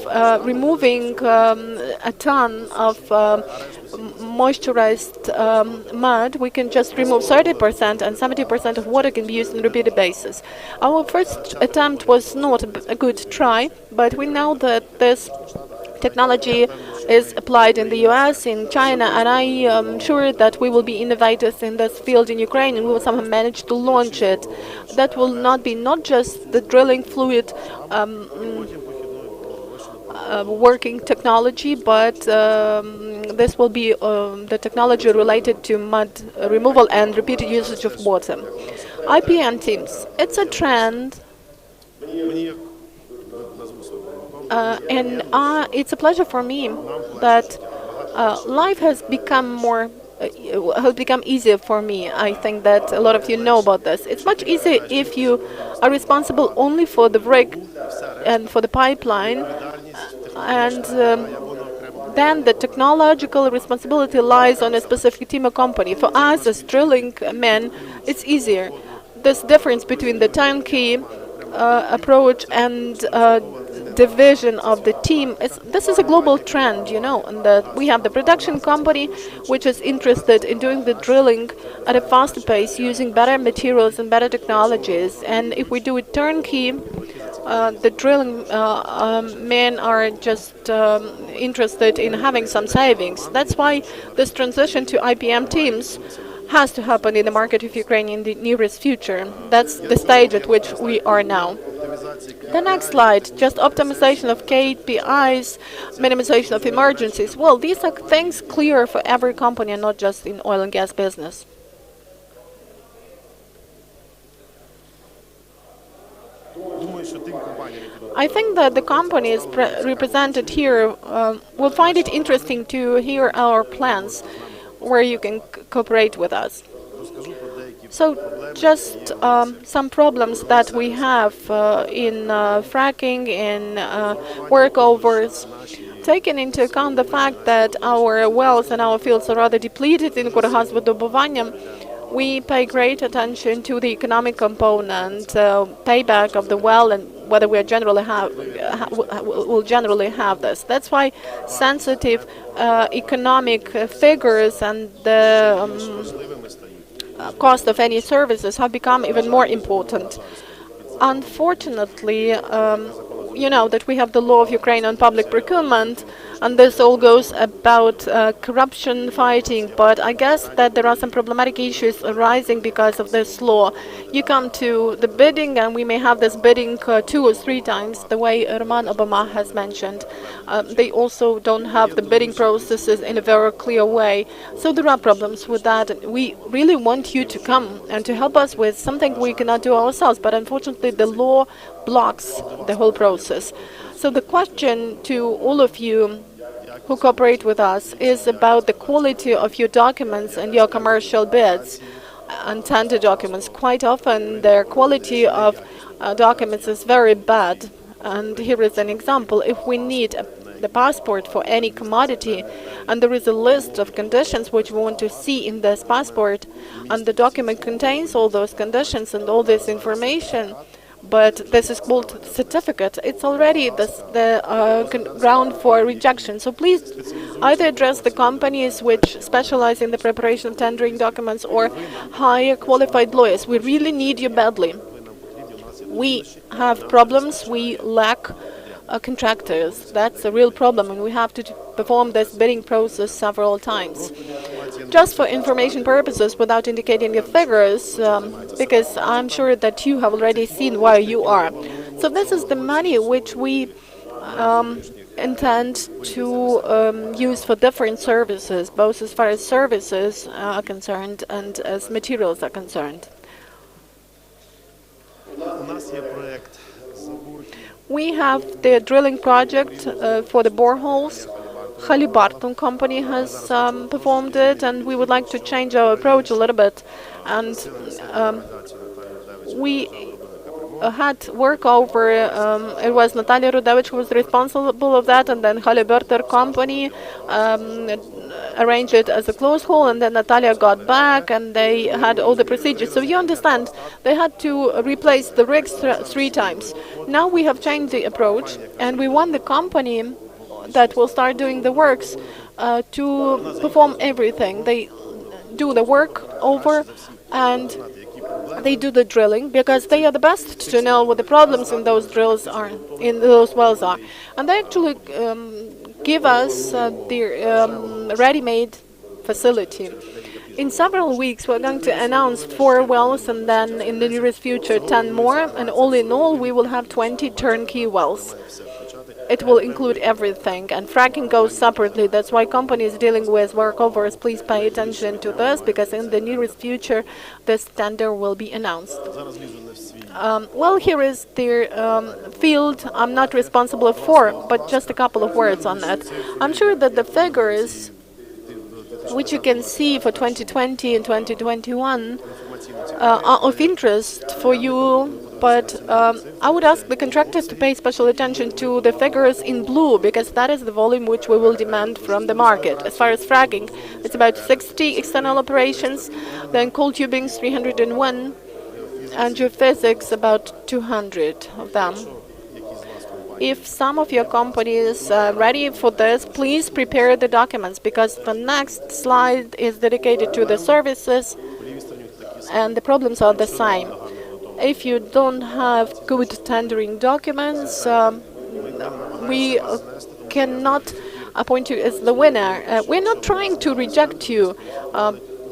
removing a ton of moisturized mud, we can just remove 30%, and 70% of water can be used on a repeated basis. Our first attempt was not a good try, but we know that this technology is applied in the US, in China, and I am sure that we will be innovators in this field in Ukraine, and we will somehow manage to launch it. That will not be just the drilling fluid working technology, but this will be the technology related to mud removal and repeated usage of water. IPN teams, it's a trend. And it's a pleasure for me that life has become more will become easier for me. I think that a lot of you know about this. It's much easier if you are responsible only for the rig and for the pipeline, and then the technological responsibility lies on a specific team or company. For us as drilling men, it's easier. This difference between the turnkey approach and division of the team, this is a global trend, you know, and that we have the production company which is interested in doing the drilling at a faster pace using better materials and better technologies. And if we do it turnkey, the drilling men are just interested in having some savings. That's why this transition to IPM teams has to happen in the market of Ukraine in the nearest future. That's the stage at which we are now. The next slide, just optimization of KPIs, minimization of emergencies. Well, these are things clear for every company and not just in oil and gas business. I think that the companies represented here will find it interesting to hear our plans where you can cooperate with us. So just some problems that we have in fracking, in workovers, taking into account the fact that our wells and our fields are rather depleted in Kurahazvodobuvanya, we pay great attention to the economic component, payback of the well, and whether we generally will generally have this. That's why sensitive economic figures and the cost of any services have become even more important. Unfortunately, you know that we have the law of Ukraine on public procurement, and this all goes about corruption fighting, but I guess that there are some problematic issues arising because of this law. You come to the bidding, and we may have this bidding 2 or 3 times, the way Roman Obama has mentioned. They also don't have the bidding processes in a very clear way. So there are problems with that, and we really want you to come and to help us with something we cannot do ourselves, but unfortunately the law blocks the whole process. So the question to all of you who cooperate with us is about the quality of your documents and your commercial bids and tender documents. Quite often their quality of documents is very bad. And here is an example. If we need the passport for any commodity, and there is a list of conditions which we want to see in this passport, and the document contains all those conditions and all this information, but this is called certificate, it's already the ground for rejection. So please either address the companies which specialize in the preparation of tendering documents or hire qualified lawyers. We really need you badly. We have problems, we lack contractors. That's a real problem, and we have to perform this bidding process several times. Just for information purposes, without indicating the figures, because I'm sure that you have already seen where you are. So this is the money which we intend to use for different services, both as far as services are concerned and as materials are concerned. We have the drilling project for the boreholes. Halliburton company has performed it, and we would like to change our approach a little bit. And we had work over, it was Natalia Rudevich who was responsible of that, and then Halliburton company arranged it as a closed hole, and then Natalia got back and they had all the procedures. So you understand, they had to replace the rigs 3 times. Now we have changed the approach, and we want the company that will start doing the works to perform everything. They do the work over and they do the drilling, because they are the best to know what the problems in those drills are, in those wells are. And they actually give us the ready-made facility. In several weeks we're going to announce 4 wells, and then in the nearest future 10 more, and all in all we will have 20 turnkey wells. It will include everything, and fracking goes separately. That's why companies dealing with workovers, please pay attention to this, because in the nearest future this tender will be announced. Well, here is the field I'm not responsible for, but just a couple of words on that. I'm sure that the figures which you can see for 2020 and 2021, are of interest for you. But I would ask the contractors to pay special attention to the figures in blue, because that is the volume which we will demand from the market. As far as fracking, it's about 60 external operations, then coal tubing 301, and geophysics about 200 of them. If some of your companies are ready for this, please prepare the documents, because the next slide is dedicated to the services, and the problems are the same. If you don't have good tendering documents, we cannot appoint you as the winner. We're not trying to reject you,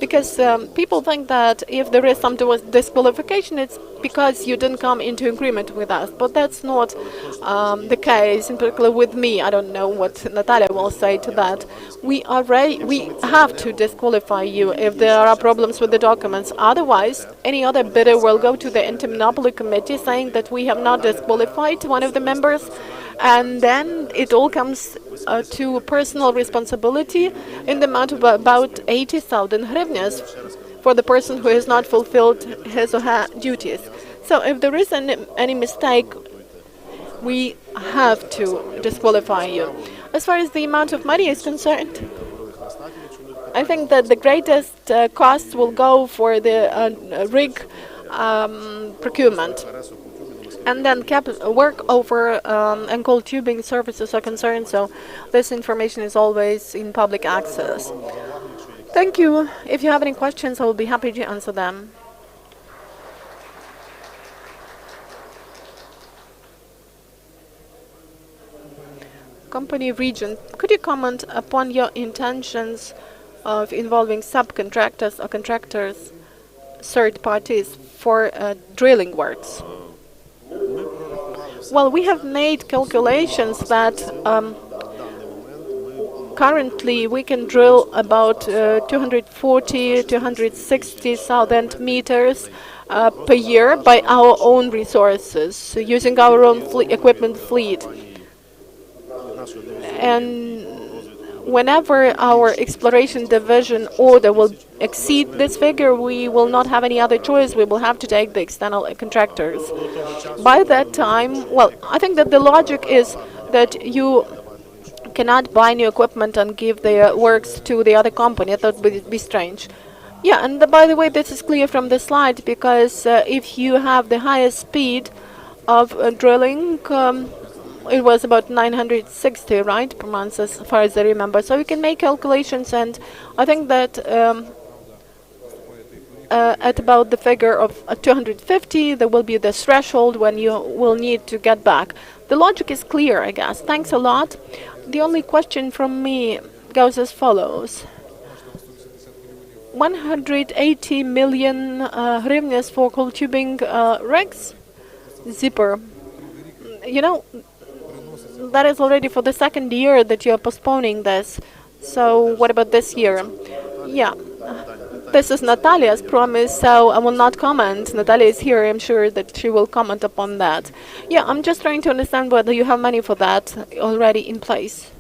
because people think that if there is some disqualification, it's because you didn't come into agreement with us. But that's not the case, in particular with me. I don't know what Natalia will say to that. We have to disqualify you if there are problems with the documents. Otherwise, any other bidder will go to the Anti-Monopoly Committee saying that we have not disqualified one of the members, and then it all comes to personal responsibility in the amount of about 80,000 hryvnias for the person who has not fulfilled his or her duties. So if there is any mistake, we have to disqualify you. As far as the amount of money is concerned, I think that the greatest costs will go for the rig procurement. And then work over and coal tubing services are concerned, so this information is always in public access. Thank you. If you have any questions, I will be happy to answer them. Company region, could you comment upon your intentions of involving subcontractors or contractors, third parties, for drilling works? Well, we have made calculations that currently we can drill about 240, 260,000 meters per year by our own resources, using our own equipment fleet. And whenever our exploration division order will exceed this figure, we will not have any other choice. We will have to take the external contractors. By that time, well, I think that the logic is that you cannot buy new equipment and give the works to the other company. That would be strange. Yeah, and by the way, this is clear from the slide, because if you have the highest speed of drilling, it was about 960, right, per month, as far as I remember. So you can make calculations, and I think that at about the figure of 250, there will be the threshold when you will need to get back. The logic is clear, I guess. Thanks a lot. The only question from me goes as follows. 180 million hryvnias for coal tubing rigs? Zipper. You know, that is already for the second year that you are postponing this. So what about this year? Yeah, this is Natalia's promise, so I will not comment. Natalia is here. I'm sure that she will comment upon that. Yeah, I'm just trying to understand whether you have money for that already in place.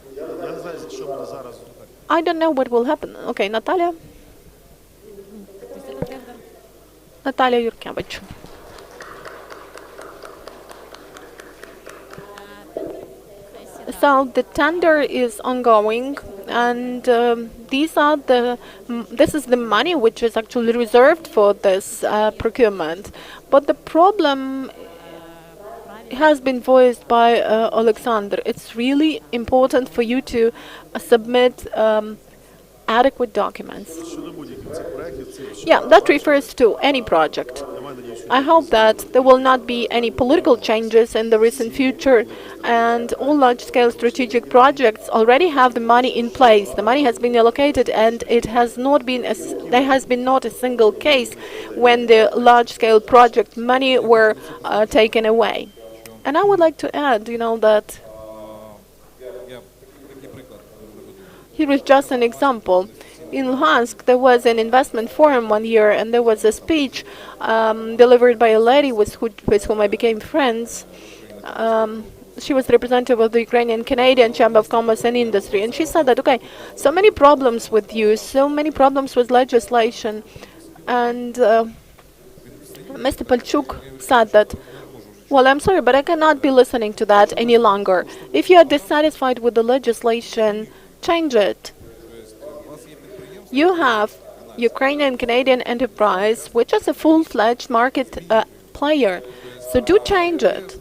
I don't know what will happen. Okay, Natalia. Natalia Yurkevich. So the tender is ongoing, and this is the money which is actually reserved for this procurement. But the problem has been voiced by Alexander. It's really important for you to submit adequate documents. Yeah, that refers to any project. I hope that there will not be any political changes in the recent future, and all large-scale strategic projects already have the money in place. The money has been allocated, and it has not been there has been not a single case when the large-scale project money were taken away. And I would like to add, that here is just an example. In Luhansk, there was an investment forum one year, and there was a speech delivered by a lady with whom I became friends. she was representative of the Ukrainian Canadian Chamber of Commerce and Industry, and she said that, okay, so many problems with you, so many problems with legislation, and Mr. Poltava said that, well, I'm sorry, but I cannot be listening to that any longer. If you are dissatisfied with the legislation, change it. You have Ukrainian Canadian enterprise, which is a full-fledged market player, so do change it.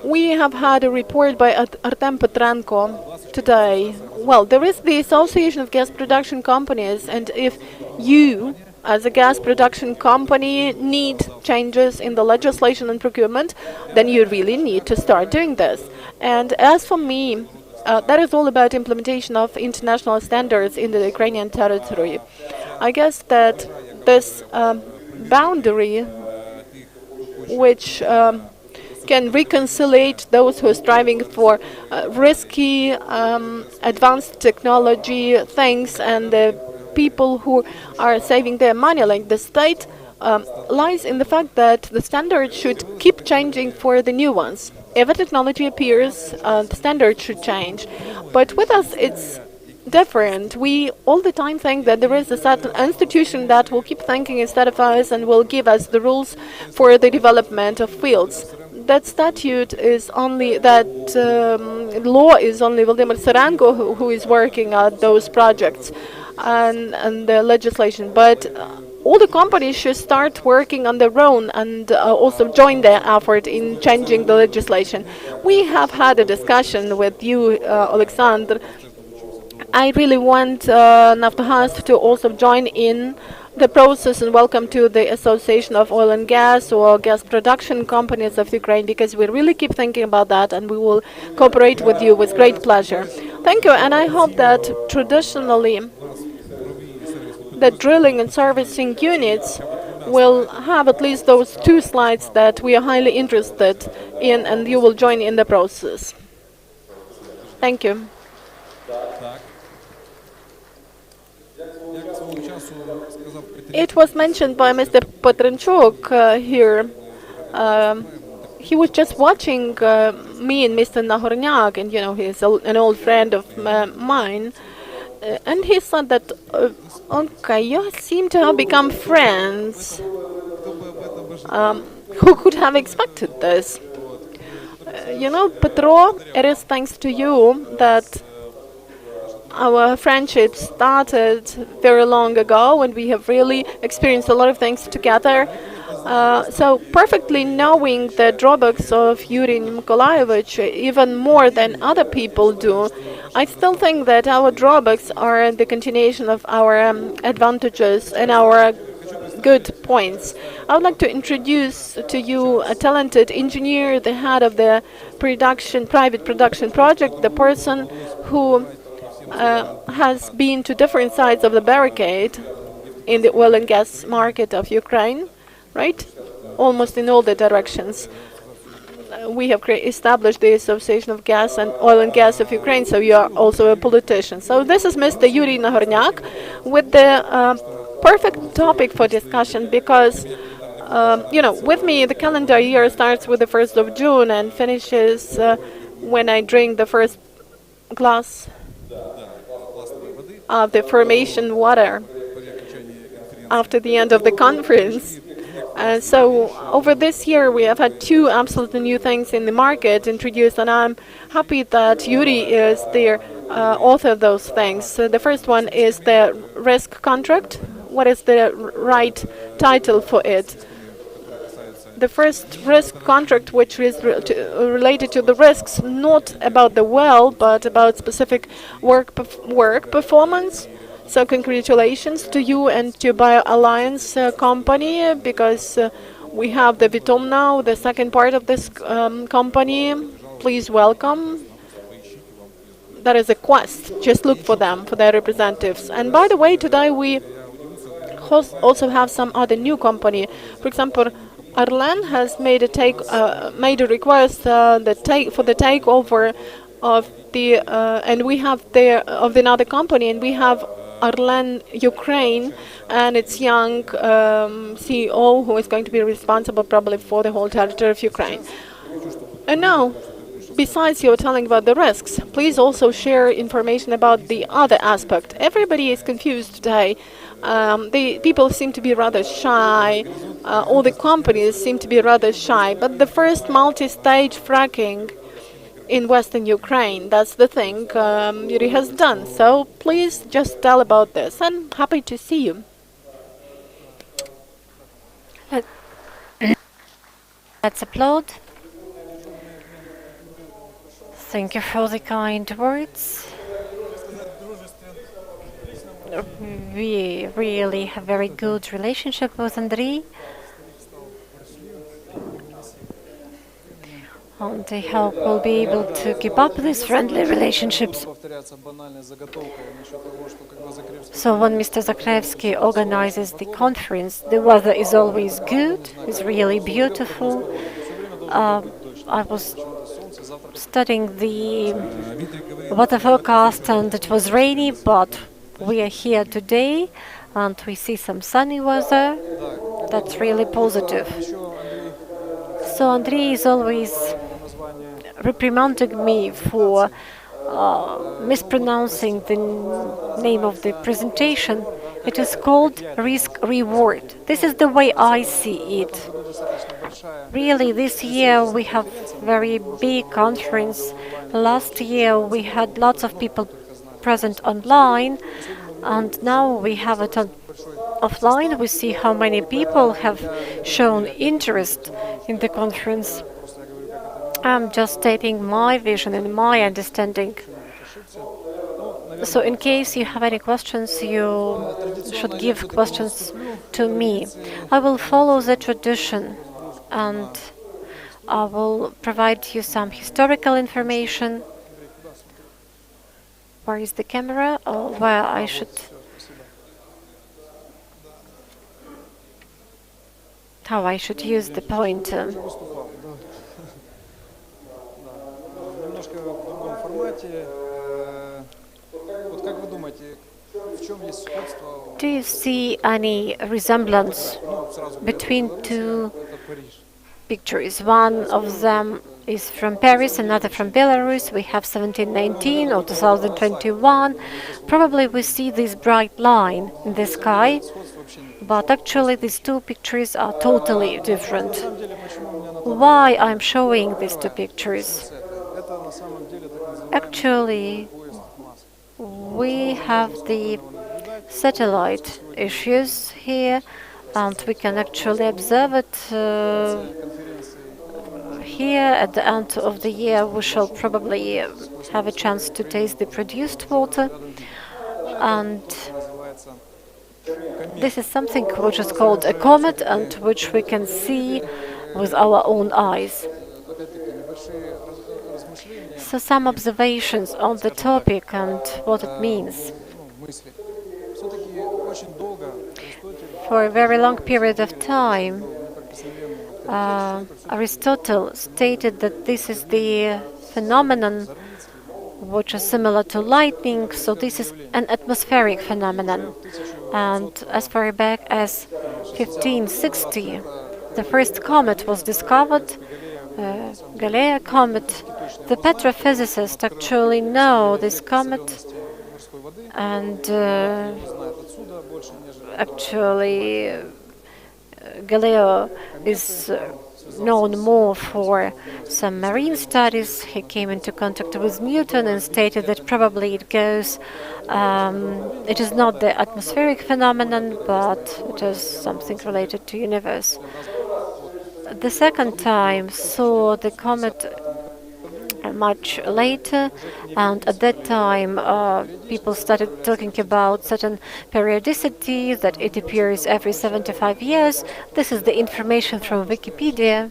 We have had a report by Artem Petrenko today. Well, there is the Association of Gas Production Companies, and if you, as a gas production company, need changes in the legislation and procurement, then you really need to start doing this. And as for me, that is all about implementation of international standards in the Ukrainian territory. I guess that this boundary, which can reconcile those who are striving for risky, advanced technology things and the people who are saving their money, like the state, lies in the fact that the standards should keep changing for the new ones. If a technology appears, the standards should change. But with us, it's different. We all the time think that there is a certain institution that will keep thinking instead of us and will give us the rules for the development of fields. That statute is only, that law is only Vladimir Sarango who is working on those projects and the legislation. But all the companies should start working on their own and also join their effort in changing the legislation. We have had a discussion with you, Alexander. I really want Naftogaz to also join in the process and welcome to the Association of Oil and Gas or Gas Production Companies of Ukraine, because we really keep thinking about that and we will cooperate with you with great pleasure. Thank you, and I hope that traditionally the drilling and servicing units will have at least those 2 slides that we are highly interested in, and you will join in the process. Thank you. It was mentioned by Mr. Petrenchuk here. He was just watching me and Mr. Nahornyak, and he's an old friend of mine. And he said that, okay, you seem to have become friends. Who could have expected this? Petro, it is thanks to you that our friendship started very long ago, and we have really experienced a lot of things together. So perfectly knowing the drawbacks of Yuri Nikolaevich even more than other people do, I still think that our drawbacks are the continuation of our advantages and our good points. I would like to introduce to you a talented engineer, the head of the private production project, the person who has been to different sides of the barricade in the oil and gas market of Ukraine, right? Almost in all the directions. We have established the Association of Gas and Oil and Gas of Ukraine, so you are also a politician. So this is Mr. Yuri Nahornyak with the perfect topic for discussion, because with me the calendar year starts with the 1st of June and finishes when I drink the first glass of the formation water after the end of the conference. So over this year we have had 2 absolutely new things in the market introduced, and I'm happy that Yuri is the author of those things. So the first one is the risk contract. What is the right title for it? The first risk contract, which is related to the risks, not about the well, but about specific work performance. So congratulations to you and to BioAlliance company, because we have the VIII now, the second part of this company. Please welcome. That is a quest. Just look for them, for their representatives. And by the way, today we also have some other new company. For example, Arlen has made a request for the takeover of the and we have of another company, and we have Arlen Ukraine and its young CEO who is going to be responsible probably for the whole territory of Ukraine. And now, besides you telling about the risks, please also share information about the other aspect. Everybody is confused today. The people seem to be rather shy. All the companies seem to be rather shy. But the first multi-stage fracking in Western Ukraine, that's the thing Yuri has done. So please just tell about this. I'm happy to see you. Let's applaud. Thank you for the kind words. We really have very good relationship with Andriy. And I hope we'll be able to keep up these friendly relationships. So when Mr. Zakrevsky organizes the conference, the weather is always good, it's really beautiful. I was studying the weather forecast and it was rainy, but we are here today and we see some sunny weather. That's really positive. So Andriy is always reprimanding me for mispronouncing the name of the presentation. It is called risk-reward. This is the way I see it. Really, this year we have very big conference. Last year we had lots of people present online, and now we have it on offline. We see how many people have shown interest in the conference. I'm just stating my vision and my understanding. So in case you have any questions, you should give questions to me. I will follow the tradition and I will provide you some historical information. Where is the camera? Or where I should... How I should use the pointer. Do you see any resemblance between two pictures? One of them is from Paris, another from Belarus. We have 1719 or 2021. Probably we see this bright line in the sky, but actually these two pictures are totally different. Why I'm showing these two pictures? Actually, we have the satellite issues here, and we can actually observe it here. At the end of the year, we shall probably have a chance to taste the produced water. And this is something which is called a comet and which we can see with our own eyes. So some observations on the topic and what it means. For a very long period of time, Aristotle stated that this is the phenomenon which is similar to lightning, so this is an atmospheric phenomenon. And as far back as 1560, the first comet was discovered, Galileo comet. The petrophysicists actually know this comet, and actually Galileo is known more for some marine studies. He came into contact with Newton and stated that probably it goes, it is not the atmospheric phenomenon, but it is something related to universe. The second time saw the comet much later, and at that time people started talking about certain periodicity, that it appears every 75 years. This is the information from Wikipedia.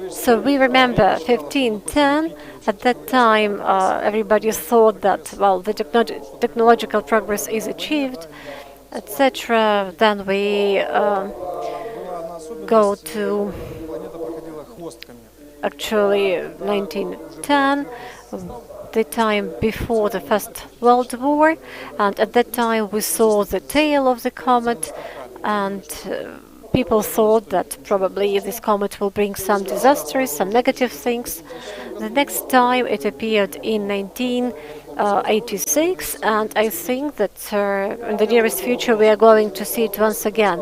So we remember 1510. At that time everybody thought that, well, the technological progress is achieved, etc. Then we go to actually 1910, the time before the First World War, and at that time we saw the tail of the comet, and people thought that probably this comet will bring some disasters, some negative things. The next time it appeared in 1986, and I think that in the nearest future we are going to see it once again.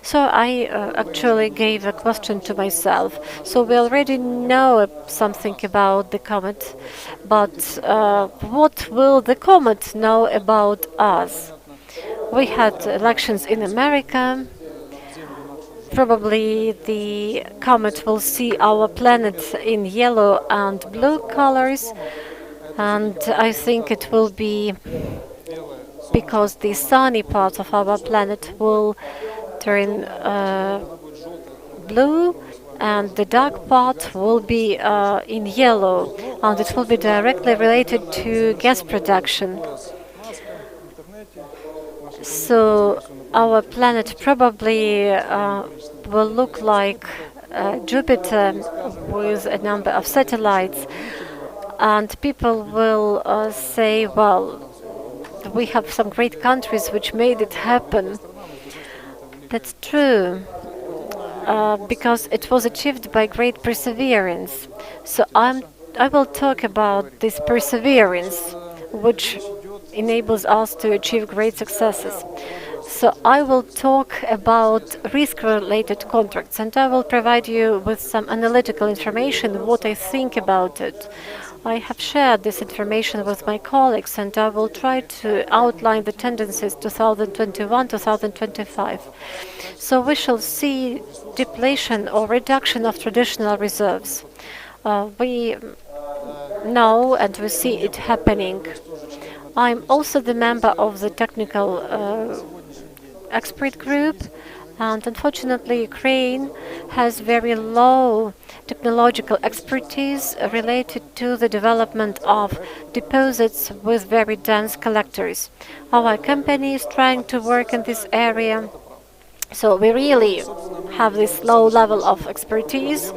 So I actually gave a question to myself. So we already know something about the comet, but what will the comet know about us? We had elections in America. Probably the comet will see our planet in yellow and blue colors, and I think it will be because the sunny part of our planet will turn blue and the dark part will be in yellow, and it will be directly related to gas production. So our planet probably will look like Jupiter with a number of satellites, and people will say, well, we have some great countries which made it happen. That's true, because it was achieved by great perseverance. So I will talk about this perseverance, which enables us to achieve great successes. So I will talk about risk-related contracts, and I will provide you with some analytical information, what I think about it. I have shared this information with my colleagues, and I will try to outline the tendencies 2021-2025. So we shall see depletion or reduction of traditional reserves. We know and we see it happening. I'm also the member of the technical expert group, and unfortunately Ukraine has very low technological expertise related to the development of deposits with very dense collectors. Our company is trying to work in this area, so we really have this low level of expertise,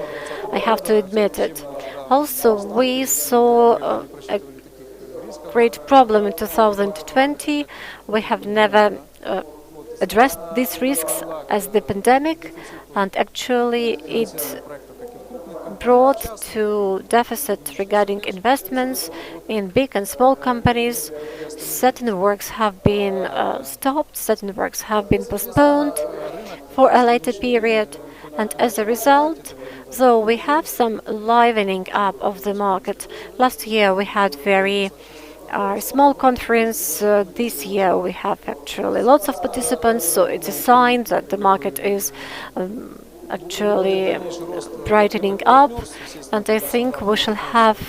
I have to admit it. Also, we saw a great problem in 2020. We have never addressed these risks as the pandemic, and actually it brought to deficit regarding investments in big and small companies. Certain works have been stopped, certain works have been postponed for a later period, and as a result, though we have some livening up of the market, last year we had very small conference. This year we have actually lots of participants, so it's a sign that the market is actually brightening up, and I think we shall have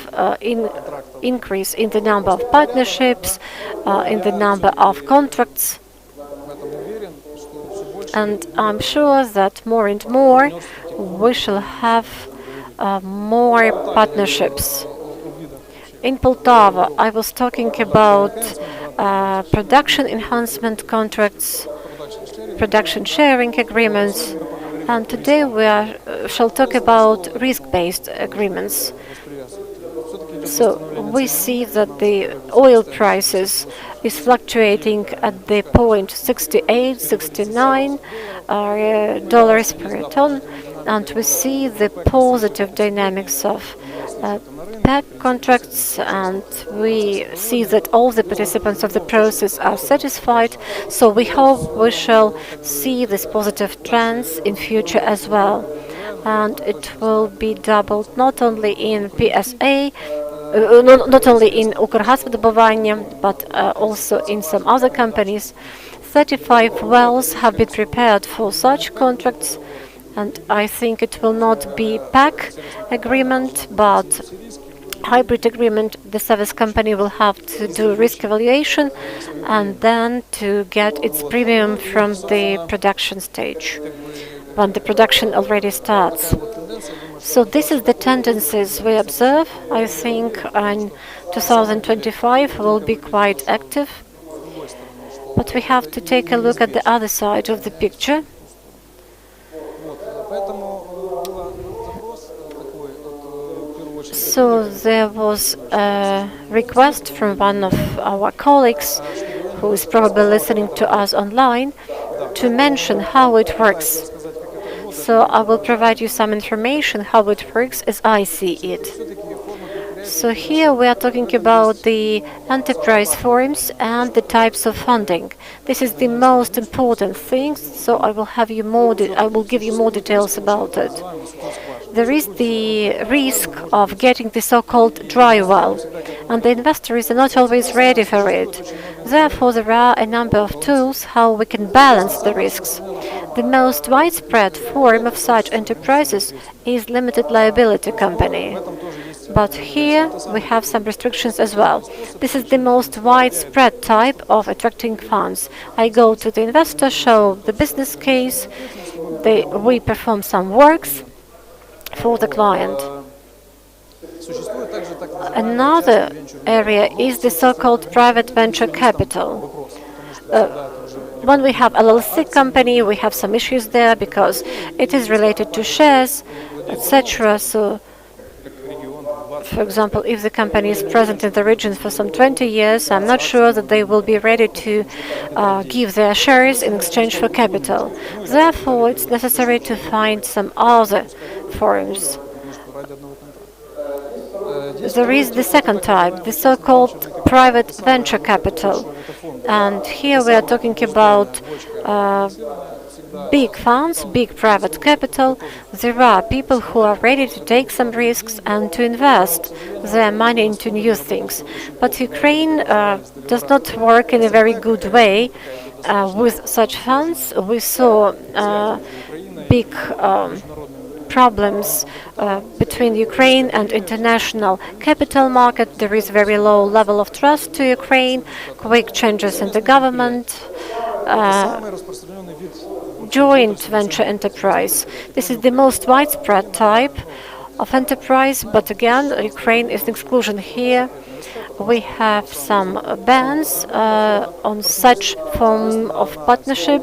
increase in the number of partnerships, in the number of contracts, and I'm sure that more and more we shall have more partnerships. In Poltava, I was talking about production enhancement contracts, production sharing agreements, and today we shall talk about risk-based agreements. So we see that the oil prices is fluctuating at the point 68, 69 dollars per ton, and we see the positive dynamics of PAC contracts, and we see that all the participants of the process are satisfied. So we hope we shall see these positive trends in future as well, and it will be doubled not only in PSA, not only in Укргазвидобування, but also in some other companies. 35 wells have been prepared for such contracts, and I think it will not be PAC agreement, but hybrid agreement. The service company will have to do risk evaluation and then to get its premium from the production stage, when the production already starts. So this is the tendencies we observe. I think in 2025 will be quite active, but we have to take a look at the other side of the picture. So there was a request from one of our colleagues, who is probably listening to us online, to mention how it works. So I will provide you some information how it works as I see it. So here we are talking about the enterprise forms and the types of funding. This is the most important thing, so I will give you more details about it. There is the risk of getting the so-called dry well, and the investors are not always ready for it. Therefore, there are a number of tools how we can balance the risks. The most widespread form of such enterprises is limited liability company. But here we have some restrictions as well. This is the most widespread type of attracting funds. I go to the investor, show the business case, we perform some works for the client. Another area is the so-called private venture capital. When we have LLC company, we have some issues there because it is related to shares, etc. So, for example, if the company is present in the region for some 20 years, I'm not sure that they will be ready to give their shares in exchange for capital. Therefore, it's necessary to find some other forms. There is the second type, the so-called private venture capital. And here we are talking about big funds, big private capital. There are people who are ready to take some risks and to invest their money into new things. But Ukraine does not work in a very good way with such funds. We saw big problems between Ukraine and international capital market. There is very low level of trust to Ukraine, quick changes in the government, joint venture enterprise. This is the most widespread type of enterprise, but again, Ukraine is an exclusion here. We have some bans on such form of partnership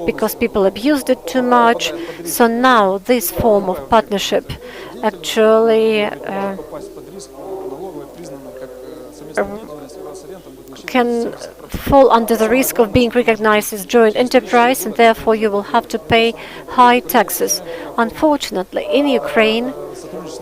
because people abused it too much. So now this form of partnership actually can fall under the risk of being recognized as joint enterprise, and therefore you will have to pay high taxes. Unfortunately, in Ukraine,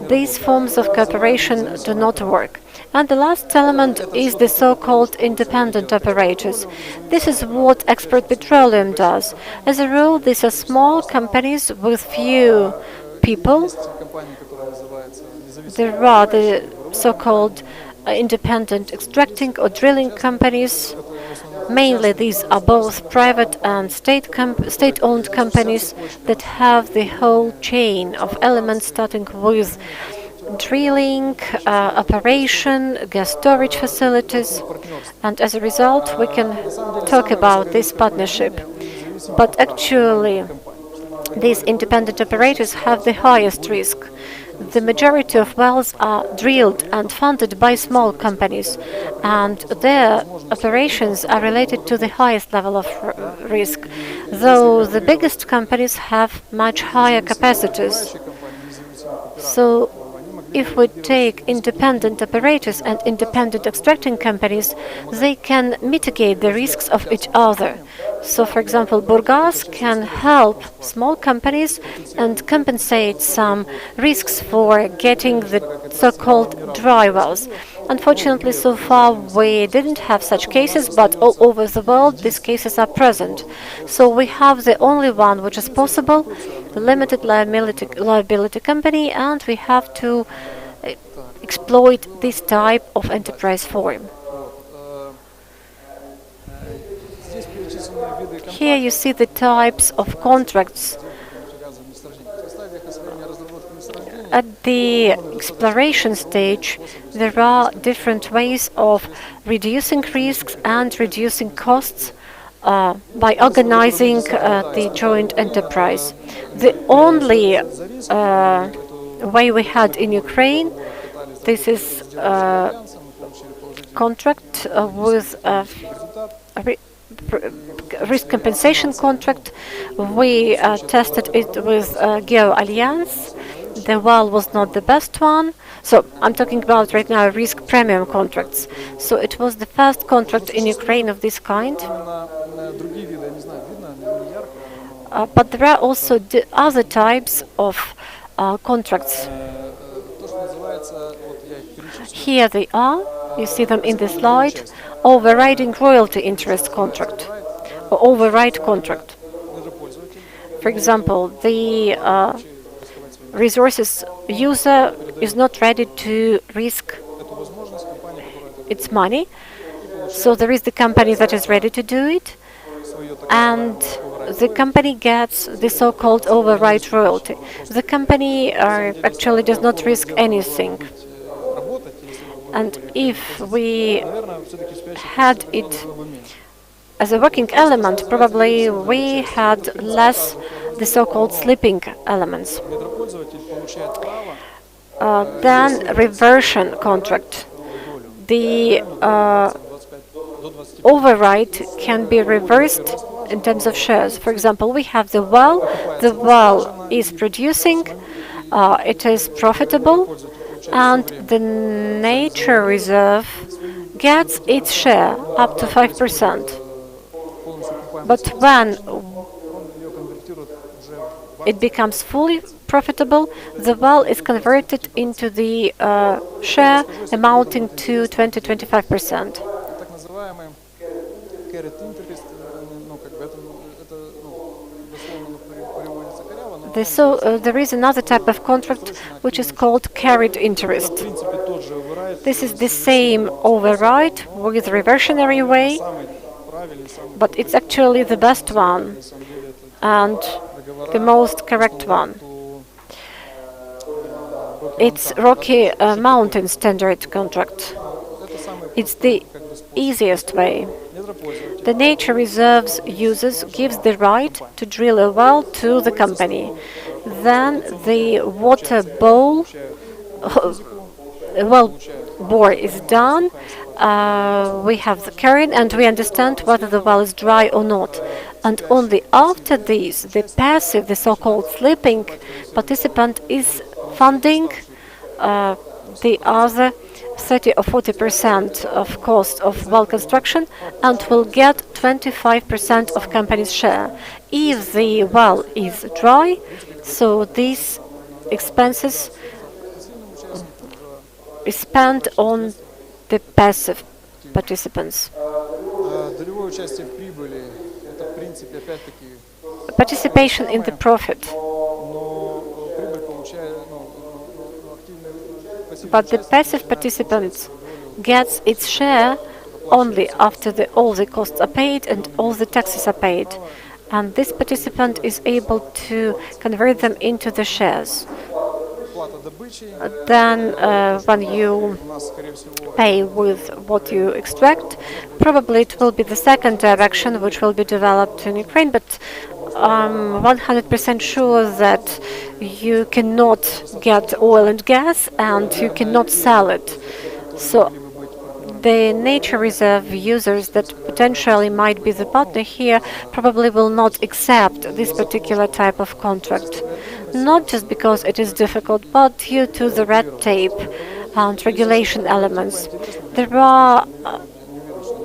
these forms of cooperation do not work. And the last element is the so-called independent operators. This is what Export Petroleum does. As a rule, these are small companies with few people. There are the so-called independent extracting or drilling companies. Mainly these are both private and state-owned companies that have the whole chain of elements starting with drilling, operation, gas storage facilities, and as a result we can talk about this partnership. But actually these independent operators have the highest risk. The majority of wells are drilled and funded by small companies, and their operations are related to the highest level of risk, though the biggest companies have much higher capacities. So if we take independent operators and independent extracting companies, they can mitigate the risks of each other. So, for example, Burgas can help small companies and compensate some risks for getting the so-called dry wells. Unfortunately, so far we didn't have such cases, but all over the world these cases are present. So we have the only one which is possible, the limited liability company, and we have to exploit this type of enterprise form. Here you see the types of contracts. At the exploration stage, there are different ways of reducing risks and reducing costs by organizing the joint enterprise. The only way we had in Ukraine, this is contract with risk compensation contract. We tested it with GEOLOGY. The well was not the best one. So I'm talking about right now risk premium contracts. So it was the first contract in Ukraine of this kind. But there are also other types of contracts. Here they are. You see them in the slide. Overriding royalty interest contract or override contract. For example, the resources user is not ready to risk its money, so there is the company that is ready to do it, and the company gets the so-called override royalty. The company actually does not risk anything. And if we had it as a working element, probably we had less the so-called sleeping elements. Then reversion contract. The override can be reversed in terms of shares. For example, we have the well. The well is producing, it is profitable, and the nature reserve gets its share up to 5%. But when it becomes fully profitable, the well is converted into the share amounting to 20-25%. There is another type of contract which is called carried interest. This is the same override with reversionary way, but it's actually the best one and the most correct one. It's Rocky Mountain standard contract. It's the easiest way. The nature reserves users gives the right to drill a well to the company. Then the water bowl well bore is done. We have the current and we understand whether the well is dry or not. And only after this, the passive, the so-called sleeping participant is funding the other 30 or 40% of cost of well construction and will get 25% of company's share. If the well is dry, so these expenses is spent on the passive participants. Participation in the profit. But the passive participant gets its share only after all the costs are paid and all the taxes are paid. And this participant is able to convert them into the shares. Then when you pay with what you extract, probably it will be the second direction which will be developed in Ukraine, but I'm 100% sure that you cannot get oil and gas and you cannot sell it. So the nature reserve users that potentially might be the partner here probably will not accept this particular type of contract. Not just because it is difficult, but due to the red tape and regulation elements. There are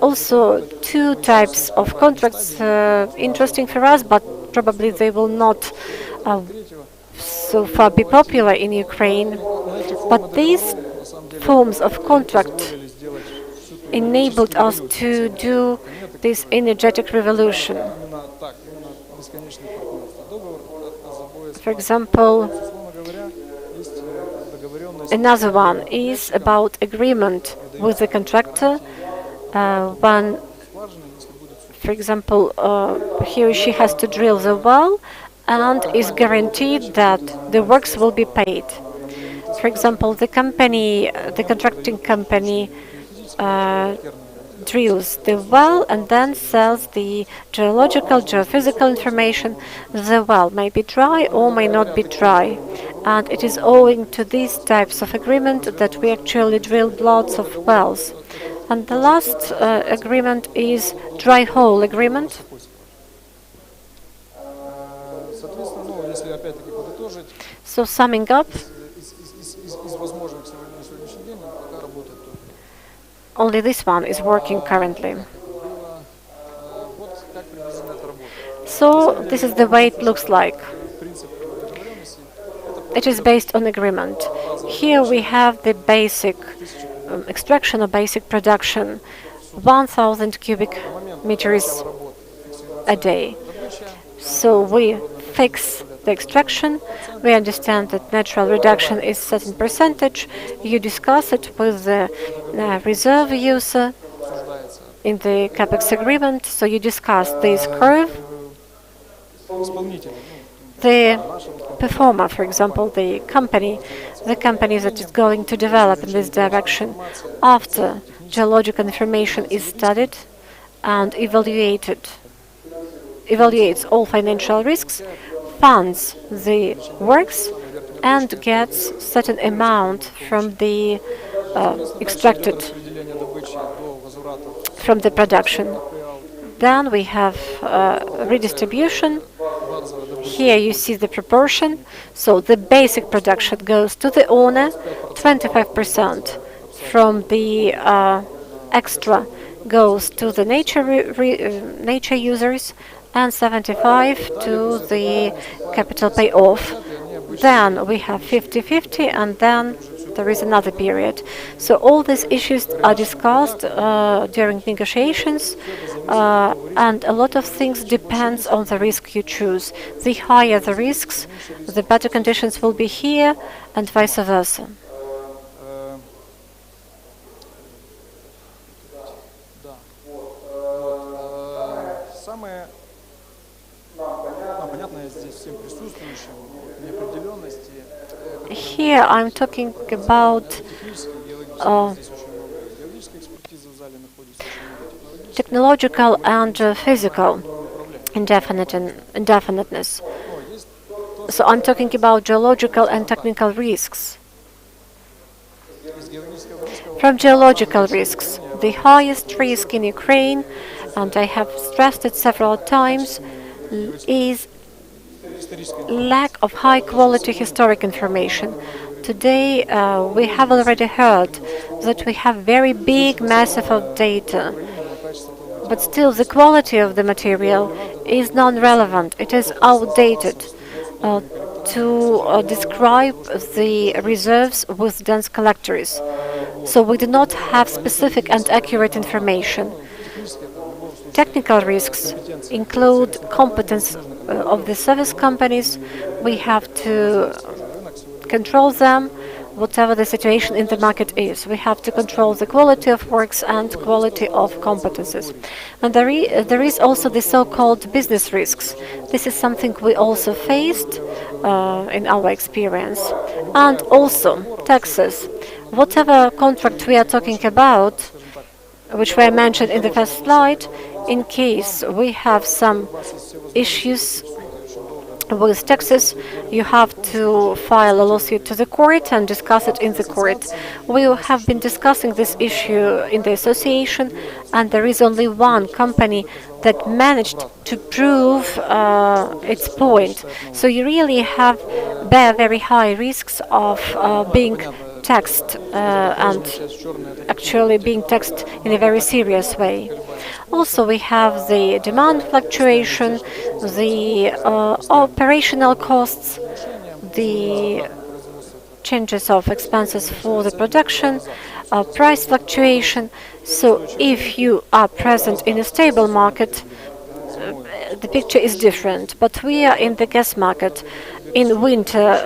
also two types of contracts interesting for us, but probably they will not so far be popular in Ukraine. But these forms of contract enabled us to do this energetic revolution. For example, another one is about agreement with the contractor when, for example, he or she has to drill the well and is guaranteed that the works will be paid. For example, the contracting company drills the well and then sells the geological, geophysical information. The well may be dry or may not be dry. And it is owing to these types of agreement that we actually drilled lots of wells. And the last agreement is dry hole agreement. So summing up, only this one is working currently. So this is the way it looks like. It is based on agreement. Here we have the basic extraction or basic production, 1,000 cubic meters a day. So we fix the extraction. We understand that natural reduction is certain percentage. You discuss it with the reserve user in the CAPEX agreement. So you discuss this curve. The performer, for example, the company that is going to develop in this direction, after geological information is studied and evaluates all financial risks, funds the works and gets certain amount from the extracted from the production. Then we have redistribution. Here you see the proportion. So the basic production goes to the owner, 25% from the extra goes to the nature users, and 75 to the capital payoff. Then we have 50-50, and then there is another period. So all these issues are discussed during negotiations, and a lot of things depends on the risk you choose. The higher the risks, the better conditions will be here, and vice versa. Here I'm talking about technological and physical indefiniteness. So I'm talking about geological and technical risks. From geological risks, the highest risk in Ukraine, and I have stressed it several times, is lack of high-quality historic information. Today, we have already heard that we have very big massive of data, but still the quality of the material is non-relevant. It is outdated to describe the reserves with dense collectors. So we do not have specific and accurate information. Technical risks include competence of the service companies. We have to control them, whatever the situation in the market is. We have to control the quality of works and quality of competences. And there is also the so-called business risks. This is something we also faced in our experience. And also taxes. Whatever contract we are talking about, which were mentioned in the first slide, in case we have some issues with taxes, you have to file a lawsuit to the court and discuss it in the court. We have been discussing this issue in the association, and there is only one company that managed to prove its point. So you really bear very high risks of being taxed and actually being taxed in a very serious way. Also, we have the demand fluctuation, the operational costs, the changes of expenses for the production, price fluctuation. So if you are present in a stable market, the picture is different. But we are in the gas market. In winter,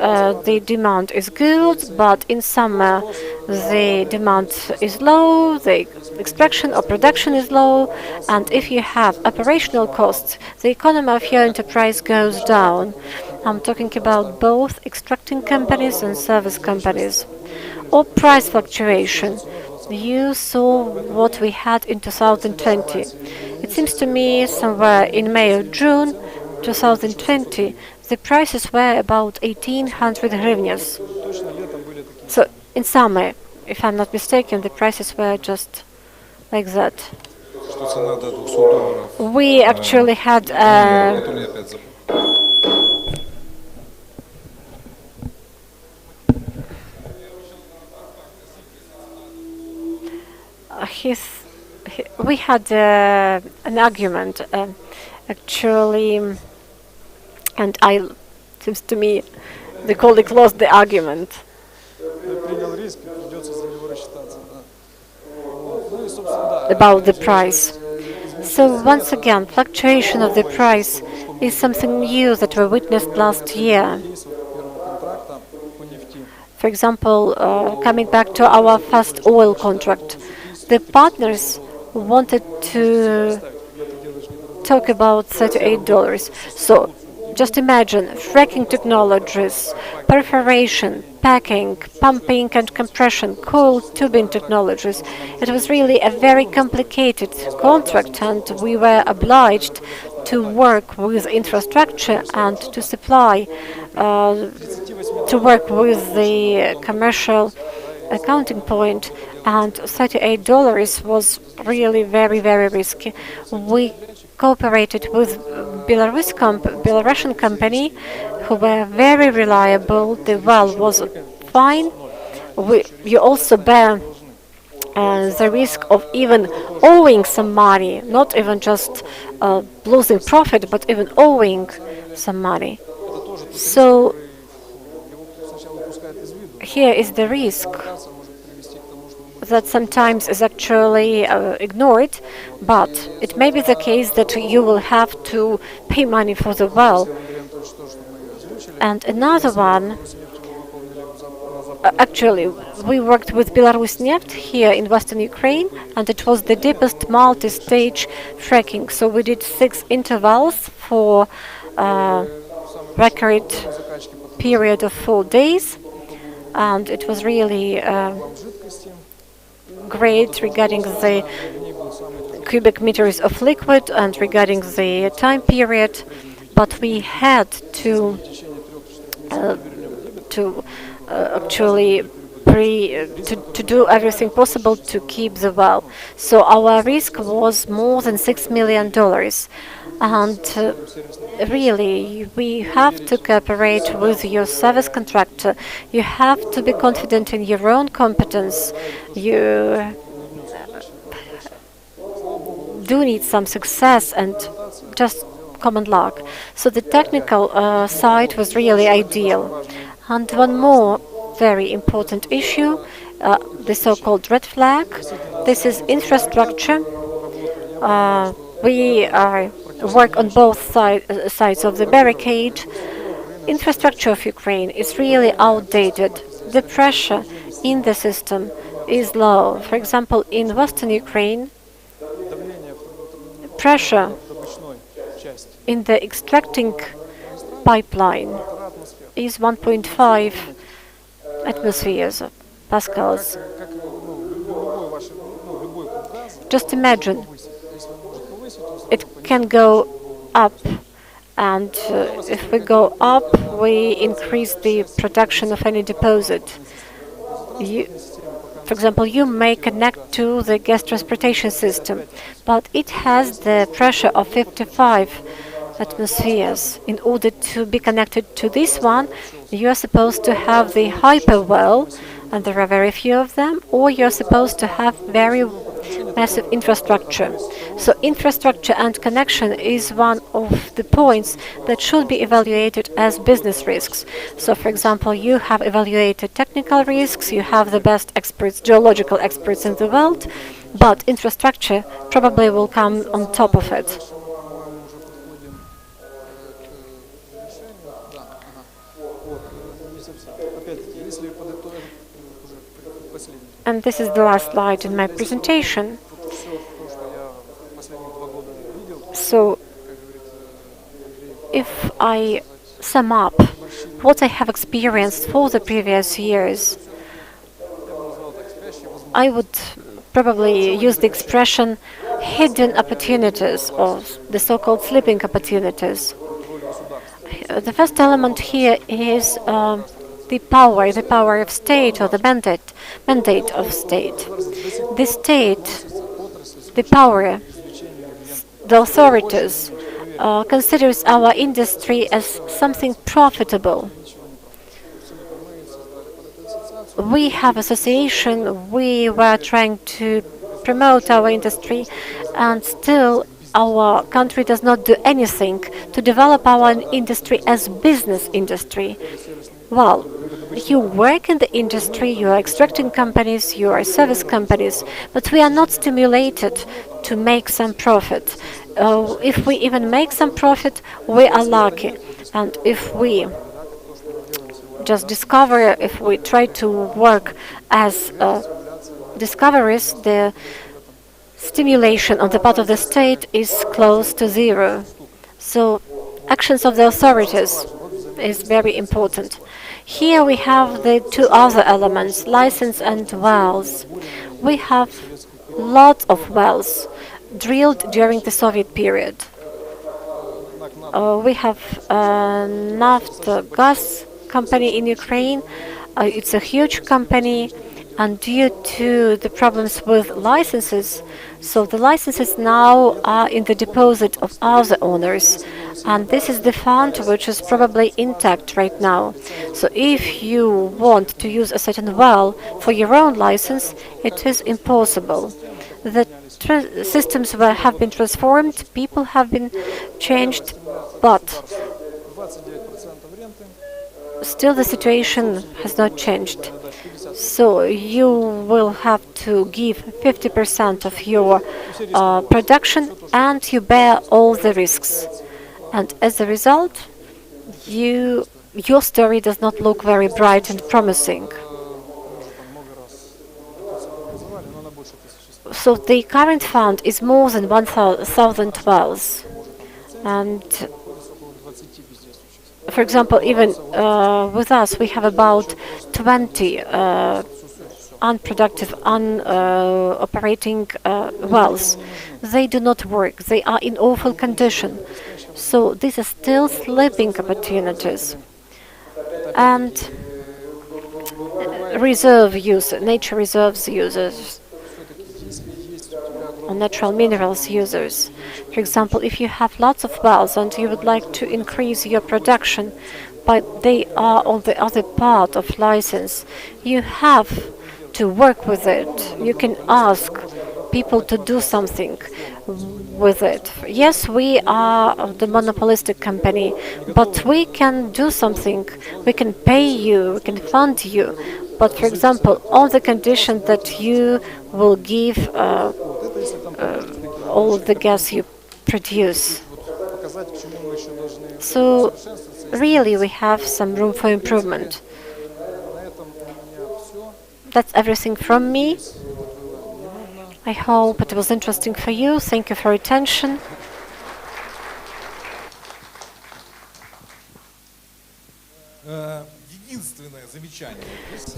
the demand is good, but in summer, the demand is low, the extraction or production is low, and if you have operational costs, the economy of your enterprise goes down. I'm talking about both extracting companies and service companies. Or price fluctuation. You saw what we had in 2020. It seems to me somewhere in May or June 2020, the prices were about 1,800 hryvnias. So in summer, if I'm not mistaken, the prices were just like that. We actually had we had an argument Actually, and seems to me the colleague lost the argument about the price. So once again, fluctuation of the price is something new that we witnessed last year. For example, coming back to our first oil contract, the partners wanted to talk about $38. So just imagine fracking technologies, perforation, packing, pumping and compression, coiled tubing technologies. It was really a very complicated contract, and we were obliged to work with infrastructure and to supply, to work with the commercial accounting point, and $38 was really very, very risky. We cooperated with Belarusian company who were very reliable. The well was fine. You also bear the risk of even owing some money, not even just losing profit, but even owing some money. So here is the risk that sometimes is actually ignored, but it may be the case that you will have to pay money for the well. And another one, actually, we worked with Belarus-Neft here in Western Ukraine, and it was the deepest multi-stage fracking. So we did 6 intervals for record period of 4 days, and it was really great regarding the cubic meters of liquid and regarding the time period, but we had to actually to do everything possible to keep the well. So our risk was more than $6 million. And really, we have to cooperate with your service contractor. You have to be confident in your own competence. You do need some success and just common luck. So the technical side was really ideal. And one more very important issue, the so-called red flag. This is infrastructure. We work on both sides of the barricade. Infrastructure of Ukraine is really outdated. The pressure in the system is low. For example, in Western Ukraine, pressure in the extracting pipeline is 1.5 atmospheres, pascals. Just imagine, it can go up, and if we go up, we increase the production of any deposit. For example, you may connect to the gas transportation system, but it has the pressure of 55 atmospheres. In order to be connected to this one, you are supposed to have the hyper well, and there are very few of them, or you're supposed to have very massive infrastructure. So infrastructure and connection is one of the points that should be evaluated as business risks. So for example, you have evaluated technical risks, you have the best experts, geological experts in the world, but infrastructure probably will come on top of it. And this is the last slide in my presentation. So, if I sum up what I have experienced for the previous years, I would probably use the expression hidden opportunities, or the so-called sleeping opportunities. The first element here is the power of state, or the mandate of state. The state, the power, the authorities considers our industry as something profitable. We have association, we were trying to promote our industry, and still our country does not do anything to develop our industry as business industry. Well, you work in the industry, you are extracting companies, you are service companies, but we are not stimulated to make some profit. If we even make some profit, we are lucky. And if we just discover, if we try to work as discoveries, the stimulation on the part of the state is close to zero. So actions of the authorities is very important. Here we have the two other elements, license and wells. We have lots of wells drilled during the Soviet period. We have gas company in Ukraine. It's a huge company, and due to the problems with licenses, so the licenses now are in the deposit of other owners, and this is the fund which is probably intact right now. So if you want to use a certain well for your own license, it is impossible. The systems have been transformed, people have been changed, but still the situation has not changed. So you will have to give 50% of your production, and you bear all the risks. And as a result, your story does not look very bright and promising. So the current fund is more than 1,000 wells. And for example, even with us, we have about 20 unproductive, operating wells. They do not work. They are in awful condition. So these are still sleeping opportunities. And reserve use, nature reserves users, or natural minerals users. For example, if you have lots of wells and you would like to increase your production, but they are on the other part of license, you have to work with it. You can ask people to do something with it. Yes, we are the monopolistic company, but we can do something. We can pay you, we can fund you. But for example, on the condition that you will give all the gas you produce. So really we have some room for improvement. That's everything from me. I hope it was interesting for you. Thank you for your attention.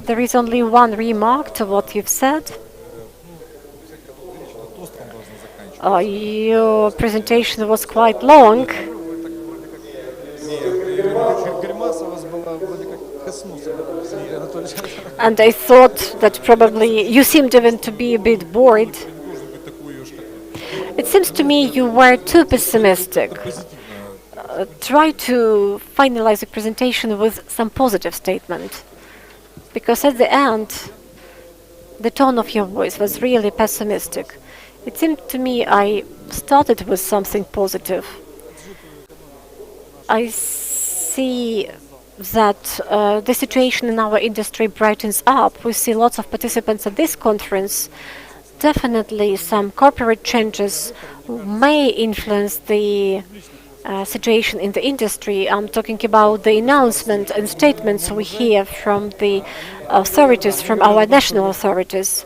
There is only one remark to what you've said. Your presentation was quite long. And I thought that probably you seemed even to be a bit bored. It seems to me you were too pessimistic. Try to finalize the presentation with some positive statement, because at the end, the tone of your voice was really pessimistic. It seemed to me I started with something positive. I see that the situation in our industry brightens up. We see lots of participants at this conference. Definitely some corporate changes may influence the situation in the industry. I'm talking about the announcement and statements we hear from the authorities, from our national authorities.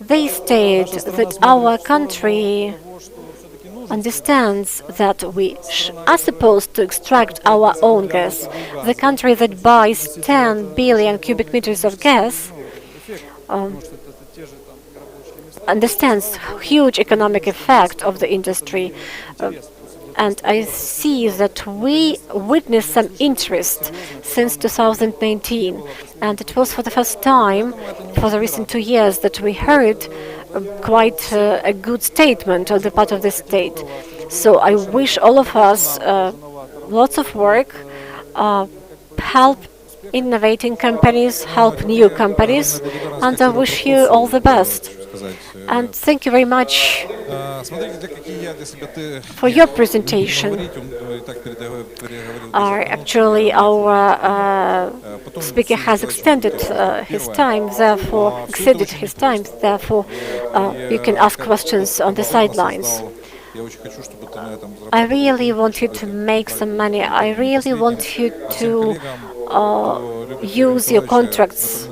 They state that our country understands that we are supposed to extract our own gas. The country that buys 10 billion cubic meters of gas understands huge economic effect of the industry. And I see that we witnessed some interest since 2019. And it was for the first time for the recent 2 years that we heard quite a good statement on the part of the state. So I wish all of us lots of work, help innovating companies, help new companies, and I wish you all the best. And thank you very much Смотрите, какие я для себя for your presentation. Actually, our speaker has extended his time, therefore exceeded his time. Therefore, you can ask questions on the sidelines. I really want you to make some money. I really want you to use your contracts.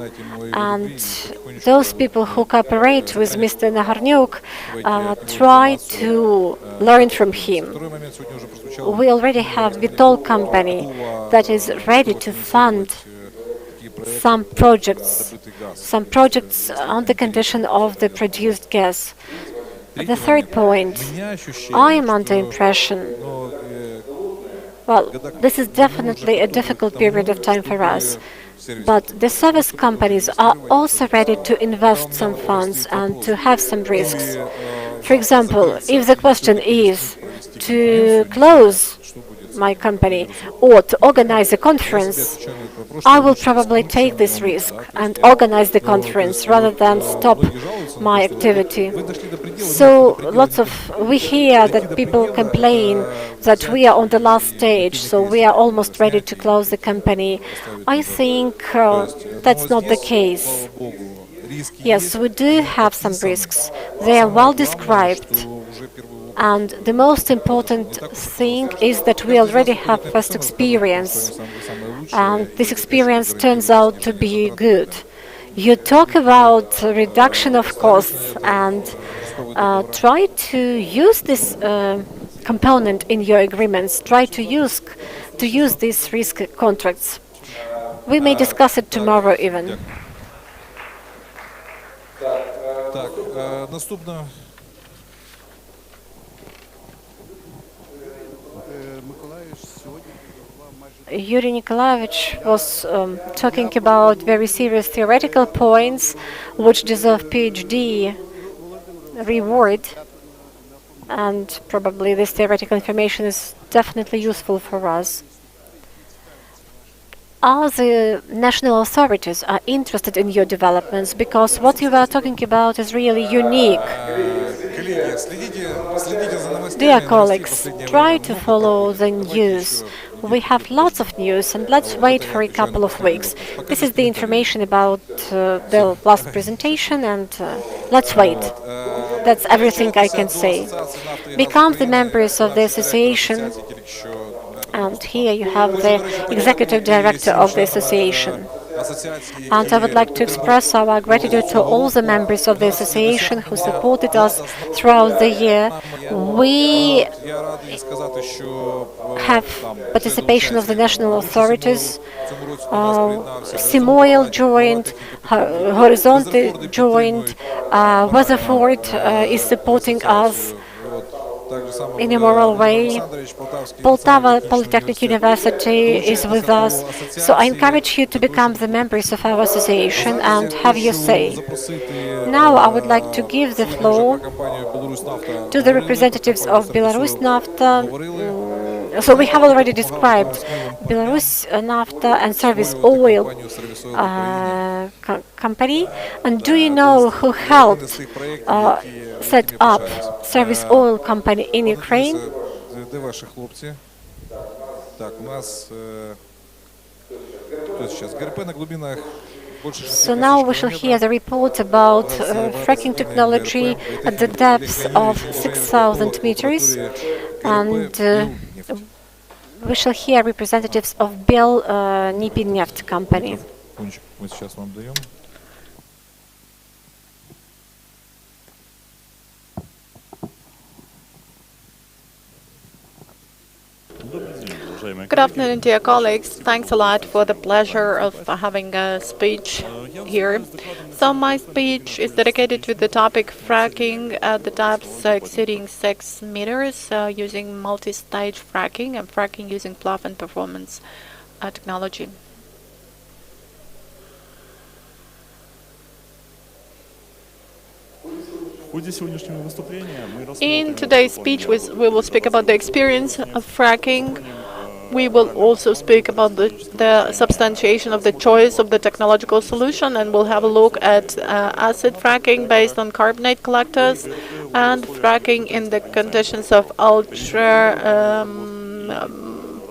And those people who cooperate with Mr. Nagornyuk try to learn from him. We already have VIII company that is ready to fund some projects on the condition of the produced gas. The third point, I am under impression, well, this is definitely a difficult period of time for us, but the service companies are also ready to invest some funds and to have some risks. For example, if the question is to close my company or to organize a conference, I will probably take this risk and organize the conference rather than stop my activity. So we hear that people complain that we are on the last stage, so we are almost ready to close the company. I think that's not the case. Yes, we do have some risks. They are well described. And the most important thing is that we already have first experience. And this experience turns out to be good. You talk about reduction of costs and try to use this component in your agreements. Try to use these risk contracts. We may discuss it tomorrow even. Так, наступна. Yuri Nikolaevich was talking about very serious theoretical points which deserve PhD reward, and probably this theoretical information is definitely useful for us. Are the national authorities interested in your developments? Because what you are talking about is really unique. Dear colleagues, try to follow the news. We have lots of news, and let's wait for a couple of weeks. This is the information about the last presentation, and let's wait. That's everything I can say. Become the members of the association, and here you have the executive director of the association. And I would like to express our gratitude to all the members of the association who supported us throughout the year. We have participation of the national authorities. SIMOIL joined, Horizonte joined, Weatherford is supporting us in a moral way. Poltava Polytechnic University is with us. So I encourage you to become the members of our association and have your say. Now I would like to give the floor to the representatives of Belarus-Nafta. So we have already described Belarus-Nafta and Service Oil company. And do you know who helped set up Service Oil company in Ukraine? So now we shall hear the report about fracking technology at the depth of 6,000 meters, and we shall hear representatives of Belnipineft company. Good afternoon, dear colleagues. Thanks a lot for the pleasure of having a speech here. So my speech is dedicated to the topic fracking at the depths exceeding 6 meters using multi-stage fracking and fracking using plough and performance technology. In today's speech, we will speak about the experience of fracking We will also speak about the substantiation of the choice of the technological solution, and we'll have a look at acid fracking based on carbonate collectors and fracking in the conditions of ultra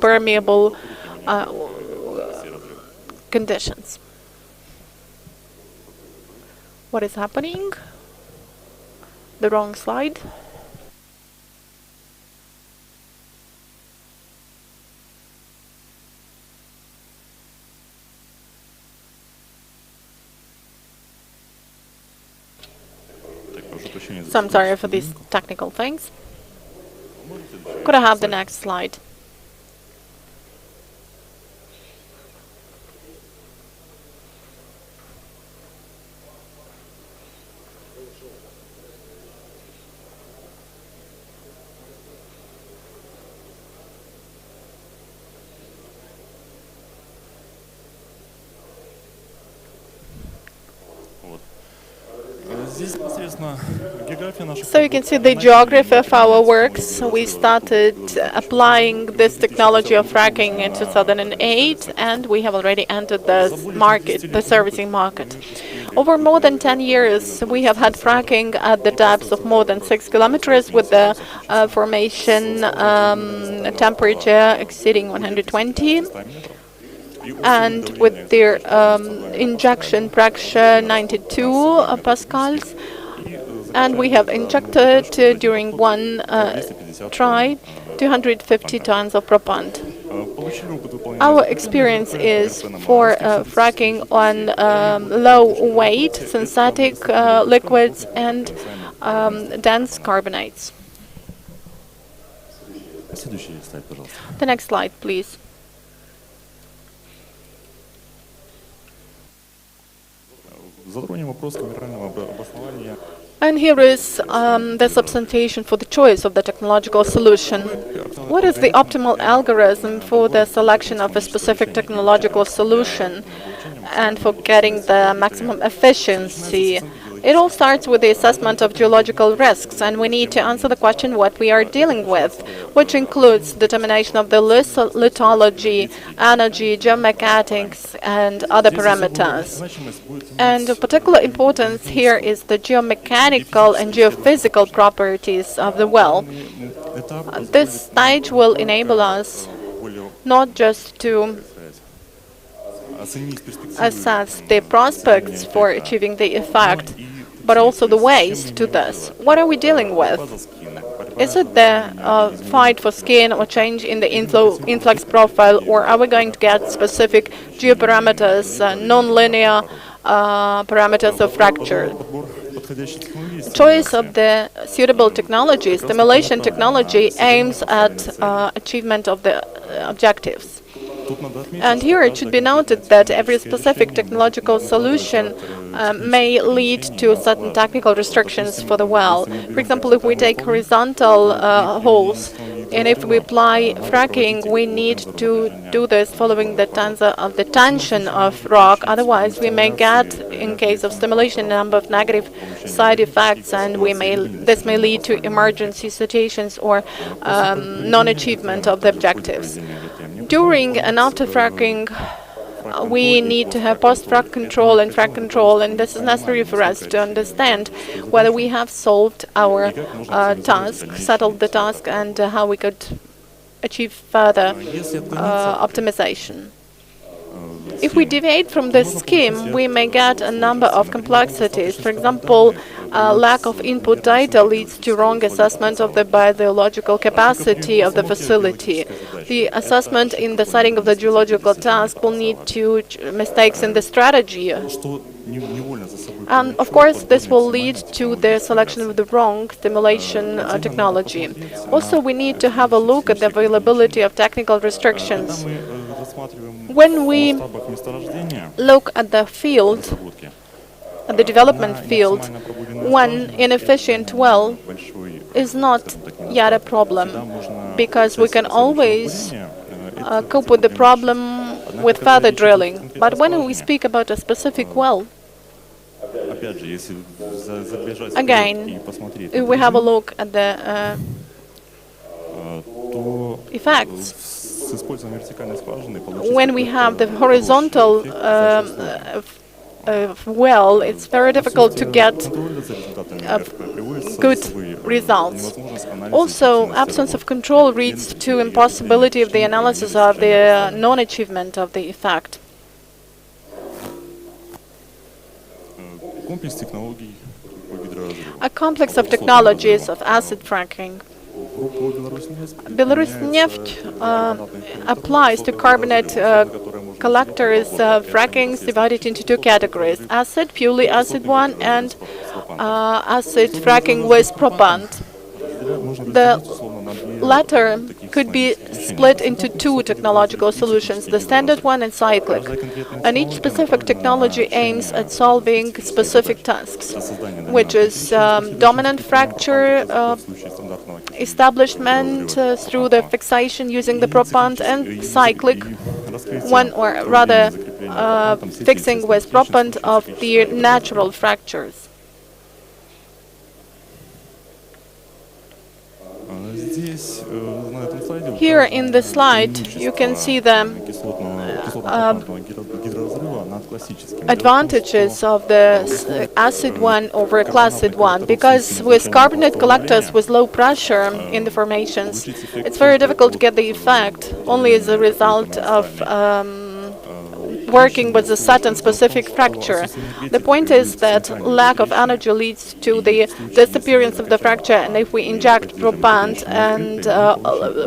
permeable conditions. What is happening? The wrong slide. So I'm sorry for these technical things. Could I have the next slide? So you can see the geography of our works. We started applying this technology of fracking in 2008, and we have already entered the market, the servicing market. Over more than 10 years, we have had fracking at the depths of more than 6 kilometers with the formation temperature exceeding 120. And with their injection pressure 92 pascals, and we have injected during one try 250 tons of propellant. Our experience is for fracking on low weight synthetic liquids and dense carbonates. The next slide, please. And here is the substantiation for the choice of the technological solution. What is the optimal algorithm for the selection of a specific technological solution and for getting the maximum efficiency? It all starts with the assessment of geological risks, and we need to answer the question what we are dealing with, which includes determination of the lithology, energy, geomechanics, and other parameters. And of particular importance here is the geomechanical and geophysical properties of the well. This stage will enable us not just to assess the prospects for achieving the effect, but also the ways to this. What are we dealing with? Is it the fight for skin or change in the influx profile, or are we going to get specific geoparameters, non-linear parameters of fracture? Choice of the suitable technology, stimulation technology, aims at achievement of the objectives. And here it should be noted that every specific technological solution may lead to certain technical restrictions for the well. For example, if we take horizontal holes, and if we apply fracking, we need to do this following the tension of rock. Otherwise, we may get, in case of stimulation, a number of negative side effects, and this may lead to emergency situations or non-achievement of the objectives. During and after fracking, we need to have post-frac control and frac control, and this is necessary for us to understand whether we have solved our task, settled the task, and how we could achieve further optimization. If we deviate from this scheme, we may get a number of complexities. For example, lack of input data leads to wrong assessment of the biological capacity of the facility. The assessment in the setting of the geological task will lead to mistakes in the strategy. And of course, this will lead to the selection of the wrong stimulation technology. Also, we need to have a look at the availability of technical restrictions. When we look at the field, at the development field, one inefficient well is not yet a problem, because we can always cope with the problem with further drilling. But when we speak about a specific well, again, if we have a look at the effects, when we have the horizontal well, it's very difficult to get good results. Also, absence of control leads to impossibility of the analysis of the non-achievement of the effect. A complex of technologies of acid fracking. Belarusneft applies to carbonate collectors frackings divided into two categories: acid, purely acid one, and acid fracking with propant. The latter could be split into two technological solutions, the standard one and cyclic, and each specific technology aims at solving specific tasks, which is dominant fracture establishment through the fixation using the propant, and cyclic one, or rather fixing with propant of the natural fractures. Here in the slide you can see the advantages of the acid one over classicid one, because with carbonate collectors with low pressure in the formations, it's very difficult to get the effect only as a result of working with a certain specific fracture. The point is that lack of energy leads to the disappearance of the fracture, and if we inject propant and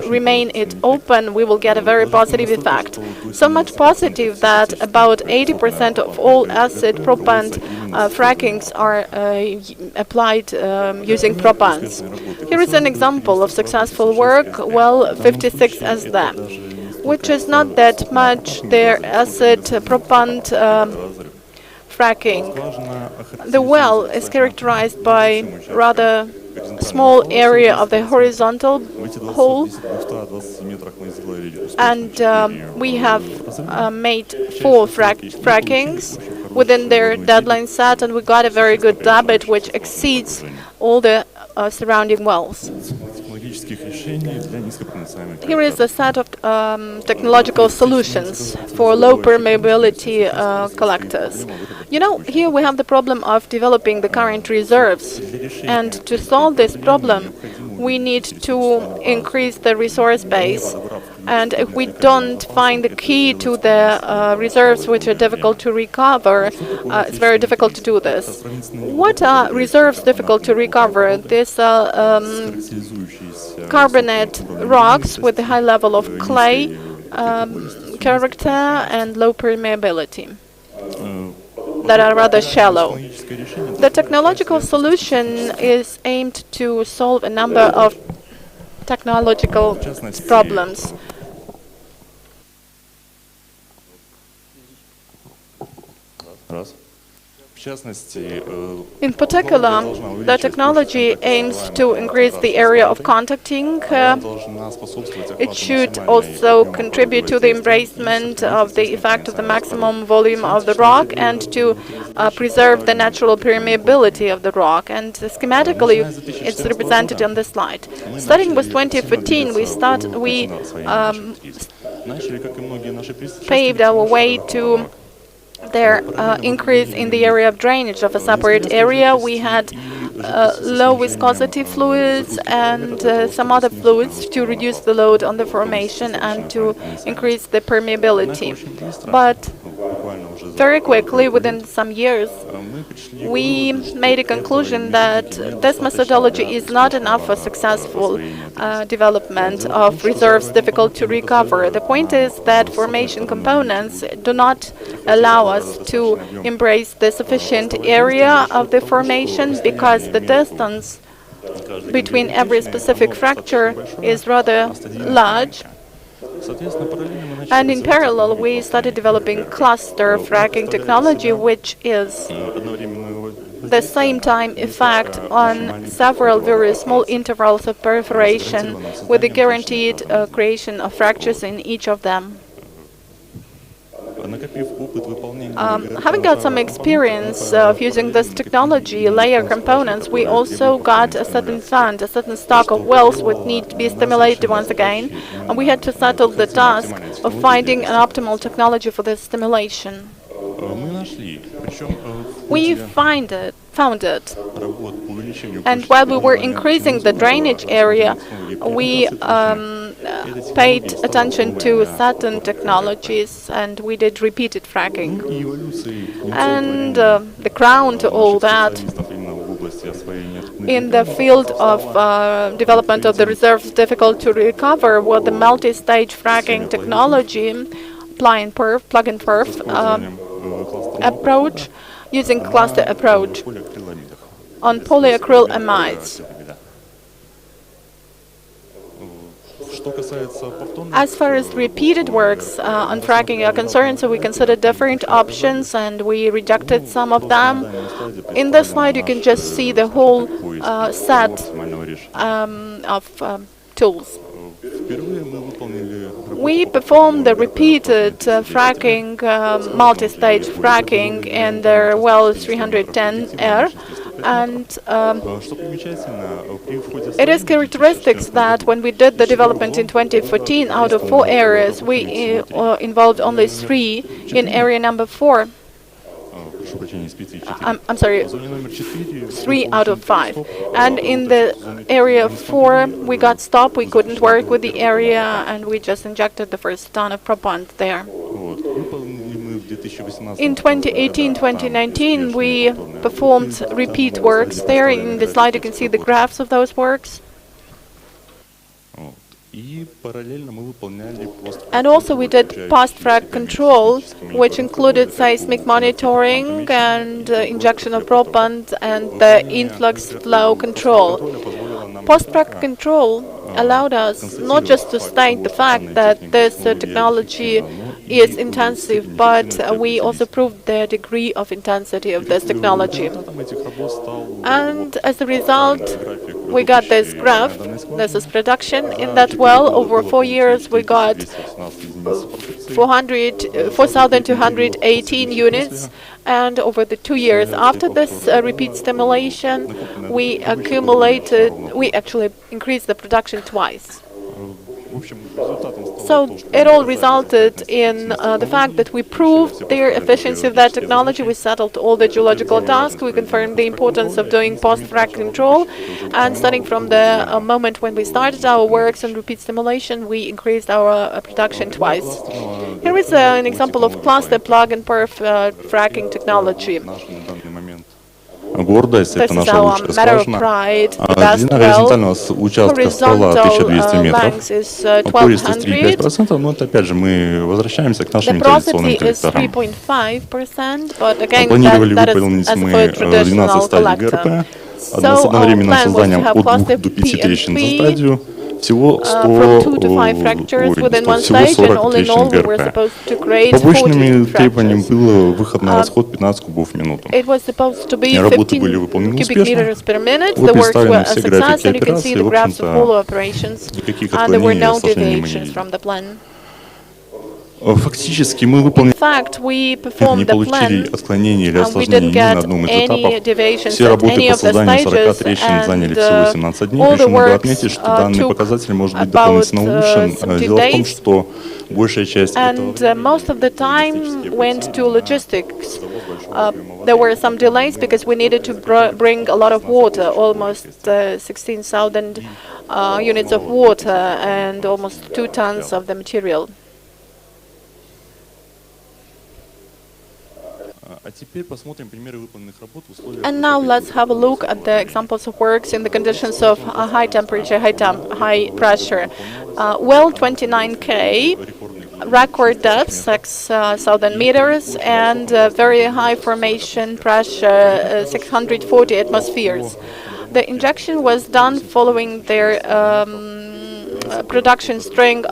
remain it open, we will get a very positive effect. So much positive that about 80% of all acid propant frackings are applied using propants. Here is an example of successful work, well 56 as that, which is not that much their acid propant fracking. The well is characterized by rather small area of the horizontal hole, and we have made 4 frackings within their deadline set, and we got a very good debit which exceeds all the surrounding wells. Here is a set of technological solutions for low permeability collectors. You know, here we have the problem of developing the current reserves, and to solve this problem we need to increase the resource base, and if we don't find the key to the reserves which are difficult to recover, it's very difficult to do this. What are reserves difficult to recover? This carbonate rocks with a high level of clay character and low permeability that are rather shallow. The technological solution is aimed to solve a number of technological problems. In particular, the technology aims to increase the area of contacting. It should also contribute to the embracement of the effect of the maximum volume of the rock, and to preserve the natural permeability of the rock. And schematically, it's represented on the slide. Starting with 2015, we paved our way to their increase in the area of drainage of a separate area. We had low viscosity fluids and some other fluids to reduce the load on the formation and to increase the permeability. But very quickly, within some years, we made a conclusion that this methodology is not enough for successful development of reserves difficult to recover. The point is that formation components do not allow us to embrace the sufficient area of the formation, because the distance between every specific fracture is rather large. And in parallel, we started developing cluster fracking technology, which is the same time effect on several very small intervals of perforation, with the guaranteed creation of fractures in each of them. Having got some experience of using this technology, layer components, we also got a certain fund, a certain stock of wells would need to be stimulated once again, and we had to settle the task of finding an optimal technology for this stimulation. We found it, and while we were increasing the drainage area, we paid attention to certain technologies, and we did repeated fracking. And the crown to all that, in the field of development of the reserves difficult to recover, was the multi-stage fracking technology, plug-and-perf approach, using cluster approach on polyacrylamides. As far as repeated works on fracking are concerned, so we considered different options and we rejected some of them. In this slide you can just see the whole set of tools. We performed the repeated fracking, multi-stage fracking in the well 310R, and it is characteristics that when we did the development in 2014, out of 4 areas, we involved only 3 in area number 4. I'm sorry, 3 out of 5. And in the area 4, we got stopped, we couldn't work with the area, and we just injected the first ton of propellant there. In 2018-2019, we performed repeat works there. In the slide, you can see the graphs of those works. And also we did post-frac control, which included seismic monitoring and injection of propellant and the influx flow control. Post-frac control allowed us not just to state the fact that this technology is intensive, but we also proved the degree of intensity of this technology. And as a result, we got this graph. This is production in that well. Over 4 years, we got 4,218 units. And over the 2 years after this repeat stimulation, we actually increased the production twice. So it all resulted in the fact that we proved the efficiency of that technology, we settled all the geological tasks, we confirmed the importance of doing post-frac control, and starting from the moment when we started our works on repeat stimulation, we increased our production twice. Here is an example of cluster plug-and-perf fracking technology. Гордость — это наша лучшая скважина. Длина горизонтального участка ствола 1200 метров. Пористость 3,5%, но это опять же мы возвращаемся к нашим традиционным коллекторам. Планировали выполнить мы 12 стадий ГРП, с одновременным созданием от 2 до 5 трещин за стадию. Всего 40 трещин ГРП. Побочными требованием было выход на расход 15 кубов в минуту. Работы были выполнены успешно. Вот представлены все графики операций. В общем-то, никаких отклонений и осложнений мы не видим. Фактически мы выполнили, не получили отклонений или осложнений ни на одном из этапов. Все работы по созданию 40 трещин заняли всего 17 дней, причем надо отметить, что данный показатель может быть дополнительно улучшен. Дело в том, что большая часть этого there were some delays because we needed to bring a lot of water, almost 16,000 units of water and almost 2 tons of the material. And now let's have a look at the examples of works in the conditions of high temperature, high pressure. Well 29K, record depth 6,000 meters, and very high formation pressure 640 atmospheres. The injection was done following their production string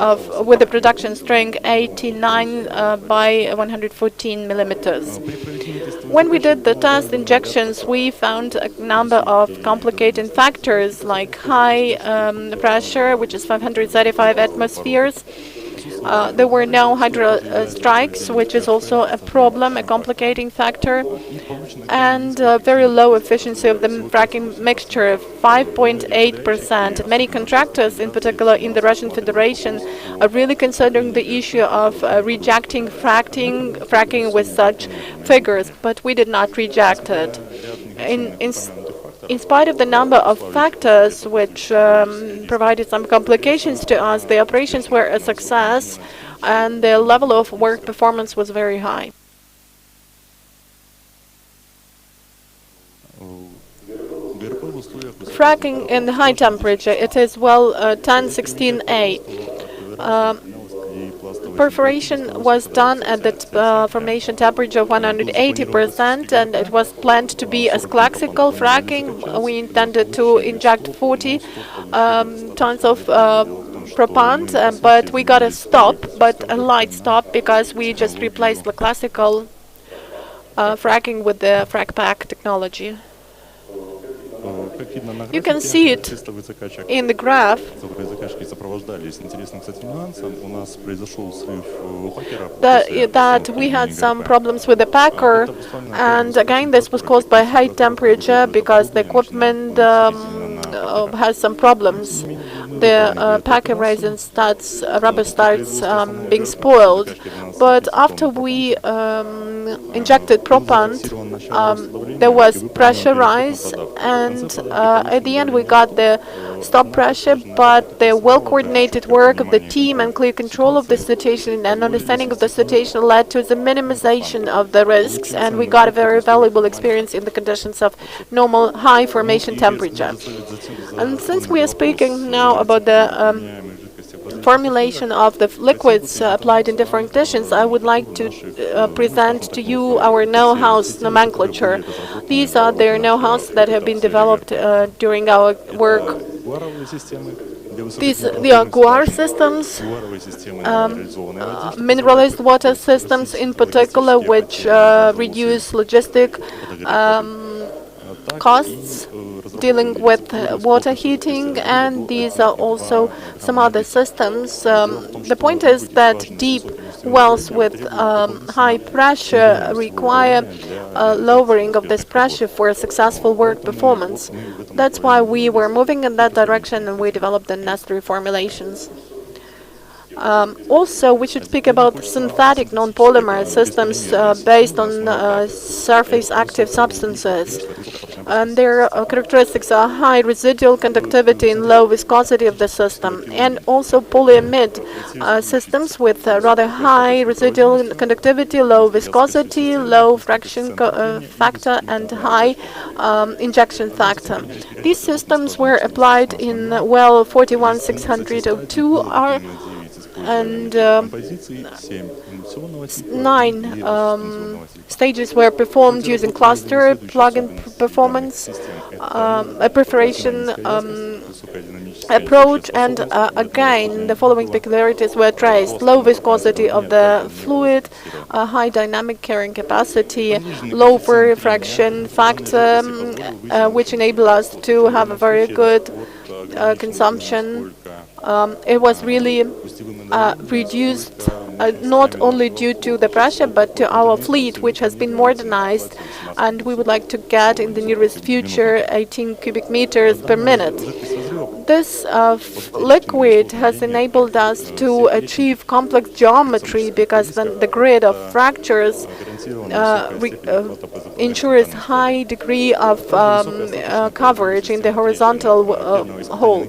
with the production string 89 by 114 millimeters. When we did the test injections, we found a number of complicating factors like high pressure, which is 535 atmospheres, There were no hydro strikes, which is also a problem, a complicating factor, and very low efficiency of the fracking mixture, 5.8%. Many contractors, in particular in the Russian Federation, are really considering the issue of rejecting fracking with such figures, but we did not reject it. In spite of the number of factors which provided some complications to us, the operations were a success and the level of work performance was very high. Fracking in high temperature, it is well 1016A. Perforation was done at the formation temperature of 180%, and it was planned to be as classical fracking. We intended to inject 40 tons of propant, but we got a light stop, because we just replaced the classical fracking with the frac pack technology. You can see it in the graph that we had some problems with the packer, and again this was caused by high temperature because the equipment has some problems. The packer resin rubber starts being spoiled, but after we injected propant, there was pressure rise, and at the end we got the stop pressure, but the well-coordinated work of the team and clear control of the situation and understanding of the situation led to the minimization of the risks, and we got a very valuable experience in the conditions of normal high formation temperature. And since we are speaking now about the formulation of the liquids applied in different conditions, I would like to present to you our know-hows nomenclature. These are the know-hows that have been developed during our work. These are guar systems, mineralized water systems in particular, which reduce logistic costs dealing with water heating, and these are also some other systems. The point is that deep wells with high pressure require lowering of this pressure for a successful work performance. That's why we were moving in that direction and we developed the necessary formulations. Also, we should speak about synthetic non-polymer systems based on surface active substances. And their characteristics are high residual conductivity and low viscosity of the system, and also polyamide systems with rather high residual conductivity, low viscosity, low fraction factor, and high injection factor. These systems were applied in well 41602R, and 9 stages were performed using cluster plug-in performance, a perforation approach, and again the following peculiarities were traced: low viscosity of the fluid, high dynamic carrying capacity, low fraction factor, which enable us to have a very good consumption. It was really reduced not only due to the pressure but to our fleet, which has been modernized, and we would like to get in the nearest future 18 cubic meters per minute. This liquid has enabled us to achieve complex geometry because the grid of fractures ensures high degree of coverage in the horizontal hole.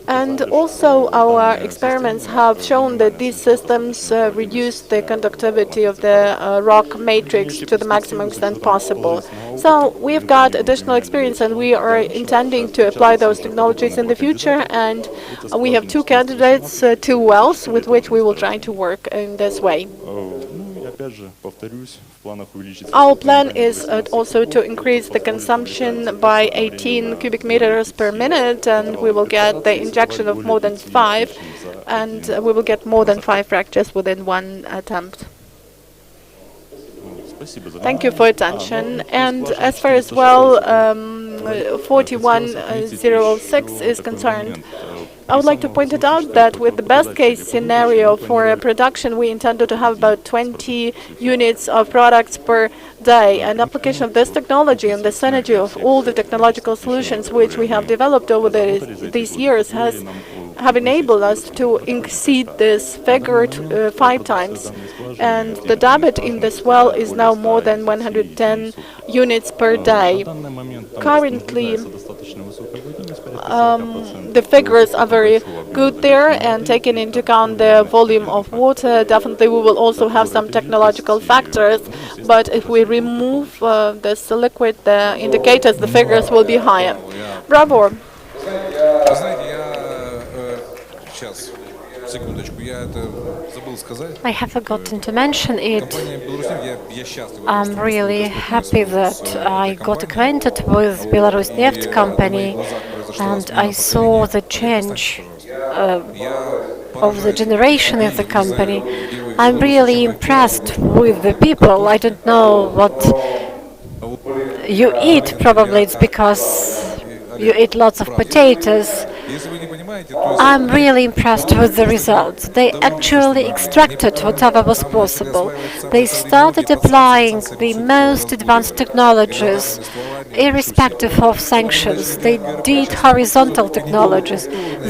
And also our experiments have shown that these systems reduce the conductivity of the rock matrix to the maximum extent possible. So we've got additional experience and we are intending to apply those technologies in the future, and we have 2 candidates, 2 wells with which we will try to work in this way. Our plan is also to increase the consumption by 18 cubic meters per minute, and we will get the injection of more than 5, and we will get more than 5 fractures within 1 attempt. Thank you for attention. And as far as well 41006 is concerned, I would like to point it out that with the best case scenario for production, we intended to have about 20 units of products per day. An application of this technology and the synergy of all the technological solutions which we have developed over these years have enabled us to exceed this figure 5 times. And the debit in this well is now more than 110 units per day. Currently, the figures are very good there, and taking into account the volume of water, definitely we will also have some technological factors, but if we remove this liquid, the indicators, the figures will be higher. Bravo. Вы знаете, сейчас, секундочку, я это забыл сказать. I have forgotten to mention it. Компания «Беларусьнефть», я счастлив. I'm really happy that I got acquainted with Belarusneft company, and I saw the change of the generation in the company. I'm really impressed with the people. I don't know what you eat. Probably it's because you eat lots of potatoes. I'm really impressed with the results. They actually extracted whatever was possible. They started applying the most advanced technologies, irrespective of sanctions. They did horizontal technologies.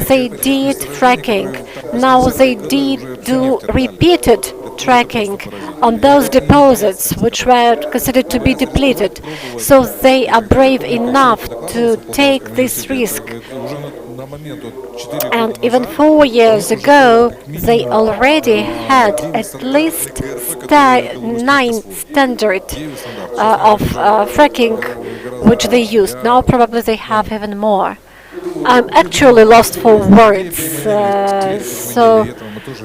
They did fracking. Now they do repeated tracking on those deposits which were considered to be depleted. So they are brave enough to take this risk. And even 4 years ago, they already had at least 9 standards of fracking which they used. Now probably they have even more. I'm actually lost for words. So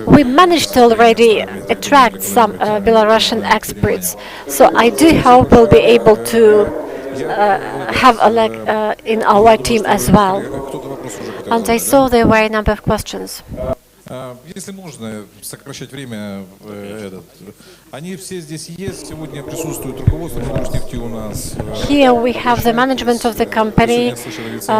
we managed to already attract some Belarusian experts. So I do hope we'll be able to have a leg in our team as well. And I saw there were a number of questions. Если можно сокращать время, они все здесь есть, сегодня присутствует руководство Беларусьнефти у нас. Here we have the management of the company.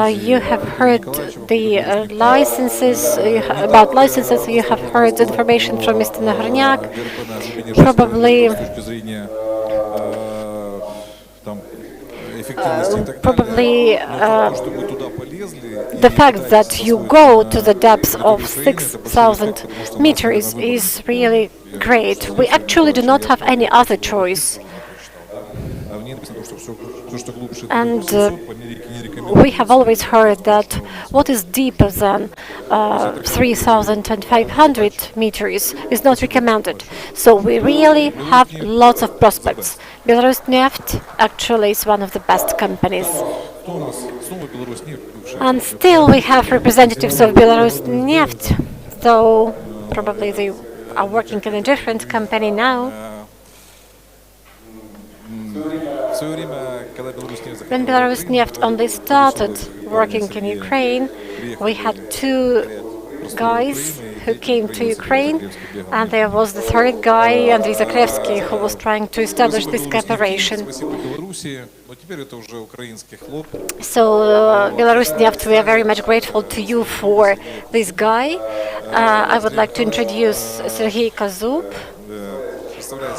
You have heard the licenses, about licenses, you have heard information from Mr. Nagornyak. Probably the fact that you go to the depths of 6,000 meters is really great. We actually do not have any other choice. And we have always heard that what is deeper than 3,500 meters is not recommended. So we really have lots of prospects. Belarusneft actually is one of the best companies. And still we have representatives of Belarusneft, though probably they are working in a different company now. When Belarusneft only started working in Ukraine, we had 2 guys who came to Ukraine, and there was the 3rd guy, Andriy Zakrevsky, who was trying to establish this cooperation. So, Belarusneft, we are very much grateful to you for this guy. I would like to introduce Sergei Kazub,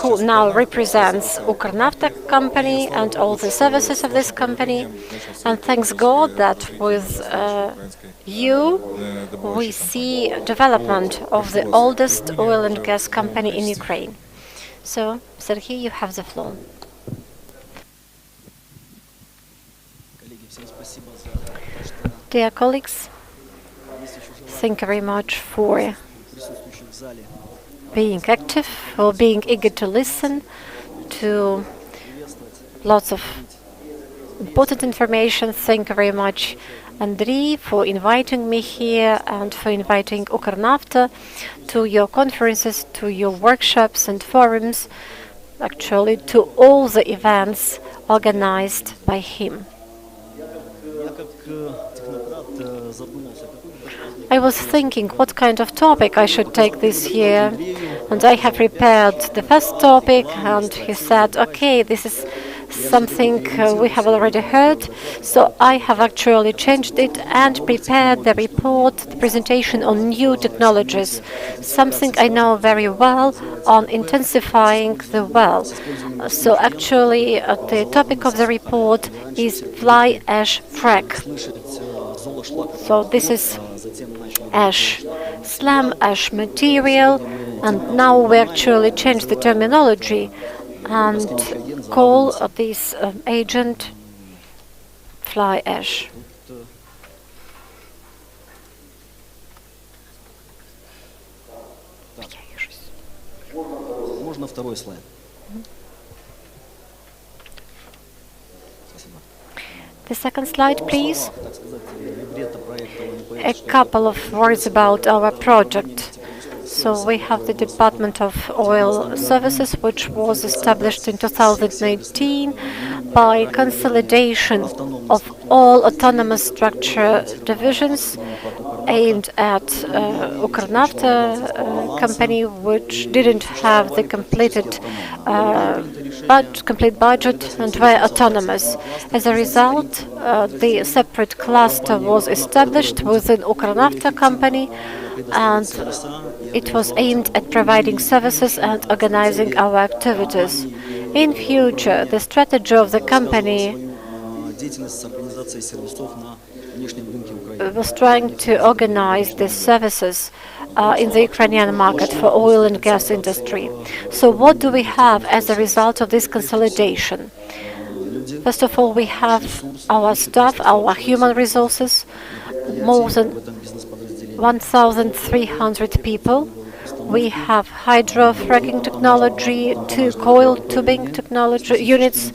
who now represents Ukrnafta company and all the services of this company. And thanks God that with you we see development of the oldest oil and gas company in Ukraine. So, Sergei, you have the floor. Dear colleagues, thank you very much for being active, for being eager to listen to lots of important information. Thank you very much, Andriy, for inviting me here and for inviting Ukrnafta to your conferences, to your workshops and forums, actually to all the events organized by him. I was thinking what kind of topic I should take this year, and I have prepared the first topic, and he said, okay, this is something we have already heard, so I have actually changed it and prepared the report, the presentation on new technologies, something I know very well on intensifying the well. So actually the topic of the report is fly ash frack. So this is ash, slam ash material, and now we actually change the terminology and call this agent fly ash. Можно второй слайд? The second slide, please. A couple of words about our project. So we have the Department of Oil Services, which was established in 2018 by consolidation of all autonomous structure divisions aimed at Ukrnafta company, which didn't have the complete budget and were autonomous. As a result, the separate cluster was established within Ukrnafta company, and it was aimed at providing services and organizing our activities. In future, the strategy of the company was trying to organize the services in the Ukrainian market for oil and gas industry. So what do we have as a result of this consolidation? First of all, we have our staff, our human resources, more than 1,300 people. We have hydro-fracking technology, 2 coil tubing technology units,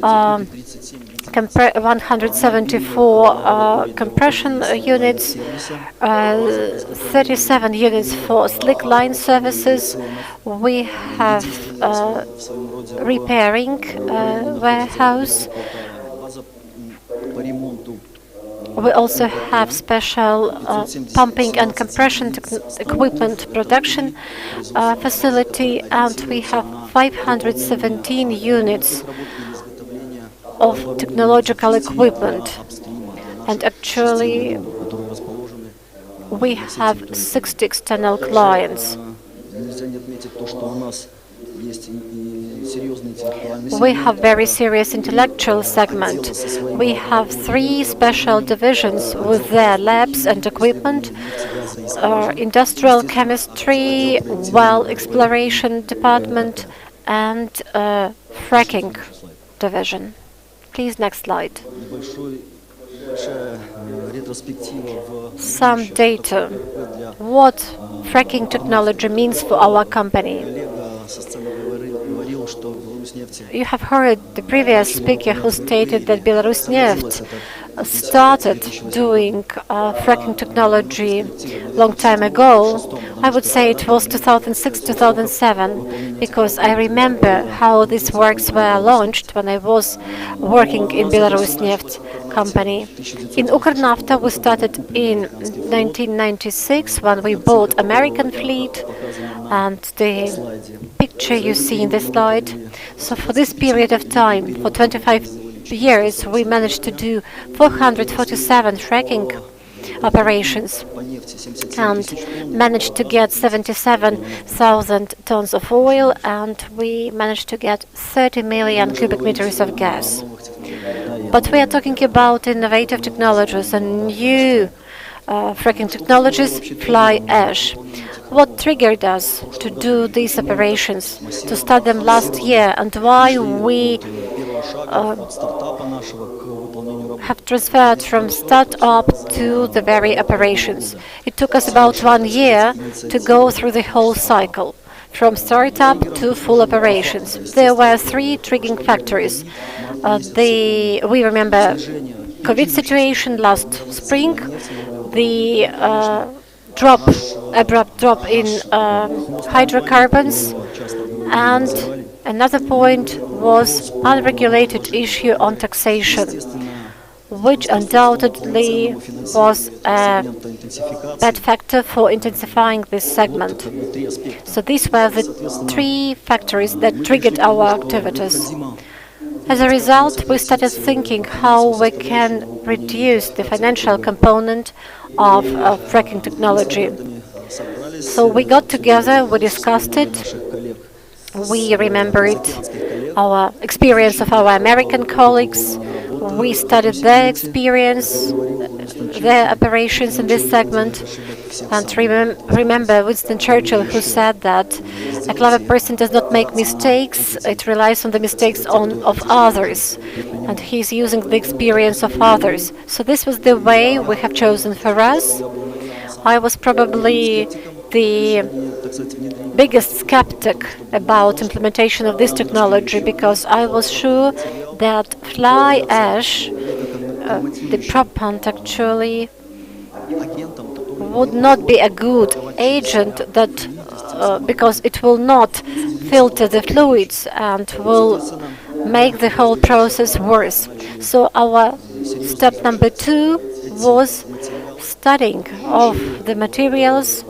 174 compression units, 37 units for slick line services. We have repairing warehouse. We also have special pumping and compression equipment production facility, and we have 517 units of technological equipment. And actually, we have 60 external clients. We have very serious intellectual segment. We have 3 special divisions with their labs and equipment, industrial chemistry, well exploration department, and fracking division. Please, next slide. Some data. What fracking technology means for our company. You have heard the previous speaker who stated that Belarusneft started doing fracking technology long time ago. I would say it was 2006-2007, because I remember how these works were launched when I was working in Belarusneft company. In Ukrnafta we started in 1996 when we bought American fleet, and the picture you see in the slide. So for this period of time, for 25 years, we managed to do 447 fracking operations and managed to get 77,000 tons of oil, and we managed to get 30 million cubic meters of gas. But we are talking about innovative technologies and new fracking technologies, fly ash. What triggered us to do these operations, to start them last year, and why we have transferred from start-up to the very operations. It took us about 1 year to go through the whole cycle, from start-up to full operations. There were 3 triggering factors. We remember COVID situation last spring, the abrupt drop in hydrocarbons, and another point was unregulated issue on taxation, which undoubtedly was a bad factor for intensifying this segment. So these were the 3 factors that triggered our activities. As a result, we started thinking how we can reduce the financial component of fracking technology. So we got together, we discussed it, we remembered our experience of our American colleagues, we studied their experience, their operations in this segment, and remember Winston Churchill, who said that a clever person does not make mistakes, it relies on the mistakes of others, and he's using the experience of others. So this was the way we have chosen for us. I was probably the biggest skeptic about implementation of this technology because I was sure that fly ash, the propellant actually, would not be a good agent that because it will not filter the fluids and will make the whole process worse. So our step number 2 was studying of the materials.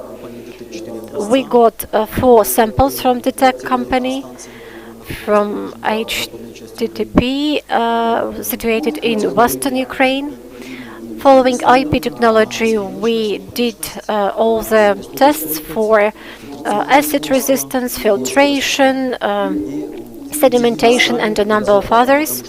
We got 4 samples from the tech company, from HTTP, situated in western Ukraine. Following IP technology, we did all the tests for acid resistance, filtration, sedimentation, and a number of others.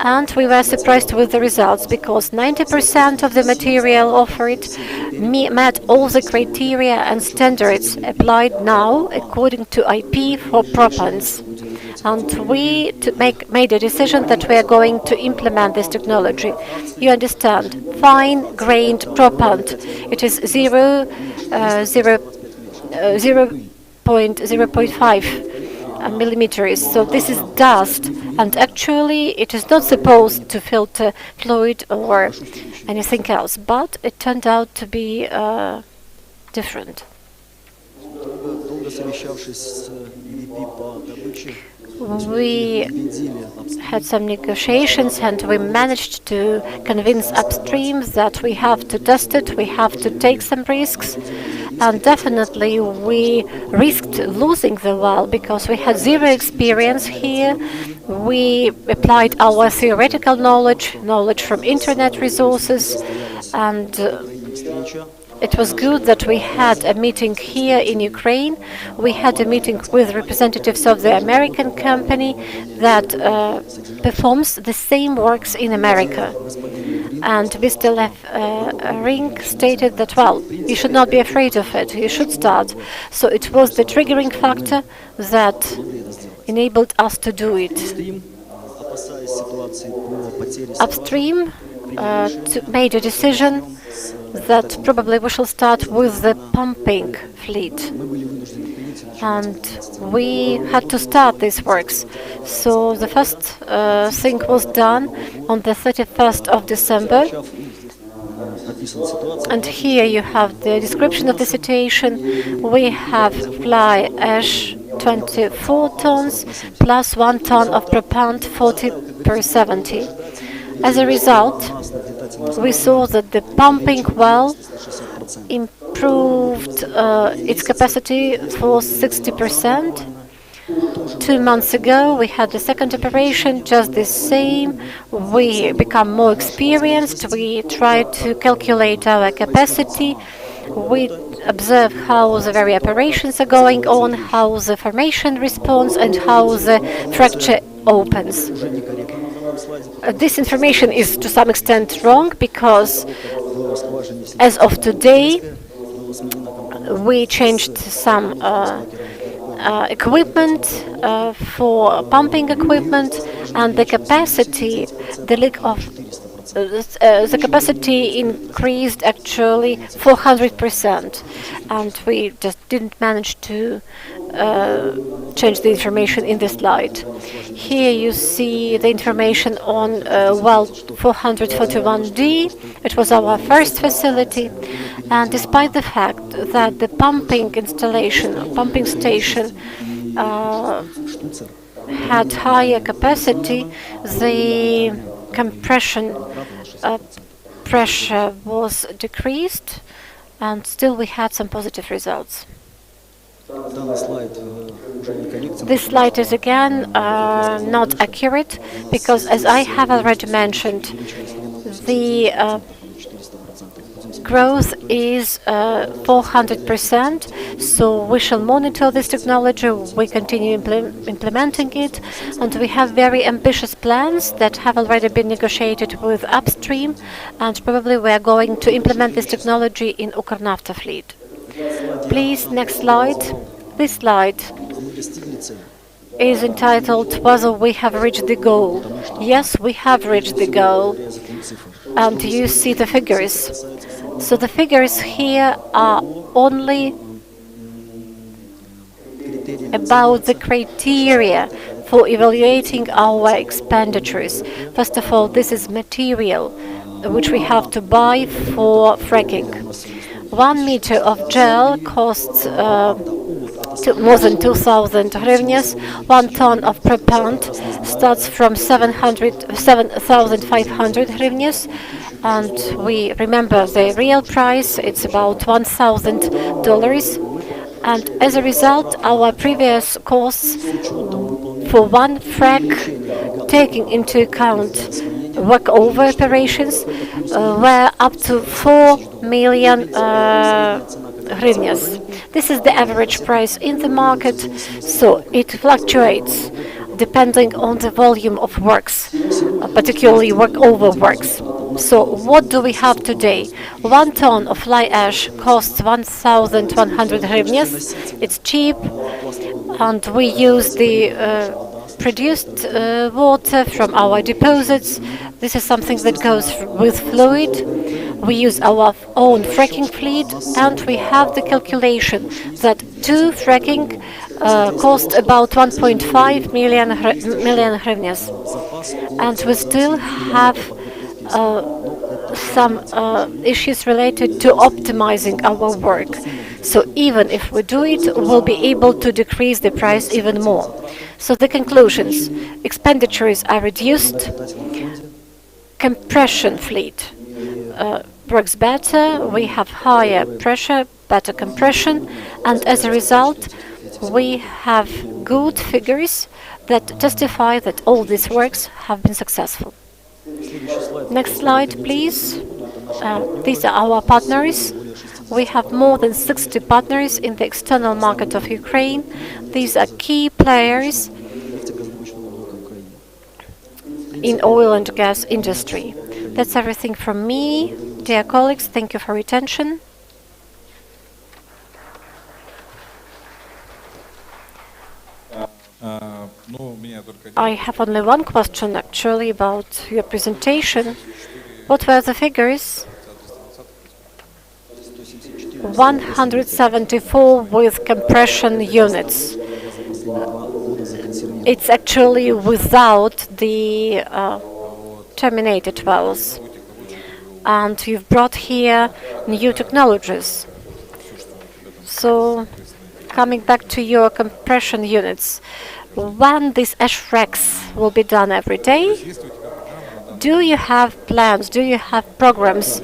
And we were surprised with the results because 90% of the material offered met all the criteria and standards applied now according to IP for propellants. And we made a decision that we are going to implement this technology. You understand, fine-grained propellant. It is 0.05 millimeters. So this is dust, and actually it is not supposed to filter fluid or anything else, but it turned out to be different. We had some negotiations and we managed to convince upstream that we have to test it, we have to take some risks, and definitely we risked losing the well because we had zero experience here. We applied our theoretical knowledge from internet resources, and it was good that we had a meeting here in Ukraine. We had a meeting with representatives of the American company that performs the same works in America. And Mr. Ring stated that, well, you should not be afraid of it, you should start. So it was the triggering factor that enabled us to do it. Upstream made a decision that probably we shall start with the pumping fleet. And we had to start these works. So the first thing was done on the 31st of December. And here you have the description of the situation. We have fly ash 24 tons plus 1 ton of propellant 40/70. As a result, we saw that the pumping well improved its capacity for 60%. 2 months ago, we had the second operation, just the same. We become more experienced. We try to calculate our capacity. We observe how the very operations are going on, how the formation responds, and how the fracture opens. This information is to some extent wrong because as of today we changed some equipment for pumping equipment, and the capacity, the capacity increased actually 400%, and we just didn't manage to change the information in the slide. Here you see the information on well 441D. It was our first facility, and despite the fact that the pumping installation, pumping station had higher capacity, the compression pressure was decreased, and still we had some positive results. This slide is again not accurate because, as I have already mentioned, the growth is 400%, so we shall monitor this technology, we continue implementing it, and we have very ambitious plans that have already been negotiated with upstream, and probably we are going to implement this technology in Ukernafta fleet. Please, next slide. This slide is entitled whether we have reached the goal. Yes, we have reached the goal, and you see the figures. So the figures here are only about the criteria for evaluating our expenditures. First of all, this is material which we have to buy for fracking. 1 meter of gel costs more than 2,000 hryvnias. 1 ton of propellant starts from 7,500 hryvnias. And we remember the real price, it's about $1,000. And as a result, our previous costs for one frac, taking into account workover operations, were up to 4 million hryvnias. This is the average price in the market, so it fluctuates depending on the volume of works, particularly workover works. So what do we have today? 1 ton of fly ash costs 1,100 hryvnias. It's cheap, and we use the produced water from our deposits. This is something that goes with fluid. We use our own fracking fleet, and we have the calculation that 2 fracking cost about 1.5 million hryvnias. And we still have some issues related to optimizing our work. So even if we do it, we'll be able to decrease the price even more. So the conclusions: expenditures are reduced, compression fleet works better, we have higher pressure, better compression, and as a result we have good figures that testify that all these works have been successful. Next slide, please. These are our partners. We have more than 60 partners in the external market of Ukraine. These are key players in oil and gas industry. That's everything from me. Dear colleagues, thank you for your attention. I have only one question actually about your presentation. What were the figures? 174 with compression units. It's actually without the terminated wells. And you've brought here new technologies. So, coming back to your compression units, when these ash fracs will be done every day, do you have plans, do you have programs,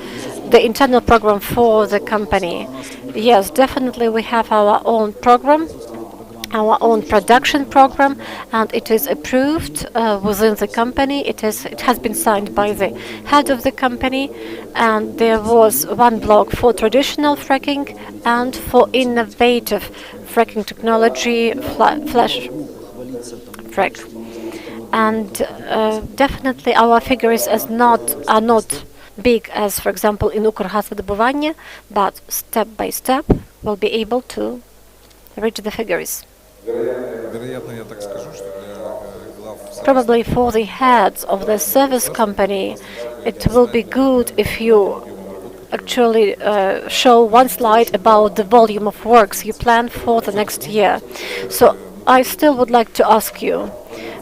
the internal program for the company? Yes, definitely we have our own program, our own production program, and it is approved within the company. It has been signed by the head of the company, and there was one block for traditional fracking and for innovative fracking technology, flash frac. And definitely our figures are not big as, for example, in Укргазвидобування, but step by step we'll be able to reach the figures. Probably for the heads of the service company, it will be good if you actually show one slide about the volume of works you plan for the next year. So I still would like to ask you,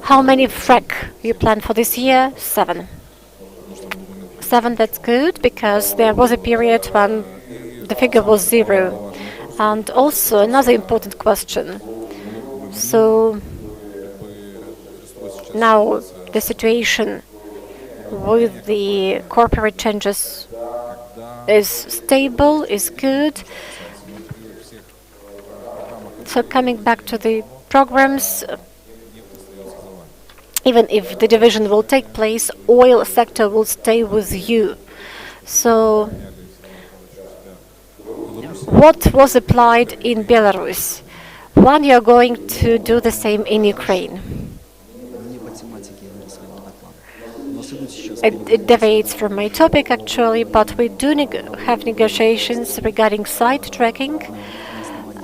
how many frac you plan for this year? 7. 7, that's good, because there was a period when the figure was 0. And also another important question. So now the situation with the corporate changes is stable, is good. So coming back to the programs, even if the division will take place, oil sector will stay with you. So what was applied in Belarus? When you're going to do the same in Ukraine? It deviates from my topic actually, but we do have negotiations regarding site tracking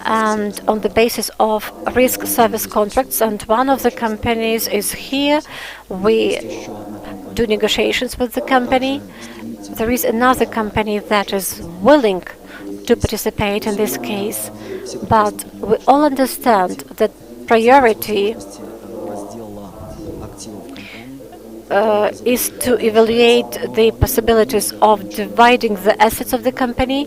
and on the basis of risk service contracts, and one of the companies is here. We do negotiations with the company. There is another company that is willing to participate in this case, but we all understand that priority is to evaluate the possibilities of dividing the assets of the company.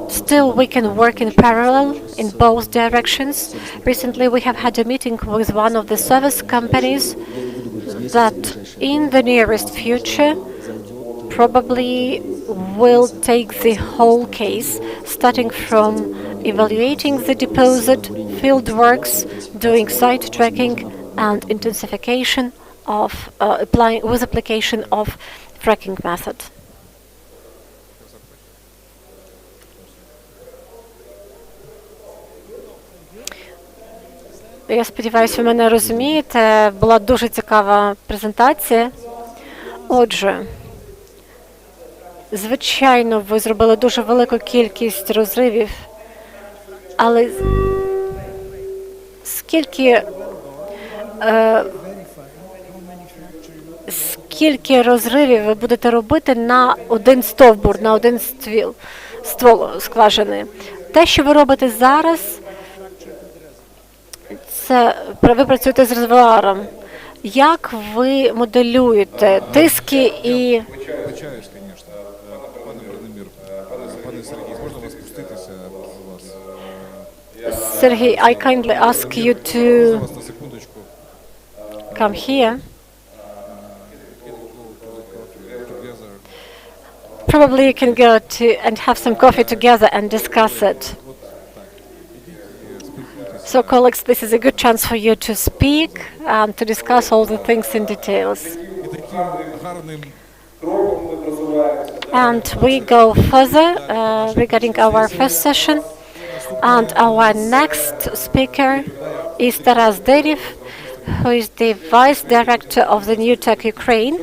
Still, we can work in parallel in both directions. Recently, we have had a meeting with one of the service companies that in the nearest future probably will take the whole case, starting from evaluating the deposit, field works, doing site tracking, and intensification of application of fracking method. Я сподіваюся, ви мене розумієте. Була дуже цікава презентація. Отже, звичайно, ви зробили дуже велику кількість розривів, але скільки розривів ви будете робити на один стовбур, на один ствол скважини? Те, що ви робите зараз, це ви працюєте з резервуаром. Як ви моделюєте тиски і... Вибачаюсь, звісно. Пане Бронемір, пане Сергій, можна вас спуститися з вас? Сергій, I kindly ask you to Вас на секундочку. come here. Probably you can go to and have some coffee together and discuss it. So, colleagues, this is a good chance for you to speak and to discuss all the things in details. And we go further regarding our first session. And our next speaker is Taras Derev, who is the Vice Director of the Newtek Ukraine,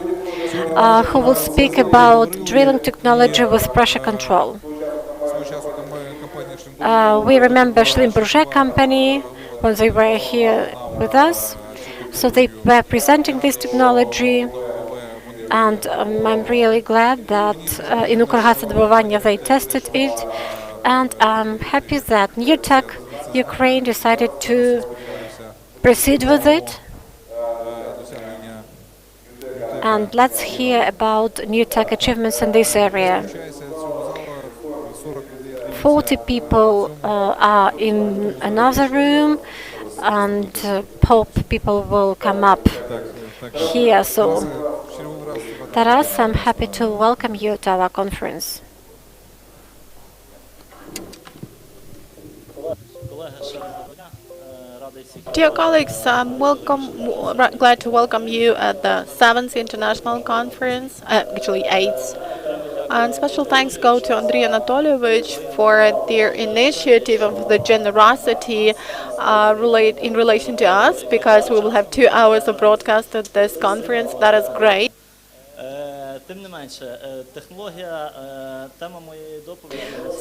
who will speak about drilling technology with pressure control. We remember Schlumberger company when they were here with us. So they were presenting this technology, and I'm really glad that in Укргазvidобування they tested it. And I'm happy that Newtek Ukraine decided to proceed with it. And let's hear about Newtek achievements in this area. 40 people are in another room, and hope people will come up here. So, Taras, I'm happy to welcome you to our conference. Dear colleagues, I'm glad to welcome you at the 7th International Conference, actually 8th. And special thanks go to Andrei Anatolievich for their initiative of the generosity in relation to us, because we will have 2 hours of broadcast at this conference. That is great.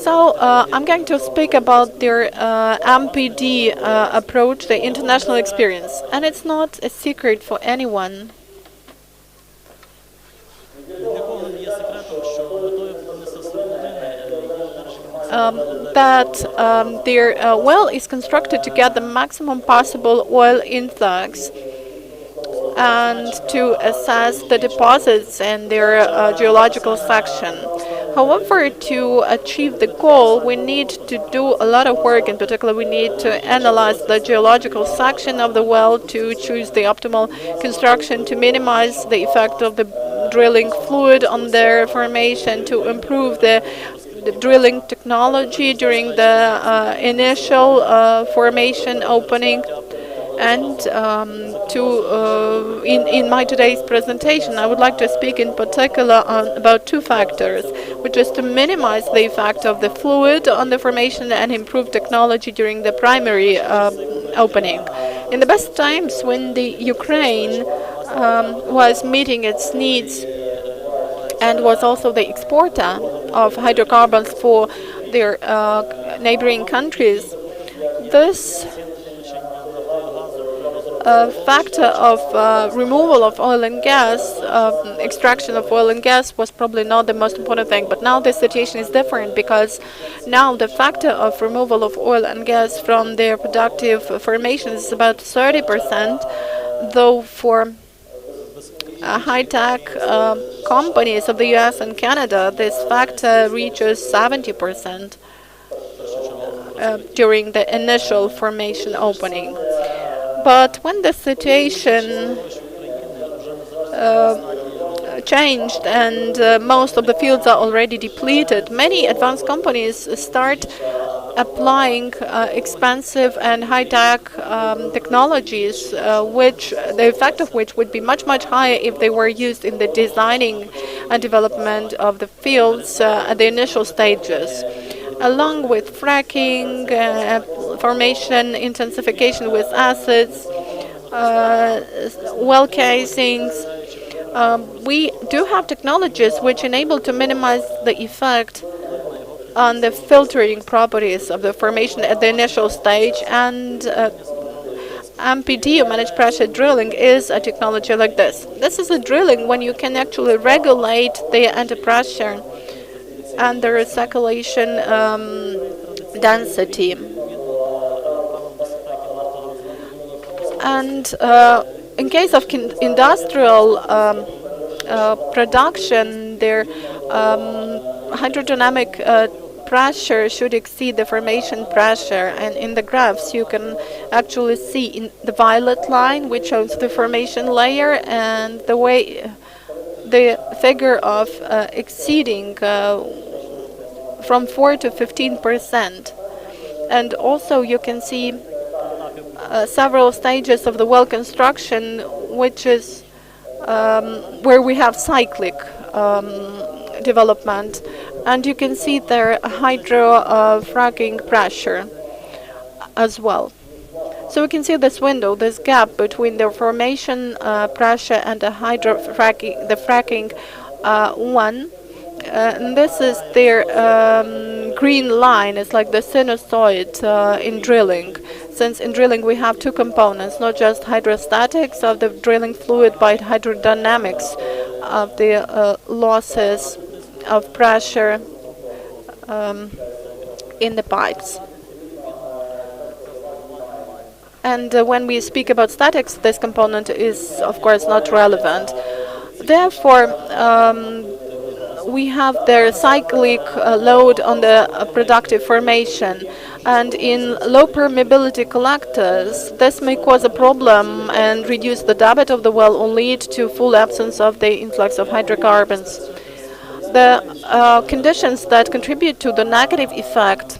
So I'm going to speak about their MPD approach, the international experience, and it's not a secret for anyone. That their well is constructed to get the maximum possible oil influx and to assess the deposits and their geological section. However, to achieve the goal, we need to do a lot of work. In particular, we need to analyze the geological section of the well to choose the optimal construction, to minimize the effect of the drilling fluid on their formation, to improve the the drilling technology during the initial formation opening. And in my today's presentation, I would like to speak in particular about two factors, which is to minimize the effect of the fluid on the formation and improve technology during the primary opening. In the best times when the Ukraine was meeting its needs and was also the exporter of hydrocarbons for their neighboring countries, this factor of removal of oil and gas, extraction of oil and gas was probably not the most important thing. But now the situation is different, because now the factor of removal of oil and gas from their productive formations is about 30%, though for high-tech companies of the US and Canada, this factor reaches 70% during the initial formation opening. But when the situation changed and most of the fields are already depleted, many advanced companies start applying expensive and high-tech technologies, which the effect of which would be much, much higher if they were used in the designing and development of the fields at the initial stages. Along with fracking, formation, intensification with acids, well casings, we do have technologies which enable to minimize the effect on the filtering properties of the formation at the initial stage, and MPD, or managed pressure drilling, is a technology like this. This is a drilling when you can actually regulate the anti-pressure and the recirculation density. And in case of industrial production, their hydrodynamic pressure should exceed the formation pressure. And in the graphs, you can actually see in the violet line, which shows the formation layer, and the way the figure of exceeding from 4 to 15%. And also you can see several stages of the well construction, which is where we have cyclic development, and you can see there hydro fracking pressure as well. So we can see this window, this gap between the formation pressure and the fracking one. And this is their green line. It's like the sinusoid in drilling. Since in drilling we have two components, not just hydrostatics of the drilling fluid, but hydrodynamics of the losses of pressure in the pipes. And when we speak about statics, this component is, of course, not relevant. Therefore, we have their cyclic load on the productive formation. And in low permeability collectors, this may cause a problem and reduce the debit of the well or lead to full absence of the influx of hydrocarbons. The conditions that contribute to the negative effect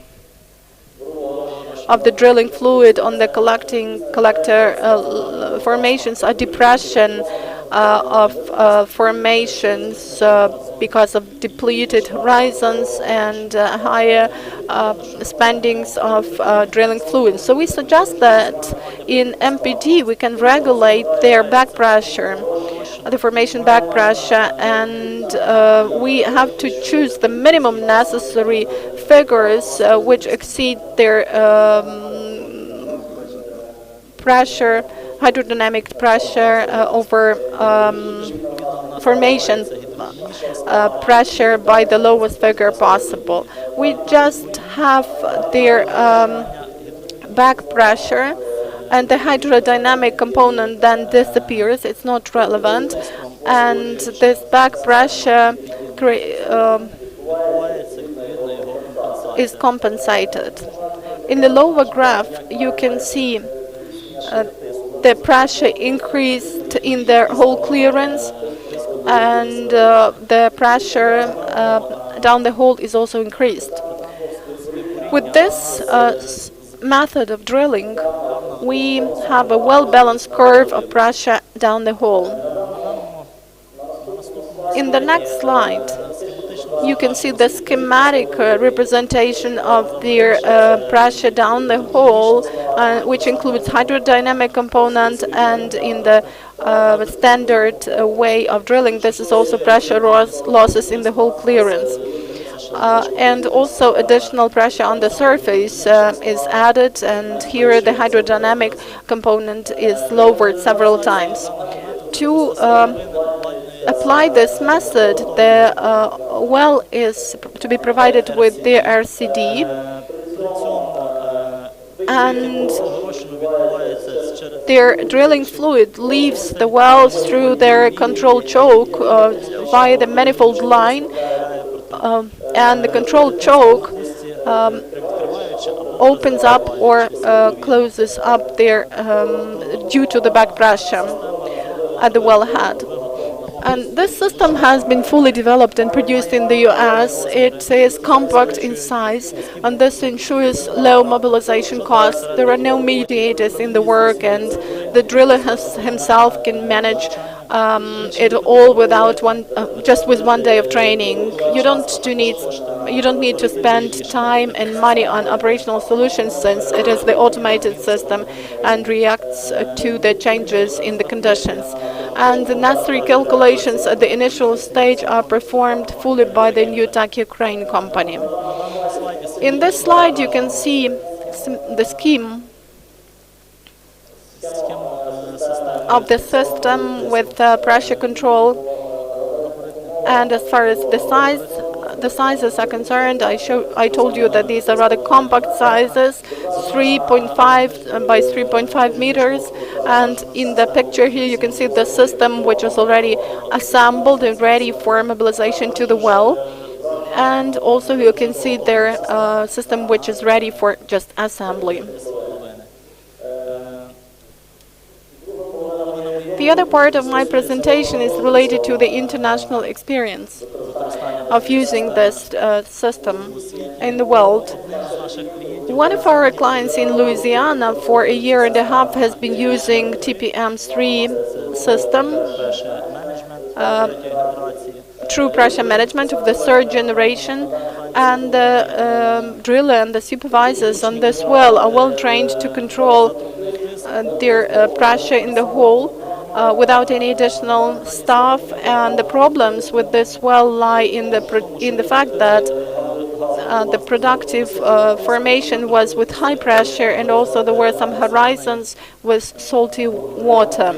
of the drilling fluid on the collector formations are depression of formations because of depleted horizons and higher spendings of drilling fluid. So we suggest that in MPD we can regulate their back pressure, the formation back pressure, and we have to choose the minimum necessary figures which exceed their pressure, hydrodynamic pressure over formation pressure by the lowest figure possible. We just have their back pressure, and the hydrodynamic component then disappears. It's not relevant, and this back pressure is compensated. In the lower graph, you can see the pressure increased in their whole clearance, and the pressure down the hole is also increased. With this method of drilling, we have a well-balanced curve of pressure down the hole. In the next slide, you can see the schematic representation of the pressure down the hole, which includes hydrodynamic component, and in the standard way of drilling, this is also pressure losses in the hole clearance. And also additional pressure on the surface is added, and here the hydrodynamic component is lowered several times. To apply this method, the well is to be provided with the RCD, and their drilling fluid leaves the wells through their control choke via the manifold line, and the control choke opens up or closes up there due to the back pressure at the wellhead. And this system has been fully developed and produced in the US. It is compact in size, and this ensures low mobilization costs. There are no mediators in the work, and the driller himself can manage it all without just with 1 day of training. You don't need to spend time and money on operational solutions, since it is the automated system and reacts to the changes in the conditions. And the necessary calculations at the initial stage are performed fully by the Newfolk Ukraine company. In this slide, you can see the scheme of the system with pressure control. And as far as the sizes are concerned, I told you that these are rather compact sizes, 3.5 by 3.5 meters. And in the picture here, you can see the system which is already assembled and ready for mobilization to the well. And also you can see their system which is ready for just assembly. The other part of my presentation is related to the international experience of using this system in the world. One of our clients in Louisiana for a year and a half has been using TPM3 system, true pressure management of the third generation, and the driller and the supervisors on this well are well trained to control their pressure in the hole without any additional staff. And the problems with this well lie in the fact that the productive formation was with high pressure, and also there were some horizons with salty water.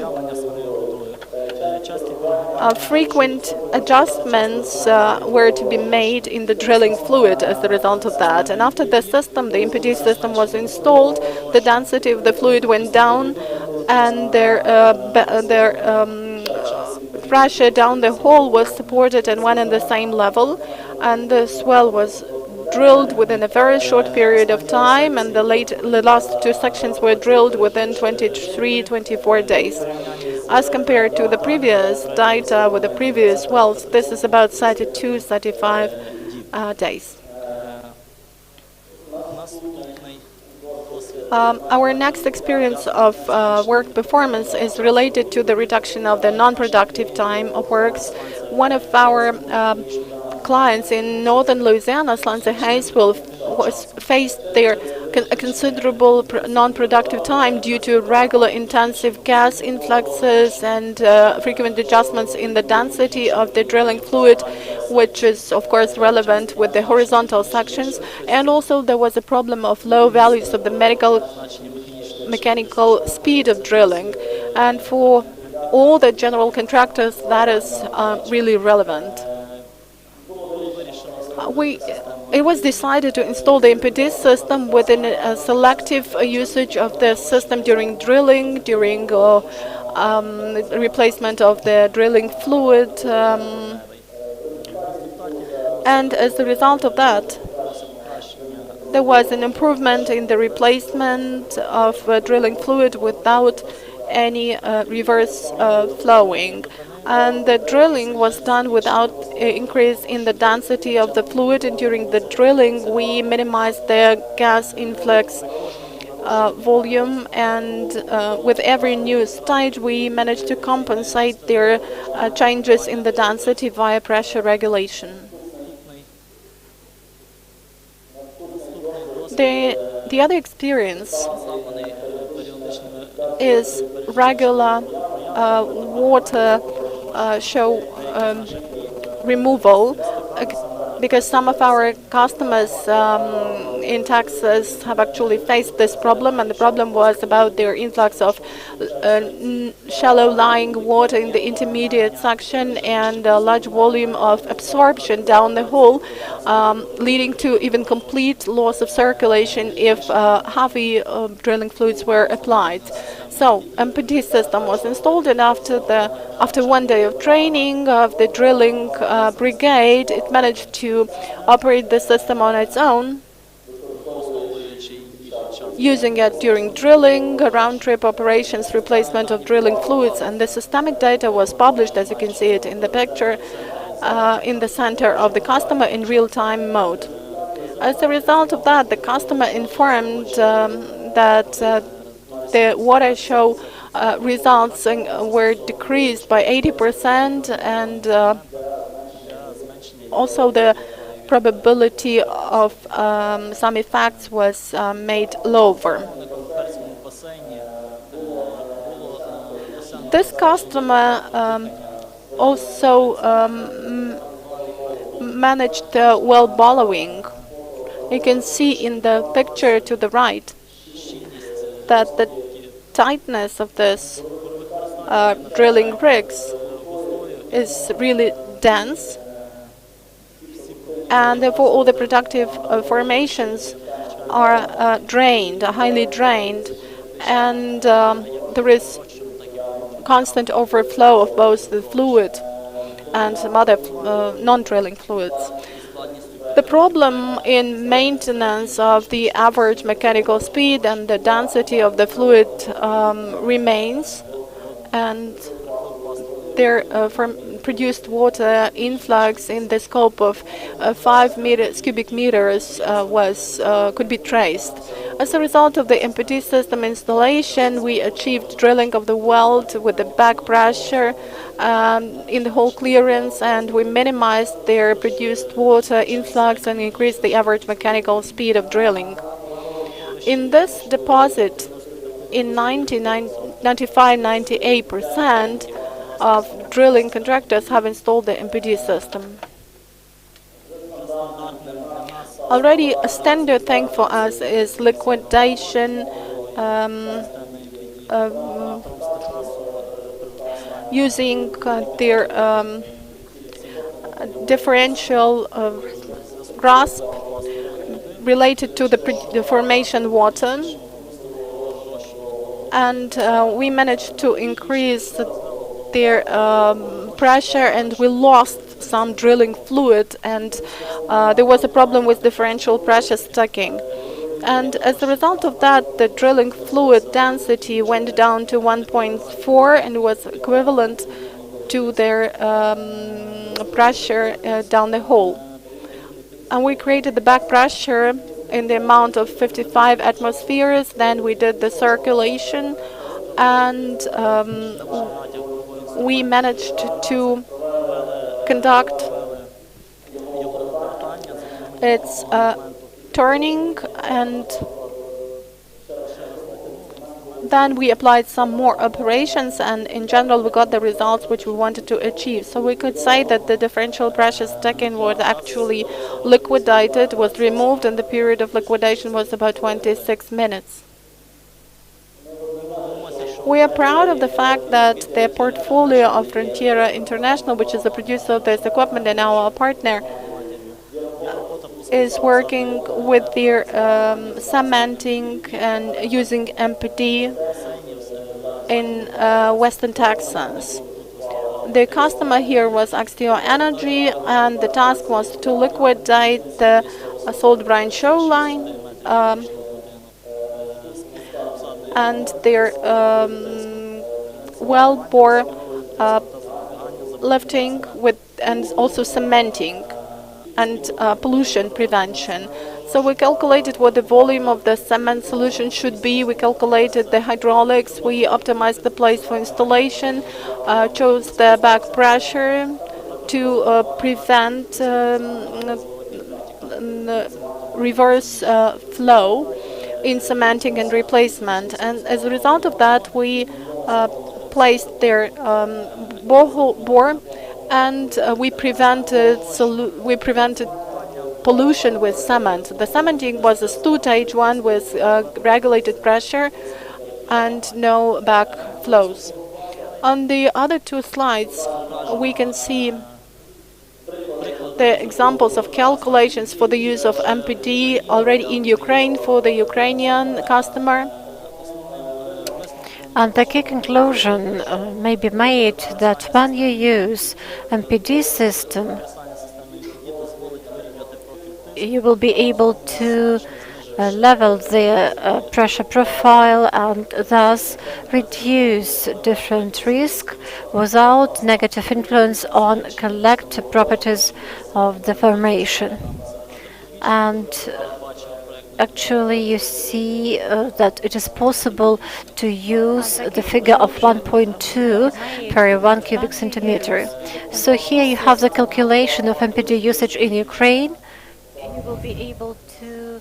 Frequent adjustments were to be made in the drilling fluid as a result of that. And after the MPD system was installed, the density of the fluid went down, and their pressure down the hole was supported at one and the same level. And this well was drilled within a very short period of time, and the last two sections were drilled within 23-24 days. As compared to the previous data with the previous wells, this is about 32-35 days. Our next experience of work performance is related to the reduction of the non-productive time of works. One of our clients in northern Louisiana, Hayesville, faced a considerable non-productive time due to regular intensive gas influxes and frequent adjustments in the density of the drilling fluid, which is of course relevant with the horizontal sections. And also there was a problem of low values of the mechanical speed of drilling. And for all the general contractors, that is really relevant. It was decided to install the MPD system within a selective usage of the system during drilling, during replacement of the drilling fluid, and as a result of that, there was an improvement in the replacement of drilling fluid without any reverse flowing. And the drilling was done without increase in the density of the fluid, and during the drilling we minimized the gas influx volume, and with every new stage we managed to compensate their changes in the density via pressure regulation. The other experience is regular water show removal, because some of our customers in Texas have actually faced this problem, and the problem was about their influx of shallow lying water in the intermediate section and a large volume of absorption down the hole, leading to even complete loss of circulation if heavy drilling fluids were applied. So MPD system was installed, and after 1 day of training of the drilling brigade, it managed to operate the system on its own, using it during drilling, round-trip operations, replacement of drilling fluids, and the systemic data was published, as you can see it in the picture, in the center of the customer in real-time mode. As a result of that, the customer informed that the water show results were decreased by 80%, and also the probability of some effects was made lower. This customer also managed well ballowing. You can see in the picture to the right that the tightness of this drilling rigs is really dense, and therefore all the productive formations are drained, are highly drained, and there is constant overflow of both the fluid and some other non-drilling fluids. The problem in maintenance of the average mechanical speed and the density of the fluid remains, and their produced water influx in the scope of 5 cubic meters could be traced. As a result of the MPD system installation, we achieved drilling of the well with the back pressure in the whole clearance, and we minimized their produced water influx and increased the average mechanical speed of drilling. In this deposit, in 95–98% of drilling contractors have installed the MPD system. Already a standard thing for us is liquidation using their differential grasp related to the formation water, and we managed to increase their pressure, and we lost some drilling fluid, and there was a problem with differential pressure stacking. And as a result of that, the drilling fluid density went down to 1.4 and was equivalent to their pressure down the hole. And we created the back pressure in the amount of 55 atmospheres. Then we did the circulation, and we managed to conduct its turning, and then we applied some more operations, and in general we got the results which we wanted to achieve. So we could say that the differential pressure stacking was actually liquidated, was removed, and the period of liquidation was about 26 minutes. We are proud of the fact that the portfolio of Frontiera International, which is the producer of this equipment and our partner, is working with their cementing and using MPD in Western Texas. The customer here was Axtio Energy, and the task was to liquidate the salt brine shoreline, and their well bore lifting and also cementing and pollution prevention. So we calculated what the volume of the cement solution should be. We calculated the hydraulics. We optimized the place for installation, chose the back pressure to prevent reverse flow in cementing and replacement. And as a result of that, we placed their bore, and we prevented pollution with cement. The cementing was a two-stage one with regulated pressure and no back flows. On the other two slides, we can see the examples of calculations for the use of MPD already in Ukraine for the Ukrainian customer. And the key conclusion may be made that when you use MPD system, you will be able to level the pressure profile and thus reduce different risk without negative influence on collective properties of the formation. And actually you see that it is possible to use the figure of 1.2 per 1 cubic centimeter. So here you have the calculation of MPD usage in Ukraine. You will be able to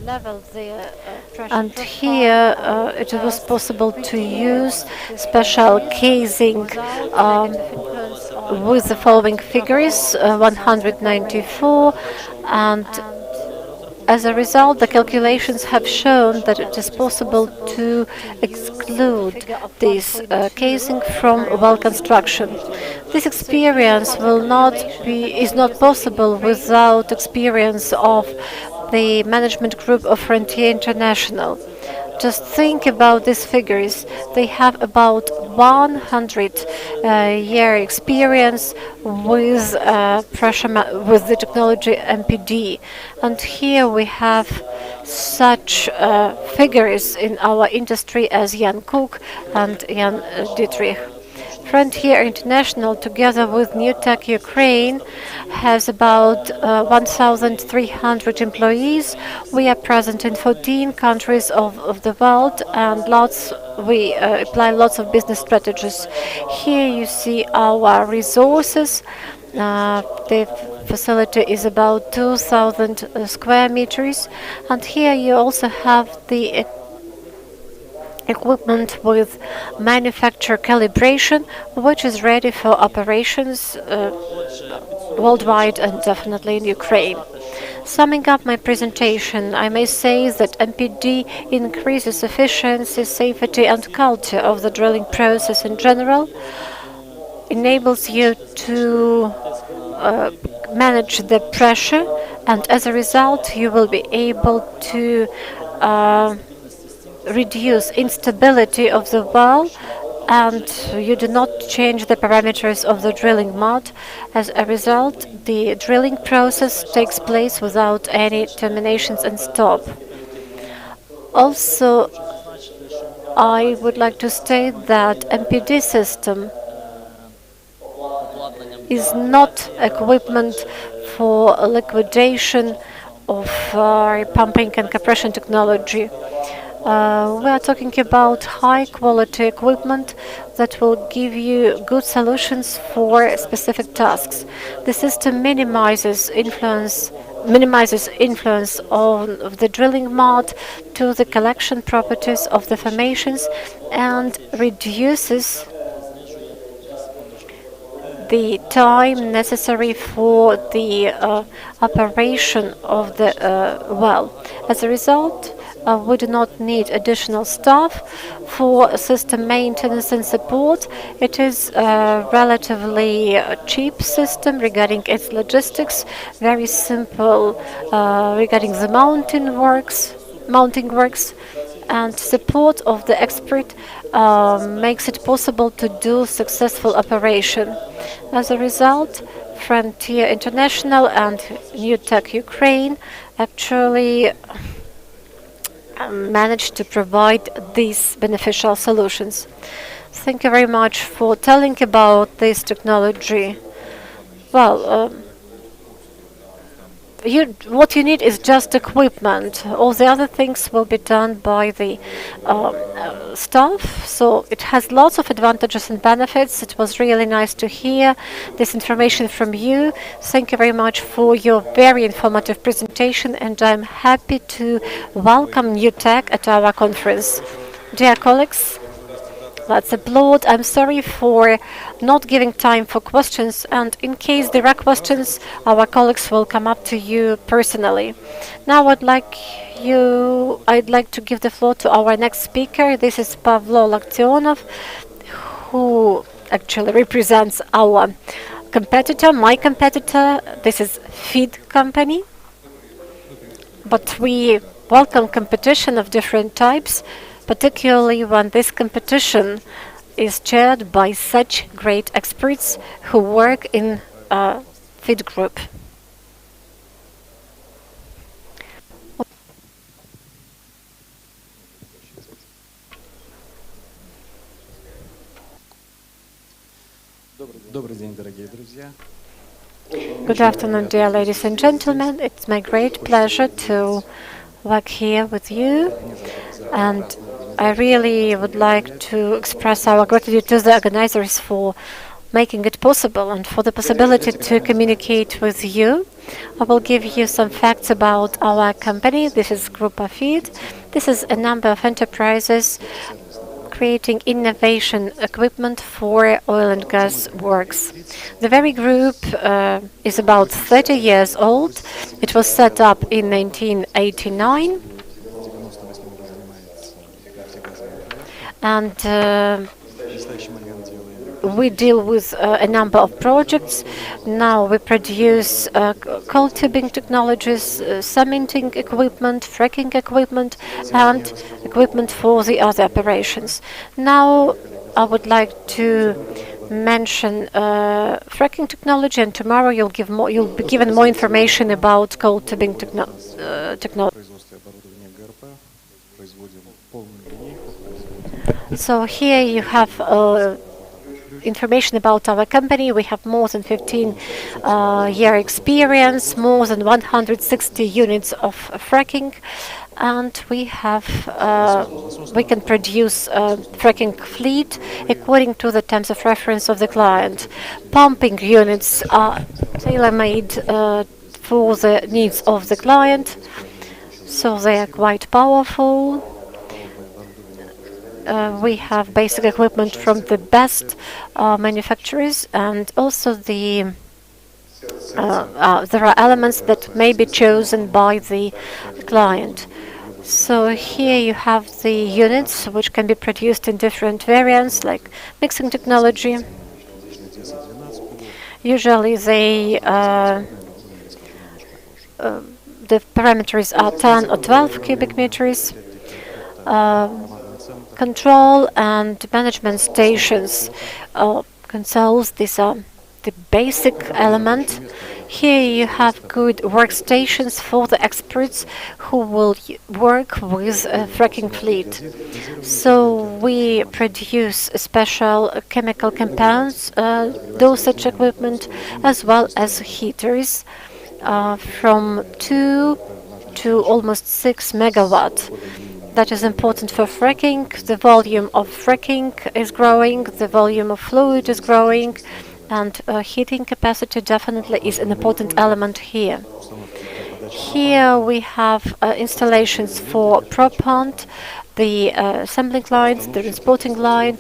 level the pressure. And here it was possible to use special casing with the following figures, 194, and as a result, the calculations have shown that it is possible to exclude this casing from well construction. This experience is not possible without experience of the management group of Frontier International. Just think about these figures. They have about 100-year experience with with the technology MPD, and here we have such figures in our industry as Jan Cook and Jan Dietrich. Frontier International, together with Newtek Ukraine, has about 1,300 employees. We are present in 14 countries of the world, and we apply lots of business strategies. Here you see our resources. The facility is about 2,000 square meters, and here you also have the equipment with manufacturer calibration, which is ready for operations worldwide and definitely in Ukraine. Summing up my presentation, I may say that MPD increases efficiency, safety and culture of the drilling process in general, enables you to manage the pressure, and as a result you will be able to reduce instability of the well, and you do not change the parameters of the drilling mud. As a result, the drilling process takes place without any terminations and stop. Also, I would like to state that MPD system is not equipment for liquidation of pumping and compression technology. We are talking about high-quality equipment that will give you good solutions for specific tasks. The system minimizes influence of the drilling mud to the collection properties of the formations and reduces the time necessary for the operation of the well. As a result, we do not need additional staff for system maintenance and support. It is a relatively cheap system regarding its logistics, very simple regarding the mounting works, and support of the expert makes it possible to do successful operation. As a result, Frontier International and Newtek Ukraine actually managed to provide these beneficial solutions. Thank you very much for telling about this technology. Well, what you need is just equipment. All the other things will be done by the staff. So it has lots of advantages and benefits. It was really nice to hear this information from you. Thank you very much for your very informative presentation, and I'm happy to welcome new tech at our conference. Dear colleagues, let's applaud. I'm sorry for not giving time for questions, and in case there are questions, our colleagues will come up to you personally. Now I'd like to give the floor to our next speaker. This is Pavlo Laktionov, who actually represents our competitor, my competitor. This is feed company. But we welcome competition of different types, particularly when this competition is chaired by such great experts who work in a feed group. Good afternoon, dear ladies and gentlemen. It's my great pleasure to work here with you, and I really would like to express our gratitude to the organizers for making it possible and for the possibility to communicate with you. I will give you some facts about our company. This is Grupa Feed. This is a number of enterprises creating innovation equipment for oil and gas works. The very group is about 30 years old. It was set up in 1989. And we deal with a number of projects. Now we produce COLTUBING technologies, cementing equipment, fracking equipment, and equipment for the other operations. Now I would like to mention fracking technology, and tomorrow you'll be given more information about COLTUBING technology. So here you have information about our company. We have more than 15-year experience, more than 160 units of fracking, and we can produce a fracking fleet according to the terms of reference of the client. Pumping units are tailor-made for the needs of the client, so they are quite powerful. We have basic equipment from the best manufacturers, and also there are elements that may be chosen by the client. So here you have the units which can be produced in different variants, like mixing technology. Usually the parameters are 10 or 12 cubic meters. Control and management stations, consoles, these are the basic element. Here you have good workstations for the experts who will work with a fracking fleet. So we produce special chemical compounds, dosage equipment, as well as heaters from 2 to almost 6 megawatt. That is important for fracking. The volume of fracking is growing, the volume of fluid is growing, and heating capacity definitely is an important element here. Here we have installations for prop plant, the assembling lines, the transporting line,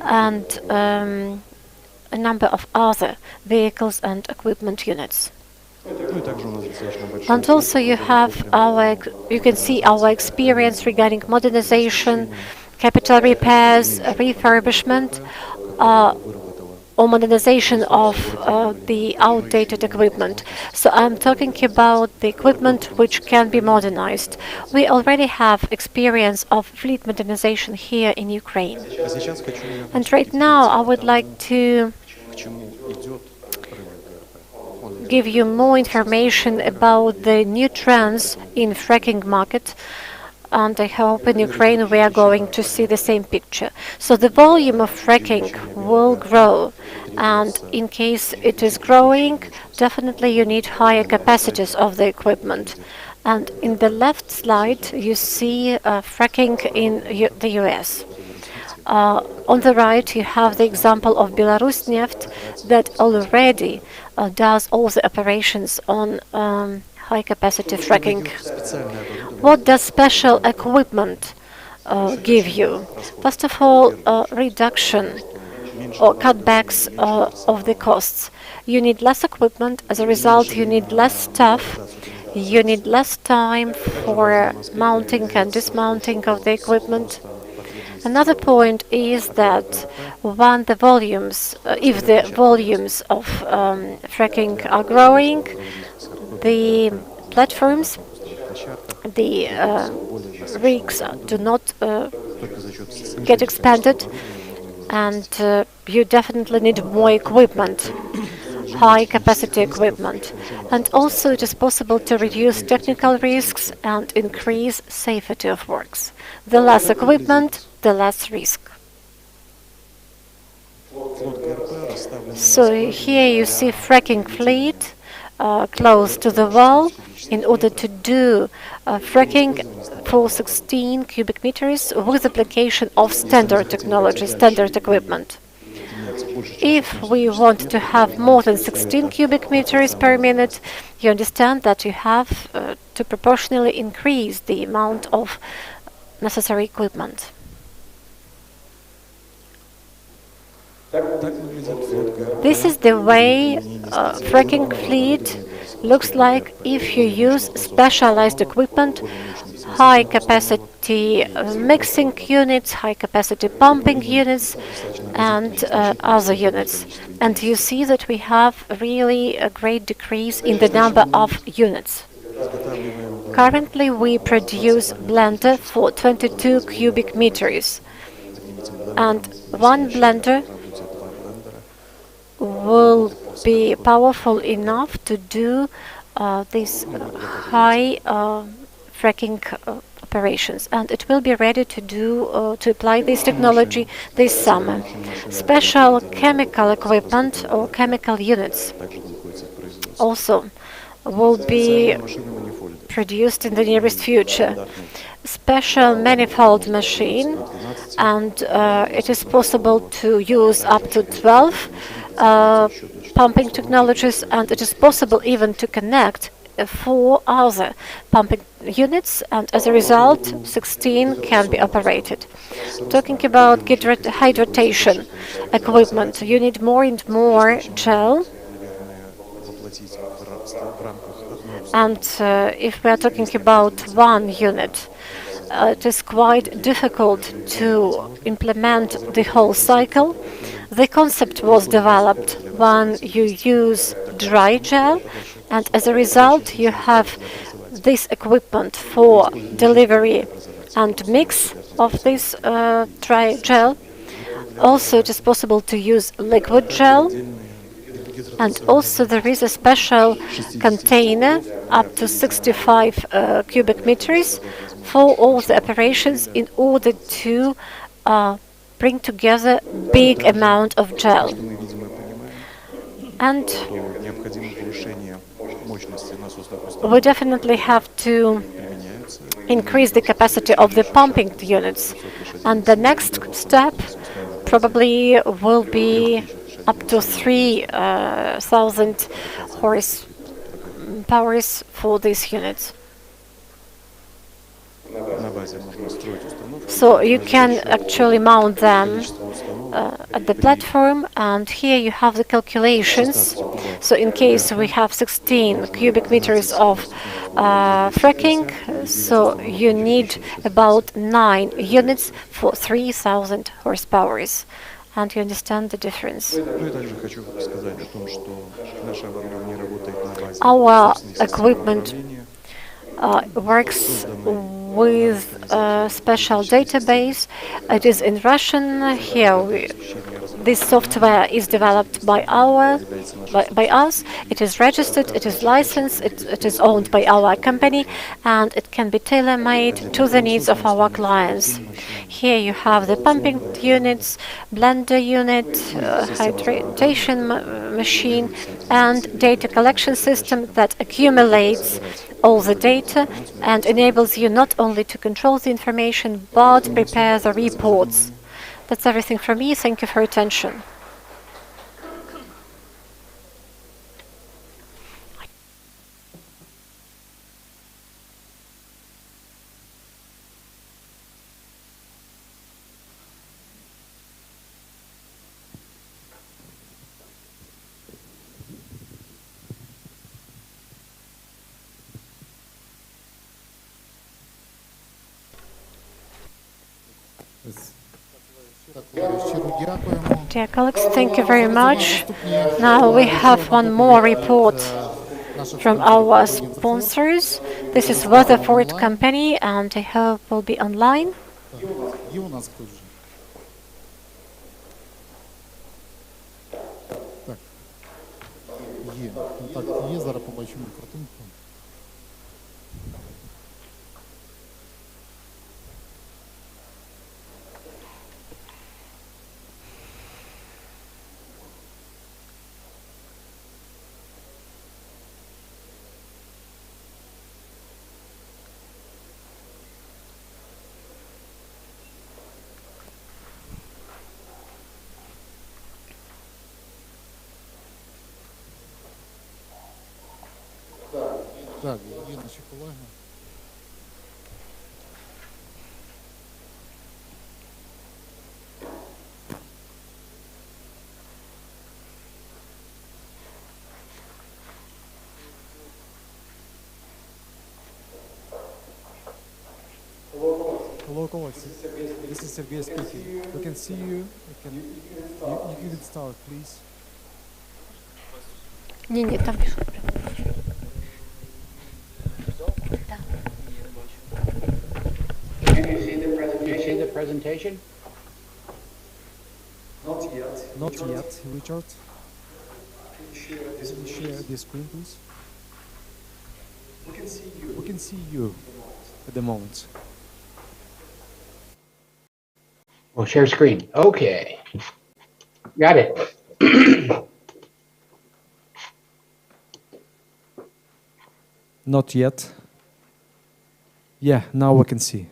and a number of other vehicles and equipment units. And also you can see our experience regarding modernization, capital repairs, refurbishment, or modernization of the outdated equipment. So I'm talking about the equipment which can be modernized. We already have experience of fleet modernization here in Ukraine. And right now I would like to give you more information about the new trends in fracking market. and I hope in Ukraine we are going to see the same picture. So the volume of fracking will grow, and in case it is growing, definitely you need higher capacities of the equipment. And in the left slide, you see fracking in the US. On the right, you have the example of Belarusneft that already does all the operations on high-capacity fracking. What does special equipment give you? First of all, reduction or cutbacks of the costs. You need less equipment. As a result, you need less staff. You need less time for mounting and dismounting of the equipment. Another point is that when the volumes, if the volumes of fracking are growing, the platforms, the rigs do not get expanded, and you definitely need more equipment, high capacity equipment. And also it is possible to reduce technical risks and increase safety of works. The less equipment, the less risk. So here you see fracking fleet close to the wall in order to do fracking for 16 cubic meters with application of standard technology, standard equipment. If we want to have more than 16 cubic meters per minute, you understand that you have to proportionally increase the amount of necessary equipment. This is the way fracking fleet looks like if you use specialized equipment, high capacity mixing units, high capacity pumping units, and other units. And you see that we have really a great decrease in the number of units. Currently we produce blender for 22 cubic meters, and one blender will be powerful enough to do these high fracking operations, and it will be ready to do to apply this technology this summer. Special chemical equipment or chemical units also will be produced in the nearest future. Special manifold machine, and it is possible to use up to 12 pumping technologies, and it is possible even to connect 4 other pumping units, and as a result 16 can be operated. Talking about hydration equipment, you need more and more gel, and if we are talking about one unit, it is quite difficult to implement the whole cycle. The concept was developed when you use dry gel, and as a result you have this equipment for delivery and mix of this dry gel. Also it is possible to use liquid gel, and also there is a special container up to 65 cubic meters for all the operations in order to bring together big amount of gel. And we definitely have to increase the capacity of the pumping units, and the next step probably will be up to 3,000 horsepower for these units. So you can actually mount them at the platform, and here you have the calculations. So in case we have 16 cubic meters of fracking, so you need about 9 units for 3,000 horsepower. And you understand the difference. Our equipment works with a special database. It is in Russian. Here, this software is developed by us. It is registered, it is licensed, it is owned by our company, and it can be tailor-made to the needs of our clients. Here you have the pumping units, blender unit, hydration machine, and data collection system that accumulates all the data and enables you not only to control the information but prepare the reports. That's everything from me. Thank you for your attention. Dear colleagues, thank you very much. Now we have one more report from our sponsors. This is Weatherford Company, and I hope will be online. Hello, colleagues. This is Sergey speaking. We can see you. You can start, please. Там Can you see the presentation? Do you see the presentation? Not yet. Not yet, Richard. Can you share this screen, please? We can see you. We can see you at the moment. We'll share screen. Okay. Got it. Not yet. Yeah, now we can see.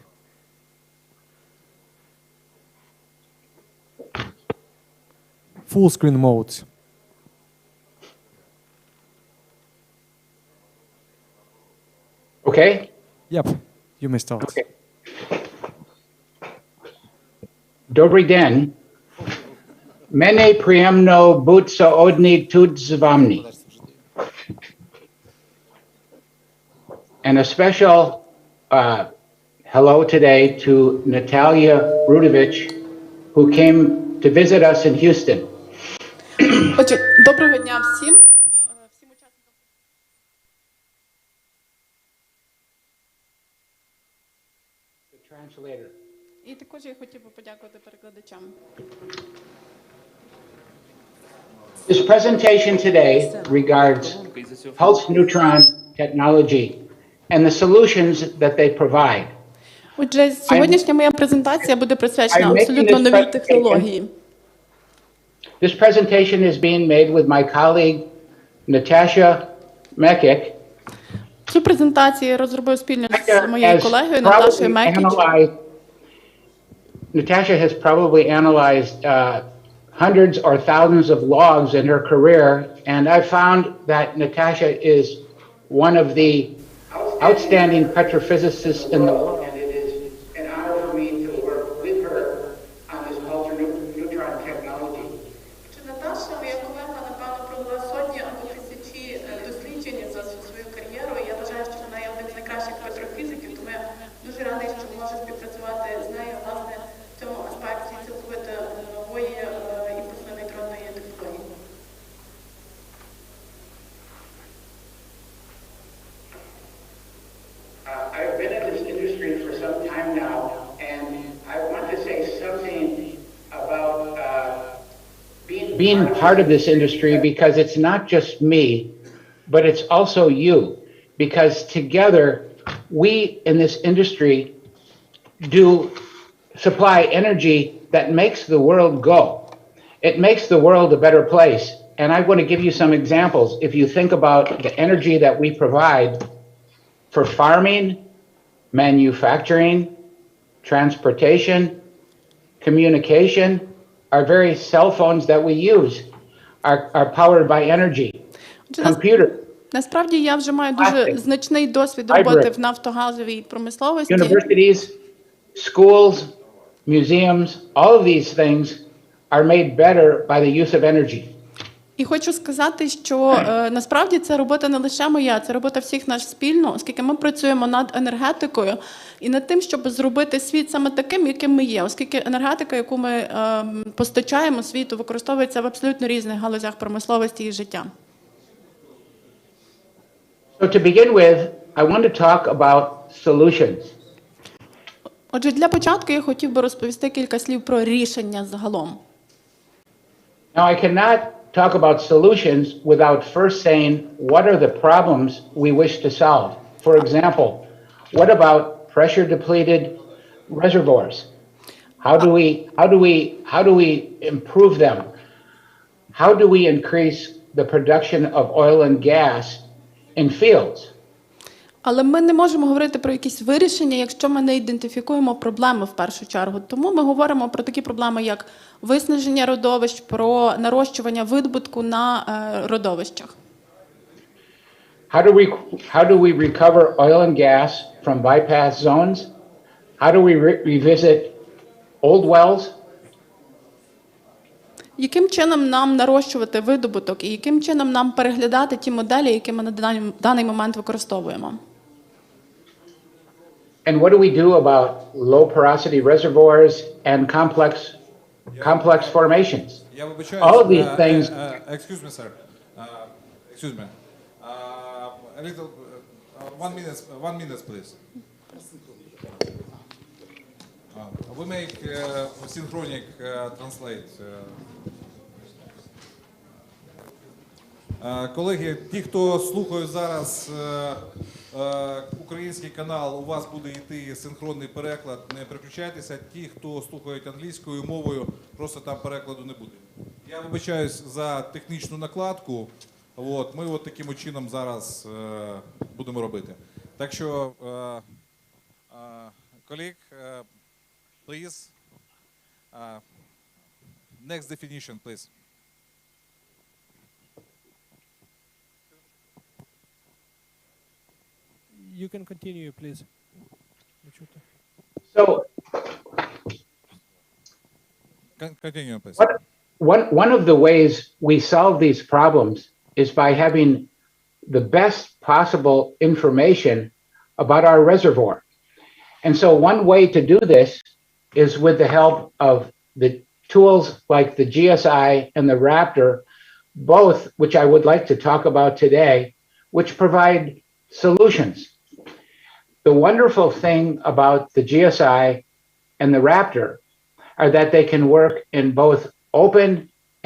Full screen mode. Okay? Yep, you may start. Okay. Dobry den. Mene przyjemno być zaodni тут z wami. And a special hello today to Natalia Rudovich, who came to visit us in Houston. Отже, доброго дня всім. Всім учасникам. The translator. І також я хотів би подякувати перекладачам. This presentation today regards pulse neutron technology and the solutions that they provide. Отже, сьогоднішня моя презентація буде присвячена абсолютно новій технології. This presentation is being made with my colleague Natasha Mekic. Цю презентацію я розробив спільно з моєю колегою Наташею Мекіч. Natasha has probably analyzed hundreds or thousands of logs in her career, and I found that Natasha is one of the outstanding petrophysicists in the world. And it is an honor for me to work with her on this neutron technology. Наташа, моя колега, напевно, провела сотні або тисячі досліджень за свою кар'єру. Я вважаю, що вона є один з найкращих петрофізиків, тому я дуже радий, що можу співпрацювати з нею, власне, в цьому аспекті цілковито нової імпульсно-нейтронної технології. I've been in this industry being part of this industry because it's not just me, but it's also you. Because together, we in this industry do supply energy that makes the world go. It makes the world a better place. And I want to give you some examples. If you think about the energy that we provide for farming, manufacturing, transportation, communication, our very cell phones that we use are powered by energy. Computers. Насправді я вже маю дуже значний досвід роботи в нафтогазовій промисловості. Universities, schools, museums, all of these things are made better by the use of energy. І хочу сказати, що насправді це робота не лише моя, це робота всіх нас спільно, оскільки ми працюємо над енергетикою і над тим, щоб зробити світ саме таким, яким ми є, оскільки енергетика, яку ми постачаємо світу, використовується в абсолютно різних галузях промисловості і життя. So to begin with, I want to talk about solutions. Отже, для початку я хотів би розповісти кілька слів про рішення загалом. Now I cannot talk about solutions without first saying what are the problems we wish to solve. For example, what about pressure depleted reservoirs? How do we improve them? How do we increase the production of oil and gas in fields? Але ми не можемо говорити про якісь вирішення, якщо ми не ідентифікуємо проблеми в першу чергу. Тому ми говоримо про такі проблеми, як виснаження родовищ, про нарощування видобутку на родовищах. How do we recover oil and gas from bypass zones? How do we revisit old wells? Яким чином нам нарощувати видобуток і яким чином нам переглядати ті моделі, які ми на даний момент використовуємо? And what do we do about low porosity reservoirs and complex formations? All of these things. Excuse me, sir. Excuse me. A little. 1 minute, please. We make synchronic translate. Колеги, ті, хто слухає зараз український канал, у вас буде йти синхронний переклад, не переключайтеся. Ті, хто слухають англійською мовою, просто там перекладу не буде. Я вибачаюсь за технічну накладку. Ми от таким чином зараз будемо робити. Так що, колег, please, next definition, please. You can continue, please. So, continue, please. One of the ways we solve these problems is by having the best possible information about our reservoir. And so one way to do this is with the help of the tools like the GSI and the Raptor, both which I would like to talk about today, which provide solutions. The wonderful thing about the GSI and the Raptor are that they can work in both open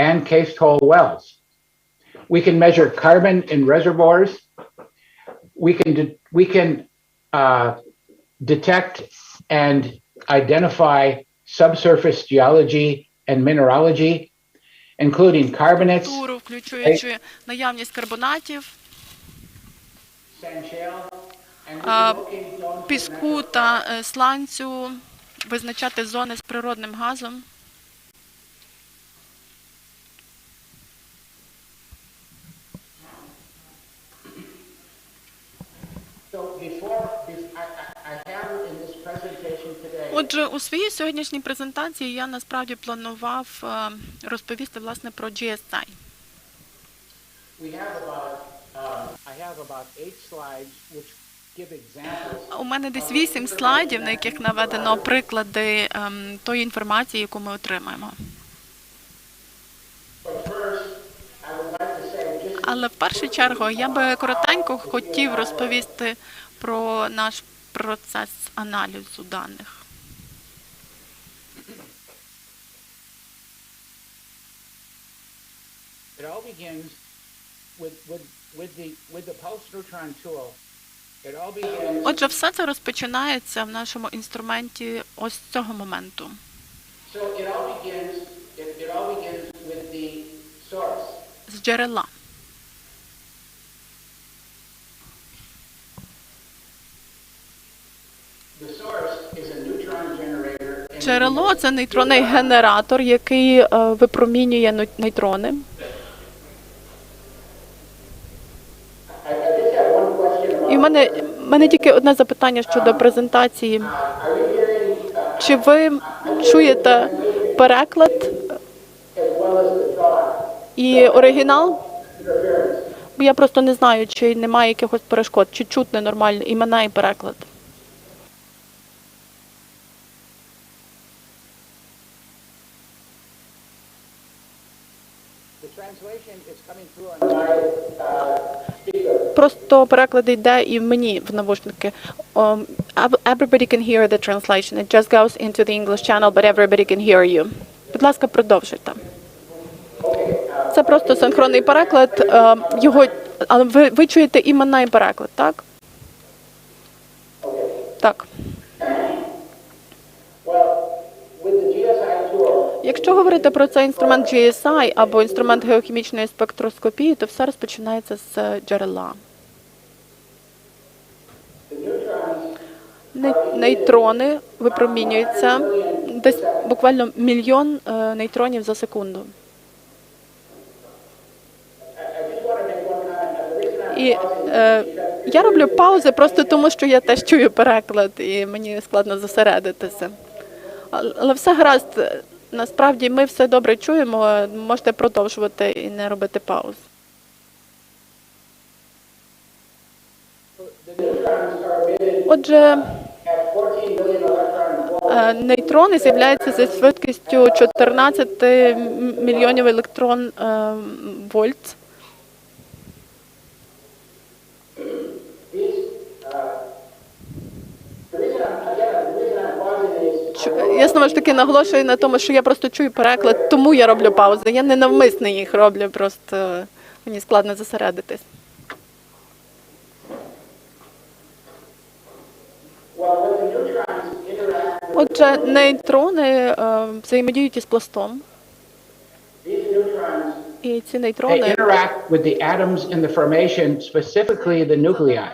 and cased hole wells. We can measure carbon in reservoirs. We can detect and identify subsurface geology and mineralogy, including carbonates, включаючи наявність карбонатів, піску та сланцю, визначати зони з природним газом. Отже, у своїй сьогоднішній презентації я насправді планував розповісти, власне, про GSI. У мене десь 8 слайдів, на яких наведено приклади тої інформації, яку ми отримаємо. Але в першу чергу я би коротенько хотів розповісти про наш процес аналізу даних. It all begins with the pulse neutron tool. It all begins. Отже, все це розпочинається в нашому інструменті ось з цього моменту. So it all begins with the source. З джерела. The source is a neutron generator. Джерело – це нейтронний генератор, який випромінює нейтрони. І в мене тільки одне запитання щодо презентації. Чи ви чуєте переклад і оригінал? Бо я просто не знаю, чи немає якихось перешкод, чи чутно нормально імена і переклад. Просто переклад йде і мені в навушники. Everybody can hear the translation. It just goes into the English channel, but everybody can hear you. Будь ласка, продовжуйте. Це просто синхронний переклад. Але ви чуєте імена і переклад, так? Так. Якщо говорити про цей інструмент GSI або інструмент геохімічної спектроскопії, то все розпочинається з джерела. Нейтрони випромінюються, десь буквально 1 мільйон нейтронів за секунду. І я роблю паузи просто тому, що я теж чую переклад і мені складно зосередитися. Але все гаразд. Насправді ми все добре чуємо, можете продовжувати і не робити пауз. Отже, нейтрони з'являються зі швидкістю 14 мільйонів електрон вольт. Я знову ж таки наголошую на тому, що я просто чую переклад, тому я роблю паузи. Я не навмисно їх роблю, просто мені складно зосередитись. Отже, нейтрони взаємодіють із пластом. І ці нейтрони interact with the atoms in the formation, specifically the nuclei.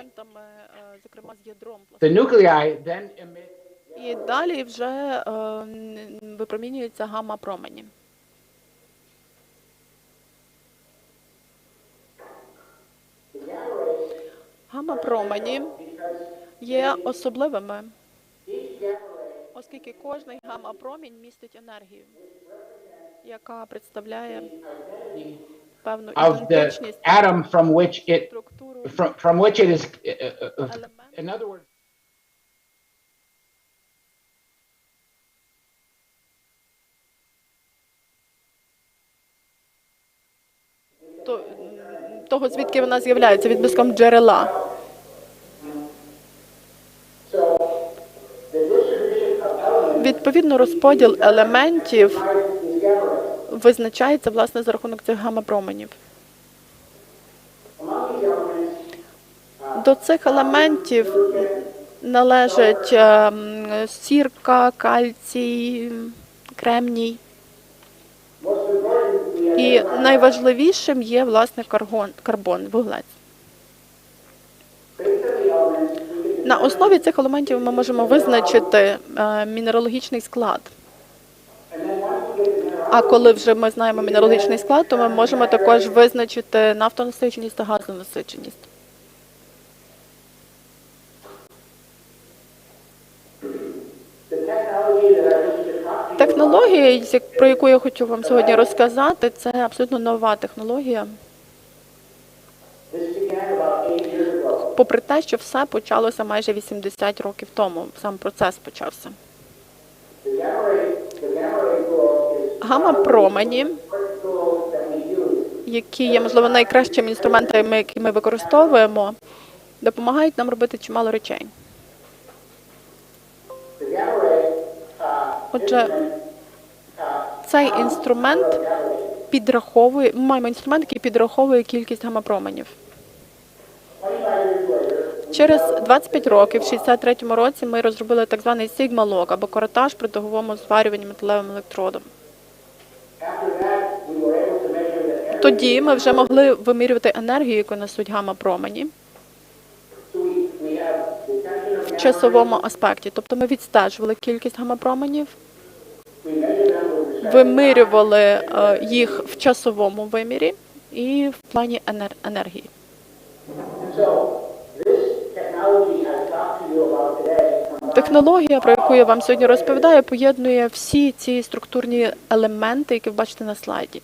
The nuclei then emit. І далі вже випромінюються гамма-промені. Гамма-промені є особливими, оскільки кожний гамма-промінь містить енергію, яка представляє певну ідентичність, atom from which it is, in other words. Того, звідки вона з'являється, відблиском джерела. Відповідно, розподіл елементів визначається, власне, за рахунок цих гамма-променів. До цих елементів належать сірка, кальцій, кремній. І найважливішим є, власне, карбон, вуглець. На основі цих елементів ми можемо визначити мінералогічний склад. А коли вже ми знаємо мінералогічний склад, то ми можемо також визначити нафтонасиченість та газонасиченість. Технологія, про яку я хочу вам сьогодні розказати, це абсолютно нова технологія. Попри те, що все почалося майже 80 років тому, сам процес почався. Гамма-промені, які є, можливо, найкращими інструментами, які ми використовуємо, допомагають нам робити чимало речей. Отже, цей інструмент підраховує, ми маємо інструмент, який підраховує кількість гамма-променів. Через 25 років, в 63-му році, ми розробили так званий Sigma-log, або коротаж при дуговому зварюванні металевим електродом. Тоді ми вже могли вимірювати енергію, яку несуть гамма-промені в часовому аспекті. Тобто ми відстежували кількість гамма-променів, вимірювали їх в часовому вимірі і в плані енергії. Технологія, про яку я вам сьогодні розповідаю, поєднує всі ці структурні елементи, які ви бачите на слайді.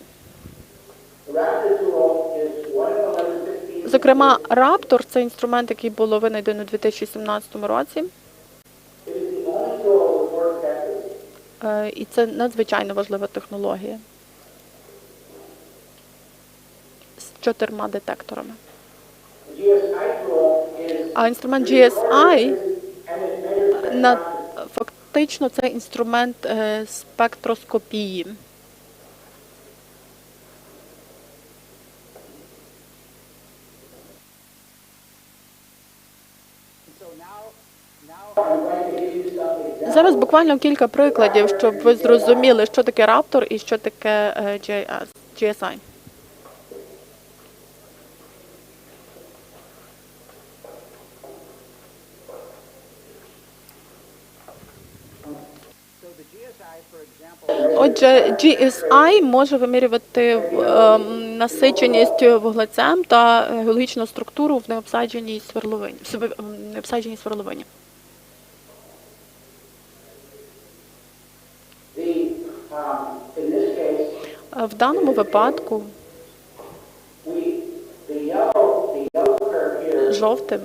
Зокрема, Raptor – це інструмент, який було винайдено у 2017 році. І це надзвичайно важлива технологія з 4 детекторами. А інструмент GSI фактично це інструмент спектроскопії. Зараз буквально кілька прикладів, щоб ви зрозуміли, що таке Raptor і що таке GSI. Отже, GSI може вимірювати насиченість вуглецем та геологічну структуру в необсадженій сверловині. В даному випадку жовтим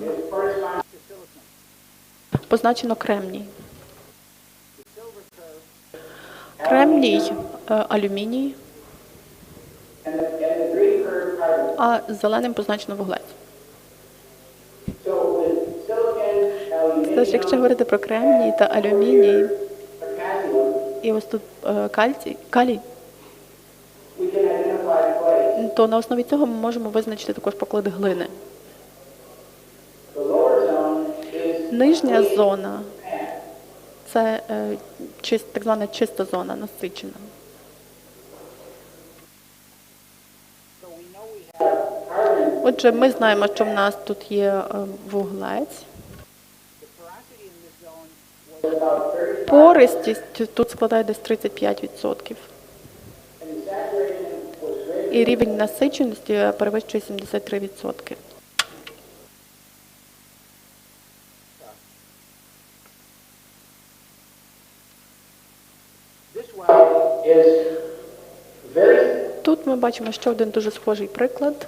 позначено кремній. Кремній – алюміній, а зеленим позначено вуглець. Тож, якщо говорити про кремній та алюміній, і ось тут калій, то на основі цього ми можемо визначити також поклад глини. Нижня зона – це так звана чиста зона, насичена. Отже, ми знаємо, що в нас тут є вуглець. Пористість тут складає десь 35%. І рівень насиченості перевищує 73%. Тут ми бачимо ще один дуже схожий приклад.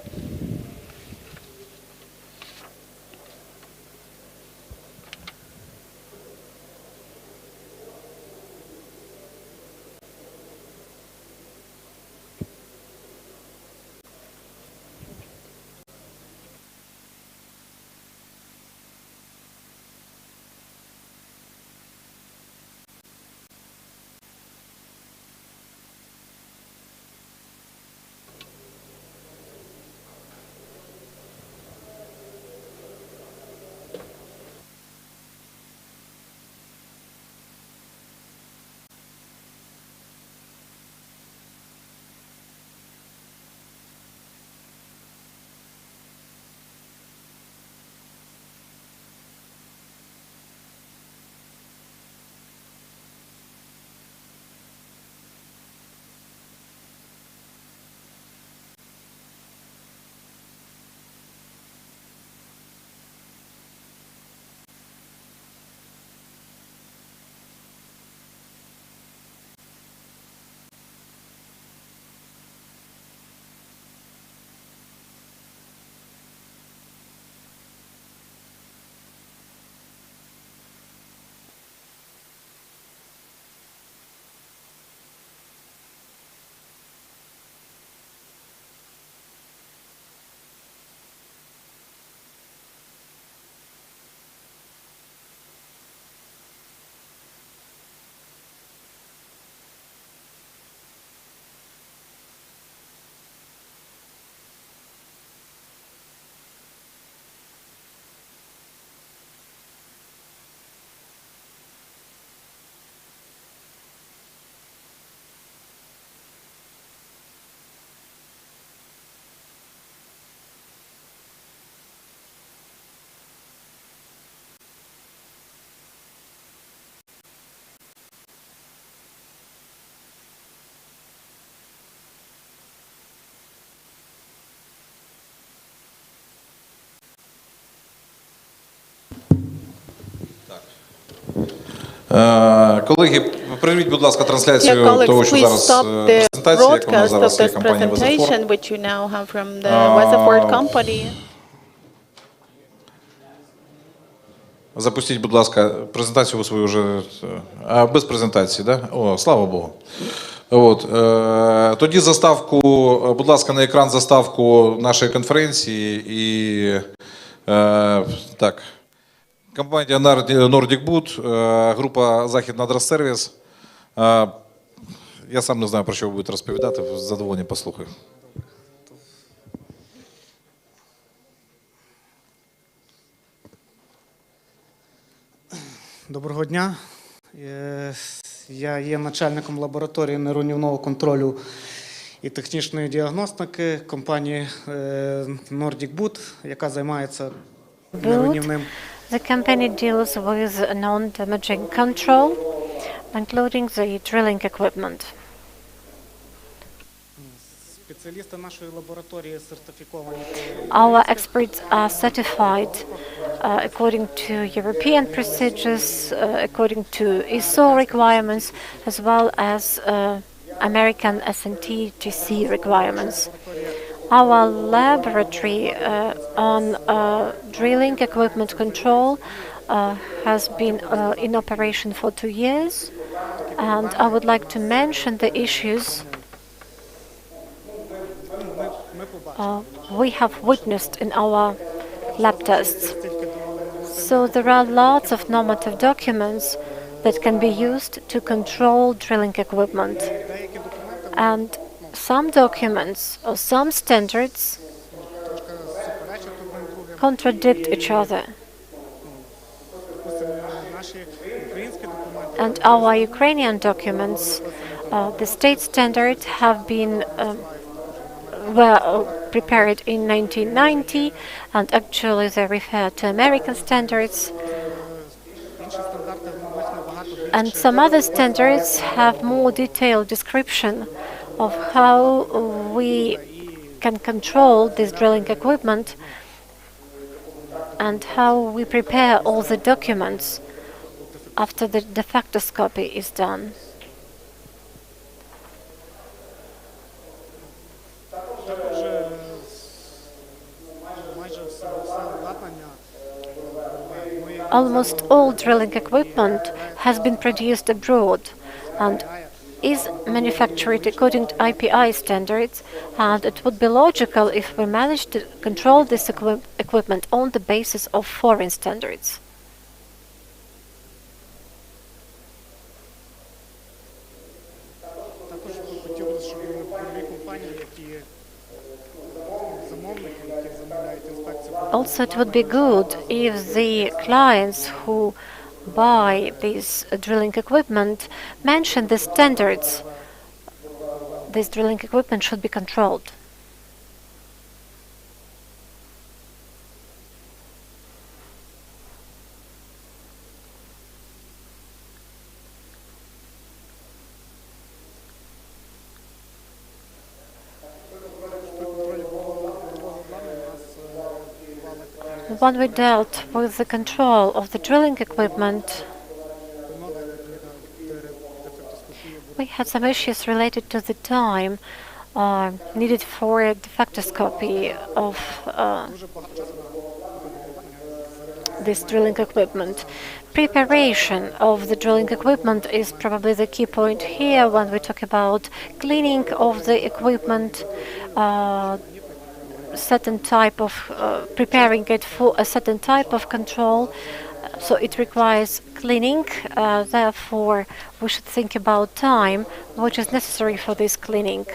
Колеги, прервіть, будь ласка, трансляцію того, що зараз презентація, як вона зараз є, компанія VIII. Запустіть, будь ласка, презентацію ви свою вже без презентації, да? О, слава Богу. От. Тоді заставку, будь ласка, на екран заставку нашої конференції і так. Компанія Nordic Wood, група Західна Дросервіс. Я сам не знаю, про що ви будете розповідати, з задоволенням послухаю. Доброго дня. Я є начальником лабораторії неруйнівного контролю і технічної діагностики компанії Nordic Wood, яка займається неруйнівним. The company deals with non-damaging control, including the drilling equipment. Спеціалісти нашої лабораторії сертифіковані. Our experts are certified according to European procedures, according to ISO requirements, as well as American SNT/GC requirements. Our laboratory on drilling equipment control has been in operation for 2 years, and I would like to mention the issues we have witnessed in our lab tests. So there are lots of normative documents that can be used to control drilling equipment. And some documents or some standards contradict each other. And our Ukrainian documents, the state standards have been were prepared in 1990, and actually they refer to American standards. And some other standards have more detailed description of how we can control this drilling equipment and how we prepare all the documents after the defectoscopy is done. Almost all drilling equipment has been produced abroad and is manufactured according to IPI standards, and it would be logical if we managed to control this equipment on the basis of foreign standards. Also, it would be good if the clients who buy this drilling equipment mention the standards this drilling equipment should be controlled. When we dealt with the control of the drilling equipment, we had some issues related to the time needed for a defectoscopy of this drilling equipment. Preparation of the drilling equipment is probably the key point here when we talk about cleaning of the equipment, certain type of preparing it for a certain type of control, so it requires cleaning. Therefore, we should think about time which is necessary for this cleaning.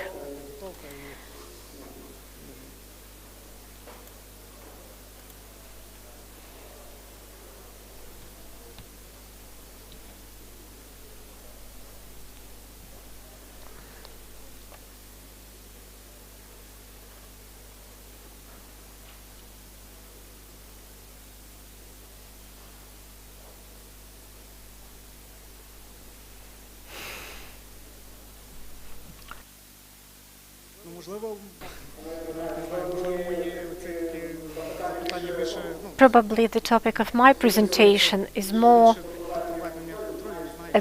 Probably the topic of my presentation is more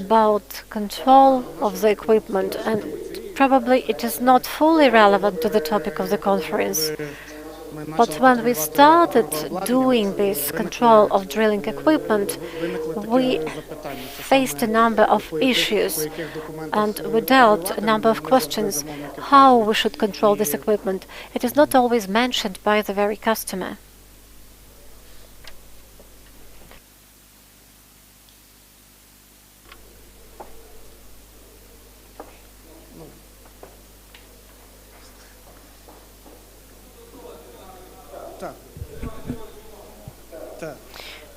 about control of the equipment, and probably it is not fully relevant to the topic of the conference. But when we started doing this control of drilling equipment, we faced a number of issues and we dealt a number of questions how we should control this equipment. It is not always mentioned by the very customer.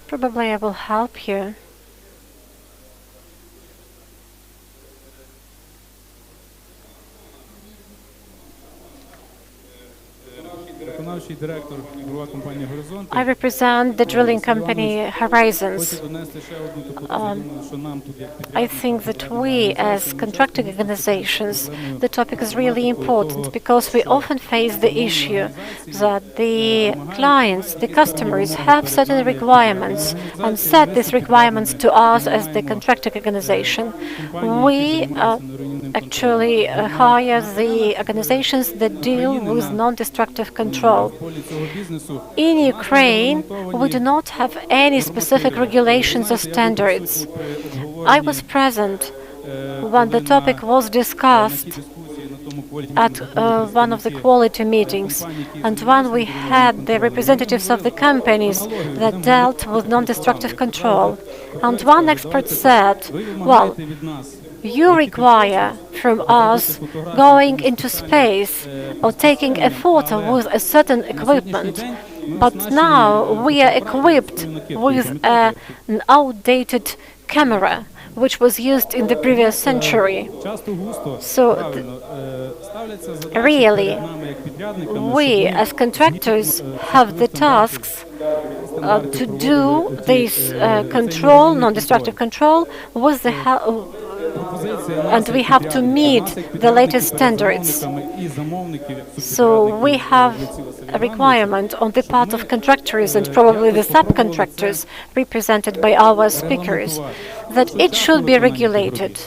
Probably I will help you. I represent the drilling company Horizons. I think that we, as contracting organizations, the topic is really important because we often face the issue that the clients, the customers, have certain requirements and set these requirements to us as the contracting organization. We actually hire the organizations that deal with non-destructive control. In Ukraine, we do not have any specific regulations or standards. I was present when the topic was discussed at one of the quality meetings, and when we had the representatives of the companies that dealt with non-destructive control. And one expert said, well, you require from us going into space or taking a photo with a certain equipment, but now we are equipped with an outdated camera which was used in the previous century. So really, we as contractors have the tasks to do this control, non-destructive control, with the help, and we have to meet the latest standards. So we have a requirement on the part of contractors and probably the subcontractors represented by our speakers that it should be regulated.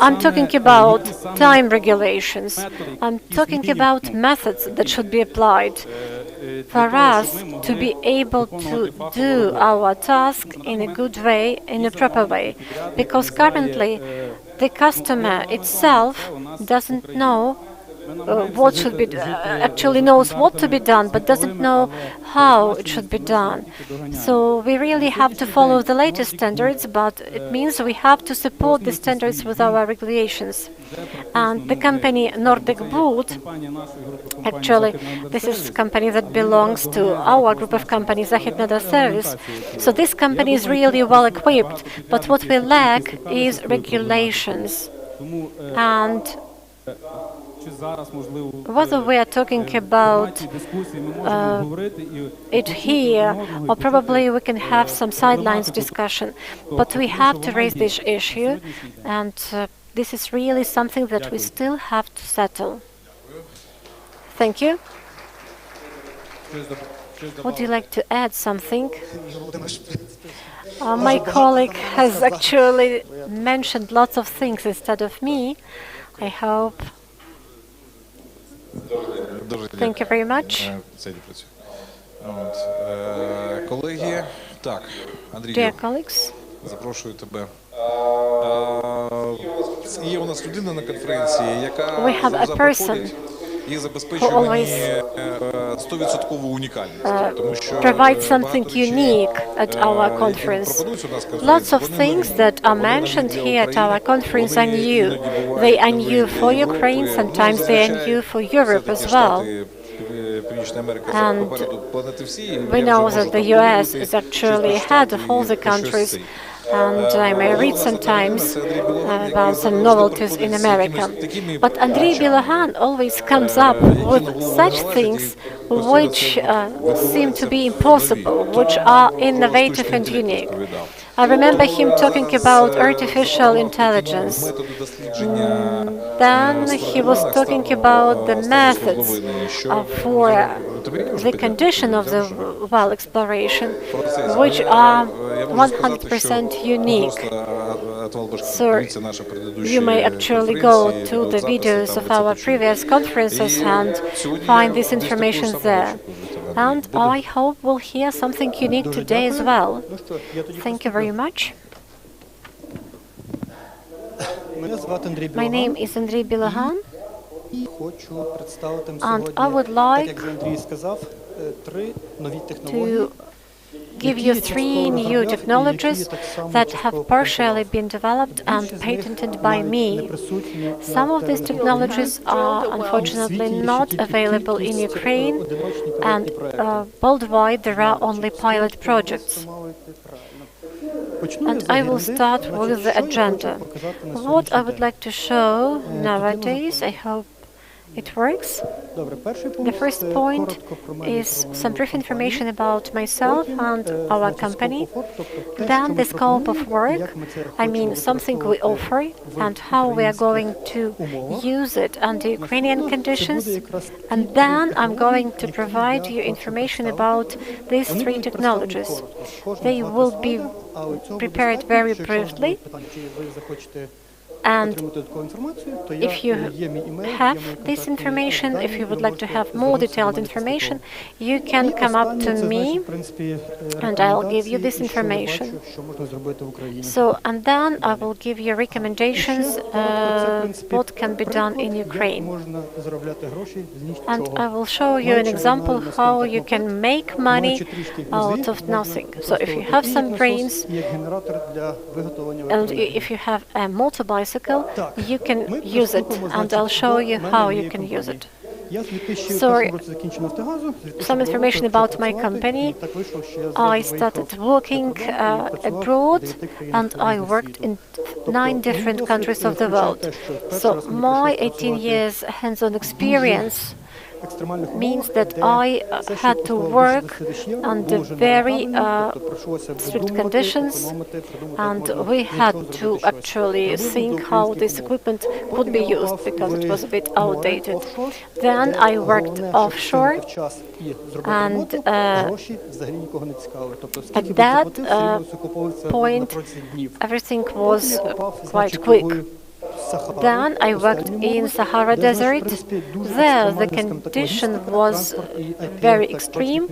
I'm talking about time regulations. I'm talking about methods that should be applied for us to be able to do our task in a good way, in a proper way. Because currently the customer itself doesn't know what should be actually knows what to be done, but doesn't know how it should be done. So we really have to follow the latest standards, but it means we have to support the standards with our regulations. And the company Nordic Wood, actually, this is a company that belongs to our group of companies, Західна Service. So this company is really well equipped, but what we lack is regulations. And whether we are talking about it here, or probably we can have some sidelines discussion, but we have to raise this issue, and this is really something that we still have to settle. Thank you. Would you like to add something? My colleague has actually mentioned lots of things instead of me. I hope. Thank you very much. Колеги, так, Андрію, Dear colleagues, запрошую тебе. Є у нас людина на конференції, яка завжди приходить і забезпечує мені 100% унікальність. Тому що provide something unique at our conference. Lots of things that are mentioned here at our conference are new. They are new for Ukraine, sometimes they are new for Europe as well. And we know that the US is actually ahead of all the countries, and I may read sometimes about some novelties in America. But Andrei Bilohan always comes up with such things which seem to be impossible, which are innovative and unique. I remember him talking about artificial intelligence. Then he was talking about the methods for the condition of the well exploration, which are 100% unique. So you may actually go to the videos of our previous conferences and find this information there. And I hope we'll hear something unique today as well. Thank you very much. My name is Andrei Bilagan, and I would like to give you 3 new technologies that have partially been developed and patented by me. Some of these technologies are unfortunately not available in Ukraine, and worldwide there are only pilot projects. And I will start with the agenda. What I would like to show nowadays, I hope it works. The first point is some brief information about myself and our company. Then the scope of work, I mean something we offer and how we are going to use it under Ukrainian conditions. And then I'm going to provide you information about these 3 technologies. They will be prepared very briefly. And if you have this information, if you would like to have more detailed information, you can come up to me and I'll give you this information. So, and then I will give you recommendations what can be done in Ukraine. And I will show you an example how you can make money out of nothing. So if you have some brains and if you have a motor bicycle, you can use it, and I'll show you how you can use it. So, some information about my company. I started working abroad, and I worked in 9 different countries of the world. So my 18 years hands-on experience means that I had to work under very strict conditions, and we had to actually think how this equipment could be used because it was a bit outdated. Then I worked offshore, and at that point everything was quite quick. Then I worked in Sahara Desert. There the condition was very extreme.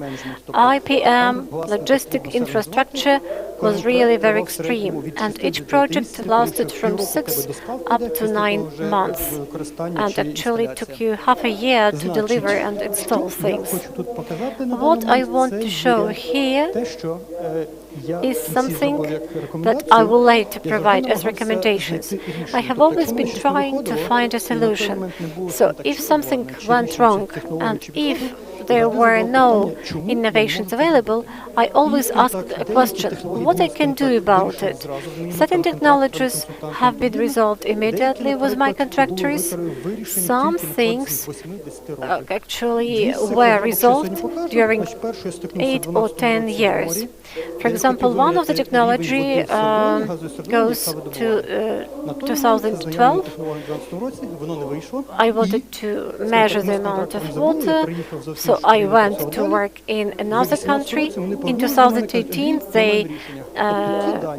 IPM, logistic infrastructure, was really very extreme, and each project lasted from 6 up to 9 months, and actually took you half a year to deliver and install things. What I want to show here is something that I will later provide as recommendations. I have always been trying to find a solution. So if something went wrong and if there were no innovations available, I always asked a question, what I can do about it? Certain technologies have been resolved immediately with my contractors. Some things actually were resolved during 8 or 10 years. For example, one of the technology goes to 2012. I wanted to measure the amount of water, so I went to work in another country. In 2018, they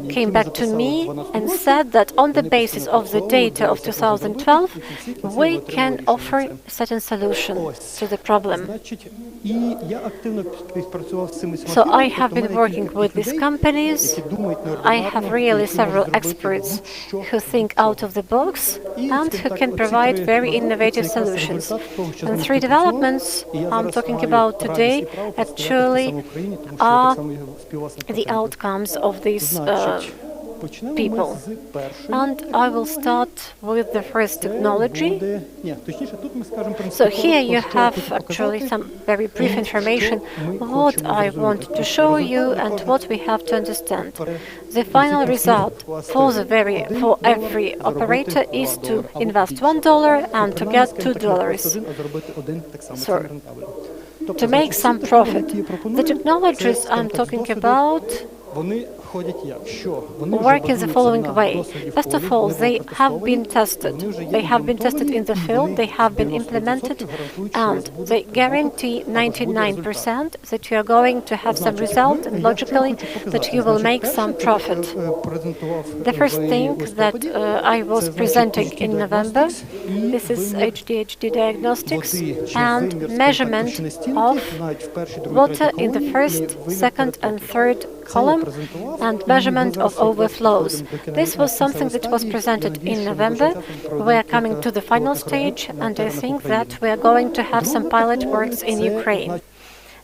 came back to me and said that on the basis of the data of 2012, we can offer a certain solution to the problem. So I have been working with these companies. I have really several experts who think out of the box and who can provide very innovative solutions. And 3 developments I'm talking about today actually are the outcomes of these people. And I will start with the first technology. So here you have actually some very brief information what I want to show you and what we have to understand. The final result for every operator is to invest $1 and to get $2. So, to make some profit. The technologies I'm talking about work in the following way. First of all, they have been tested. They have been tested in the field, they have been implemented, and they guarantee 99% that you are going to have some result, and logically that you will make some profit. The first thing that I was presenting in November, this is HDHD diagnostics and measurement of water in the first, second and third column and measurement of overflows. This was something that was presented in November. We are coming to the final stage, and I think that we are going to have some pilot works in Ukraine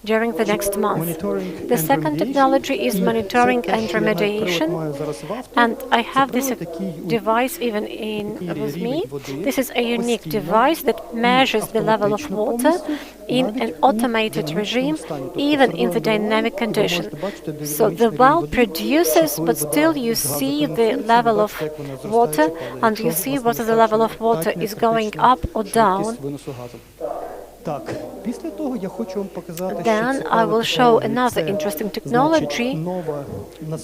during the next month. The second technology is monitoring and remediation, and I have this device even with me. This is a unique device that measures the level of water in an automated regime, even in the dynamic condition. So the well produces, but still you see the level of water, and you see whether the level of water is going up or down. Then I will show another interesting technology.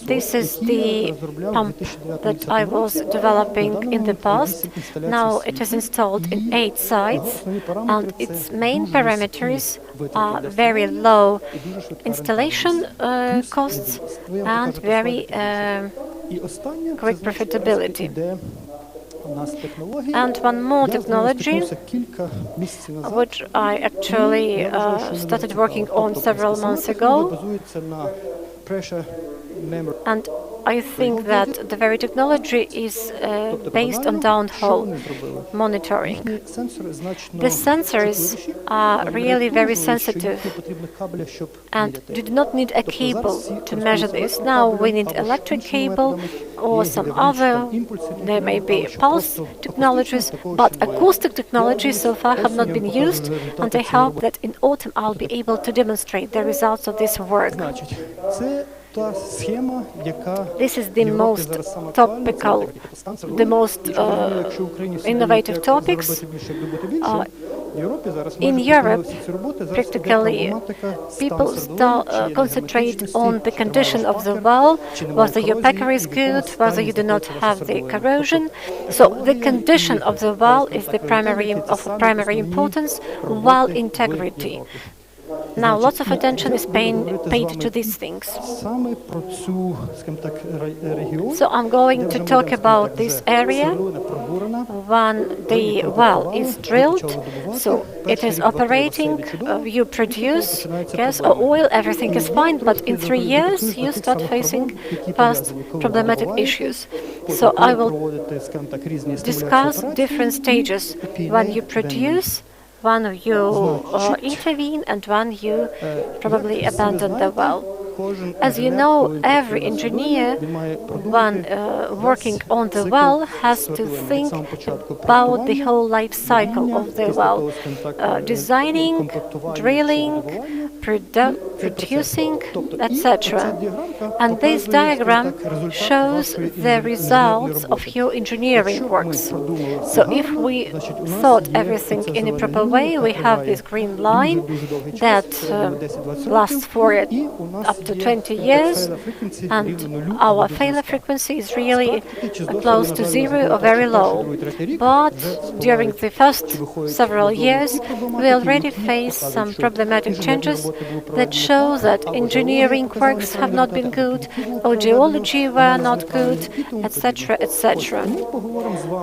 This is the pump that I was developing in the past. Now it is installed in 8 sites, and its main parameters are very low installation costs and very quick profitability. And one more technology, which I actually started working on several months ago, and I think that the very technology is based on downhole monitoring. The sensors are really very sensitive, and you do not need a cable to measure this. Now we need electric cable or some other, there may be pulse technologies, but acoustic technologies so far have not been used, and I hope that in autumn I'll be able to demonstrate the results of this work. This is the most topical, the most innovative topics. In Europe, practically, people concentrate on the condition of the well, whether your pecker is good, whether you do not have the corrosion. So the condition of the well is the primary importance, well integrity. Now, lots of attention is paid to these things. So I'm going to talk about this area when the well is drilled. So it is operating, you produce gas or oil, everything is fine, but in 3 years you start facing past problematic issues. So I will discuss different stages when you produce, when you intervene, and when you probably abandon the well. As you know, every engineer, when working on the well, has to think about the whole life cycle of the well. Designing, drilling, producing, etc. And this diagram shows the results of your engineering works. So if we thought everything in a proper way, we have this green line that lasts for up to 20 years, and our failure frequency is really close to 0 or very low. But during the first several years, we already face some problematic changes that show that engineering works have not been good, or geology were not good, etc., etc.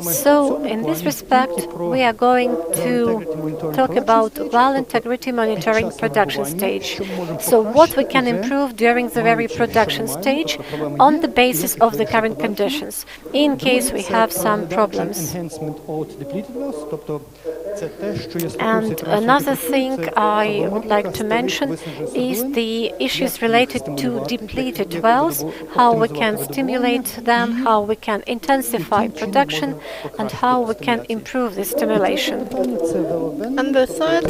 So, in this respect, we are going to talk about well integrity monitoring production stage. So, what we can improve during the very production stage on the basis of the current conditions, in case we have some problems. And another thing I would like to mention is the issues related to depleted wells, how we can stimulate them, how we can intensify production, and how we can improve the stimulation. And the third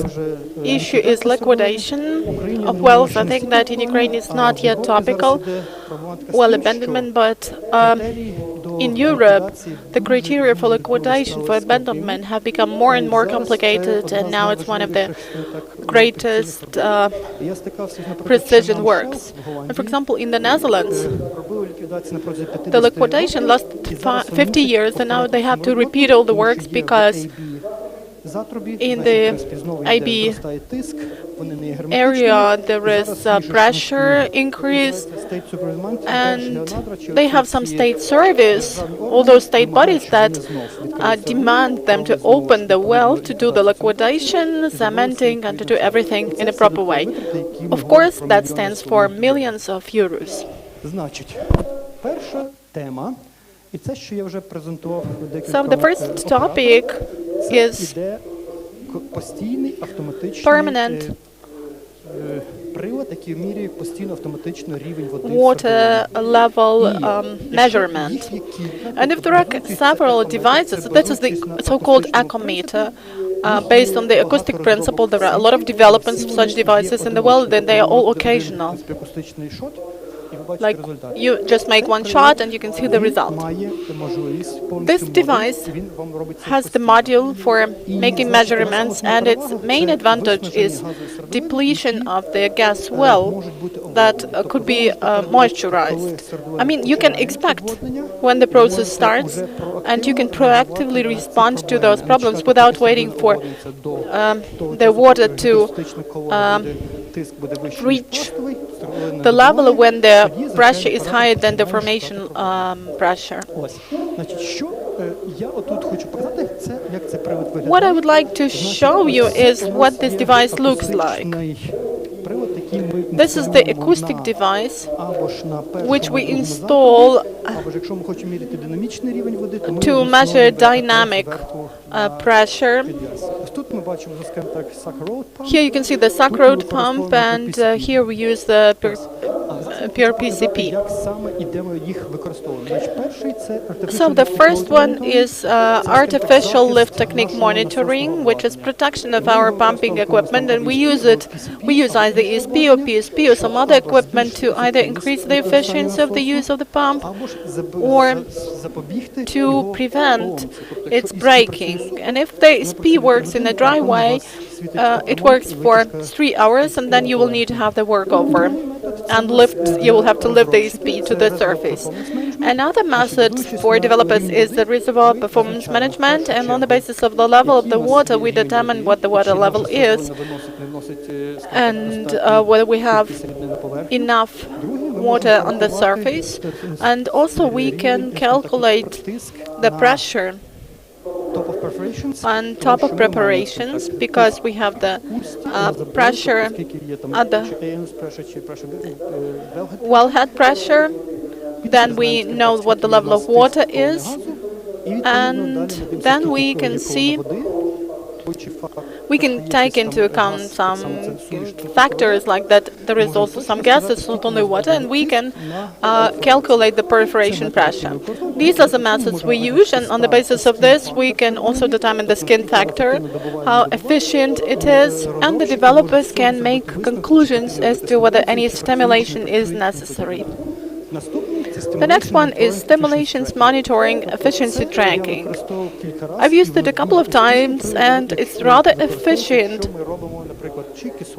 issue is liquidation of wells. I think that in Ukraine is not yet topical, well abandonment, but in Europe, the criteria for liquidation for abandonment have become more and more complicated, and now it's one of the greatest precision works. And for example, in the Netherlands, The liquidation lasted 50 years, and now they have to repeat all the works because in the IB area there is pressure increase, and they have some state service, all those state bodies that demand them to open the well, to do the liquidation, cementing, and to do everything in a proper way. Of course, that stands for millions of euros. So the first topic is permanent water level measurement. And if there are several devices, this is the so-called echometer. Based on the acoustic principle, there are a lot of developments of such devices in the world, and they are all occasional. Like, you just make one shot and you can see the result. This device has the module for making measurements, and its main advantage is depletion of the gas well that could be moisturized. I mean, you can expect when the process starts, and you can proactively respond to those problems without waiting for the water to reach the level when the pressure is higher than the formation pressure. What I would like to show you is what this device looks like. This is the acoustic device which we install to measure dynamic pressure. Here you can see the sucrose pump, and here we use the pure PCP. So the first one is artificial lift technique monitoring, which is protection of our pumping equipment, and we use either ESP or PSP or some other equipment to either increase the efficiency of the use of the pump or to prevent its breaking. And if the ESP works in a dry way, it works for 3 hours, and then you will need to have the workover and you will have to lift the ESP to the surface. Another method for developers is the reservoir performance management, and on the basis of the level of the water, we determine what the water level is and whether we have enough water on the surface. And also we can calculate the pressure on top of preparations, because we have the pressure at the wellhead pressure. Then we know what the level of water is, and then we can see, we can take into account some factors like that there is also some gases, not only water, and we can calculate the perforation pressure. These are the methods we use, and on the basis of this we can also determine the skin factor, how efficient it is, and the developers can make conclusions as to whether any stimulation is necessary. The next one is stimulations monitoring efficiency tracking. I've used it a couple of times, and it's rather efficient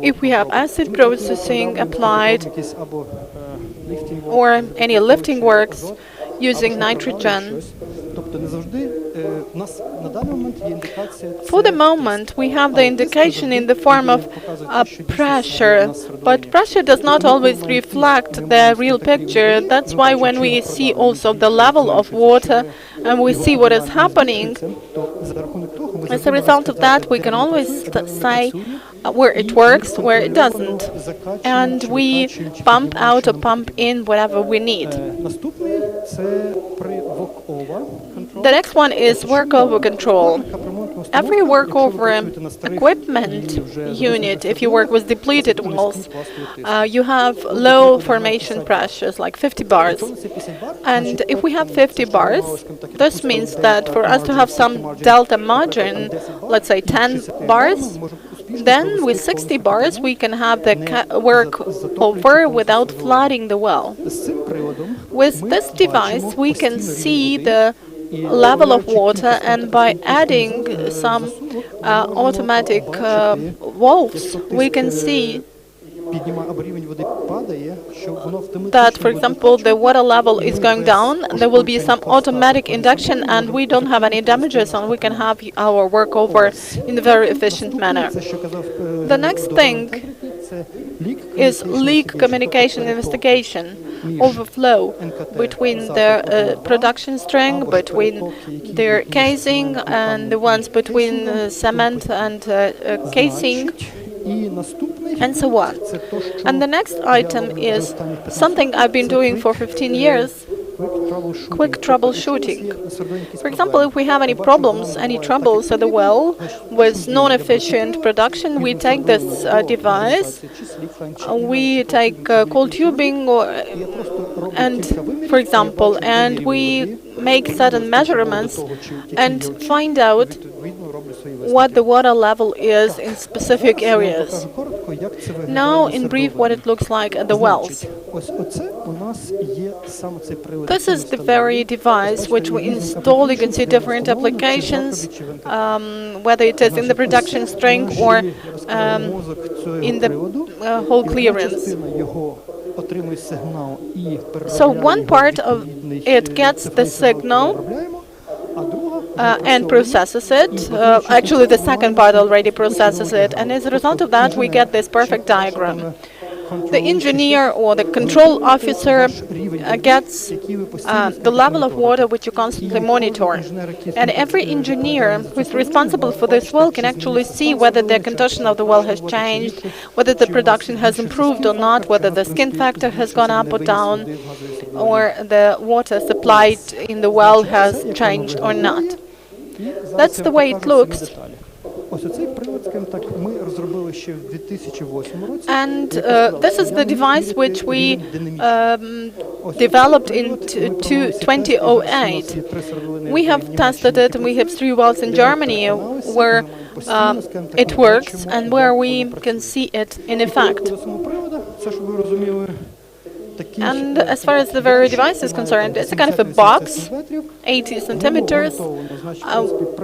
if we have acid processing applied or any lifting works using nitrogen. For the moment, we have the indication in the form of pressure, but pressure does not always reflect the real picture. That's why when we see also the level of water and we see what is happening, as a result of that, we can always say where it works, where it doesn't, and we pump out or pump in whatever we need. The next one is workover control. Every workover equipment unit, if you work with depleted wells, you have low formation pressures, like 50 bars. And if we have 50 bars, this means that for us to have some delta margin, let's say 10 bars, then with 60 bars we can have the work over without flooding the well. With this device we can see the level of water, and by adding some automatic valves we can see that, for example, the water level is going down, there will be some automatic induction, and we don't have any damages, and we can have our work over in a very efficient manner. The next thing is leak communication investigation, overflow between the production string, between their casing, and the ones between cement and casing, and so on. And the next item is something I've been doing for 15 years, quick troubleshooting. For example, if we have any problems, any troubles at the well with non-efficient production, we take this device, we take COLTUBING, and for example, and we make certain measurements and find out what the water level is in specific areas. Now, in brief, what it looks like at the wells. This is the very device which we install. You can see different applications, whether it is in the production string or in the whole clearance. So one part of it gets the signal and processes it. Actually, the second part already processes it, and as a result of that, we get this perfect diagram. The engineer or the control officer gets the level of water which you constantly monitor. And every engineer who is responsible for this well can actually see whether the condition of the well has changed, whether the production has improved or not, whether the skin factor has gone up or down, or the water supplied in the well has changed or not. That's the way it looks. And this is the device which we developed in 2008. We have tested it, and we have 3 wells in Germany where it works and where we can see it in effect. And as far as the very device is concerned, it's a kind of a box, 80 centimeters.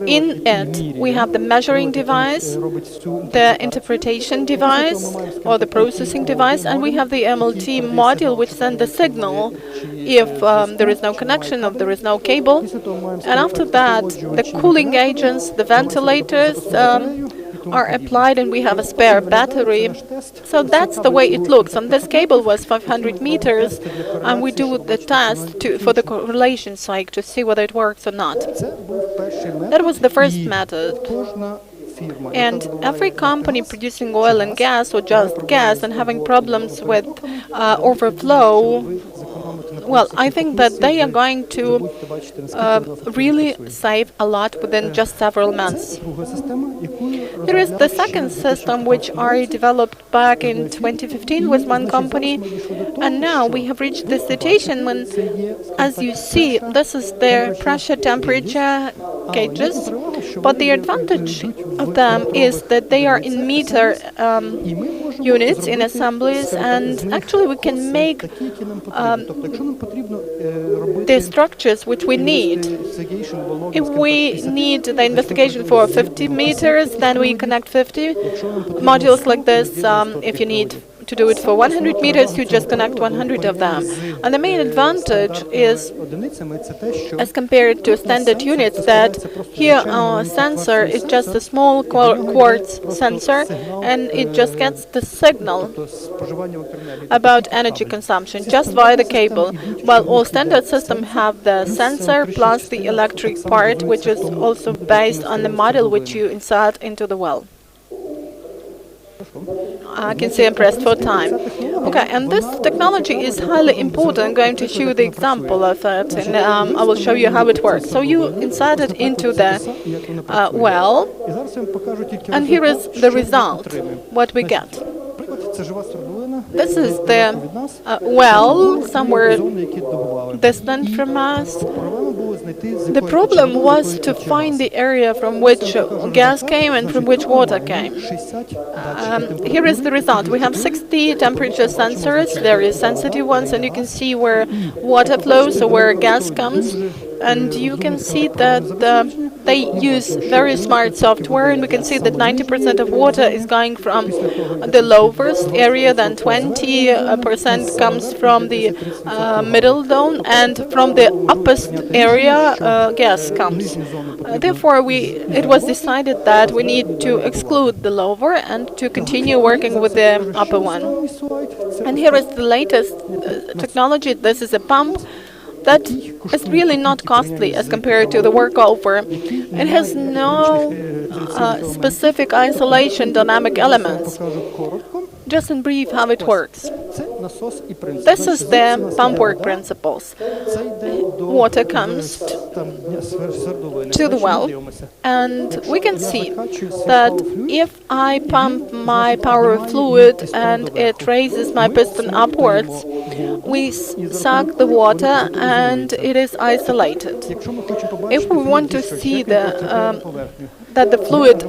In it, we have the measuring device, the interpretation device, or the processing device, and we have the MLT module, which sends the signal if there is no connection, if there is no cable. And after that, the cooling agents, the ventilators, are applied, and we have a spare battery. So that's the way it looks. And this cable was 500 meters, and we do the test for the correlation sake to see whether it works or not. That was the first method. And every company producing oil and gas or just gas and having problems with overflow, well, I think that they are going to really save a lot within just several months. Here is the second system, which I developed back in 2015 with one company, and now we have reached the situation when, as you see, this is their pressure temperature gauges, but the advantage of them is that they are in meter units, in assemblies, and actually we can make the structures which we need. If we need the investigation for 50 meters, then we connect 50 modules like this. If you need to do it for 100 meters, you just connect 100 of them. And the main advantage is, as compared to standard units, that here our sensor is just a small quartz sensor, and it just gets the signal about energy consumption just via the cable, while all standard systems have the sensor plus the electric part, which is also based on the module which you insert into the well. I can say I'm pressed for time. Okay, and this technology is highly important. I'm going to show you the example of it, and I will show you how it works. So you insert it into the well, and here is the result, what we get. This is the well, somewhere distant from us. The problem was to find the area from which gas came and from which water came. Here is the result. We have 60 temperature sensors, very sensitive ones, and you can see where water flows or where gas comes. And you can see that they use very smart software, and we can see that 90% of water is going from the lowest area, then 20% comes from the middle zone, and from the uppermost area gas comes. Therefore, it was decided that we need to exclude the lower and to continue working with the upper one. And here is the latest technology. This is a pump that is really not costly as compared to the workover. It has no specific isolation dynamic elements. Just in brief how it works. This is the pump work principles. Water comes to the well, and we can see that if I pump my power fluid and it raises my piston upwards, we suck the water and it is isolated. If we want to see that the fluid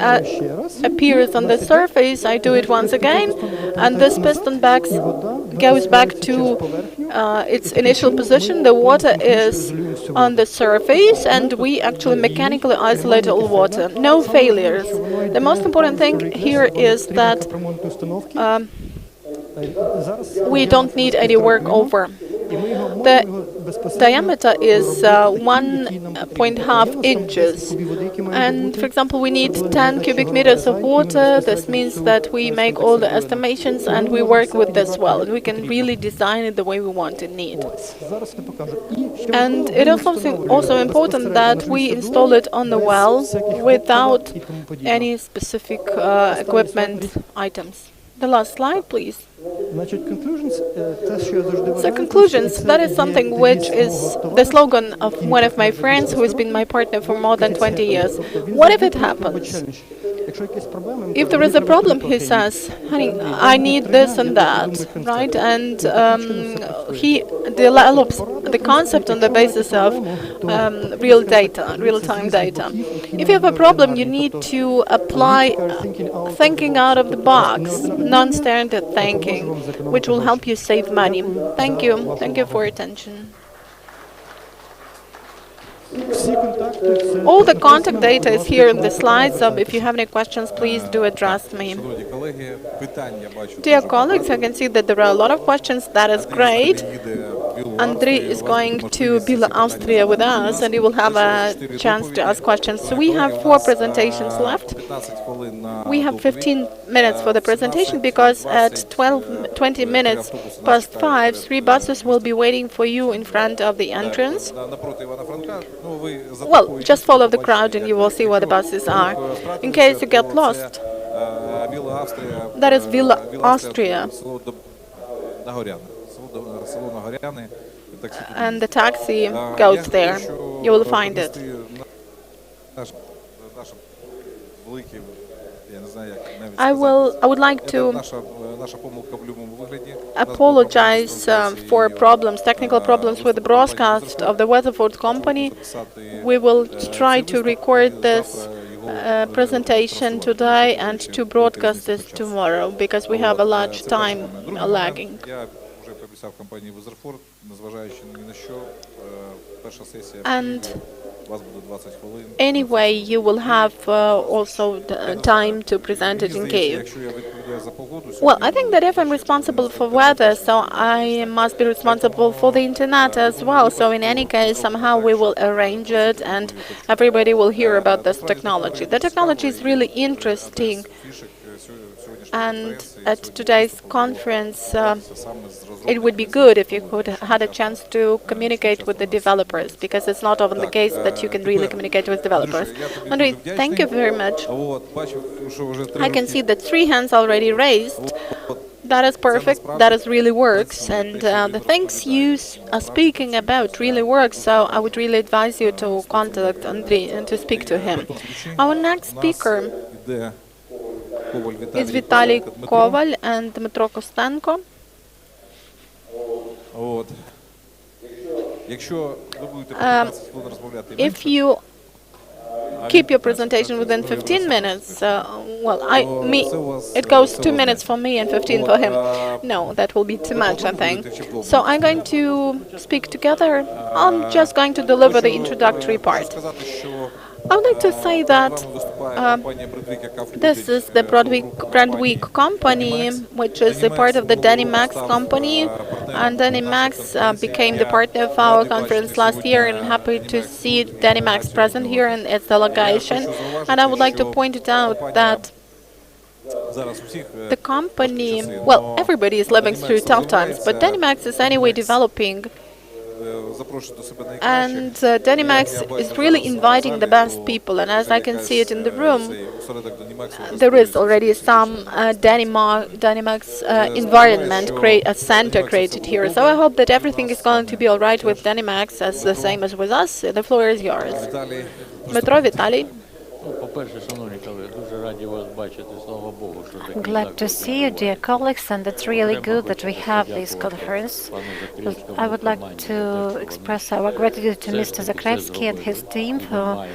appears on the surface, I do it once again, and this piston goes back to its initial position. The water is on the surface, and we actually mechanically isolate all water. No failures. The most important thing here is that we don't need any workover. The diameter is 1.5 inches, and for example we need 10 cubic meters of water. This means that we make all the estimations and we work with this well, and we can really design it the way we want and need. And it is also important that we install it on the well without any specific equipment items. The last slide, please. So conclusions, that is something which is the slogan of one of my friends who has been my partner for more than 20 years. What if it happens? If there is a problem, he says, honey, I need this and that, right? And he develops the concept on the basis of real data, real-time data. If you have a problem, you need to apply thinking out of the box, non-standard thinking, which will help you save money. Thank you. Thank you for your attention. All the contact data is here in the slides, so if you have any questions, please do address me. Dear colleagues, I can see that there are a lot of questions. That is great. Andriy is going to Bila, Austria with us, and he will have a chance to ask questions. So we have 4 presentations left. We have 15 minutes for the presentation because at 20 minutes past 5, 3 buses will be waiting for you in front of the entrance. Well, just follow the crowd and you will see where the buses are. In case you get lost, that is Villa, Austria. And the taxi goes there. You will find it. I would like to apologize for technical problems with the broadcast of the Weatherford company. We will try to record this presentation today and to broadcast this tomorrow because we have a large time lagging. And anyway, you will have also time to present it in Kyiv. Well, I think that if I'm responsible for weather, so I must be responsible for the internet as well. So in any case, somehow we will arrange it and everybody will hear about this technology. The technology is really interesting. And at today's conference, it would be good if you could had a chance to communicate with the developers, because it's not often the case that you can really communicate with developers. Andriy, thank you very much. I can see that 3 hands already raised. That is perfect. That is really works. And the things you are speaking about really work. So I would really advise you to contact Andriy and to speak to him. Our next speaker is Vitaly Koval and Dmytro Kostenko. If you keep your presentation within 15 minutes, it goes 2 minutes for me and 15 for him. No, that will be too much, I think. So I'm going to speak together. I'm just going to deliver the introductory part. I would like to say that this is the Brandwick company, which is a part of the Danimax company, and Danimax became the partner of our conference last year, and I'm happy to see Danimax present here in its delegation. And I would like to point it out that the company, well, everybody is living through tough times, but Danimax is anyway developing. And Danimax is really inviting the best people, and as I can see it in the room, there is already some Danimax environment center created here. So I hope that everything is going to be all right with Danimax, as the same as with us. The floor is yours. Metro Vitaly. I'm glad to see you, dear colleagues, and it's really good that we have this conference. I would like to express our gratitude to Mr. Zakrevsky and his team for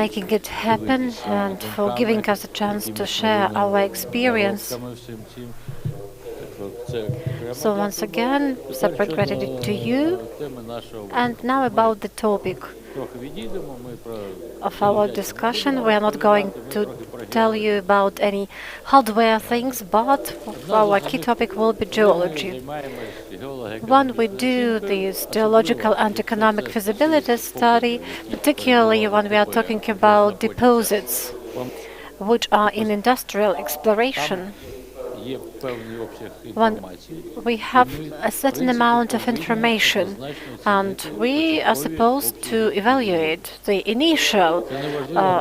making it happen and for giving us a chance to share our experience. So once again, separate gratitude to you. And now about the topic of our discussion. We are not going to tell you about any hardware things, but our key topic will be geology. When we do this geological and economic feasibility study, particularly when we are talking about deposits which are in industrial exploration, when we have a certain amount of information and we are supposed to evaluate the initial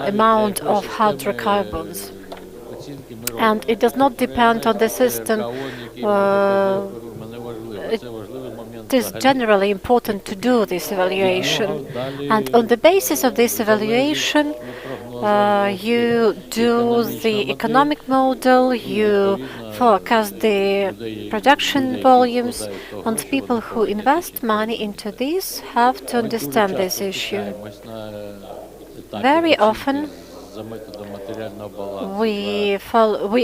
amount of hydrocarbons. And it does not depend on the system. It is generally important to do this evaluation. And on the basis of this evaluation, you do the economic model, you forecast the production volumes, and people who invest money into this have to understand this issue. Very often, we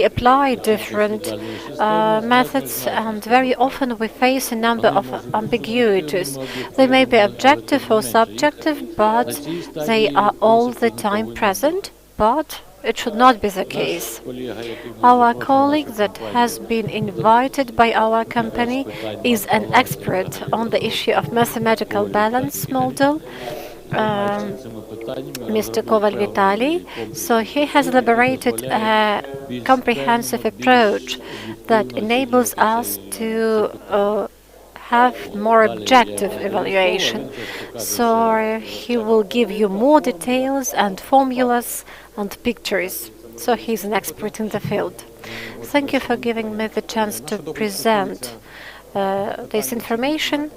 apply different methods, and very often we face a number of ambiguities. They may be objective or subjective, but they are all the time present, but it should not be the case. Our colleague that has been invited by our company is an expert on the issue of mathematical balance model, Mr. Koval Vitaly. So he has elaborated a comprehensive approach that enables us to have more objective evaluation. So he will give you more details and formulas and pictures. So he's an expert in the field. Thank you for giving me the chance to present this information.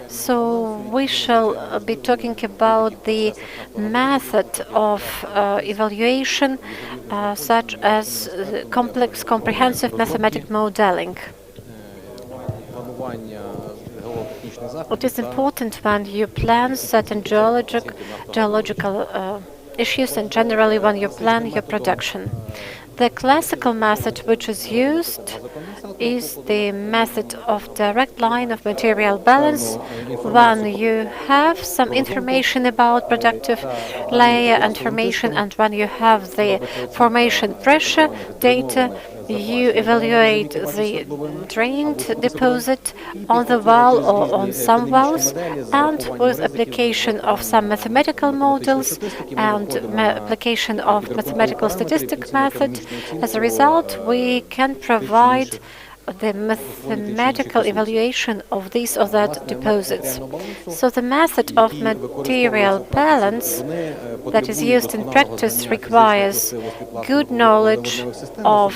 So we shall be talking about the method of evaluation, such as complex comprehensive mathematic modeling. It is important when you plan certain geological issues, and generally when you plan your production. The classical method which is used is the method of direct line of material balance. When you have some information about productive layer information, and when you have the formation pressure data, you evaluate the drained deposit on the wall or on some walls, and with application of some mathematical models and application of mathematical statistic method, as a result, we can provide the mathematical evaluation of these or that deposits. So the method of material balance that is used in practice requires good knowledge of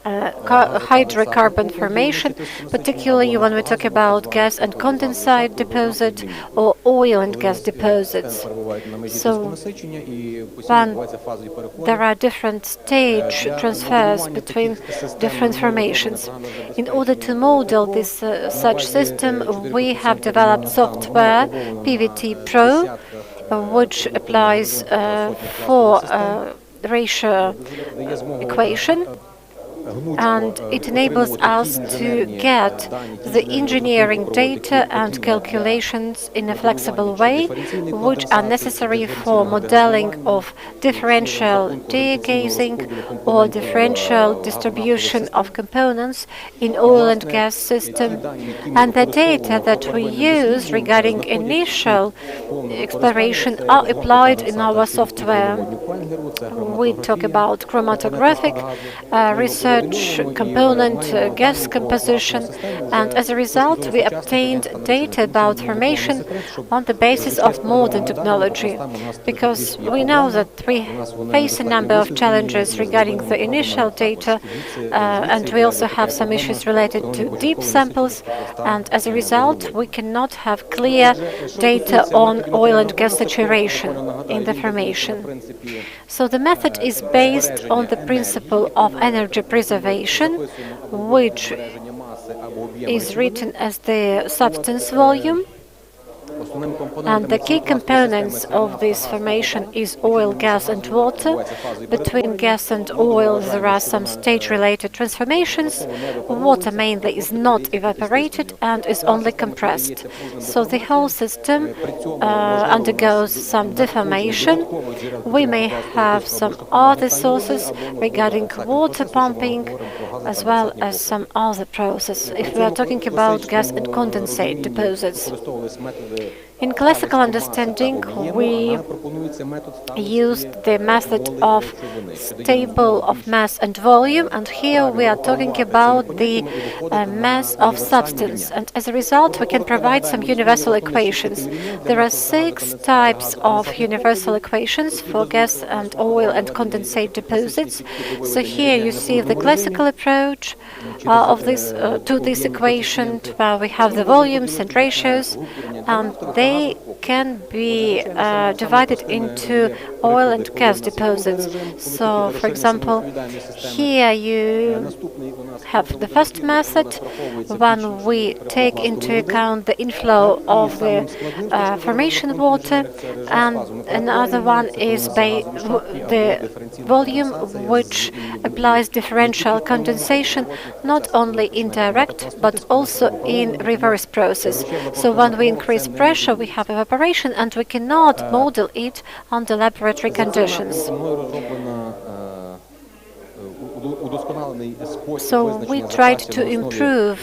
hydrocarbon formation, particularly when we talk about gas and condensate deposit or oil and gas deposits. So when there are different stage transfers between different formations. In order to model this such system, we have developed software PVT Pro, which applies for ratio equation. and it enables us to get the engineering data and calculations in a flexible way, which are necessary for modeling of differential degassing or differential distribution of components in oil and gas system. And the data that we use regarding initial exploration are applied in our software. We talk about chromatographic research, component gas composition, and as a result we obtained data about formation on the basis of modern technology, because we know that we face a number of challenges regarding the initial data, and we also have some issues related to deep samples, and as a result we cannot have clear data on oil and gas saturation in the formation. So the method is based on the principle of energy preservation, which is written as the substance volume. And the key components of this formation is oil, gas and water. Between gas and oil there are some stage-related transformations. Water mainly is not evaporated and is only compressed. So the whole system undergoes some deformation. We may have some other sources regarding water pumping, as well as some other process, if we are talking about gas and condensate deposits. In classical understanding, we used the method of table of mass and volume, and here we are talking about the mass of substance, and as a result we can provide some universal equations. There are 6 types of universal equations for gas and oil and condensate deposits. So here you see the classical approach of this to this equation, where we have the volumes and ratios, and they can be divided into oil and gas deposits. So, for example, here you have the first method when we take into account the inflow of the formation water, and another one is by the volume, which applies differential condensation not only in direct but also in reverse process. So when we increase pressure we have evaporation, and we cannot model it under laboratory conditions. So we tried to improve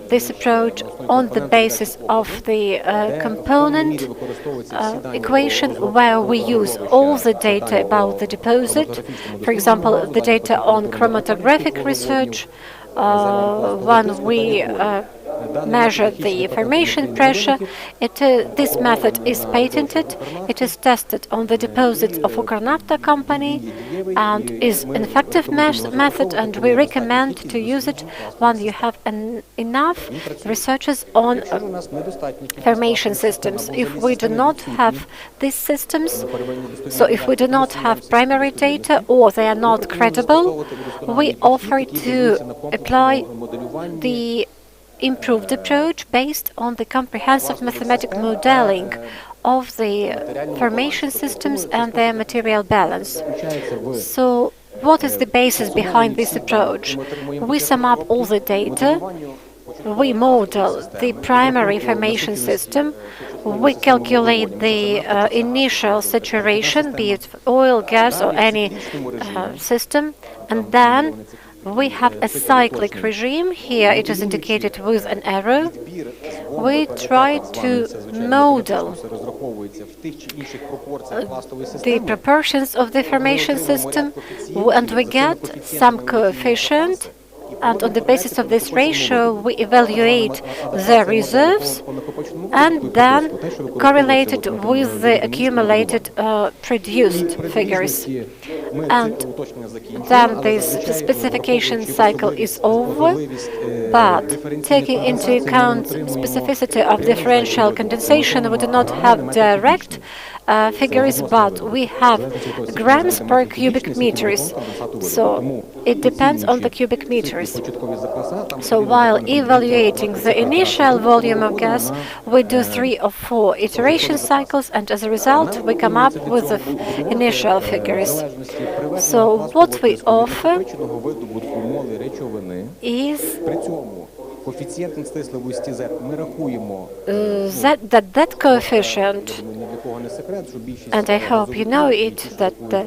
this approach on the basis of the component equation, where we use all the data about the deposit. For example, the data on chromatographic research, when we measure the formation pressure. This method is patented. It is tested on the deposits of Ukernafta company and is an effective method, and we recommend to use it when you have enough researchers on formation systems. If we do not have these systems, so if we do not have primary data or they are not credible, we offer to apply the improved approach based on the comprehensive mathematical modeling of the formation systems and their material balance. So what is the basis behind this approach? We sum up all the data, we model the primary formation system, we calculate the initial saturation, be it oil, gas or any system, and then we have a cyclic regime. Here it is indicated with an arrow. We try to model the proportions of the formation system, and we get some coefficient, and on the basis of this ratio we evaluate the reserves and then correlate it with the accumulated produced figures. And then this specification cycle is over, but taking into account specificity of differential condensation, we do not have direct figures, but we have grams per cubic meters, so it depends on the cubic meters. So while evaluating the initial volume of gas, we do 3 or 4 iteration cycles, and as a result we come up with the initial figures. So what we offer is that coefficient, and I hope you know it, that the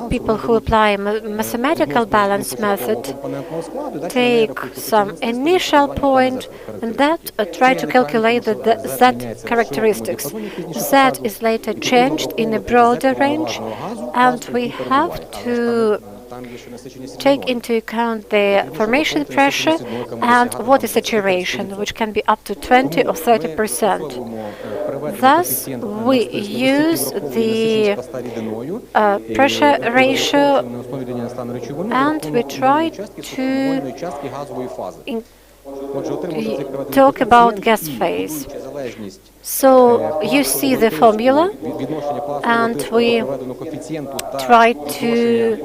people who apply mathematical balance method take some initial point and that try to calculate the Z characteristics. Z is later changed in a broader range, and we have to take into account the formation pressure and water saturation, which can be up to 20 or 30%. Thus, we use the pressure ratio, and we try to talk about gas phase. So you see the formula, and we try to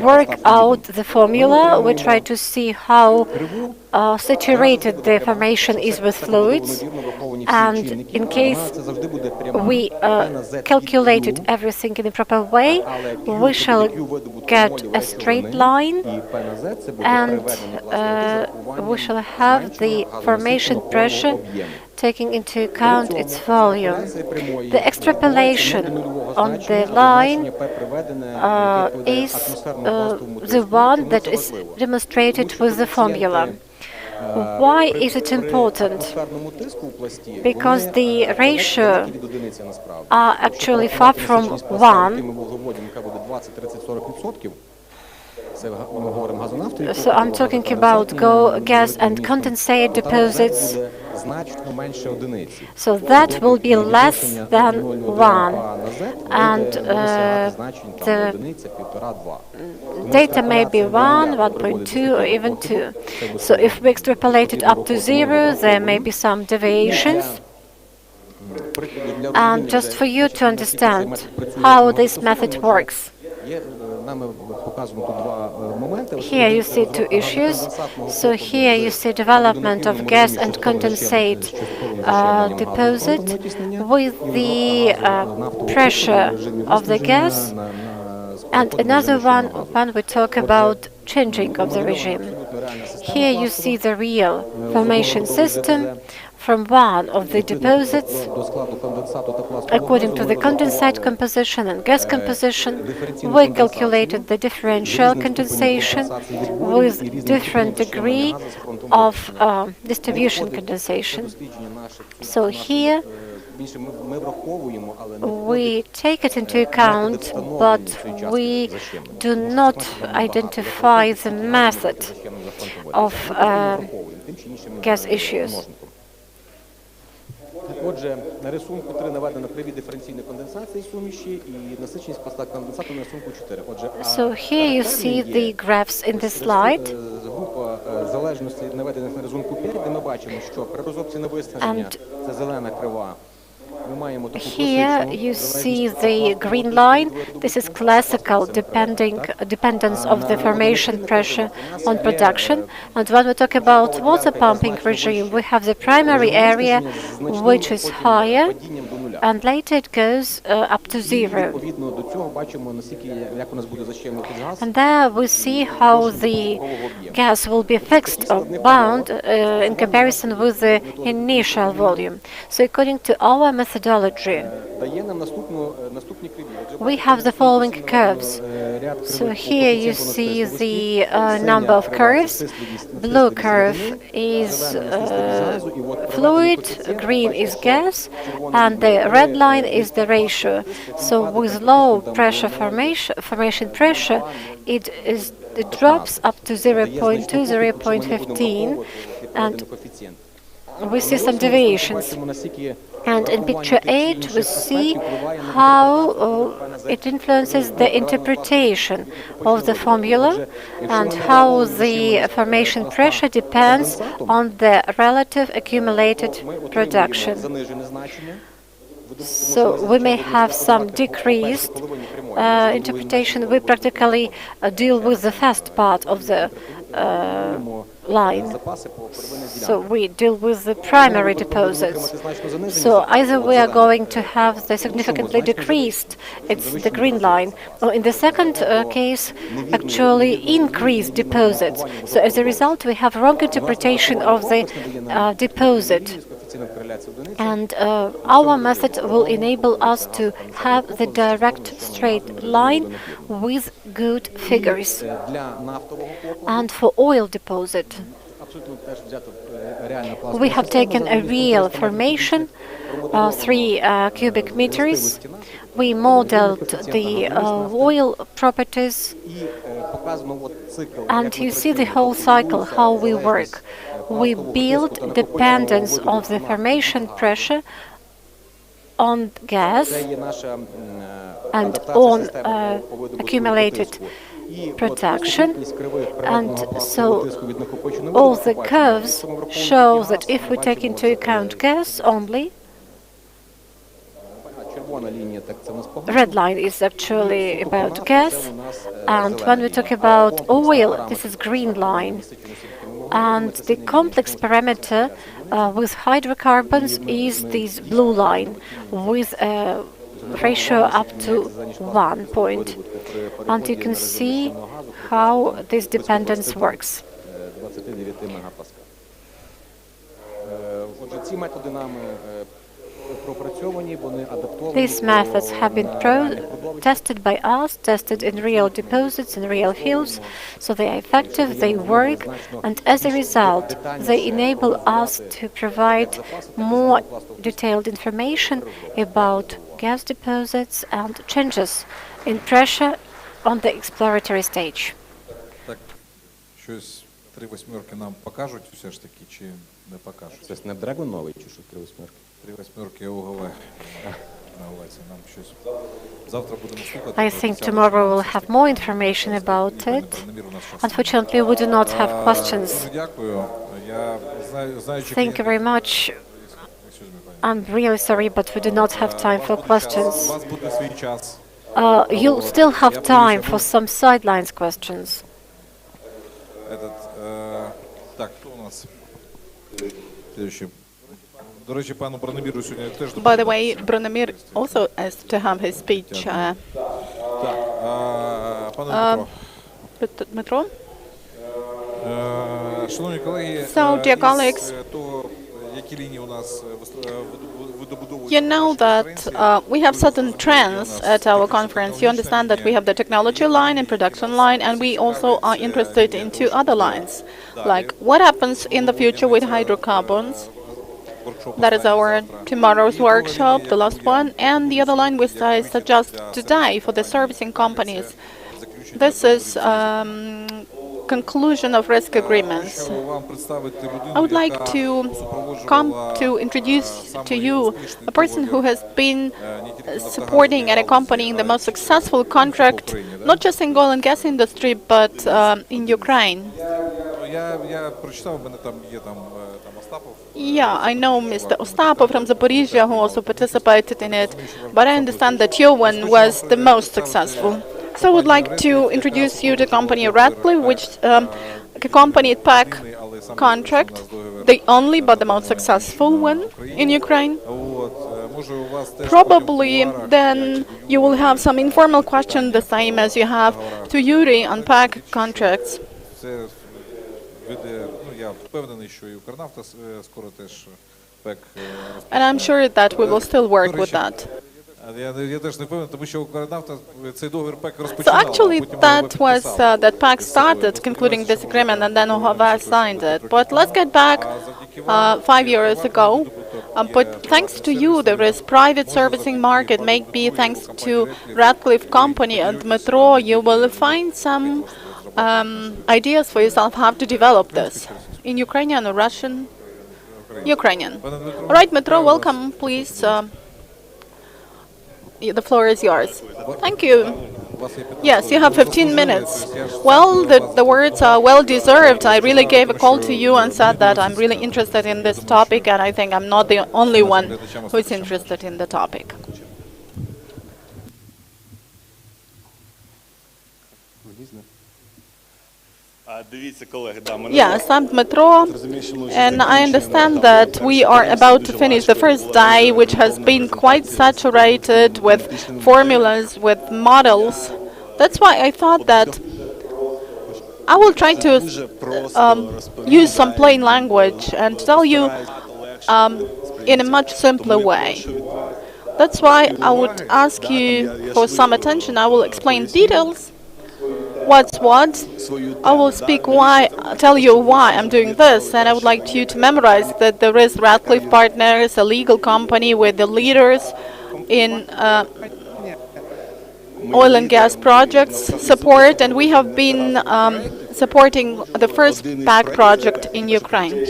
work out the formula. We try to see how saturated the formation is with fluids, and in case we calculated everything in the proper way, we shall get a straight line, and we shall have the formation pressure taking into account its volume. The extrapolation on the line is the one that is demonstrated with the formula. Why is it important? Because the ratio are actually far from 1. So I'm talking about gas and condensate deposits. So that will be less than 1, and the data may be 1, 1.2, or even 2. So if we extrapolate it up to 0, there may be some deviations. And just for you to understand how this method works, here you see two issues. So here you see development of gas and condensate deposit with the pressure of the gas, and another one we talk about changing of the regime. Here you see the real formation system from one of the deposits according to the condensate composition and gas composition. We calculated the differential condensation with different degree of distribution condensation. So here we take it into account, but we do not identify the method of gas issues. Отже, на рисунку 3 наведено привід диференційної конденсації суміші і насиченість поста конденсату на рисунку 4. Отже, so here you see the graphs in this slide. Група залежностей наведених на рисунку 5, де ми бачимо, що при розробці невиснаження це зелена крива. Here you see the green line. This is classical dependence of the formation pressure on production. And when we talk about water pumping regime, we have the primary area, which is higher, and later it goes up to 0. And there we see how the gas will be fixed or bound in comparison with the initial volume. So according to our methodology, we have the following curves. So here you see the number of curves. Blue curve is fluid, green is gas, and the red line is the ratio. So with low pressure formation pressure, it drops up to 0.2, 0.15, and we see some deviations. And in picture 8, we see how it influences the interpretation of the formula and how the formation pressure depends on the relative accumulated production. So we may have some decreased interpretation. We practically deal with the first part of the line. So we deal with the primary deposits. So either we are going to have the significantly decreased, it's the green line, or in the second case, actually increased deposits. So as a result, we have wrong interpretation of the deposit. And our method will enable us to have the direct straight line with good figures. And for oil deposit, we have taken a real formation, 3 cubic meters. We modeled the oil properties, and you see the whole cycle, how we work. We build dependence of the formation pressure on gas and on accumulated production, and so all the curves show that if we take into account gas only, red line is actually about gas, and when we talk about oil, this is green line. And the complex parameter with hydrocarbons is this blue line with a ratio up to 1 point. And you can see how this dependence works. These methods have been tested by us, tested in real deposits, in real fields, so they are effective, they work, and as a result, they enable us to provide more detailed information about gas deposits and changes in pressure on the exploratory stage. Щось 3 восьмерки нам покажуть все ж таки, чи не покажуть? Це Snapdragon новий, чи що 3 восьмерки? 3 восьмерки ОГВ. Нам щось. Завтра будемо слухати. I think tomorrow we'll have more information about it. Unfortunately, we do not have questions. Дякую. Я знаю, Thank you very much. I'm really sorry, but we do not have time for questions. У вас буде свій час. You'll still have time for some sidelines questions. Так, хто у нас? Следующий. До речі, пану Бронеміру сьогодні теж... By the way, Bronimir also asked to have his speech. Пане Дмитро? Шановні колеги, So, dear colleagues, того, які лінії у нас you know that we have certain trends at our conference. You understand that we have the technology line and production line, and we also are interested in 2 other lines, like what happens in the future with hydrocarbons. That is our tomorrow's workshop, the last one, and the other line which I suggest today for the servicing companies. This is conclusion of risk agreements. I would like to introduce to you a person who has been supporting and accompanying the most successful contract, not just in oil and gas industry, but in Ukraine. Yeah, I know Mr. Ostapov from Zaporizhia, who also participated in it, but I understand that your one was the most successful. So I would like to introduce you to company Radcliffe, which accompanied PAC contract, the only but the most successful one in Ukraine. Probably then you will have some informal question, the same as you have to Yuri on PAC contracts. And I'm sure that we will still work with that. So actually that was that PAC started concluding this agreement and then OIL&GAS signed it. But let's get back 5 years ago. But thanks to you, there is private servicing market. Maybe thanks to Radcliffe Company and Metro, you will find some ideas for yourself how to develop this in Ukrainian or Russian. Ukrainian. All right, Metro, welcome, please. The floor is yours. Thank you. Yes, you have 15 minutes. Well, the words are well deserved. I really gave a call to you and said that I'm really interested in this topic, and I think I'm not the only one who is interested in the topic. Yes, I'm Metro, and I understand that we are about to finish the first day, which has been quite saturated with formulas, with models. That's why I thought that I will try to use some plain language and tell you in a much simpler way. That's why I would ask you for some attention. I will explain details, what's what. I will tell you why I'm doing this, and I would like you to memorize that there is Radcliffe Partners, a legal company with the leaders in oil and gas projects support, and we have been supporting the first PAC project in Ukraine.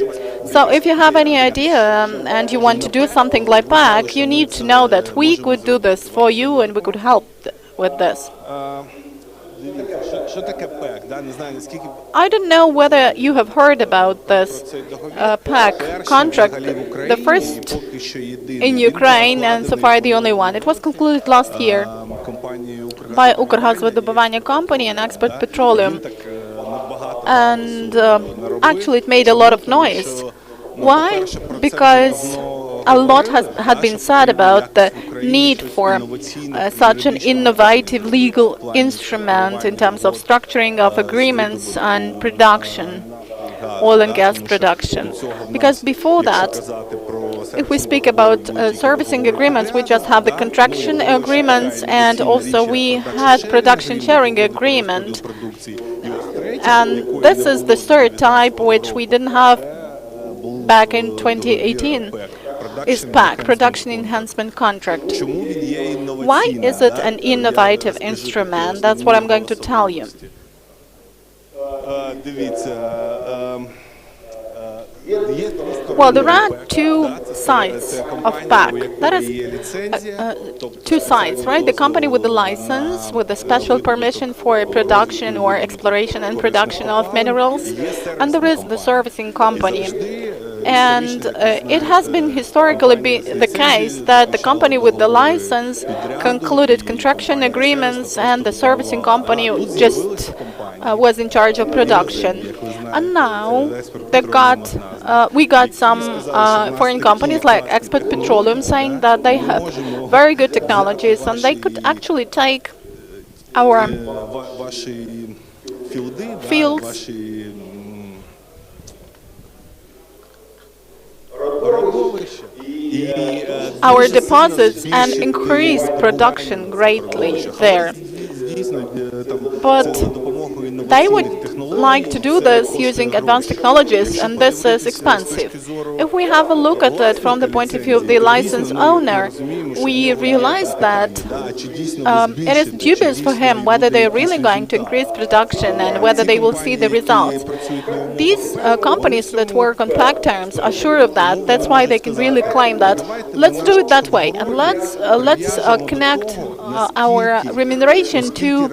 So if you have any idea and you want to do something like PAC, you need to know that we could do this for you and we could help with this. I don't know whether you have heard about this PAC contract, the first in Ukraine and so far the only one. It was concluded last year by Укргазвидобування company and Expert Petroleum. And actually it made a lot of noise. Why? Because a lot had been said about the need for such an innovative legal instrument in terms of structuring of agreements and production, oil and gas production. Because before that, if we speak about servicing agreements, we just have the contraction agreements, and also we had production sharing agreement. And this is the third type which we didn't have back in 2018. Is PAC, Production Enhancement Contract. Why is it an innovative instrument? That's what I'm going to tell you. Well, there are two sides of PAC. That is two sides, right? The company with the license, with the special permission for production or exploration and production of minerals, and there is the servicing company. And it has been historically the case that the company with the license concluded contraction agreements and the servicing company just was in charge of production. And now we got some foreign companies like Expert Petroleum saying that they have very good technologies and they could actually take our fields, our deposits, and increase production greatly there. But they would like to do this using advanced technologies, and this is expensive. If we have a look at it from the point of view of the license owner, we realize that it is dubious for him whether they're really going to increase production and whether they will see the results. These companies that work on PAC terms are sure of that. That's why they can really claim that let's do it that way, and let's connect our remuneration to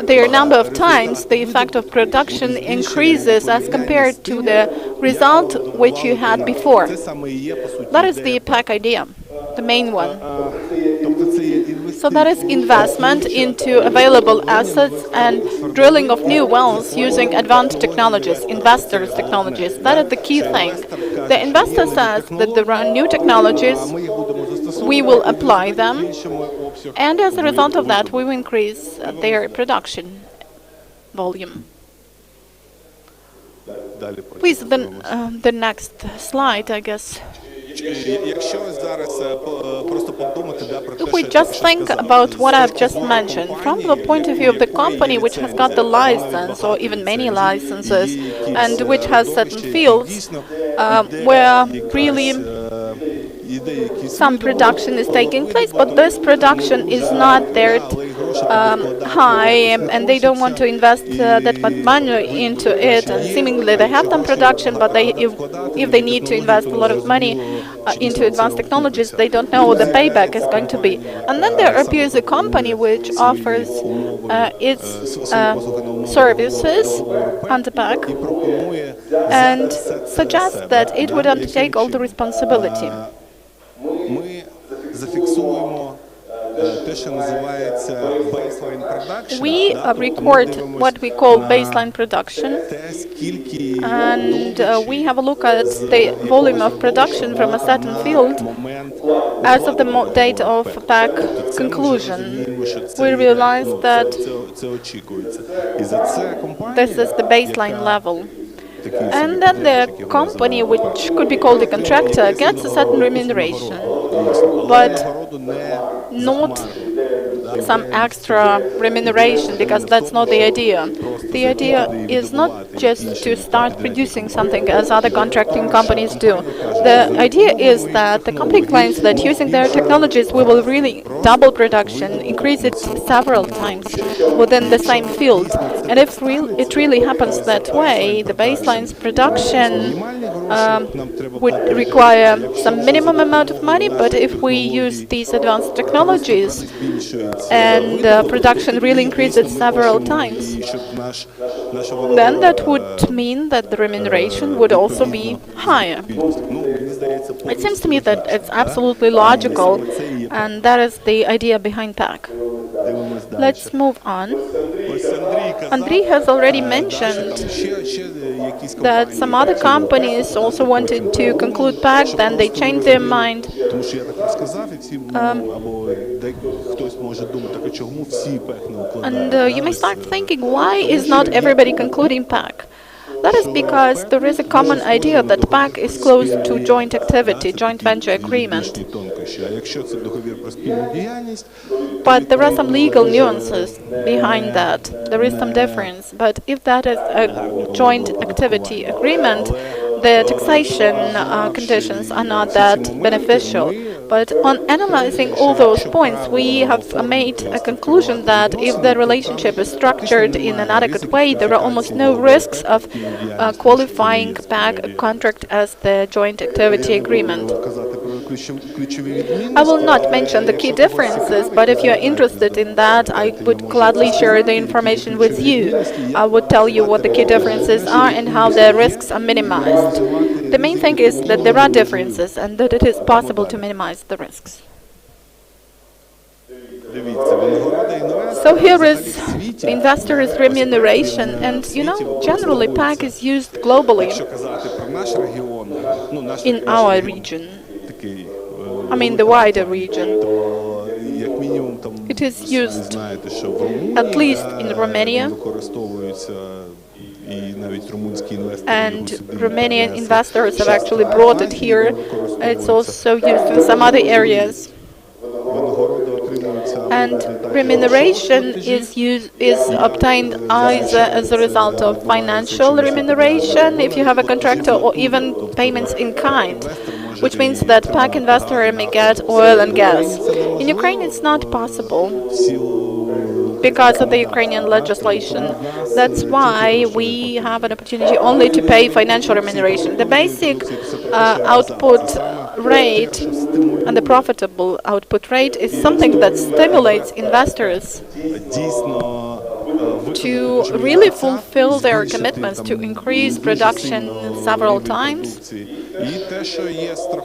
their number of times the effect of production increases as compared to the result which you had before. That is the PAC idea, the main one. So that is investment into available assets and drilling of new wells using advanced technologies, investors' technologies. That is the key thing. The investor says that there are new technologies, we will apply them, and as a result of that, we will increase their production volume. Please, the next slide, I guess. If we just think about what I've just mentioned, from the point of view of the company which has got the license, or even many licenses, and which has certain fields where really some production is taking place, but this production is not that high, and they don't want to invest that much money into it, and seemingly they have some production, but if they need to invest a lot of money into advanced technologies, they don't know what the payback is going to be. And then there appears a company which offers its services under PAC and suggests that it would undertake all the responsibility. We record what we call baseline production, and we have a look at the volume of production from a certain field as of the date of PAC conclusion. We realize that this is the baseline level. And then the company, which could be called a contractor, gets a certain remuneration, but not some extra remuneration, because that's not the idea. The idea is not just to start producing something as other contracting companies do. The idea is that the company claims that using their technologies we will really double production, increase it several times within the same field. And if it really happens that way, the baseline's production would require some minimum amount of money, but if we use these advanced technologies and production really increases several times, then that would mean that the remuneration would also be higher. It seems to me that it's absolutely logical, and that is the idea behind PAC. Let's move on. Andriy has already mentioned that some other companies also wanted to conclude PAC, then they changed their mind. And you may start thinking, why is not everybody concluding PAC? That is because there is a common idea that PAC is close to joint activity, joint venture agreement. But there are some legal nuances behind that. There is some difference. But if that is a joint activity agreement, the taxation conditions are not that beneficial. But on analyzing all those points, we have made a conclusion that if the relationship is structured in an adequate way, there are almost no risks of qualifying PAC contract as the joint activity agreement. I will not mention the key differences, but if you are interested in that, I would gladly share the information with you. I would tell you what the key differences are and how the risks are minimized. The main thing is that there are differences and that it is possible to minimize the risks. So here is investors' remuneration, and you know, generally PAC is used globally in our region. I mean the wider region. It is used at least in Romania, and Romanian investors have actually brought it here. It's also used in some other areas. And remuneration is obtained either as a result of financial remuneration, if you have a contractor, or even payments in kind, which means that PAC investor may get oil and gas. In Ukraine, it's not possible because of the Ukrainian legislation. That's why we have an opportunity only to pay financial remuneration. The basic output rate and the profitable output rate is something that stimulates investors to really fulfill their commitments to increase production several times.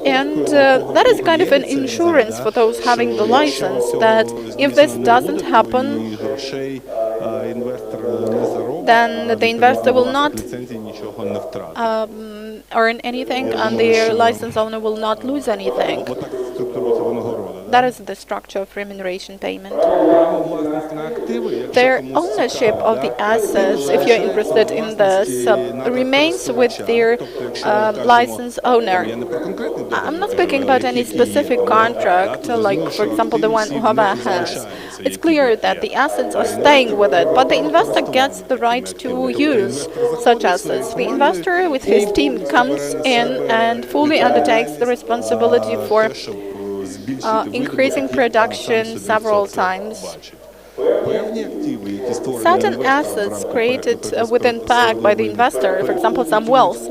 And that is kind of an insurance for those having the license, that if this doesn't happen, then the investor will not earn anything and the license owner will not lose anything. That is the structure of remuneration payment. Their ownership of the assets, if you're interested in this, remains with their license owner. I'm not speaking about any specific contract, like, for example, the one UHAVA has. It's clear that the assets are staying with it, but the investor gets the right to use such assets. The investor with his team comes in and fully undertakes the responsibility for increasing production several times. Certain assets created within PAC by the investor, for example some wells,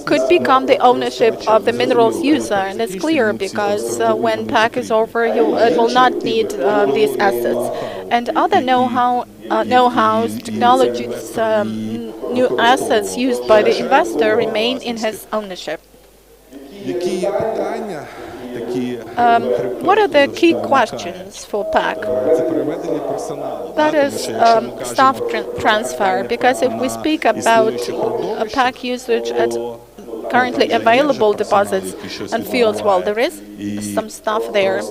could become the ownership of the minerals user, and it's clear because when PAC is over, it will not need these assets. And other know-hows, technologies, new assets used by the investor remain in his ownership. what are the key questions for PAC? That is staff transfer, because if we speak about PAC usage at currently available deposits and fields, well, there is some stuff there,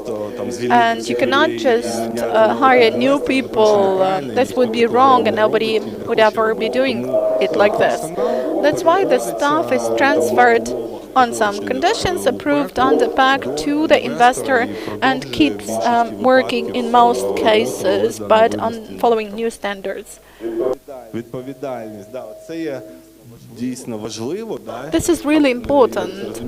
and you cannot just hire new people. This would be wrong, and nobody would ever be doing it like this. That's why the staff is transferred on some conditions approved under PAC to the investor and keeps working in most cases, but on following new standards. This is really important.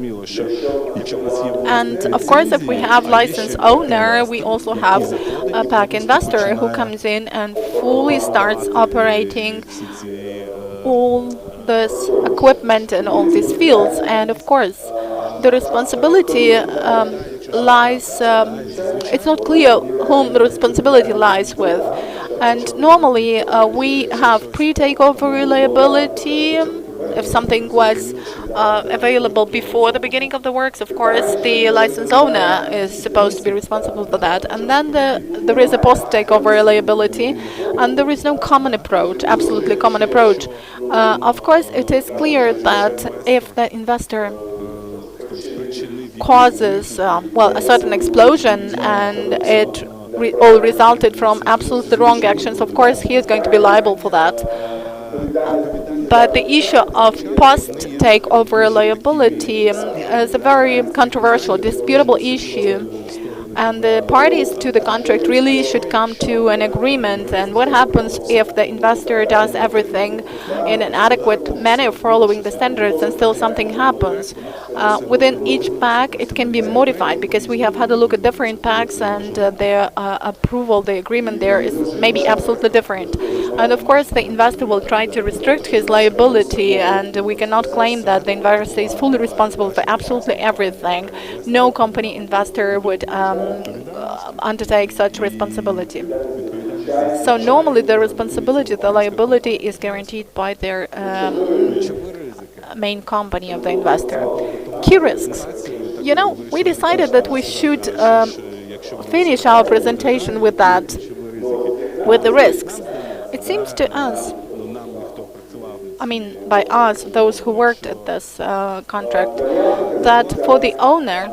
And of course, if we have license owner, we also have a PAC investor who comes in and fully starts operating all this equipment in all these fields. And of course, the responsibility lies, it's not clear whom the responsibility lies with. And normally we have pre-takeover reliability. If something was available before the beginning of the works, of course, the license owner is supposed to be responsible for that. And then there is a post-takeover reliability, and there is no common approach, absolutely common approach. Of course, it is clear that if the investor causes, well, a certain explosion and it all resulted from absolutely wrong actions, of course, he is going to be liable for that. But the issue of post-takeover reliability is a very controversial, disputable issue. And the parties to the contract really should come to an agreement. And what happens if the investor does everything in an adequate manner following the standards and still something happens? Within each PAC, it can be modified, because we have had a look at different PACs, and their approval, the agreement there is maybe absolutely different. And of course, the investor will try to restrict his liability, and we cannot claim that the investor is fully responsible for absolutely everything. No company investor would undertake such responsibility. So normally the responsibility, the liability is guaranteed by their main company of the investor. Key risks. You know, we decided that we should finish our presentation with that, with the risks. It seems to us, I mean by us, those who worked at this contract, that for the owner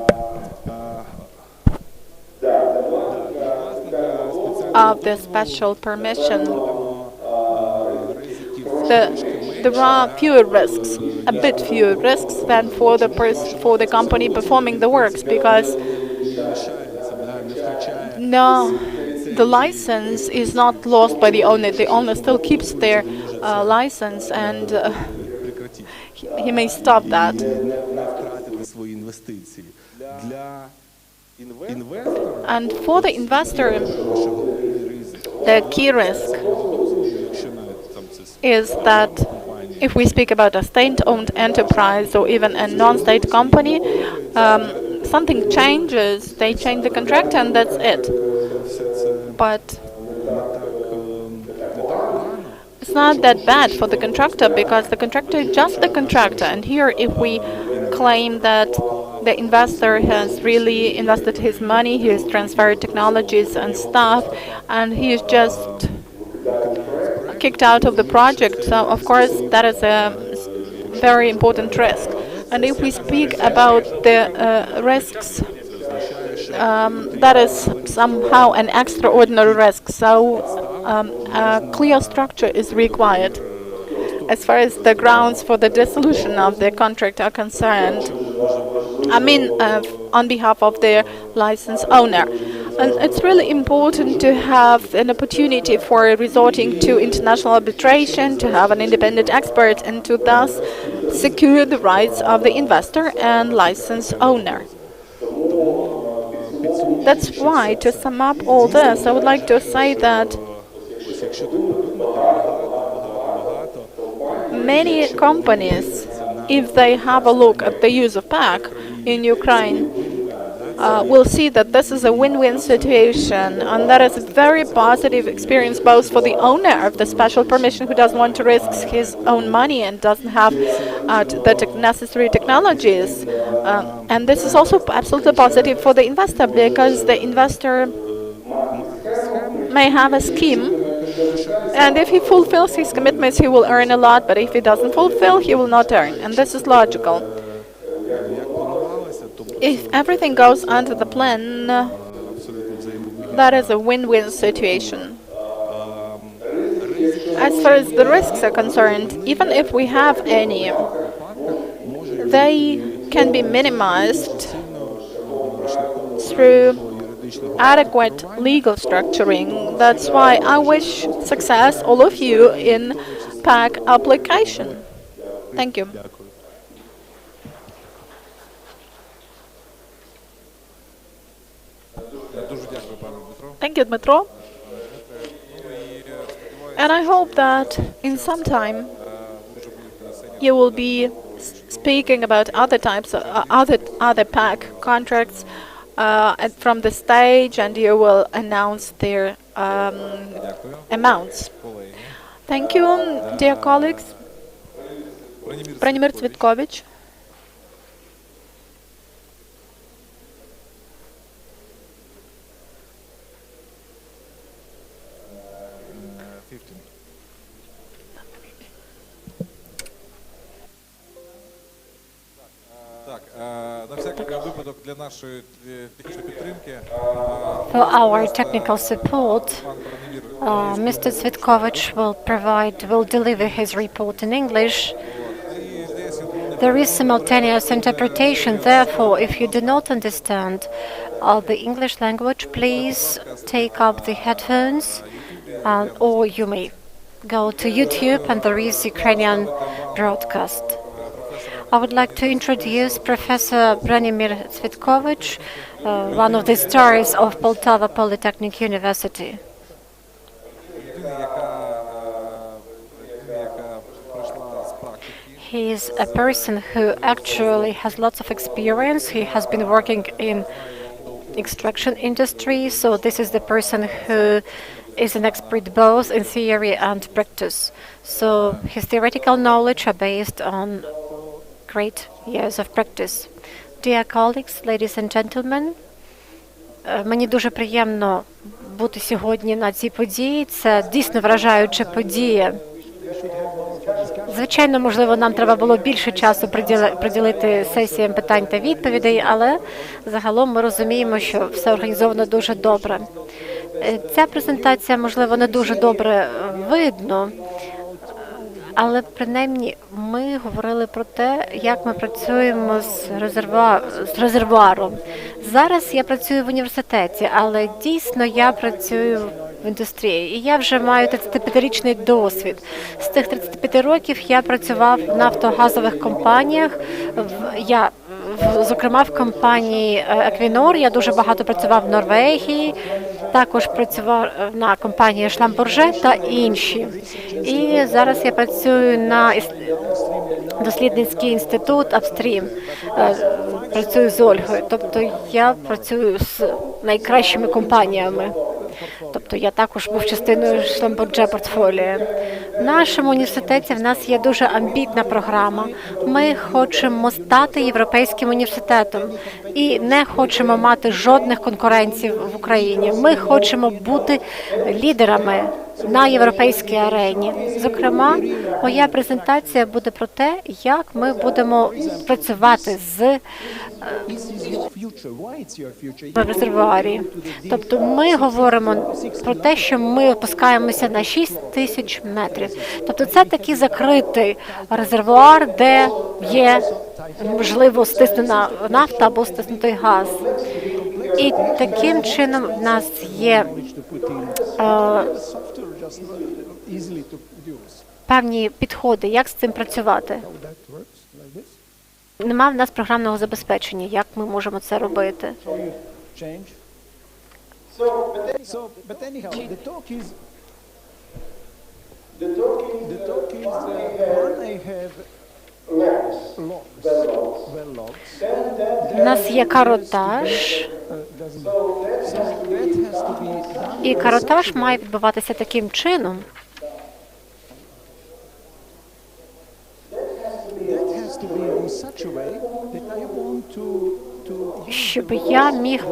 of the special permission, there are fewer risks, a bit fewer risks than for the company performing the works, because no, the license is not lost by the owner. The owner still keeps their license, and he may stop that. And for the investor, the key risk is that if we speak about a state-owned enterprise or even a non-state company, something changes, they change the contract, and that's it. But it's not that bad for the contractor, because the contractor is just the contractor. And here, if we claim that the investor has really invested his money, he has transferred technologies and stuff, and he is just kicked out of the project, so of course that is a very important risk. And if we speak about the risks, that is somehow an extraordinary risk, so a clear structure is required. As far as the grounds for the dissolution of the contract are concerned, I mean on behalf of the license owner. And it's really important to have an opportunity for resorting to international arbitration, to have an independent expert, and to thus secure the rights of the investor and license owner. That's why, to sum up all this, I would like to say that many companies, if they have a look at the use of PAC in Ukraine, will see that this is a win-win situation, and that is a very positive experience both for the owner of the special permission who doesn't want to risk his own money and doesn't have the necessary technologies. And this is also absolutely positive for the investor, because the investor may have a scheme, and if he fulfills his commitments, he will earn a lot, but if he doesn't fulfill, he will not earn, and this is logical. If everything goes under the plan, that is a win-win situation. As far as the risks are concerned, even if we have any, they can be minimized through adequate legal structuring. That's why I wish success all of you in PAC application. Thank you. Thank you, Dmitro. And I hope that in some time you will be speaking about other types of other PAC contracts from the stage, and you will announce their amounts. Thank you, dear colleagues. Branimir Cvitkovich. For our technical support, Mr. Cvitkovich will deliver his report in English. There is simultaneous interpretation, therefore, if you do not understand the English language, please take up the headphones, or you may go to YouTube and there is Ukrainian broadcast. I would like to introduce Professor Branimir Cvitkovich, one of the stars of Poltava Polytechnic University. He is a person who actually has lots of experience. He has been working in extraction industry, so this is the person who is an expert both in theory and practice. So his theoretical knowledge are based on great years of practice. Dear colleagues, ladies and gentlemen, мені дуже приємно бути сьогодні на цій події. Це дійсно вражаюча подія. Звичайно, можливо, нам треба було більше часу приділити сесіям питань та відповідей, але загалом ми розуміємо, що все організовано дуже добре. Ця презентація, можливо, не дуже добре видно, але принаймні ми говорили про те, як ми працюємо з резервуаром. Зараз я працюю в університеті, але дійсно я працюю в індустрії. І я вже маю 35-річний досвід. З тих 35 років я працював в нафтогазових компаніях, зокрема в компанії Equinor. Я дуже багато працював в Норвегії, також працював на компанії Шламбурже та інші. І зараз я працюю на дослідницький інститут Upstream, працюю з Ольгою. Тобто я працюю з найкращими компаніями. Тобто я також був частиною Шламбурже портфоліо. В нашому університеті в нас є дуже амбітна програма. Ми хочемо стати європейським університетом і не хочемо мати жодних конкурентів в Україні. Ми хочемо бути лідерами на європейській арені. Зокрема, моя презентація буде про те, як ми будемо працювати з в резервуарі. Тобто ми говоримо про те, що ми опускаємося на 6 тисяч метрів. Тобто це такий закритий резервуар, де є, можливо, стиснена нафта або стиснутий газ. І таким чином в нас є певні підходи, як з цим працювати. Нема в нас програмного забезпечення, як ми можемо це робити. У нас є каротаж, і каротаж має відбуватися таким чином, щоб я міг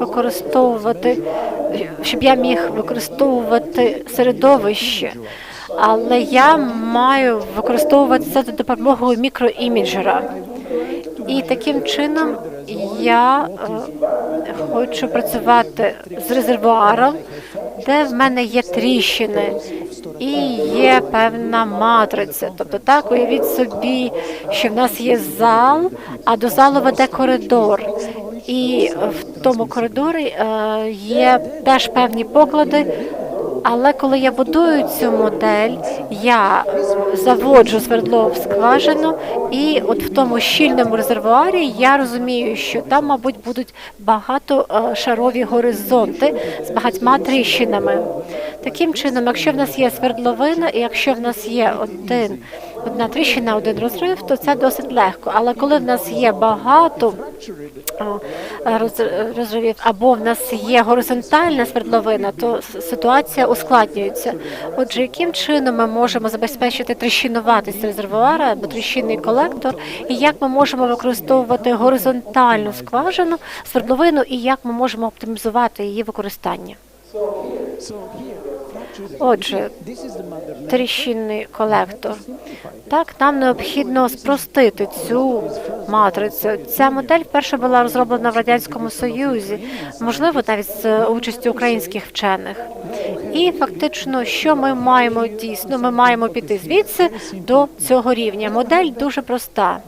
використовувати середовище, але я маю використовувати це за допомогою мікроіміджера. І таким чином я хочу працювати з резервуаром, де в мене є тріщини і є певна матриця. Тобто так, уявіть собі, що в нас є зал, а до залу веде коридор. І в тому коридорі є теж певні поклади, але коли я будую цю модель, я заводжу свердло в скважину, і от в тому щільному резервуарі я розумію, що там, мабуть, будуть багатошарові горизонти з багатьма тріщинами. Таким чином, якщо в нас є свердловина, і якщо в нас є одна тріщина, один розрив, то це досить легко. Але коли в нас є багато розривів, або в нас є горизонтальна свердловина, то ситуація ускладнюється. Отже, яким чином ми можемо забезпечити тріщинуватість резервуара або тріщинний колектор, і як ми можемо використовувати горизонтальну скважину, свердловину, і як ми можемо оптимізувати її використання? Отже, тріщинний колектор. Так, нам необхідно спростити цю матрицю. Ця модель вперше була розроблена в Радянському Союзі, можливо, навіть з участю українських вчених. І фактично, що ми маємо дійсно? Ми маємо піти звідси до цього рівня. Модель дуже проста.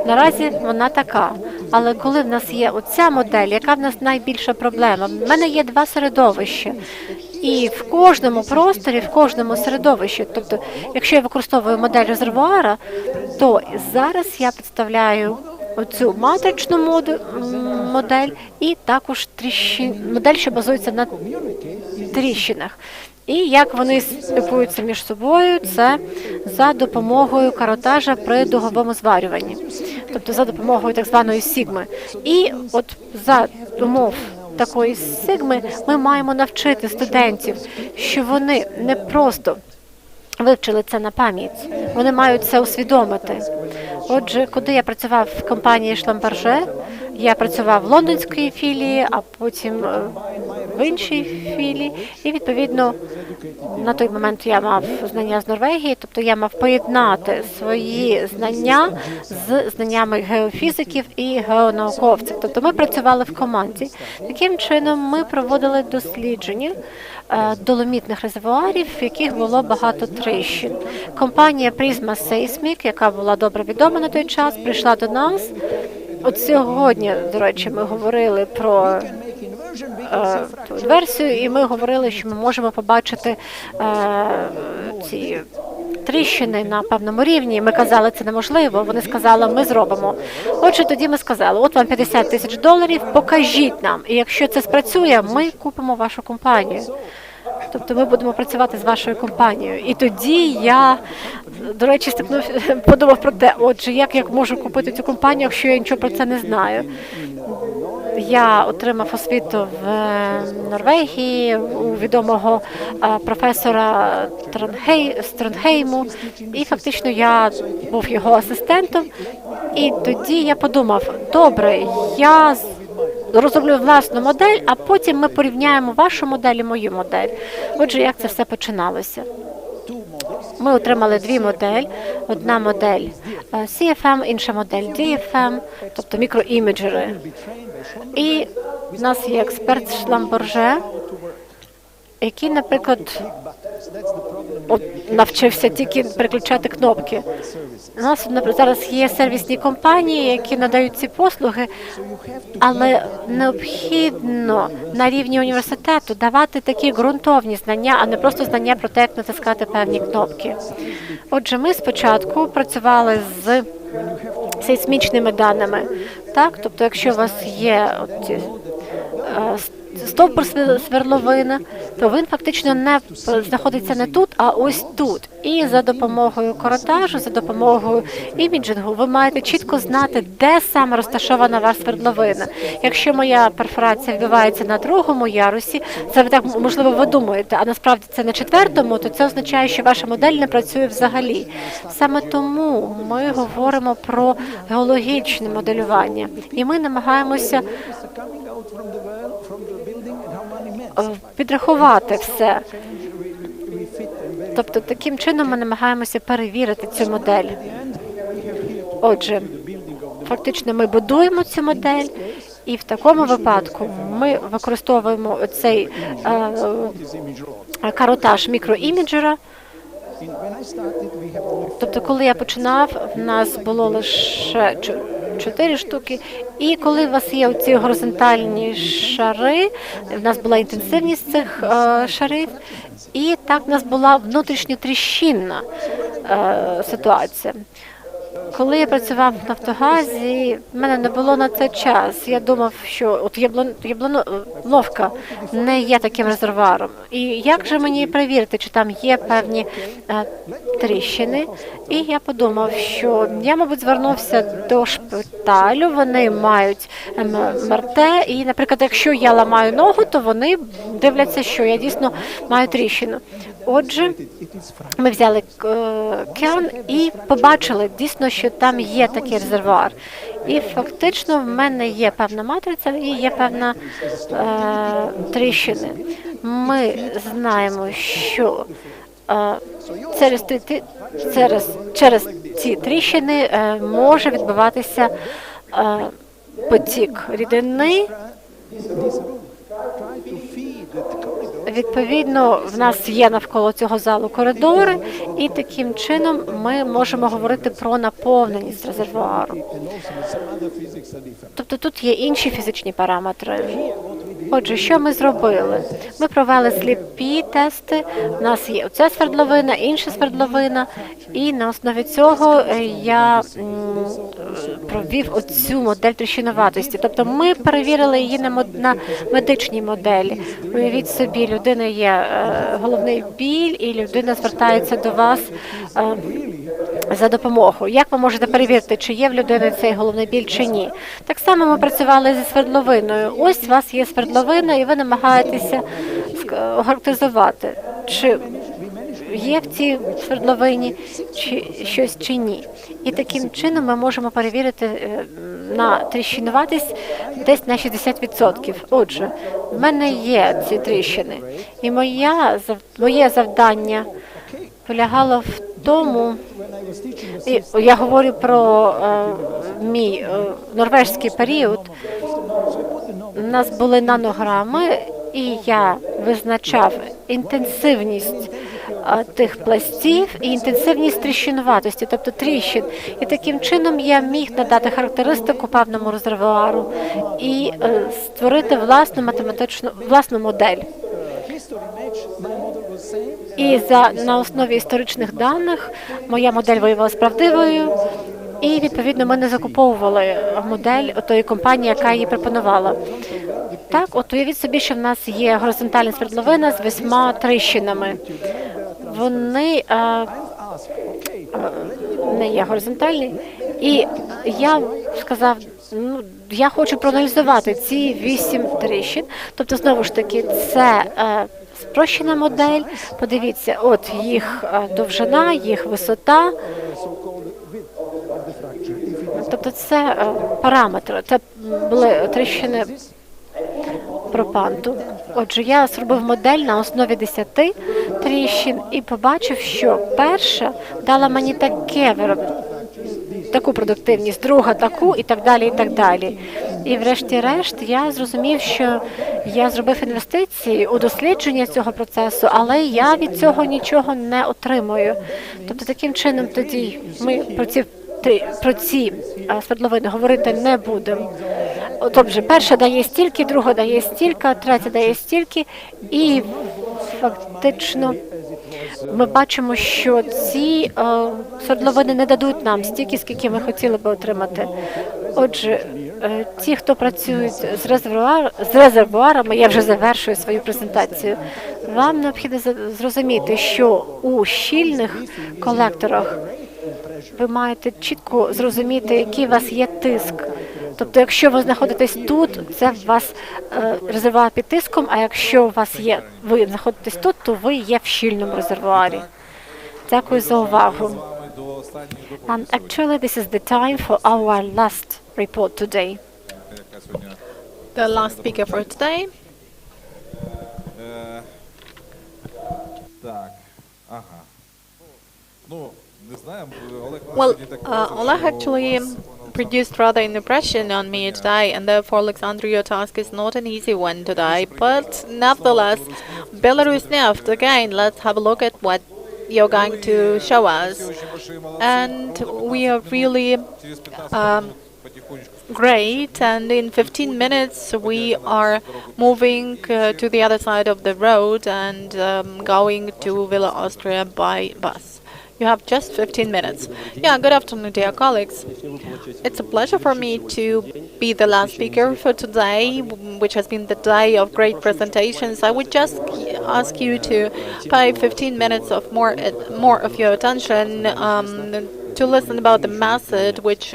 Наразі вона така. Але коли в нас є оця модель, яка в нас найбільша проблема? В мене є два середовища. І в кожному просторі, в кожному середовищі, тобто, якщо я використовую модель резервуара, то зараз я представляю оцю матричну модель і також модель, що базується на тріщинах. І як вони спілкуються між собою, це за допомогою каротажа при дуговому зварюванні, тобто за допомогою так званої сігми. І от за умов такої сигми ми маємо навчити студентів, що вони не просто вивчили це на пам'ять, вони мають це усвідомити. Отже, коли я працював в компанії Шламберже, я працював в лондонській філії, а потім в іншій філії. І, відповідно, на той момент я мав знання з Норвегії, тобто я мав поєднати свої знання з знаннями геофізиків і геонауковців. Тобто ми працювали в команді. Таким чином ми проводили дослідження доломітних резервуарів, в яких було багато тріщин. Компанія Prisma Seismic, яка була добре відома на той час, прийшла до нас. От сьогодні, до речі, ми говорили про ту версію, і ми говорили, що ми можемо побачити ці тріщини на певному рівні. Ми казали, це неможливо. Вони сказали, ми зробимо. Отже, тоді ми сказали, от вам $50 тисяч, покажіть нам. І якщо це спрацює, ми купимо вашу компанію. Тобто ми будемо працювати з вашою компанією. І тоді я, до речі, подумав про те, отже, як я можу купити цю компанію, якщо я нічого про це не знаю. Я отримав освіту в Норвегії у відомого професора з Тронхейму, і фактично я був його асистентом. І тоді я подумав, добре, я розроблю власну модель, а потім ми порівняємо вашу модель і мою модель. Отже, як це все починалося? Ми отримали дві моделі. Одна модель CFM, інша модель DFM, тобто мікроіміджери. І в нас є експерт з Шламберже, який, наприклад, навчився тільки переключати кнопки. У нас зараз є сервісні компанії, які надають ці послуги, але необхідно на рівні університету давати такі ґрунтовні знання, а не просто знання про те, як натискати певні кнопки. Отже, ми спочатку працювали з сейсмічними даними. Так? Тобто, якщо у вас є стовбур свердловини, то він фактично не знаходиться не тут, а ось тут. І за допомогою коротажу, за допомогою іміджингу ви маєте чітко знати, де саме розташована ваша свердловина. Якщо моя перфорація відбувається на 2-му ярусі, це ви так, можливо, ви думаєте, а насправді це на 4-му, то це означає, що ваша модель не працює взагалі. Саме тому ми говоримо про геологічне моделювання. І ми намагаємося підрахувати все. Тобто, таким чином ми намагаємося перевірити цю модель. Отже, фактично ми будуємо цю модель, і в такому випадку ми використовуємо цей каротаж мікроіміджера. Тобто, коли я починав, в нас було лише 4 штуки, і коли у вас є ці горизонтальні шари, в нас була інтенсивність цих шарів, і так в нас була внутрішньотріщинна ситуація. Коли я працював в Нафтогазі, в мене не було на це час. Я думав, що от Яблоновка не є таким резервуаром. І як же мені перевірити, чи там є певні тріщини? І я подумав, що я, мабуть, звернувся до шпиталю, вони мають МРТ, і, наприклад, якщо я ламаю ногу, то вони дивляться, що я дійсно маю тріщину. Отже, ми взяли керн і побачили дійсно, що там є такий резервуар. І фактично в мене є певна матриця і є певна тріщини. Ми знаємо, що через ці тріщини може відбуватися потік рідини. Відповідно, в нас є навколо цього залу коридори, і таким чином ми можемо говорити про наповненість резервуару. Тобто тут є інші фізичні параметри. Отже, що ми зробили? Ми провели сліпі тести, у нас є оця свердловина, інша свердловина, і на основі цього я провів оцю модель тріщинуватості. Тобто ми перевірили її на медичній моделі. Уявіть собі, людина є головний біль, і людина звертається до вас за допомогою. Як ви можете перевірити, чи є в людини цей головний біль, чи ні? Так само ми працювали зі свердловиною. Ось у вас є свердловина, і ви намагаєтеся охарактеризувати, чи є в цій свердловині щось чи ні. І таким чином ми можемо перевірити на тріщинуватість десь на 60%. Отже, в мене є ці тріщини. І моє завдання полягало в тому, і я говорю про мій норвезький період, у нас були нанограми, і я визначав інтенсивність тих пластів і інтенсивність тріщинуватості, тобто тріщин. І таким чином я міг надати характеристику певному резервуару і створити власну модель. І на основі історичних даних моя модель виявилася правдивою, і, відповідно, ми не закуповували модель тої компанії, яка її пропонувала. Так, от уявіть собі, що в нас є горизонтальна свердловина з 8 тріщинами. Вони не є горизонтальні. І я сказав, я хочу проаналізувати ці 8 тріщин. Тобто, знову ж таки, це спрощена модель. Подивіться, от їх довжина, їх висота. Тобто це параметри, це були тріщини пропанту. Отже, я зробив модель на основі 10 тріщин і побачив, що перша дала мені таку продуктивність, друга таку і так далі, і так далі. І врешті-решт я зрозумів, що я зробив інвестиції у дослідження цього процесу, але я від цього нічого не отримую. Тобто таким чином тоді ми про ці свердловини говорити не будемо. Тобто перша дає стільки, друга дає стільки, третя дає стільки, і фактично ми бачимо, що ці свердловини не дадуть нам стільки, скільки ми хотіли би отримати. Отже, ті, хто працюють з резервуарами, я вже завершую свою презентацію, Вам необхідно зрозуміти, що у щільних колекторах ви маєте чітко зрозуміти, який у вас є тиск. Тобто, якщо ви знаходитесь тут, це у вас резервуар під тиском, а якщо ви знаходитесь тут, то ви є в щільному резервуарі. Дякую за увагу. And actually, this is the time for our last report today. The last speaker for today. Так, ага. Ну, не знаю, Олег. Well, Oleg actually produced rather an impression on me today, and therefore, Alexander, your task is not an easy one today. But nevertheless, Belarus Neft, again, let's have a look at what you're going to show us. And we are really great, and in 15 minutes we are moving to the other side of the road and going to Villa Austria by bus. You have just 15 minutes. Yeah, good afternoon, dear colleagues. It's a pleasure for me to be the last speaker for today, which has been the day of great presentations. I would just ask you to pay 15 minutes of more of your attention to listen about the method which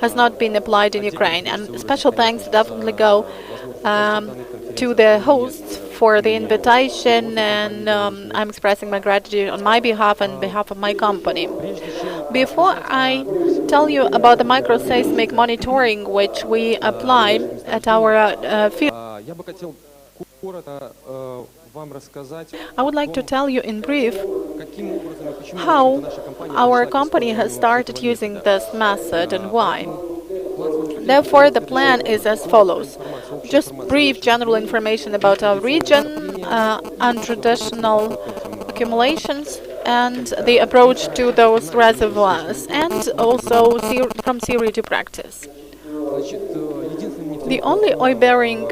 has not been applied in Ukraine. And special thanks definitely go to the hosts for the invitation, and I'm expressing my gratitude on my behalf and behalf of my company. Before I tell you about the microseismic monitoring which we apply at our field, I would like to tell you in brief how our company has started using this method and why. Therefore, the plan is as follows. Just brief general information about our region, untraditional accumulations, and the approach to those reservoirs, and also from theory to practice. The only oil-bearing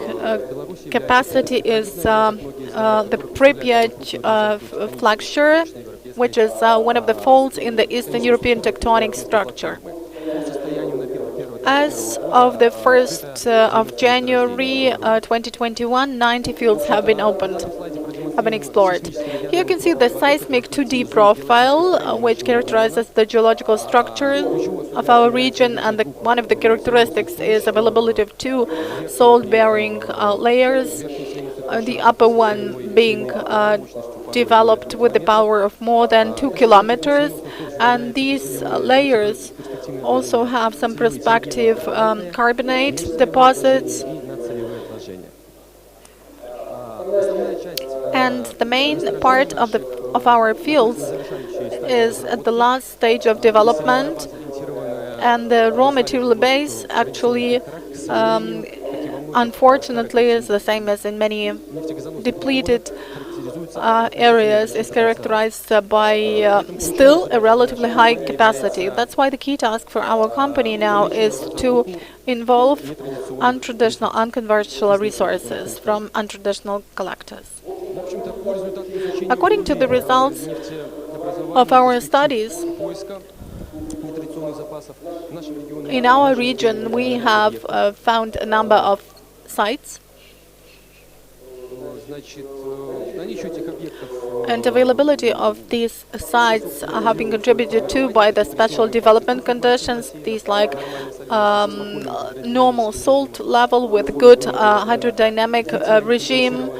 capacity is the Pripyat flexure, which is one of the faults in the Eastern European tectonic structure. As of the 1st of January 2021, 90 fields have been explored. Here you can see the seismic 2D profile, which characterizes the geological structure of our region, and one of the characteristics is availability of two salt-bearing layers, the upper one being developed with the power of more than 2 kilometers, and these layers also have some prospective carbonate deposits. And the main part of our fields is at the last stage of development, and the raw material base actually unfortunately is the same as in many depleted areas, is characterized by still a relatively high capacity. That's why the key task for our company now is to involve untraditional, unconventional resources from untraditional collectors. According to the results of our studies, in our region we have found a number of sites, and availability of these sites have been contributed to by the special development conditions, these like normal salt level with good hydrodynamic regime,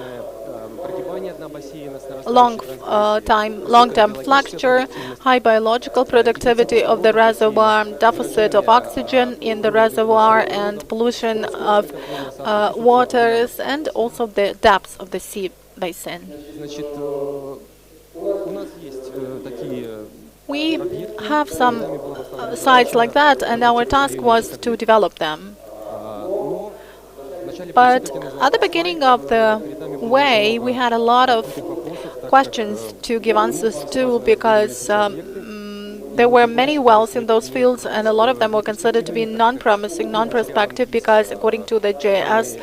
long-term flexure, high biological productivity of the reservoir, deficit of oxygen in the reservoir, and pollution of waters, and also the depth of the sea basin. We have some sites like that, and our task was to develop them. But at the beginning of the way, we had a lot of questions to give answers to, because there were many wells in those fields, and a lot of them were considered to be non-promising, non-prospective, because according to the GIS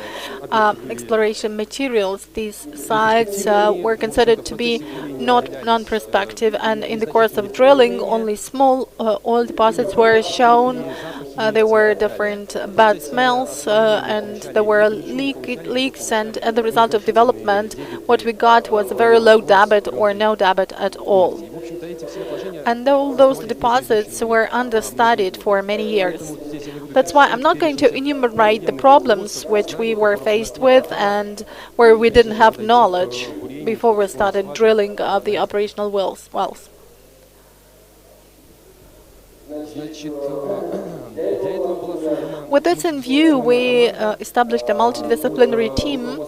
exploration materials, these sites were considered to be not non-prospective, and in the course of drilling, only small oil deposits were shown There were different bad smells, and there were leaks, and as a result of development, what we got was a very low debit or no debit at all. And all those deposits were understudied for many years. That's why I'm not going to enumerate the problems which we were faced with and where we didn't have knowledge before we started drilling of the operational wells. With this in view, we established a multidisciplinary team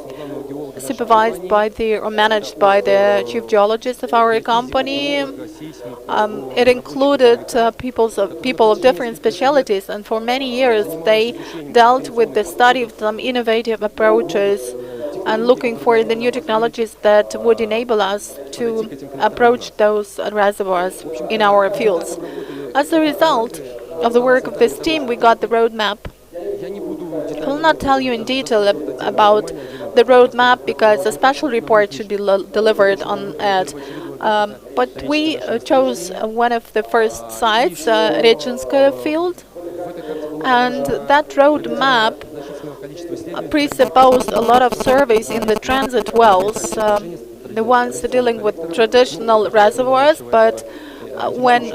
supervised by or managed by the chief geologist of our company. It included people of different specialities, and for many years they dealt with the study of some innovative approaches and looking for the new technologies that would enable us to approach those reservoirs in our fields. As a result of the work of this team, we got the roadmap. I will not tell you in detail about the roadmap because a special report should be delivered on it. But we chose one of the first sites, Rechinskaya field, and that roadmap presupposed a lot of surveys in the transit wells, the ones dealing with traditional reservoirs, but when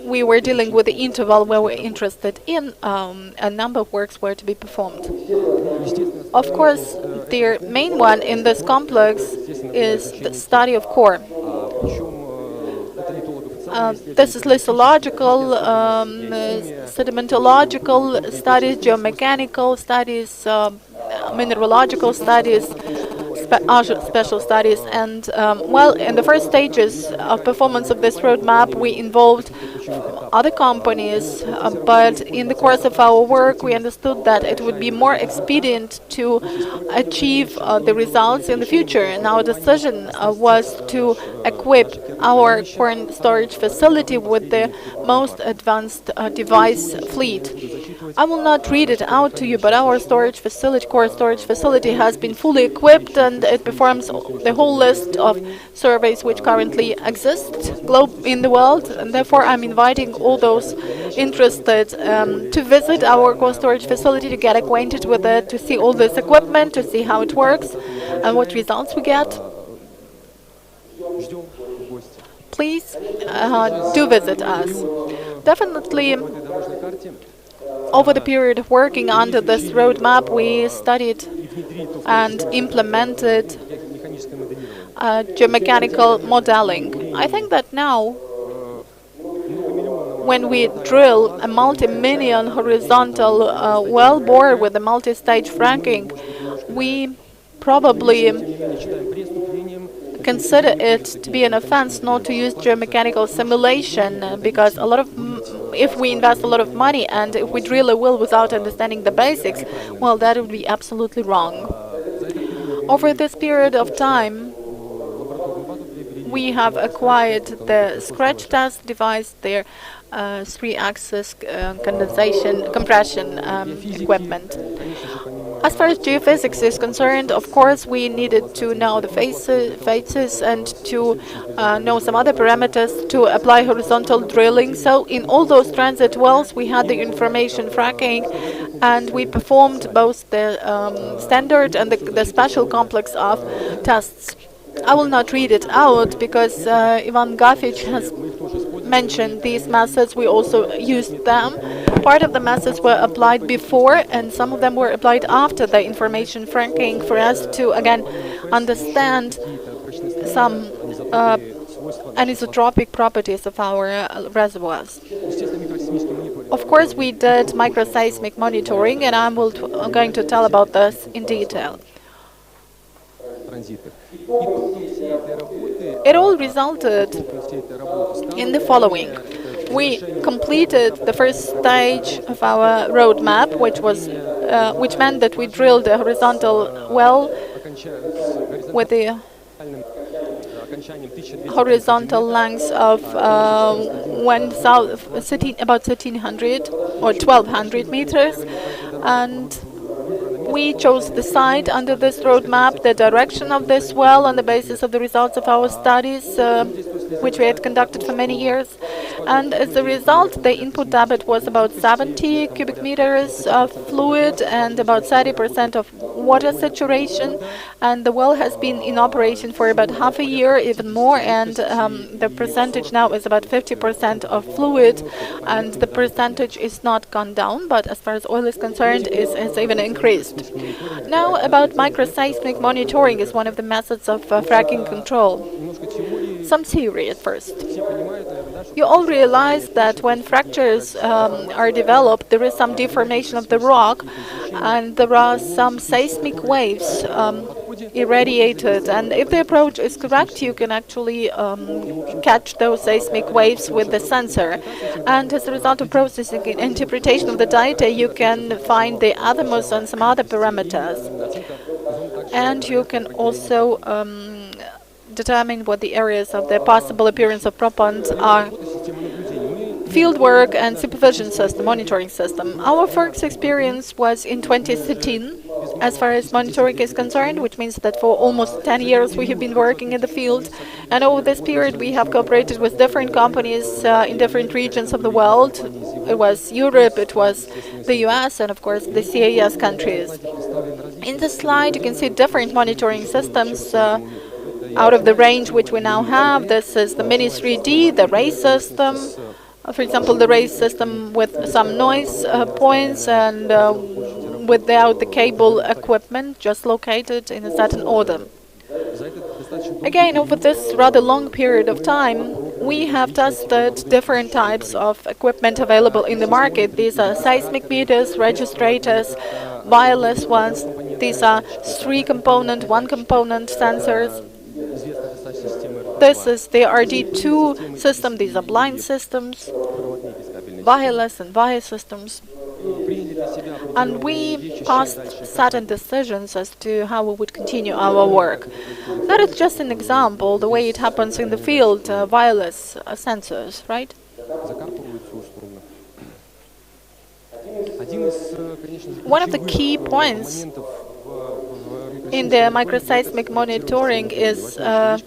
we were dealing with the interval we were interested in, a number of works were to be performed. Of course, the main one in this complex is the study of core. This is lithological, sedimentological studies, geomechanical studies, mineralogical studies, special studies, and well, in the first stages of performance of this roadmap, we involved other companies, but in the course of our work, we understood that it would be more expedient to achieve the results in the future, and our decision was to equip our current storage facility with the most advanced device fleet. I will not read it out to you, but our core storage facility has been fully equipped, and it performs the whole list of surveys which currently exist in the world, and therefore I'm inviting all those interested to visit our core storage facility, to get acquainted with it, to see all this equipment, to see how it works and what results we get. Please do visit us. Definitely, over the period of working under this roadmap, we studied and implemented geomechanical modeling. I think that now, when we drill a multi-million horizontal well bore with a multi-stage fracking, we probably consider it to be an offense not to use geomechanical simulation, because if we invest a lot of money and if we drill a well without understanding the basics, well, that would be absolutely wrong. Over this period of time, we have acquired the scratch test device, their 3-axis compression equipment. As far as geophysics is concerned, of course, we needed to know the phases and to know some other parameters to apply horizontal drilling. So in all those transit wells, we had the information fracking, and we performed both the standard and the special complex of tests. I will not read it out because Ivan Gafic has mentioned these methods. We also used them. Part of the methods were applied before, and some of them were applied after the information franking for us to, again, understand some anisotropic properties of our reservoirs. Of course, we did microseismic monitoring, and I'm going to tell about this in detail. It all resulted in the following. We completed the first stage of our roadmap, which meant that we drilled a horizontal well with the horizontal length of about 1,300 or 1,200 meters, and we chose the site under this roadmap, the direction of this well on the basis of the results of our studies, which we had conducted for many years. And as a result, the input debit was about 70 cubic meters of fluid and about 30% of water saturation. And the well has been in operation for about half a year, even more, and the percentage now is about 50% of fluid, and the percentage is not gone down, but as far as oil is concerned, has even increased. Now, about microseismic monitoring is one of the methods of fracking control. Some theory at first. You all realize that when fractures are developed, there is some deformation of the rock, and there are some seismic waves irradiated. And if the approach is correct, you can actually catch those seismic waves with the sensor. And as a result of processing and interpretation of the data, you can find the azimuths and some other parameters. And you can also determine what the areas of the possible appearance of proponents are. Fieldwork and supervision system, monitoring system. Our first experience was in 2013 as far as monitoring is concerned, which means that for almost 10 years we have been working in the field. And over this period we have cooperated with different companies in different regions of the world. It was Europe, it was the US, and of course the CIS countries. In this slide you can see different monitoring systems out of the range which we now have. This is the Mini 3D, the RACE system. For example, the RACE system with some noise points and without the cable equipment, just located in a certain order. Again, over this rather long period of time, we have tested different types of equipment available in the market. These are seismic meters, registrators, wireless ones. These are 3-component, 1-component sensors. This is the RD2 system. These are blind systems, wireless and wire systems. And we passed certain decisions as to how we would continue our work. That is just an example, the way it happens in the field, wireless sensors, right? One of the key points in the microseismic monitoring is that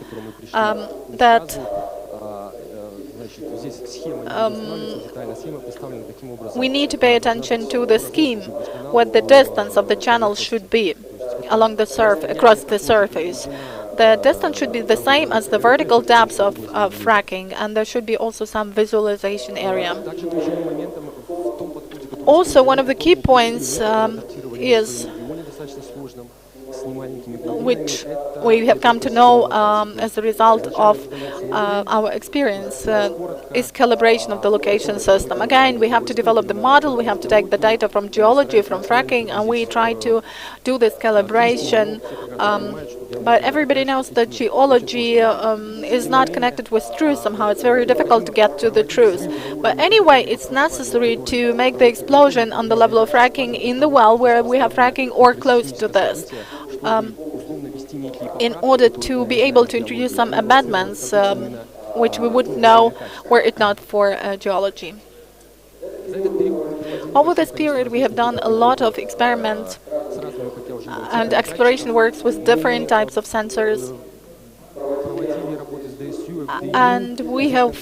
we need to pay attention to the scheme, what the distance of the channel should be along the across the surface. The distance should be the same as the vertical depths of fracking, and there should be also some visualization area. Also, one of the key points is, which we have come to know as a result of our experience, is calibration of the location system. Again, we have to develop the model, we have to take the data from geology, from fracking, and we try to do this calibration. But everybody knows that geology is not connected with truth somehow. It's very difficult to get to the truth. But anyway, it's necessary to make the explosion on the level of fracking in the well where we have fracking or close to this, in order to be able to introduce some amendments which we would know were it not for geology. Over this period we have done a lot of experiments and exploration works with different types of sensors. And we have,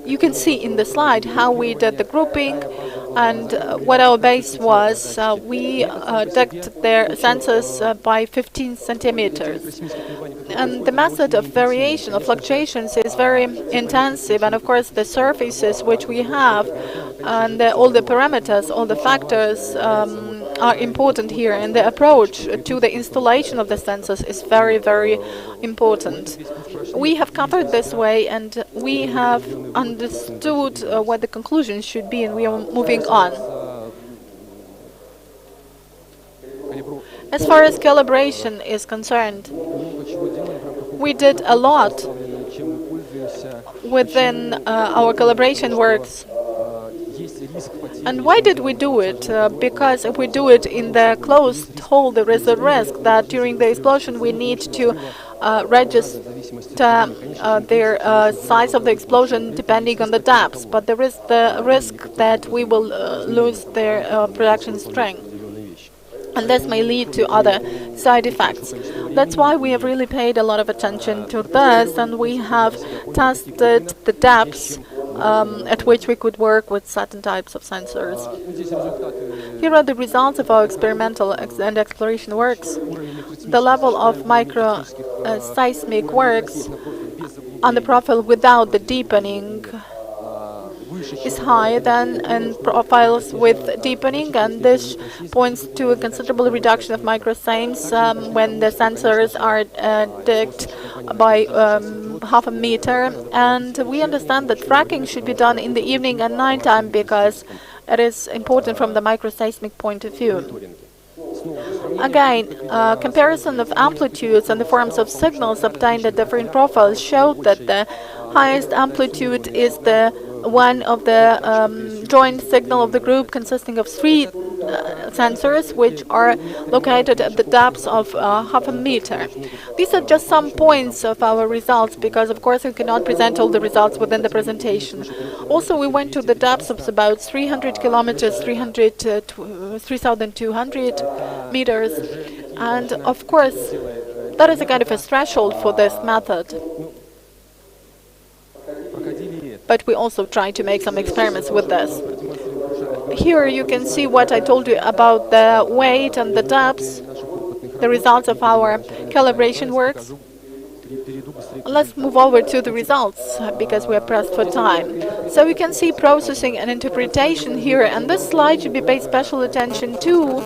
you can see in the slide how we did the grouping and what our base was. We dug their sensors by 15 centimeters. And the method of variation, of fluctuations, is very intensive. And of course the surfaces which we have and all the parameters, all the factors are important here. And the approach to the installation of the sensors is very, very important. We have covered this way and we have understood what the conclusions should be, and we are moving on. As far as calibration is concerned, we did a lot within our calibration works. And why did we do it? Because if we do it in the closed hole, there is a risk that during the explosion we need to register their size of the explosion depending on the depths. But there is the risk that we will lose their production strength. And this may lead to other side effects. That's why we have really paid a lot of attention to this, and we have tested the depths at which we could work with certain types of sensors. Here are the results of our experimental and exploration works. The level of micro seismic works on the profile without the deepening is higher than in profiles with deepening, and this points to a considerable reduction of microseisms when the sensors are digged by half a meter. And we understand that fracking should be done in the evening and nighttime because it is important from the microseismic point of view. Again, comparison of amplitudes and the forms of signals obtained at different profiles showed that the highest amplitude is the one of the joint signal of the group consisting of 3 sensors which are located at the depths of half a meter. These are just some points of our results because of course we cannot present all the results within the presentation. Also we went to the depths of about 300 kilometers, 3,200 meters, and of course that is a kind of a threshold for this method. But we also try to make some experiments with this. Here you can see what I told you about the weight and the depths, the results of our calibration works. Let's move over to the results because we are pressed for time. So you can see processing and interpretation here, and this slide should be paid special attention to.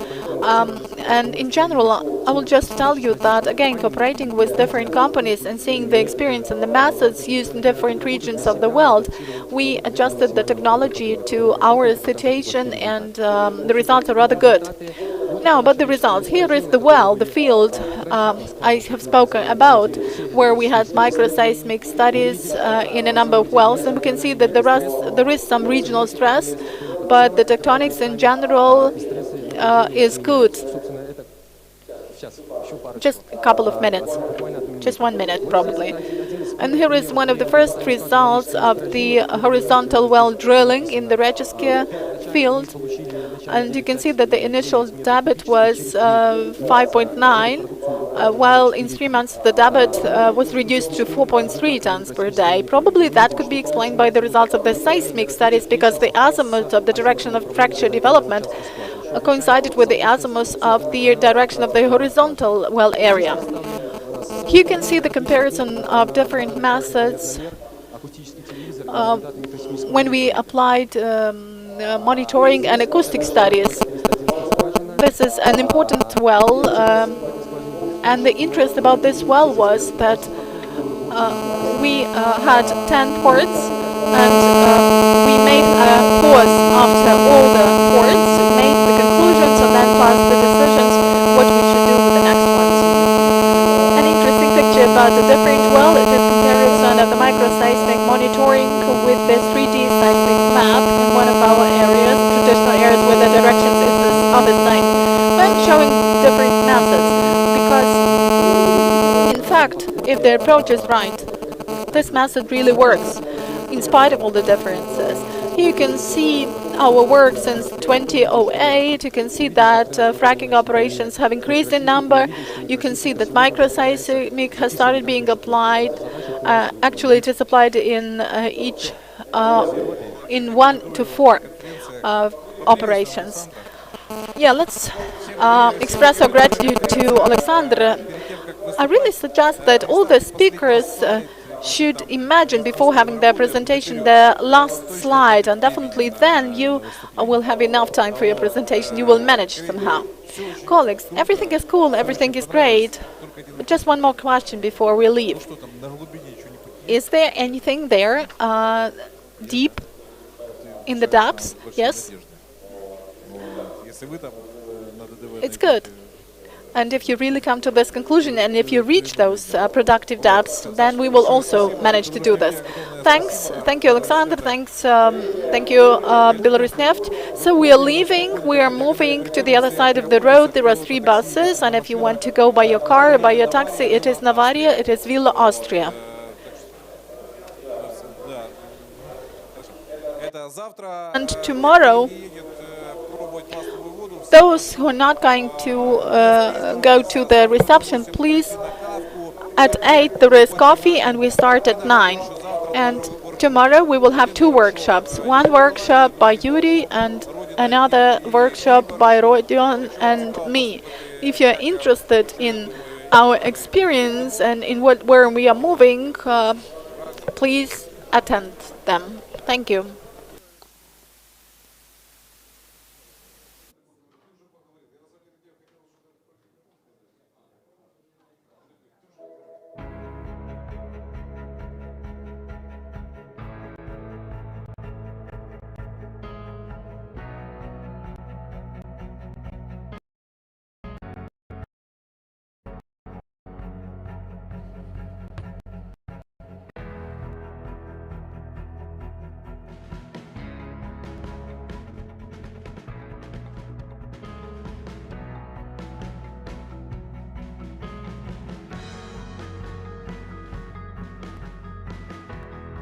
And in general, I will just tell you that, again, cooperating with different companies and seeing the experience and the methods used in different regions of the world, we adjusted the technology to our situation, and the results are rather good. Now, about the results. Here is the well, the field I have spoken about, where we had microseismic studies in a number of wells, and we can see that there is some regional stress, but the tectonics in general is good. Just a couple of minutes, just 1 minute probably. And here is one of the first results of the horizontal well drilling in the Regiske field. And you can see that the initial debit was 5.9, while in 3 months the debit was reduced to 4.3 tons per day. Probably that could be explained by the results of the seismic studies, because the azimuth of the direction of fracture development coincided with the azimuth of the direction of the horizontal well area. Here you can see the comparison of different methods when we applied monitoring and acoustic studies. This is an important well, and the interest about this well was that we had 10 ports, and we made a pause after all the ports, made the conclusions, and then passed the decisions what we should do with the next ones. An interesting picture about the different well, it is comparison of the microseismic monitoring with the 3D seismic map in one of our areas, traditional areas where the directions are the same. I'm showing different methods because, in fact, if the approach is right, this method really works in spite of all the differences. Here you can see our work since 2008. You can see that fracking operations have increased in number. You can see that microseismic has started being applied. Actually, it is applied in in 1 to 4 operations. Yeah, let's express our gratitude to Alexander. I really suggest that all the speakers should imagine before having their presentation the last slide, and definitely then you will have enough time for your presentation. You will manage somehow. Colleagues, everything is cool, everything is great, but just one more question before we leave. Is there anything there deep in the depths? Yes? It's good. And if you really come to this conclusion, and if you reach those productive depths, then we will also manage to do this. Thanks. Thank you, Alexander. Thanks. Thank you, Belarusneft. So we are leaving. We are moving to the other side of the road. There are 3 buses, and if you want to go by your car or by your taxi, it is Navaria, it is Villa, Austria. And tomorrow, those who are not going to go to the reception, please, at 8 there is coffee and we start at 9. And tomorrow we will have 2 workshops. One workshop by Yuri and another workshop by Rodion and me. If you're interested in our experience and in where we are moving, please attend them. Thank you.